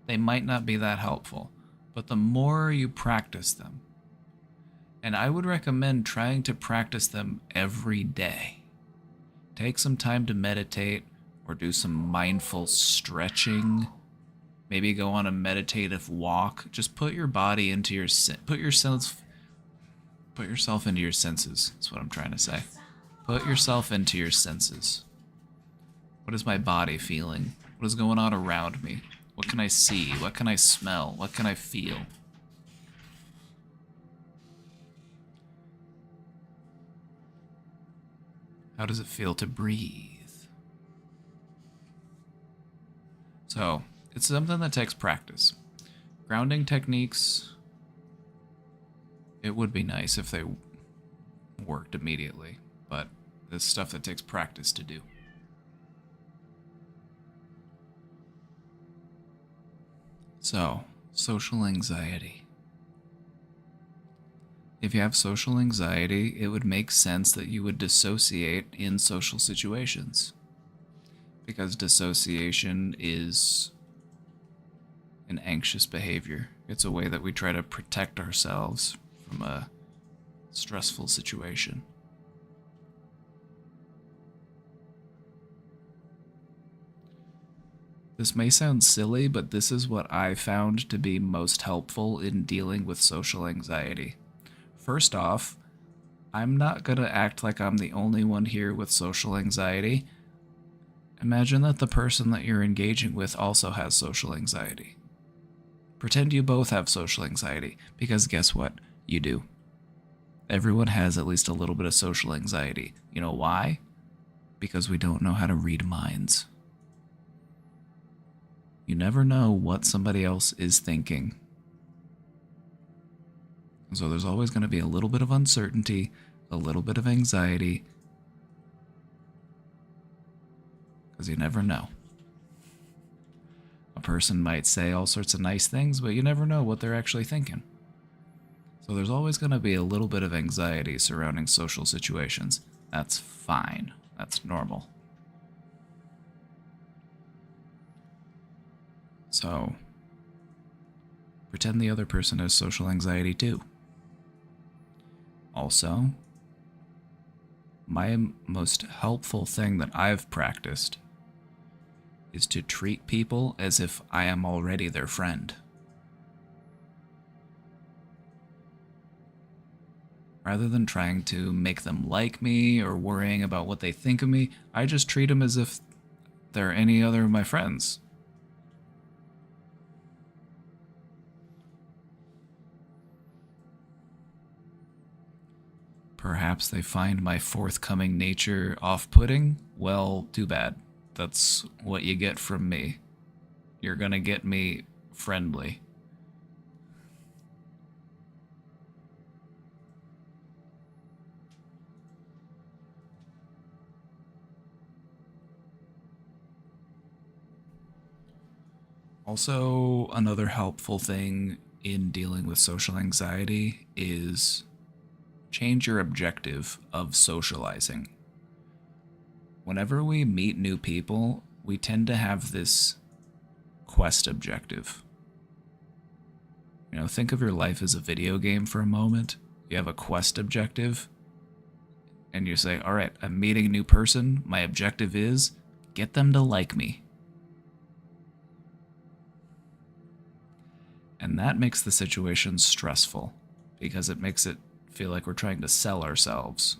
they might not be that helpful. But the more you practice them, and I would recommend trying to practice them every day. Take some time to meditate or do some mindful stretching. Maybe go on a meditative walk. Just put your body into your put yourself into your senses. That's what I'm trying to say. Put yourself into your senses. What is my body feeling? What is going on around me? What can I see? What can I smell? What can I feel? How does it feel to breathe? So, it's something that takes practice. Grounding techniques, it would be nice if they worked immediately, but it's stuff that takes practice to do. So, social anxiety. If you have social anxiety, it would make sense that you would dissociate in social situations. Because dissociation is an anxious behavior. It's a way that we try to protect ourselves from a stressful situation. This may sound silly, but this is what I found to be most helpful in dealing with social anxiety. First off, I'm not going to act like I'm the only one here with social anxiety. Imagine that the person that you're engaging with also has social anxiety. Pretend you both have social anxiety, because guess what? You do. Everyone has at least a little bit of social anxiety. You know why? Because we don't know how to read minds. You never know what somebody else is thinking. So there's always going to be a little bit of uncertainty, a little bit of anxiety, because you never know. A person might say all sorts of nice things, but you never know what they're actually thinking. So there's always going to be a little bit of anxiety surrounding social situations. That's fine. That's normal. So, pretend the other person has social anxiety too. Also, my most helpful thing that I've practiced is to treat people as if I am already their friend. Rather than trying to make them like me or worrying about what they think of me, I just treat them as if they're any other of my friends. Perhaps they find my forthcoming nature off-putting? Well, too bad. That's what you get from me. You're gonna get me friendly. Also, another helpful thing in dealing with social anxiety is change your objective of socializing. Whenever we meet new people, we tend to have this quest objective. You know, think of your life as a video game for a moment. You have a quest objective, and you say, all right, I'm meeting a new person. My objective is get them to like me. And that makes the situation stressful because it makes it feel like we're trying to sell ourselves,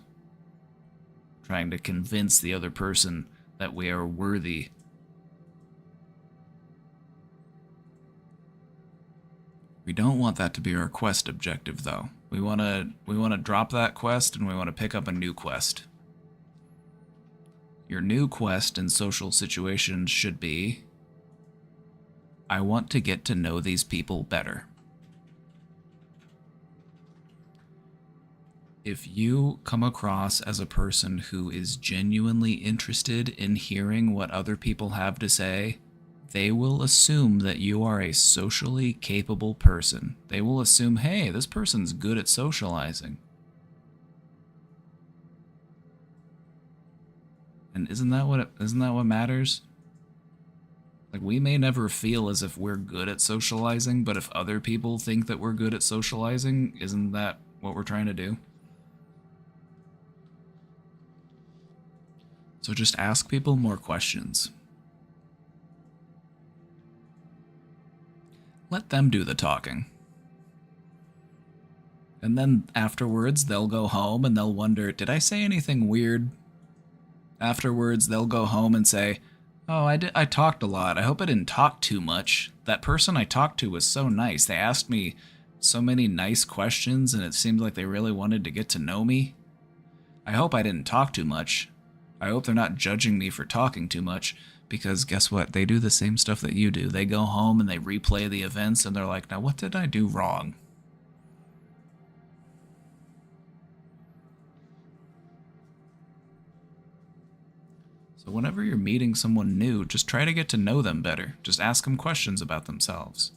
trying to convince the other person that we are worthy. We don't want that to be our quest objective, though. We want to drop that quest and we want to pick up a new quest. Your new quest in social situations should be, I want to get to know these people better. If you come across as a person who is genuinely interested in hearing what other people have to say, they will assume that you are a socially capable person. They will assume, hey, this person's good at socializing. And isn't that what matters? Like, we may never feel as if we're good at socializing, but if other people think that we're good at socializing, isn't that what we're trying to do? So just ask people more questions. Let them do the talking. And then afterwards, they'll go home and they'll wonder, did I say anything weird? Afterwards, they'll go home and say, oh, I talked a lot. I hope I didn't talk too much. That person I talked to was so nice. They asked me so many nice questions, and it seemed like they really wanted to get to know me. I hope I didn't talk too much. I hope they're not judging me for talking too much, because guess what? They do the same stuff that you do. They go home and they replay the events, and they're like, now what did I do wrong? So whenever you're meeting someone new, just try to get to know them better. Just ask them questions about themselves.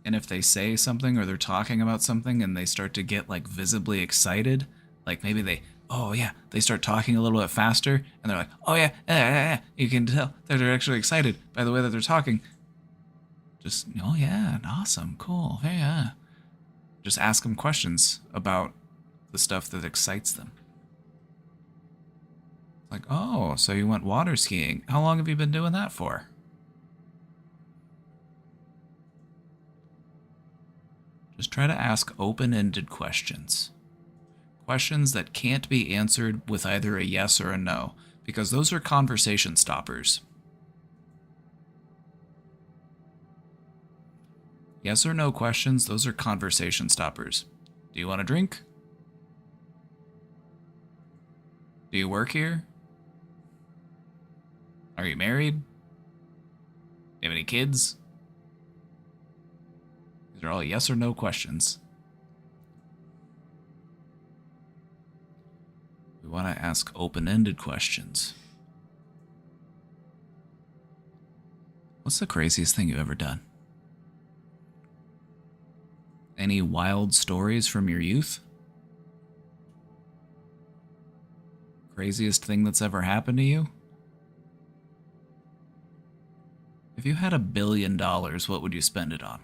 And if they say something or they're talking about something and they start to get like visibly excited, like maybe they start talking a little bit faster and they're like, oh yeah, you can tell that they're actually excited by the way that they're talking. Just, oh yeah, awesome, cool, yeah. Just ask them questions about the stuff that excites them. Like, oh, so you went water skiing. How long have you been doing that for? Just try to ask open-ended questions. Questions that can't be answered with either a yes or a no, because those are conversation stoppers. Yes or no questions, those are conversation stoppers. Do you want a drink? Do you work here? Are you married? Do you have any kids? These are all yes or no questions. We want to ask open-ended questions. What's the craziest thing you've ever done? Any wild stories from your youth? Craziest thing that's ever happened to you? If you had $1 billion, what would you spend it on?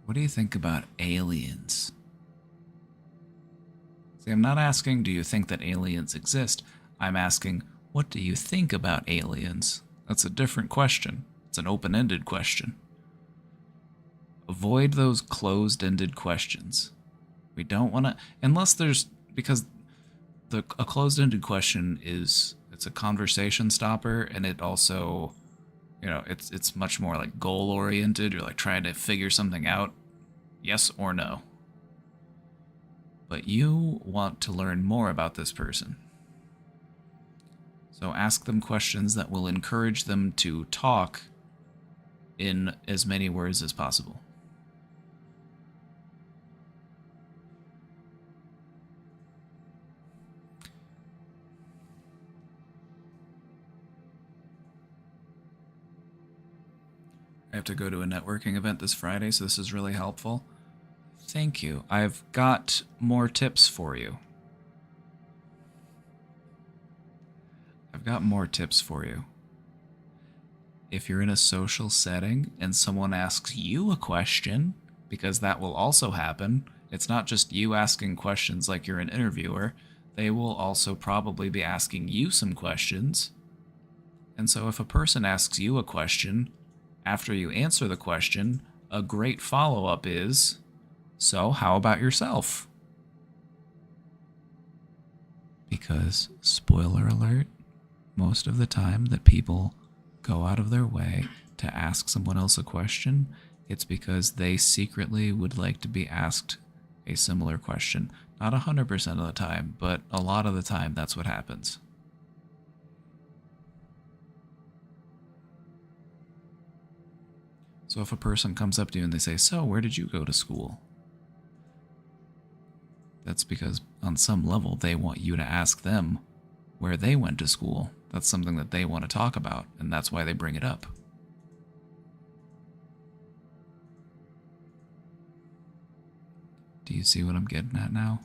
What do you think about aliens? See, I'm not asking, do you think that aliens exist? I'm asking, what do you think about aliens? That's a different question. It's an open-ended question. Avoid those closed-ended questions. We don't want to, unless there's, because a closed-ended question it's it's a conversation stopper, and it also, it's much more like goal oriented. You're like trying to figure something out, yes or no. But you want to learn more about this person. So ask them questions that will encourage them to talk in as many words as possible. I have to go to a networking event this Friday, so this is really helpful. Thank you. I've got more tips for you. If you're in a social setting and someone asks you a question, because that will also happen, it's not just you asking questions like you're an interviewer, they will also probably be asking you some questions. And so if a person asks you a question, after you answer the question, a great follow-up is, so how about yourself? Because, spoiler alert, most of the time that people go out of their way to ask someone else a question, it's because they secretly would like to be asked a similar question. Not 100% of the time, but a lot of the time that's what happens. So if a person comes up to you and they say, so where did you go to school? That's because on some level they want you to ask them where they went to school. That's something that they want to talk about, and that's why they bring it up. Do you see what I'm getting at now?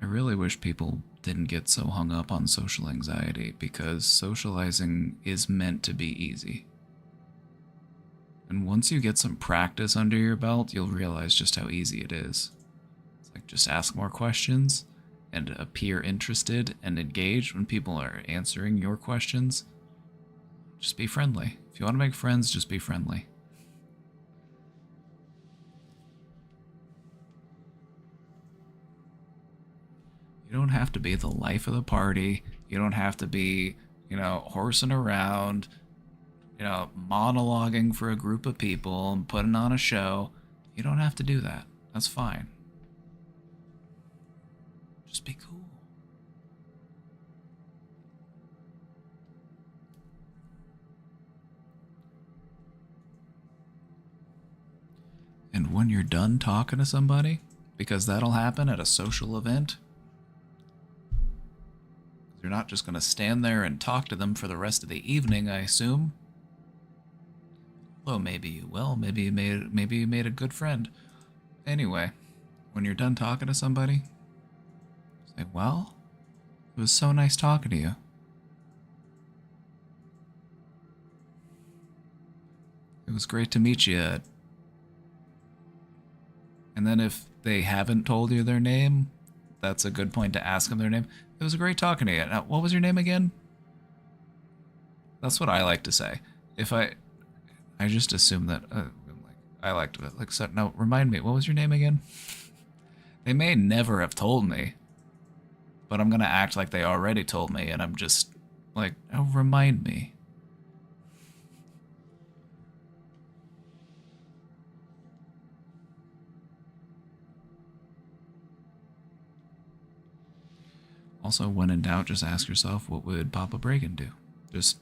I really wish people didn't get so hung up on social anxiety, because socializing is meant to be easy. And once you get some practice under your belt, you'll realize just how easy it is. It's like, just ask more questions and appear interested and engaged when people are answering your questions. Just be friendly. If you want to make friends, just be friendly. You don't have to be the life of the party. You don't have to be, horsing around, monologuing for a group of people and putting on a show. You don't have to do that. That's fine. Just be cool. And when you're done talking to somebody, because that'll happen at a social event, you're not just going to stand there and talk to them for the rest of the evening, I assume. Although maybe you will. Maybe you made a good friend. Anyway, when you're done talking to somebody, say, well, it was so nice talking to you. It was great to meet you. And then if they haven't told you their name, that's a good point to ask them their name. It was great talking to you. Now, what was your name again? That's what I like to say. If I just assume that, I like to, so, no, remind me, what was your name again? They may never have told me, but I'm going to act like they already told me, and I'm just like, oh, remind me. Also, when in doubt, just ask yourself, what would Papa Bragan do? Just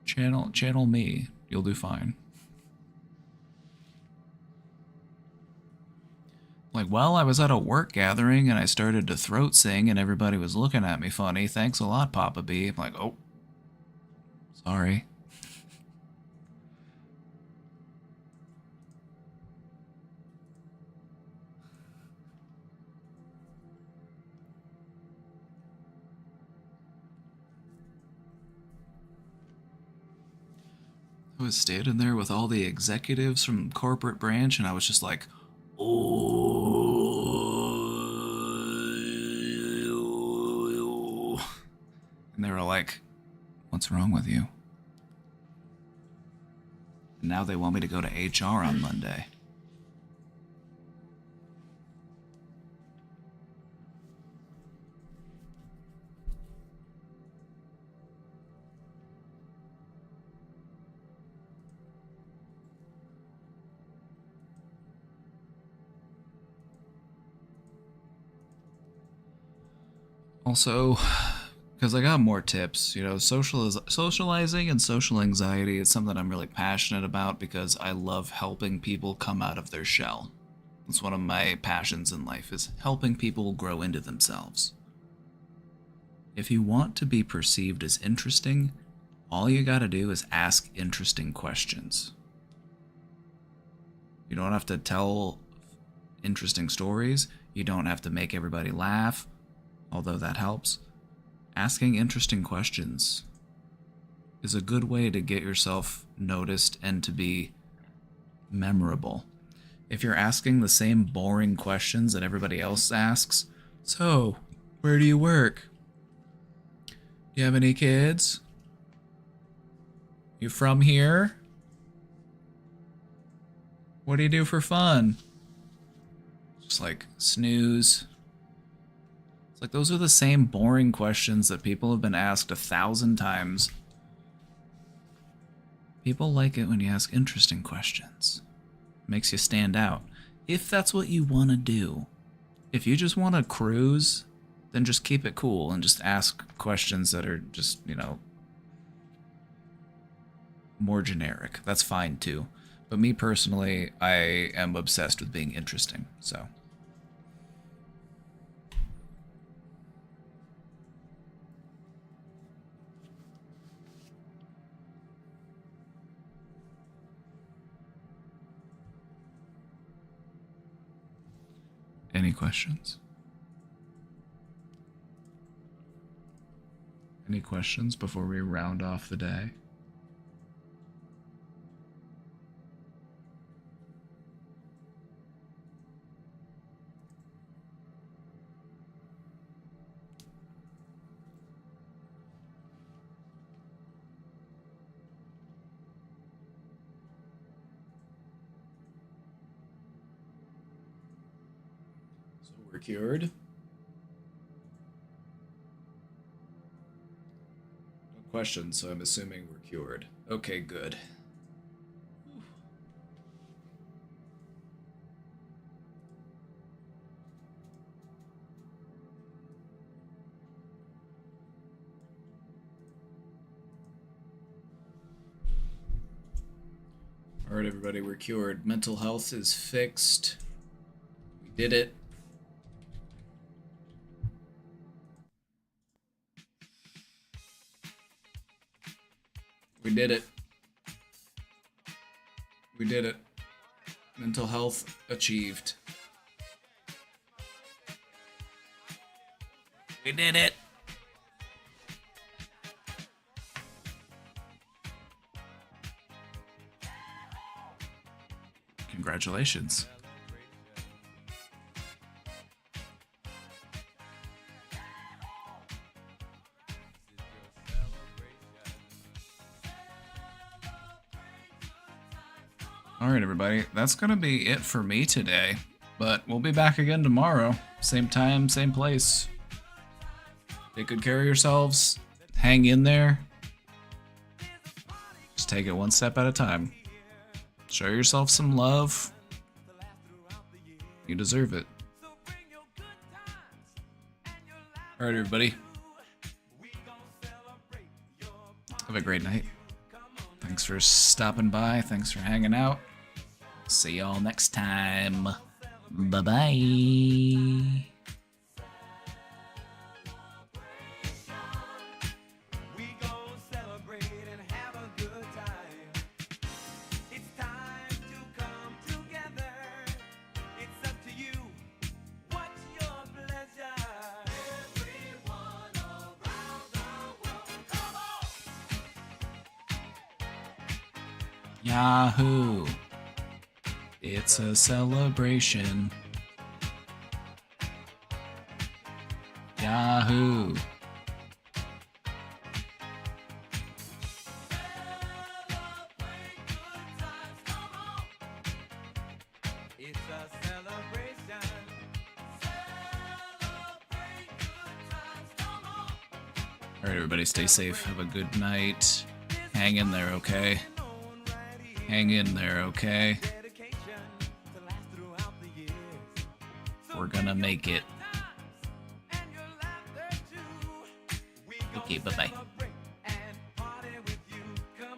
channel me. You'll do fine. Like, well, I was at a work gathering and I started to throat sing and everybody was looking at me funny. Thanks a lot, Papa B. I'm like, oh, sorry. I was standing there with all the executives from corporate branch, and I was just like, oh. And they were like, what's wrong with you? And now they want me to go to HR on Monday. Also, because I got more tips, you know, socializing and social anxiety is something I'm really passionate about because I love helping people come out of their shell. It's one of my passions in life, is helping people grow into themselves. If you want to be perceived as interesting, all you gotta do is ask interesting questions. You don't have to tell interesting stories. You don't have to make everybody laugh, although that helps. Asking interesting questions is a good way to get yourself noticed and to be memorable. If you're asking the same boring questions that everybody else asks, so, where do you work? Do you have any kids? You from here? What do you do for fun? Just like snooze. It's like those are the same boring questions that people have been asked 1,000 times. People like it when you ask interesting questions. Makes you stand out. If that's what you want to do. If you just want to cruise, then just keep it cool and just ask questions that are just, you know, more generic. That's fine too. But me personally, I am obsessed with being interesting, so. Any questions? Any questions before we round off the day? We're cured. No questions, so I'm assuming we're cured. Okay, good. Alright, everybody, we're cured. Mental health is fixed. We did it. We did it. We did it. Mental health achieved. We did it. Congratulations. Alright, everybody, that's gonna be it for me today, but we'll be back again tomorrow. Same time, same place. Take good care of yourselves. Hang in there. Just take it one step at a time. Show yourself some love. You deserve it. Alright, everybody. Have a great night. Thanks for stopping by. Thanks for hanging out. See y'all next time. Bye-bye. Yahoo! It's a celebration. Yahoo! It's a celebration. Alright, everybody, stay safe. Have a good night. Hang in there, okay? Hang in there, okay? We're gonna make it. you. Bye bye.